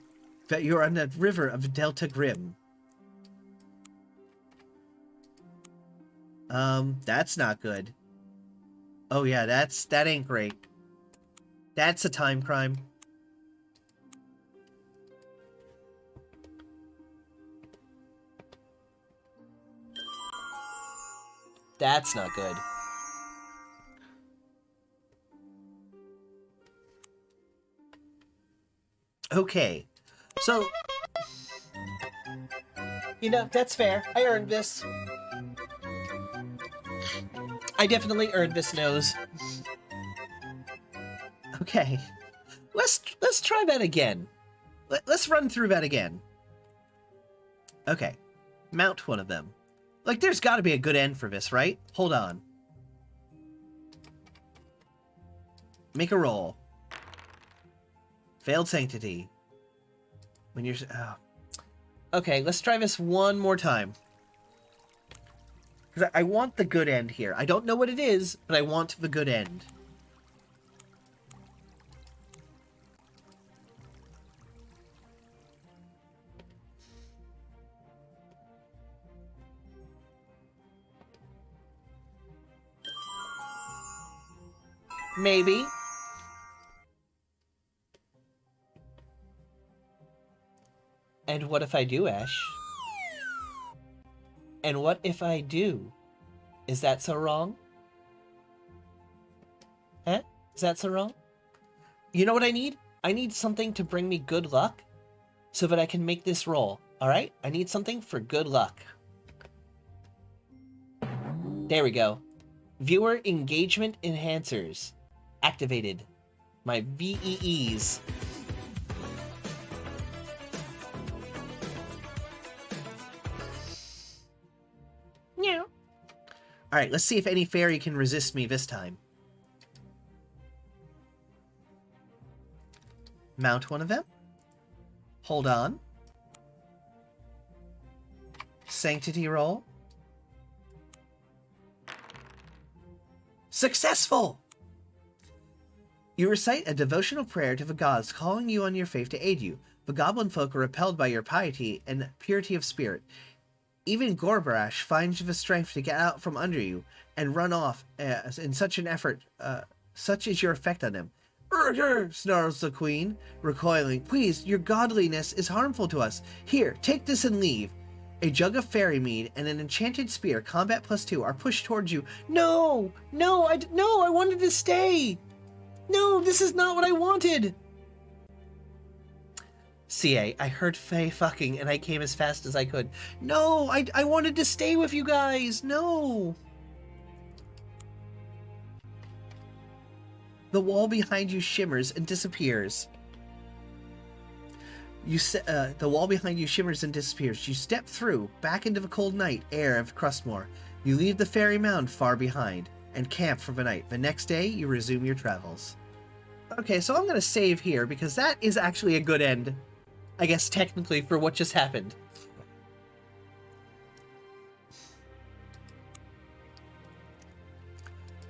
that you are on the river of Delta Grim. That's not good. Oh yeah, that ain't great. That's a time crime. That's not good. Okay, so... You know, that's fair. I earned this. I definitely earned this nose. Okay. Let's try that again. Let's run through that again. Okay. Mount one of them. Like, there's got to be a good end for this, right? Hold on. Make a roll. Failed sanctity. When you're... Oh. Okay, let's try this one more time. Because I want the good end here. I don't know what it is, but I want the good end. Maybe. And what if I do, Ash? And what if I do? Is that so wrong? Huh? Is that so wrong? You know what I need? I need something to bring me good luck so that I can make this roll. Alright? I need something for good luck. There we go. Viewer engagement enhancers. Activated. My VEEs. Yeah. Alright, let's see if any fairy can resist me this time. Mount one of them. Hold on. Sanctity roll. Successful! You recite a devotional prayer to the gods calling you on your faith to aid you. The goblin folk are repelled by your piety and purity of spirit. Even Gorbrash finds the strength to get out from under you and run off in such an effort. Such is your effect on him. "Urgh!" snarls the queen, recoiling. "Please, your godliness is harmful to us. Here, take this and leave." A jug of fairy mead and an enchanted spear, combat +2, are pushed towards you. No! No, I wanted to stay! No, this is not what I wanted! CA, I heard Faye fucking and I came as fast as I could. No, I wanted to stay with you guys! No! The wall behind you shimmers and disappears. The wall behind you shimmers and disappears. You step through, back into the cold night air of Crustmore. You leave the fairy mound far behind, and camp for the night. The next day, you resume your travels. Okay, so I'm going to save here because that is actually a good end, I guess, technically, for what just happened.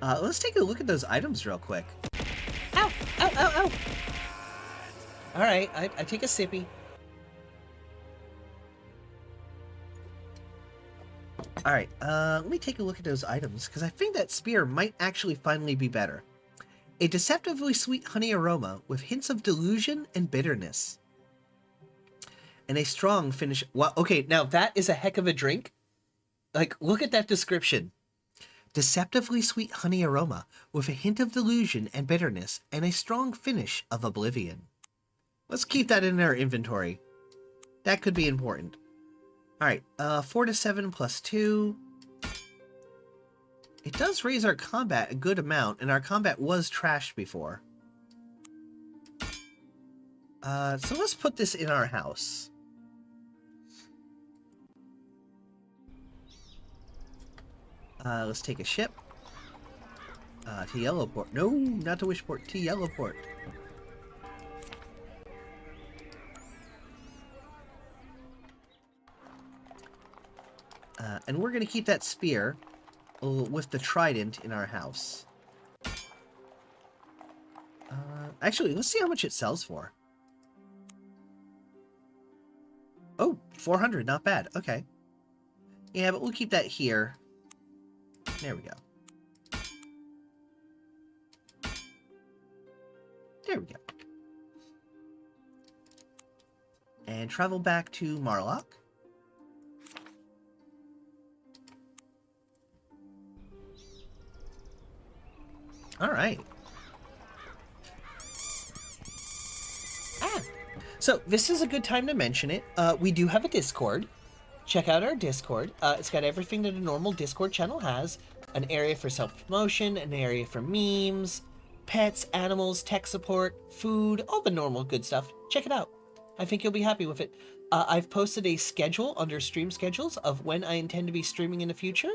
Let's take a look at those items real quick. Ow! Ow! Ow! Ow! All right, I take a sippy. All right, let me take a look at those items because I think that spear might actually finally be better. A deceptively sweet honey aroma with hints of delusion and bitterness. And a strong finish. Well, okay, now that is a heck of a drink. Like, look at that description. Deceptively sweet honey aroma with a hint of delusion and bitterness and a strong finish of oblivion. Let's keep that in our inventory. That could be important. Alright, 4 to 7 plus 2. It does raise our combat a good amount, and our combat was trashed before. So let's put this in our house. Let's take a ship. To Yellowport. No, not to Wishport, to Yellowport. And we're going to keep that spear with the trident in our house. Actually, let's see how much it sells for. Oh, 400, not bad. Okay. Yeah, but we'll keep that here. There we go. There we go. And travel back to Marlock. All right. So this is a good time to mention it. We do have a Discord. Check out our Discord. It's got everything that a normal Discord channel has. An area for self-promotion, an area for memes, pets, animals, tech support, food, all the normal good stuff. Check it out. I think you'll be happy with it. I've posted a schedule under stream schedules of when I intend to be streaming in the future,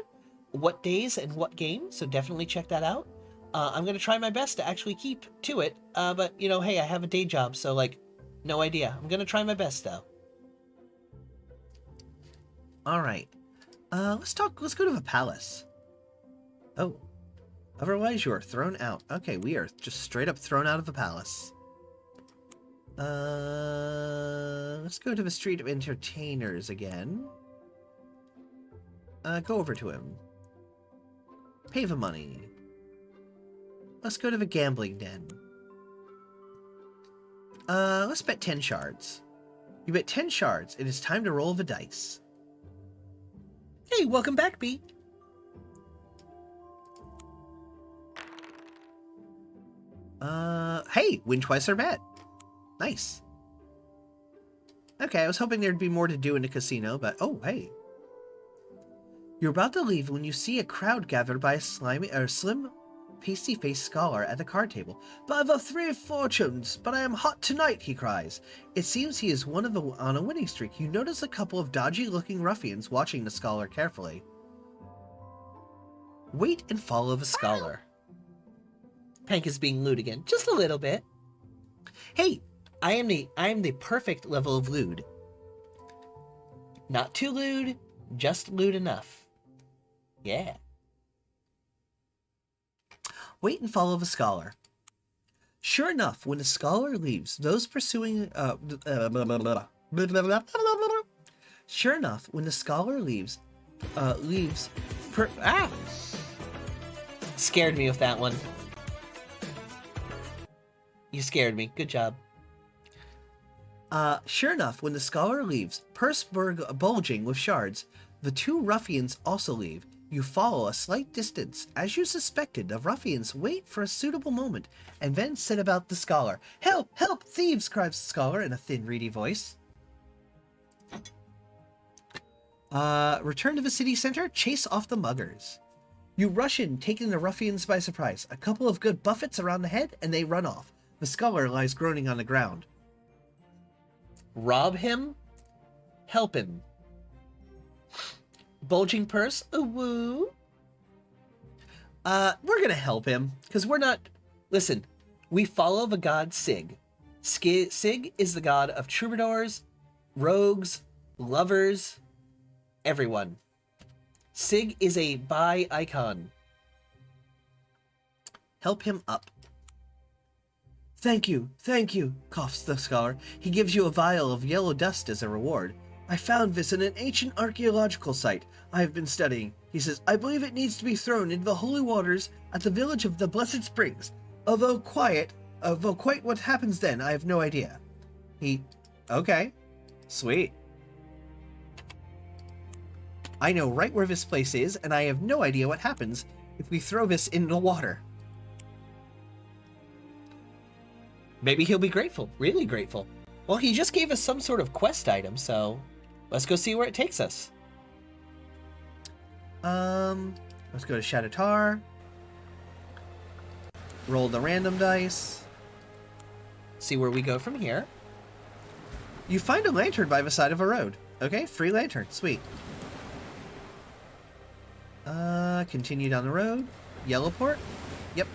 what days and what games, so definitely check that out. I'm going to try my best to actually keep to it, but, you know, hey, I have a day job, so, like, no idea. I'm going to try my best, though. All right. Let's go to the palace. Oh. Otherwise, you are thrown out. Okay, we are just straight up thrown out of the palace. Let's go to the Street of Entertainers again. Go over to him. Pay the money. Let's go to the gambling den. Let's bet 10 shards. You bet 10 shards. It is time to roll the dice. Hey, welcome back, B. Hey, win twice or bet. Nice. Okay, I was hoping there'd be more to do in the casino, but oh, hey. You're about to leave when you see a crowd gathered by a slim, pasty-faced scholar at the card table. By the three fortunes, but I am hot tonight, he cries. It seems he is on a winning streak. You notice a couple of dodgy-looking ruffians watching the scholar carefully. Wait and follow the scholar. Pank is being lewd again, just a little bit. Hey, I am the perfect level of lewd. Not too lewd, just lewd enough. Yeah. Wait and follow the scholar. Sure enough, when the scholar leaves, those pursuing Sure enough, when the scholar leaves, Scared me with that one. You scared me. Good job. Sure enough, when the scholar leaves, purse bulging with shards, the two ruffians also leave. You follow a slight distance. As you suspected, the ruffians wait for a suitable moment, and then set about the scholar. Help! Help! Thieves! Cries the scholar in a thin, reedy voice. Return to the city center, chase off the muggers. You rush in, taking the ruffians by surprise. A couple of good buffets around the head, and they run off. The scholar lies groaning on the ground. Rob him? Help him. Bulging purse? Ooh woo. We're gonna help him, because we're not... Listen, We follow the god Sig. Sig is the god of troubadours, rogues, lovers, everyone. Sig is a bi icon. Help him up. Thank you, coughs the scholar. He gives you a vial of yellow dust as a reward. I found this in an ancient archaeological site I have been studying. He says, I believe it needs to be thrown into the holy waters at the village of the Blessed Springs. Although quite what happens then, I have no idea. Okay, sweet. I know right where this place is, and I have no idea what happens if we throw this in the water. Maybe he'll be grateful, really grateful. Well, he just gave us some sort of quest item, so let's go see where it takes us. Let's go to Shadatar. Roll the random dice. See where we go from here. You find a lantern by the side of a road. Okay, free lantern, sweet. Continue down the road. Yellowport. Yep.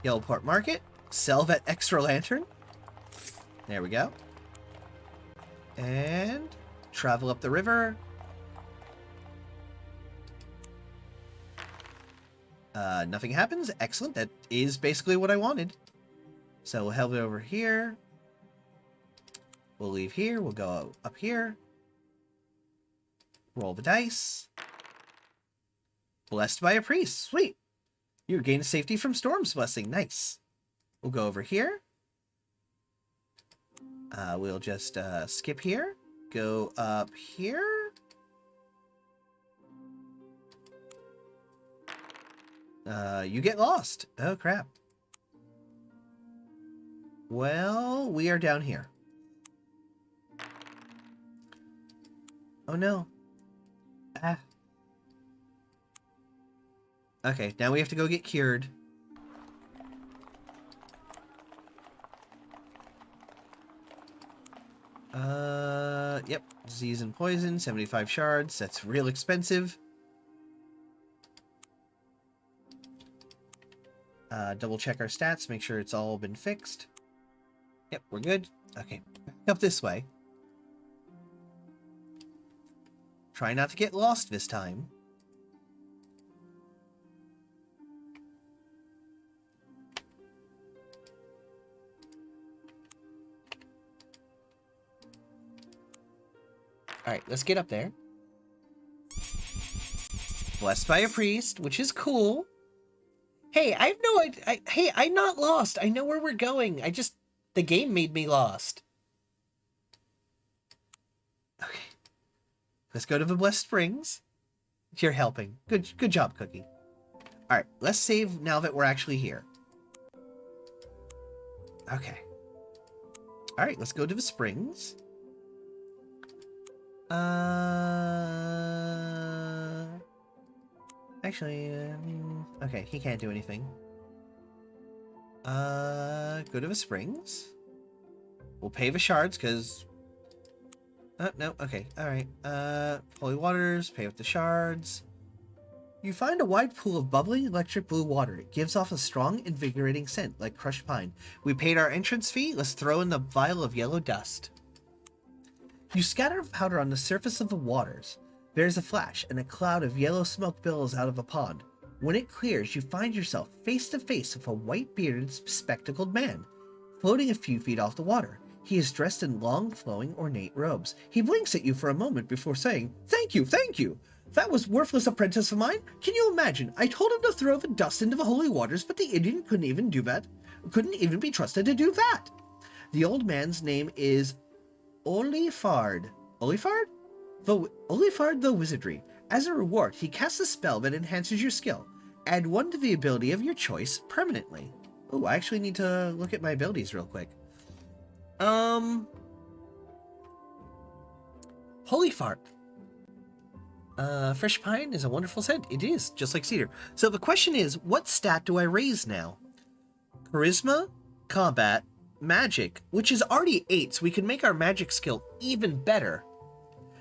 Yellowport Market. Sell that extra lantern. There we go. And travel up the river. Nothing happens. Excellent. That is basically what I wanted. So we'll head over here. We'll leave here. We'll go up here. Roll the dice. Blessed by a priest. Sweet. You gain safety from Storm's blessing. Nice. We'll go over here. We'll just skip here. Go up here. You get lost. Oh, crap. Well, we are down here. Oh, no. Ah. Okay, now we have to go get cured. Yep. Disease and poison, 75 shards. That's real expensive. Double check our stats, make sure it's all been fixed. Yep, we're good. Okay, back up this way. Try not to get lost this time. Alright, let's get up there. Blessed by a priest, which is cool. Hey, I have no idea. Hey, I'm not lost. I know where we're going. The game made me lost. Okay. Let's go to the Blessed Springs. You're helping. Good job, Cookie. Alright, let's save now that we're actually here. Okay. Alright, let's go to the springs. Actually, okay, he can't do anything. Go to the springs. We'll pay the shards, because... no, okay, alright. Holy waters, pay with the shards. You find a wide pool of bubbling electric blue water. It gives off a strong, invigorating scent, like crushed pine. We paid our entrance fee, let's throw in the vial of yellow dust. You scatter powder on the surface of the waters. There's a flash, and a cloud of yellow smoke billows out of a pond. When it clears, you find yourself face to face with a white-bearded, spectacled man, floating a few feet off the water. He is dressed in long, flowing, ornate robes. He blinks at you for a moment before saying, Thank you! That was worthless apprentice of mine. Can you imagine? I told him to throw the dust into the holy waters, but the Indian couldn't even do that. Couldn't even be trusted to do that. The old man's name is Olifard. Olifard? Olifard the Wizardry. As a reward, he casts a spell that enhances your skill. Add 1 to the ability of your choice permanently. Oh, I actually need to look at my abilities real quick. Holy fart. Fresh pine is a wonderful scent. It is, just like cedar. So the question is, what stat do I raise now? Charisma, combat, magic, which is already 8, so we can make our magic skill even better.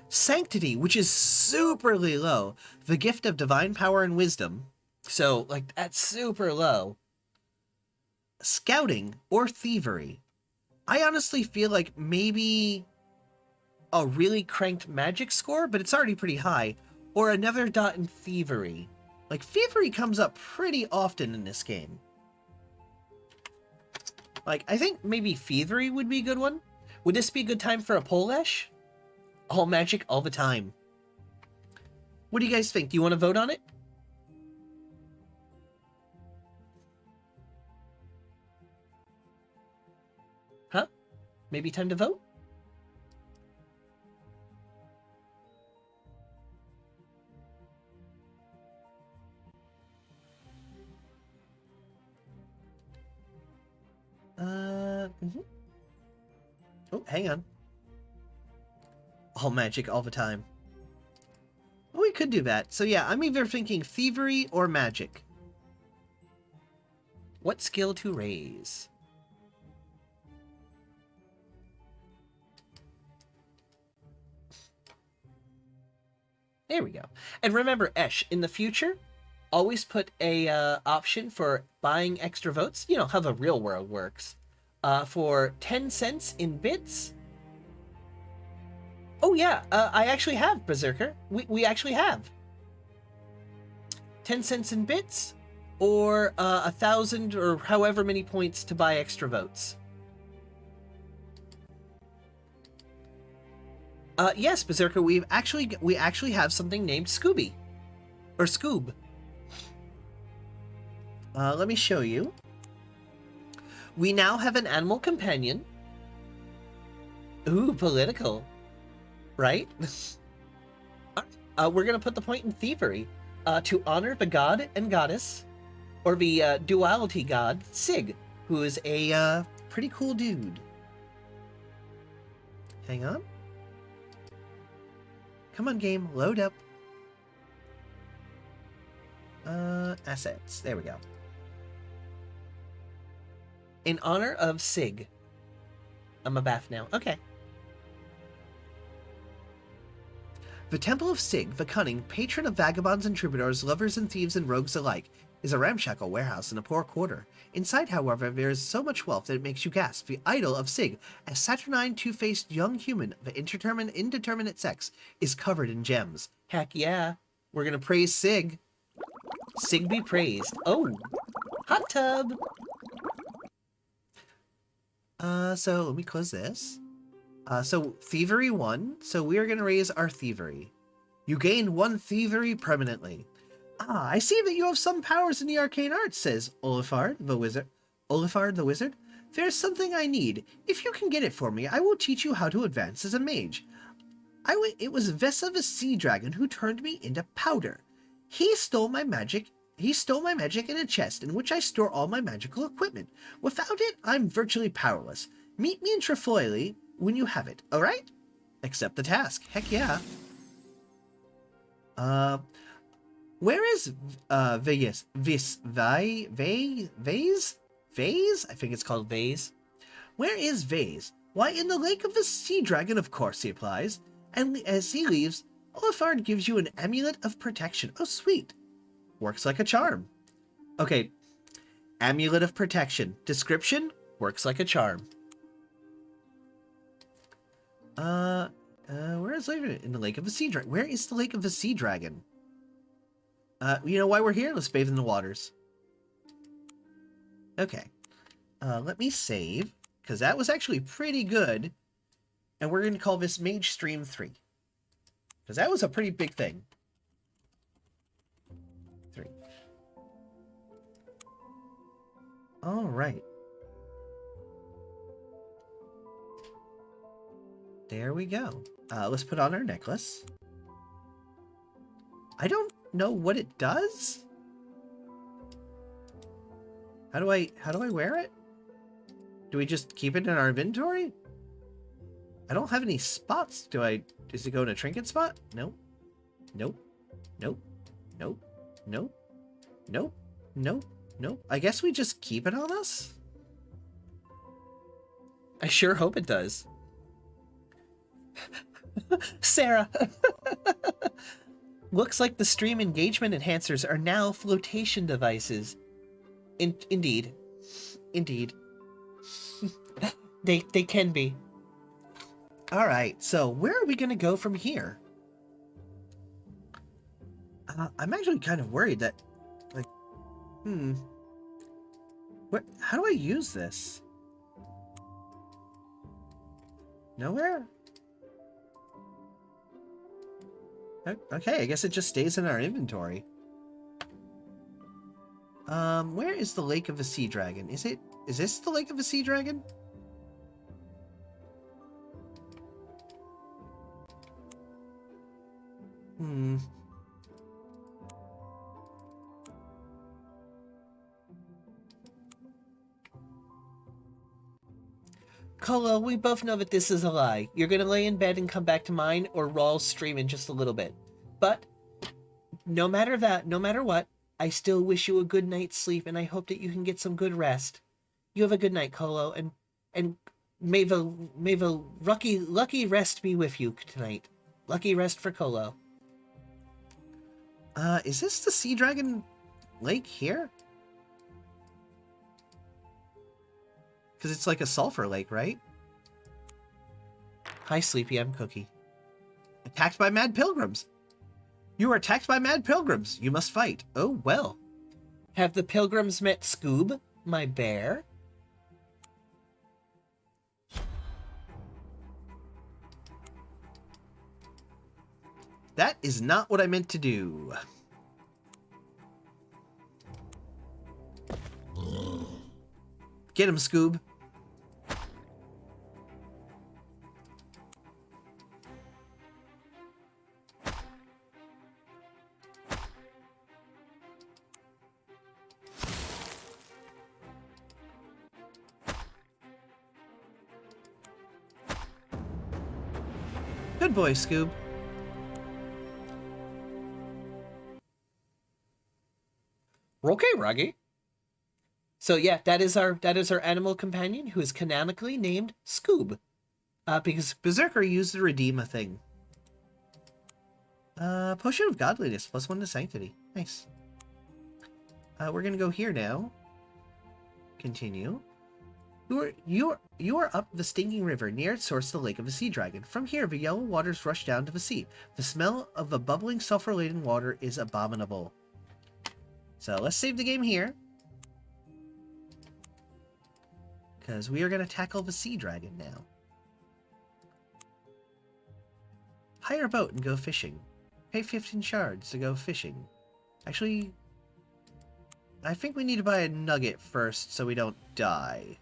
Sanctity, which is superly low. The gift of divine power and wisdom. So, like, that's super low. scouting, or thievery. I honestly feel like maybe a really cranked magic score, but it's already pretty high, or another dot in thievery. Like, thievery comes up pretty often in this game. Like, I think maybe thievery would be a good one. Would this be a good time for a poll, Ash? All magic, all the time. What do you guys think? Do you want to vote on it? Huh? Maybe time to vote? Oh, hang on. All magic all the time. Well, we could do that. So yeah, I'm either thinking thievery or magic. What skill to raise? There we go. And remember, Esh, in the future, always put a option for buying extra votes. You know how the real world works. For 10 cents in bits. Oh yeah, I actually have, Berserker. We actually have. 10 cents in bits, or 1,000 or however many points to buy extra votes. Yes, Berserker, we actually have something named Scooby. Or Scoob. Let me show you. We now have an animal companion. Ooh, political. Right? We're going to put the point in thievery. To honor the god and goddess, or the duality god, Sig, who is a pretty cool dude. Hang on. Come on, game. Load up. Assets. There we go. In honor of Sig. I'm a bath now. Okay. The Temple of Sig, the Cunning, patron of vagabonds and troubadours, lovers and thieves and rogues alike, is a ramshackle warehouse in a poor quarter. Inside, however, there is so much wealth that it makes you gasp. The idol of Sig, a saturnine, two-faced young human of indeterminate sex, is covered in gems. Heck yeah. We're gonna praise Sig. Sig be praised. Oh! Hot tub! So let me close this. So thievery 1. So we are going to raise our thievery. You gain 1 thievery permanently. Ah, I see that you have some powers in the arcane arts, says Olifard the wizard. Olifard the wizard? There's something I need. If you can get it for me, I will teach you how to advance as a mage. It was Vesa the sea dragon who turned me into powder. He stole my magic in a chest in which I store all my magical equipment. Without it, I'm virtually powerless. Meet me in Trefoily when you have it, alright? Accept the task. Heck yeah. Where is, Vase? Vase? I think it's called Vase. Where is Vase? Why, in the lake of the sea dragon, of course, he replies. And as he leaves, Olifard gives you an amulet of protection. Oh, sweet. Works like a charm. Okay. Amulet of protection. Description? Works like a charm. Where is in the lake of the sea dragon? Where is the lake of the sea dragon? You know why we're here? Let's bathe in the waters. Okay. Let me save, because that was actually pretty good. And we're going to call this Mage Stream 3. Because that was a pretty big thing. 3. All right. There we go. Let's put on our necklace. I don't know what it does. How do I wear it? Do we just keep it in our inventory? I don't have any spots. Does it go in a trinket spot? No. Nope. Nope. Nope. Nope. Nope. Nope. Nope. I guess we just keep it on us? I sure hope it does. Sarah. Looks like the stream engagement enhancers are now flotation devices. Indeed. Indeed. They can be. All right, so where are we going to go from here? I'm actually kind of worried that, like, how do I use this? Nowhere? Okay, I guess it just stays in our inventory. Where is the Lake of the Sea Dragon? Is this the Lake of the Sea Dragon? Colo, we both know that this is a lie. You're gonna lay in bed and come back to mine, or Raw's stream in just a little bit. But, no matter what, I still wish you a good night's sleep, and I hope that you can get some good rest. You have a good night, Colo, and may the lucky rest be with you tonight. Lucky rest for Colo. Is this the Sea Dragon Lake here? Because it's like a sulfur lake, right? Hi, Sleepy, I'm Cookie. Attacked by mad pilgrims. You are attacked by mad pilgrims. You must fight. Oh, well. Have the pilgrims met Scoob, my bear? That is not what I meant to do. Get him, Scoob. Good boy, Scoob. Okay, Ruggy. So yeah, that is our animal companion, who is canonically named Scoob. Because Berserker used to redeem a thing. Potion of Godliness, +1 to Sanctity. Nice. We're gonna go here now. Continue. You are up the Stinking River, near its source, the Lake of the Sea Dragon. From here, the yellow waters rush down to the sea. The smell of the bubbling, sulfur-laden water is abominable. So let's save the game here, because we are going to tackle the Sea Dragon now. Hire a boat and go fishing. Pay 15 shards to go fishing. Actually, I think we need to buy a nugget first so we don't die.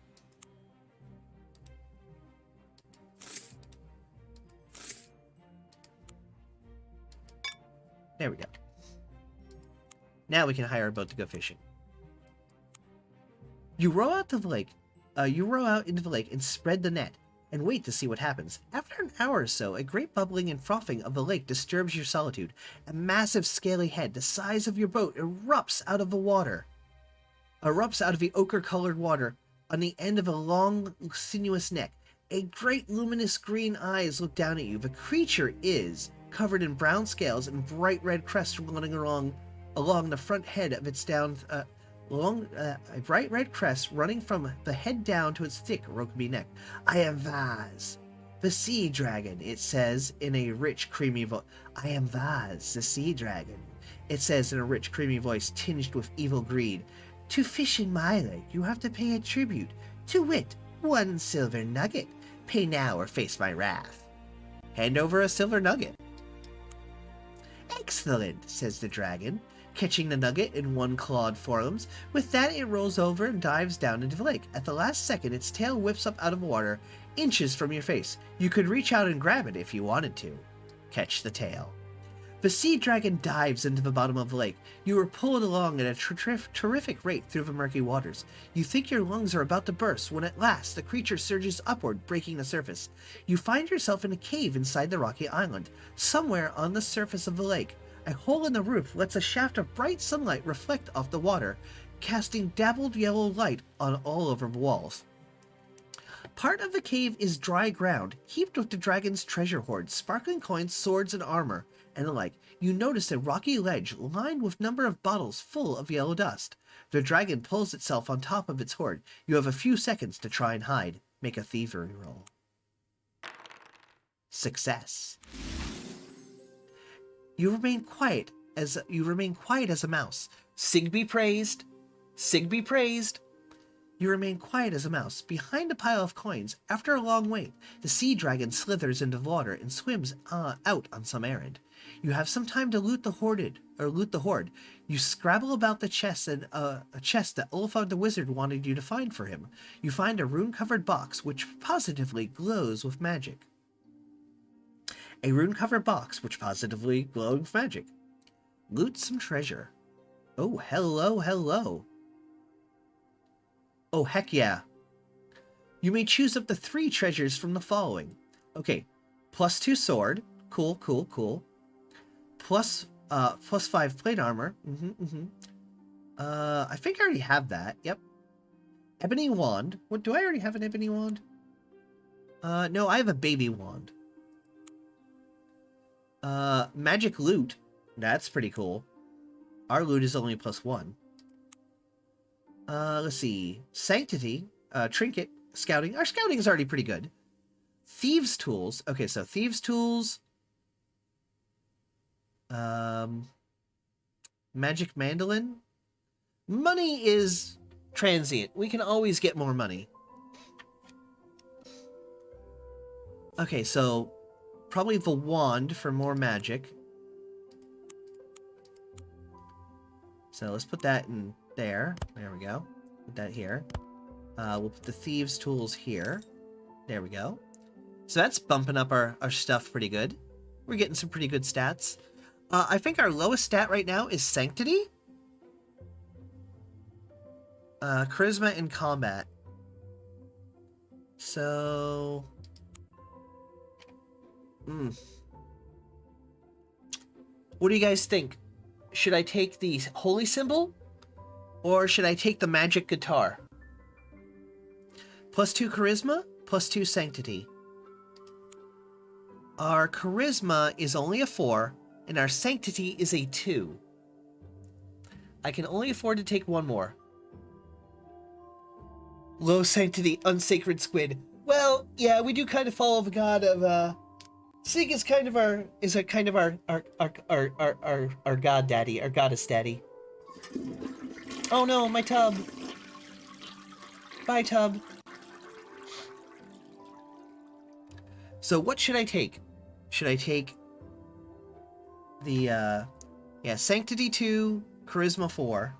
There we go. Now we can hire a boat to go fishing. You row out to the lake. You row out into the lake and spread the net, and wait to see what happens. After an hour or so, a great bubbling and frothing of the lake disturbs your solitude. A massive scaly head, the size of your boat, erupts out of the water. Erupts out of the ochre-colored water on the end of a long, sinuous neck. A great luminous green eyes look down at you. The creature is covered in brown scales and bright red crests running along the front head of its down, a bright red crest running from the head down to its thick rokeby neck. I am Vaz, the sea dragon, it says in a rich, creamy voice. I am Vaz, the sea dragon, it says in a rich, creamy voice tinged with evil greed. To fish in my lake, you have to pay a tribute, to wit, 1 silver nugget. Pay now or face my wrath. Hand over a silver nugget. Excellent, says the dragon, catching the nugget in one clawed forearms. With that, it rolls over and dives down into the lake. At the last second, its tail whips up out of water, inches from your face. You could reach out and grab it if you wanted to. Catch the tail. The sea dragon dives into the bottom of the lake. You are pulled along at a terrific rate through the murky waters. You think your lungs are about to burst when at last the creature surges upward, breaking the surface. You find yourself in a cave inside the rocky island. Somewhere on the surface of the lake, a hole in the roof lets a shaft of bright sunlight reflect off the water, casting dabbled yellow light on all over the walls. Part of the cave is dry ground, heaped with the dragon's treasure hoard, sparkling coins, swords, and armor. and the like, you notice a rocky ledge lined with number of bottles full of yellow dust. The dragon pulls itself on top of its hoard. You have a few seconds to try and hide. Make a thievery roll. Success. You remain quiet as a mouse. Sig be praised. Sig be praised. You remain quiet as a mouse, behind a pile of coins. After a long wait, the sea dragon slithers into the water and swims out on some errand. You have some time to loot the hoard. You scrabble about the chest and a chest that Olafar the wizard wanted you to find for him. You find a rune-covered box which positively glows with magic. A rune-covered box which positively glows with magic. Loot some treasure. Oh, hello, hello. Oh, heck yeah. You may choose up to 3 treasures from the following. Okay, +2 sword. Cool, cool, cool. Plus 5 plate armor. I think I already have that. Yep. Ebony wand. What, do I already have an ebony wand? No, I have a baby wand. Magic loot. That's pretty cool. Our loot is only +1. Let's see. Sanctity, trinket, scouting. Our scouting is already pretty good. Thieves' tools. Okay, so thieves' tools. Magic mandolin. Money is transient. We can always get more money. Okay, so probably the wand for more magic. So let's put that in there. There we go. Put that here. We'll put the thieves' tools here. There we go. So that's bumping up our stuff pretty good. We're getting some pretty good stats. I think our lowest stat right now is Sanctity. Charisma and combat. So... What do you guys think? Should I take the holy symbol? Or should I take the magic guitar? +2 charisma, +2 sanctity. Our charisma is only a 4, and our sanctity is a 2. I can only afford to take one more. Low sanctity, unsacred squid. Well, yeah, we do kind of follow the god of, Sig is kind of our god daddy, our goddess daddy. Oh no, my tub. Bye, tub. So what should I take? Should I take the, Sanctity 2, Charisma 4.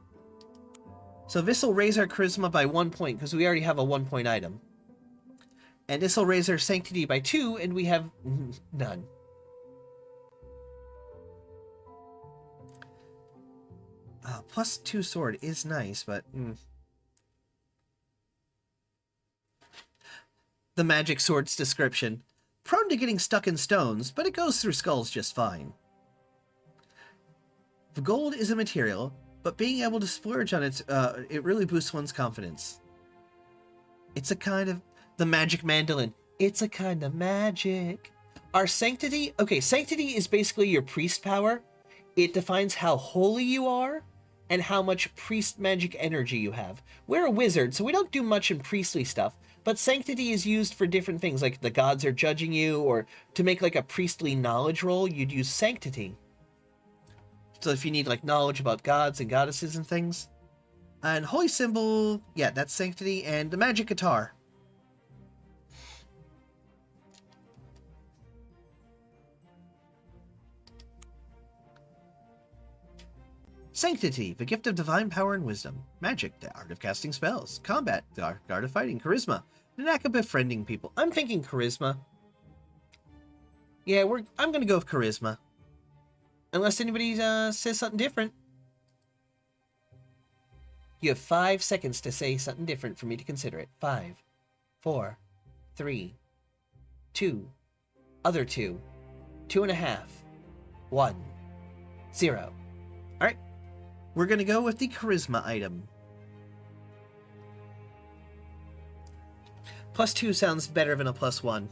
So this will raise our Charisma by 1 point, because we already have a 1-point item. And this will raise our Sanctity by 2, and we have none. +2 sword is nice, but... The magic sword's description. Prone to getting stuck in stones, but it goes through skulls just fine. The gold is a material, but being able to splurge on it really boosts one's confidence. It's a kind of... The magic mandolin. It's a kind of magic. Our sanctity... Okay, sanctity is basically your priest power. It defines how holy you are and how much priest magic energy you have. We're a wizard, so we don't do much in priestly stuff, but sanctity is used for different things, like the gods are judging you, or to make like a priestly knowledge roll, you'd use sanctity. So if you need like knowledge about gods and goddesses and things. And holy symbol, yeah, that's sanctity, and the magic guitar. Sanctity, the gift of divine power and wisdom. Magic, the art of casting spells. Combat, the art of fighting. Charisma, the knack of befriending people. I'm thinking charisma. Yeah, I'm gonna go with charisma. Unless anybody says something different. You have 5 seconds to say something different for me to consider it. 5, 4, 3, 2, other 2, 2.5, 1, 0. Alright. We're going to go with the charisma item. +2 sounds better than a +1.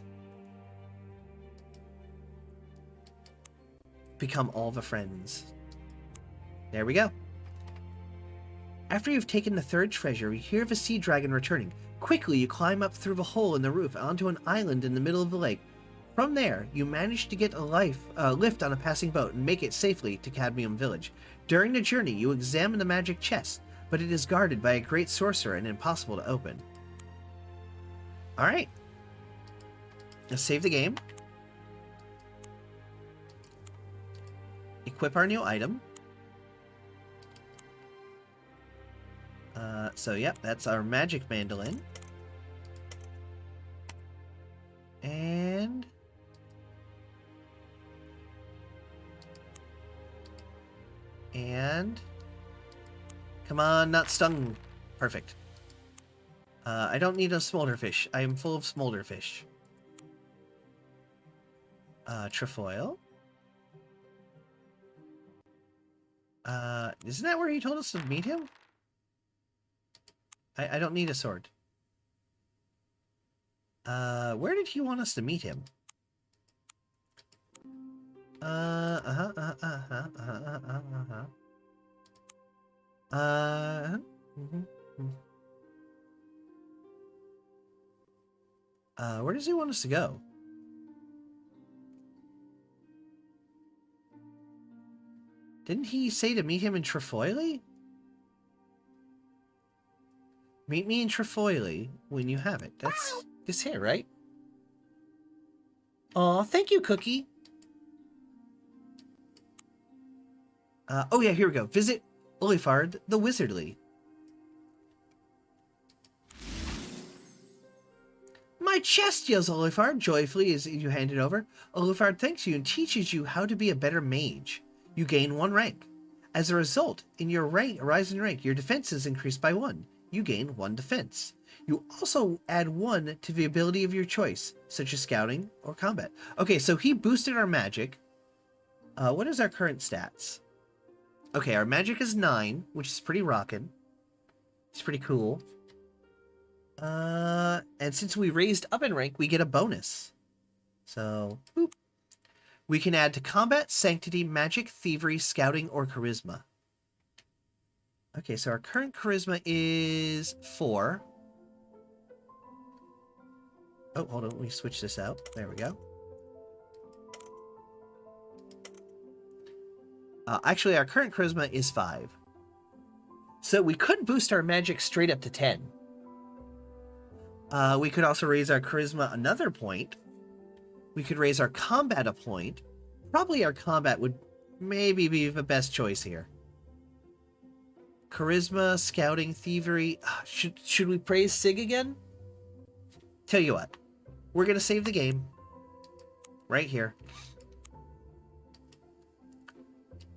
become all the friends. There we go. After you've taken the third treasure, you hear of a sea dragon returning. Quickly, you climb up through the hole in the roof onto an island in the middle of the lake. From there, you manage to get a lift on a passing boat and make it safely to Cadmium Village. During the journey, you examine the magic chest, but it is guarded by a great sorcerer and impossible to open. Alright. Let's save the game. Equip our new item. So yep, that's our magic mandolin. And come on, not stung. Perfect. I don't need a smolder fish. I am full of smolder fish. Trefoil. Isn't that where he told us to meet him? I don't need a sword. Where did he want us to meet him? Where does he want us to go? Didn't he say to meet him in Trefoil? Meet me in Trefoil when you have it. That's this here, right? Aw, thank you, Cookie. Oh yeah, here we go. Visit Olifard the Wizardly. My chest, yells Olifard joyfully as you hand it over. Olifard thanks you and teaches you how to be a better mage. You gain 1 rank. As a result, in your rise in rank, your defense is increased by 1. You gain 1 defense. You also add 1 to the ability of your choice, such as scouting or combat. Okay, so he boosted our magic. What is our current stats? Okay, our magic is 9, which is pretty rockin'. It's pretty cool. And since we raised up in rank, we get a bonus. So, boop. We can add to combat, sanctity, magic, thievery, scouting, or charisma. Okay, so our current charisma is 4. Oh, hold on. Let me switch this out. There we go. Actually, our current charisma is 5. So we could boost our magic straight up to 10. We could also raise our charisma another point. We could raise our combat a point. Probably our combat would maybe be the best choice here. Charisma, scouting, thievery. Should we praise Sig again? Tell you what. We're going to save the game. Right here.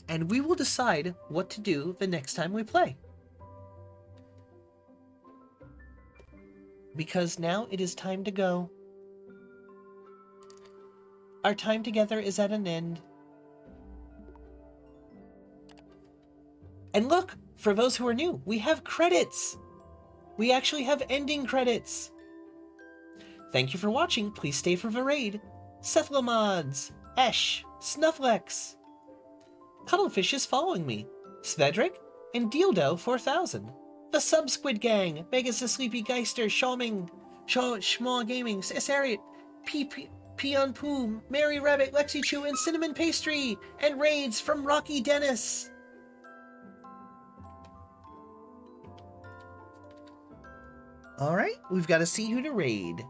And we will decide what to do the next time we play. Because now it is time to go. Our time together is at an end. And look, for those who are new, we have credits. We actually have ending credits. Thank you for watching. Please stay for the raid. Cephalomods, Esh, Snufflex, Cuttlefish is following me, Svedrick, and Dildo 4000. The Subsquid Gang, Megas the Sleepy Geister, Shawming, Schmaw Gaming, Sariat, Peon Poom, Mary Rabbit, Lexi Chew, and Cinnamon Pastry, and raids from Rocky Dennis. Alright, we've got to see who to raid.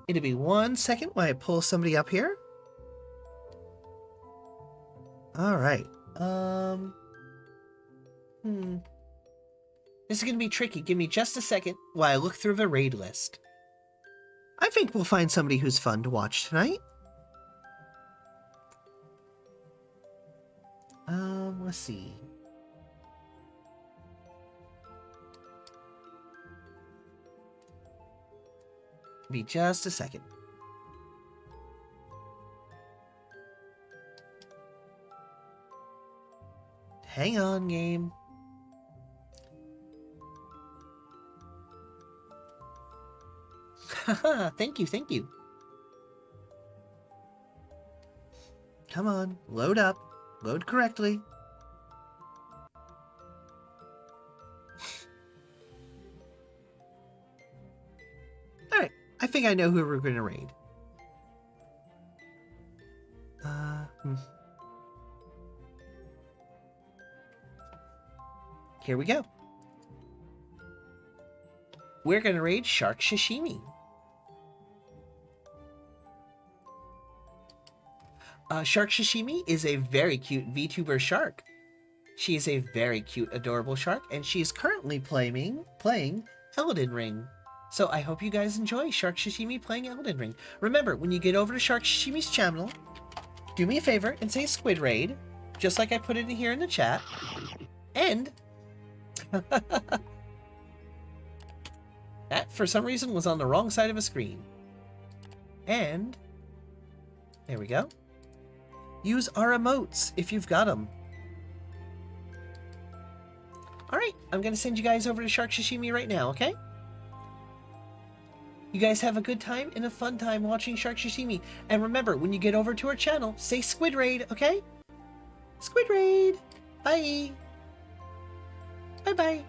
It'll be 1 second while I pull somebody up here. Alright, This is going to be tricky. Give me just a second while I look through the raid list. I think we'll find somebody who's fun to watch tonight. Let's see. Be just a second. Hang on, game. Haha, thank you, thank you. Come on, load up. Load correctly. Alright, I think I know who we're going to raid. Here we go. We're going to raid Shark Sashimi. Shark Sashimi is a very cute VTuber shark. She is a very cute, adorable shark, and she is currently playing Elden Ring. So I hope you guys enjoy Shark Sashimi playing Elden Ring. Remember, when you get over to Shark Sashimi's channel, do me a favor and say Squid Raid, just like I put it in here in the chat. And that, for some reason, was on the wrong side of a screen. And there we go. Use our emotes if you've got them. Alright, I'm going to send you guys over to Shark Sashimi right now, okay? You guys have a good time and a fun time watching Shark Sashimi. And remember, when you get over to our channel, say Squid Raid, okay? Squid Raid! Bye! Bye-bye!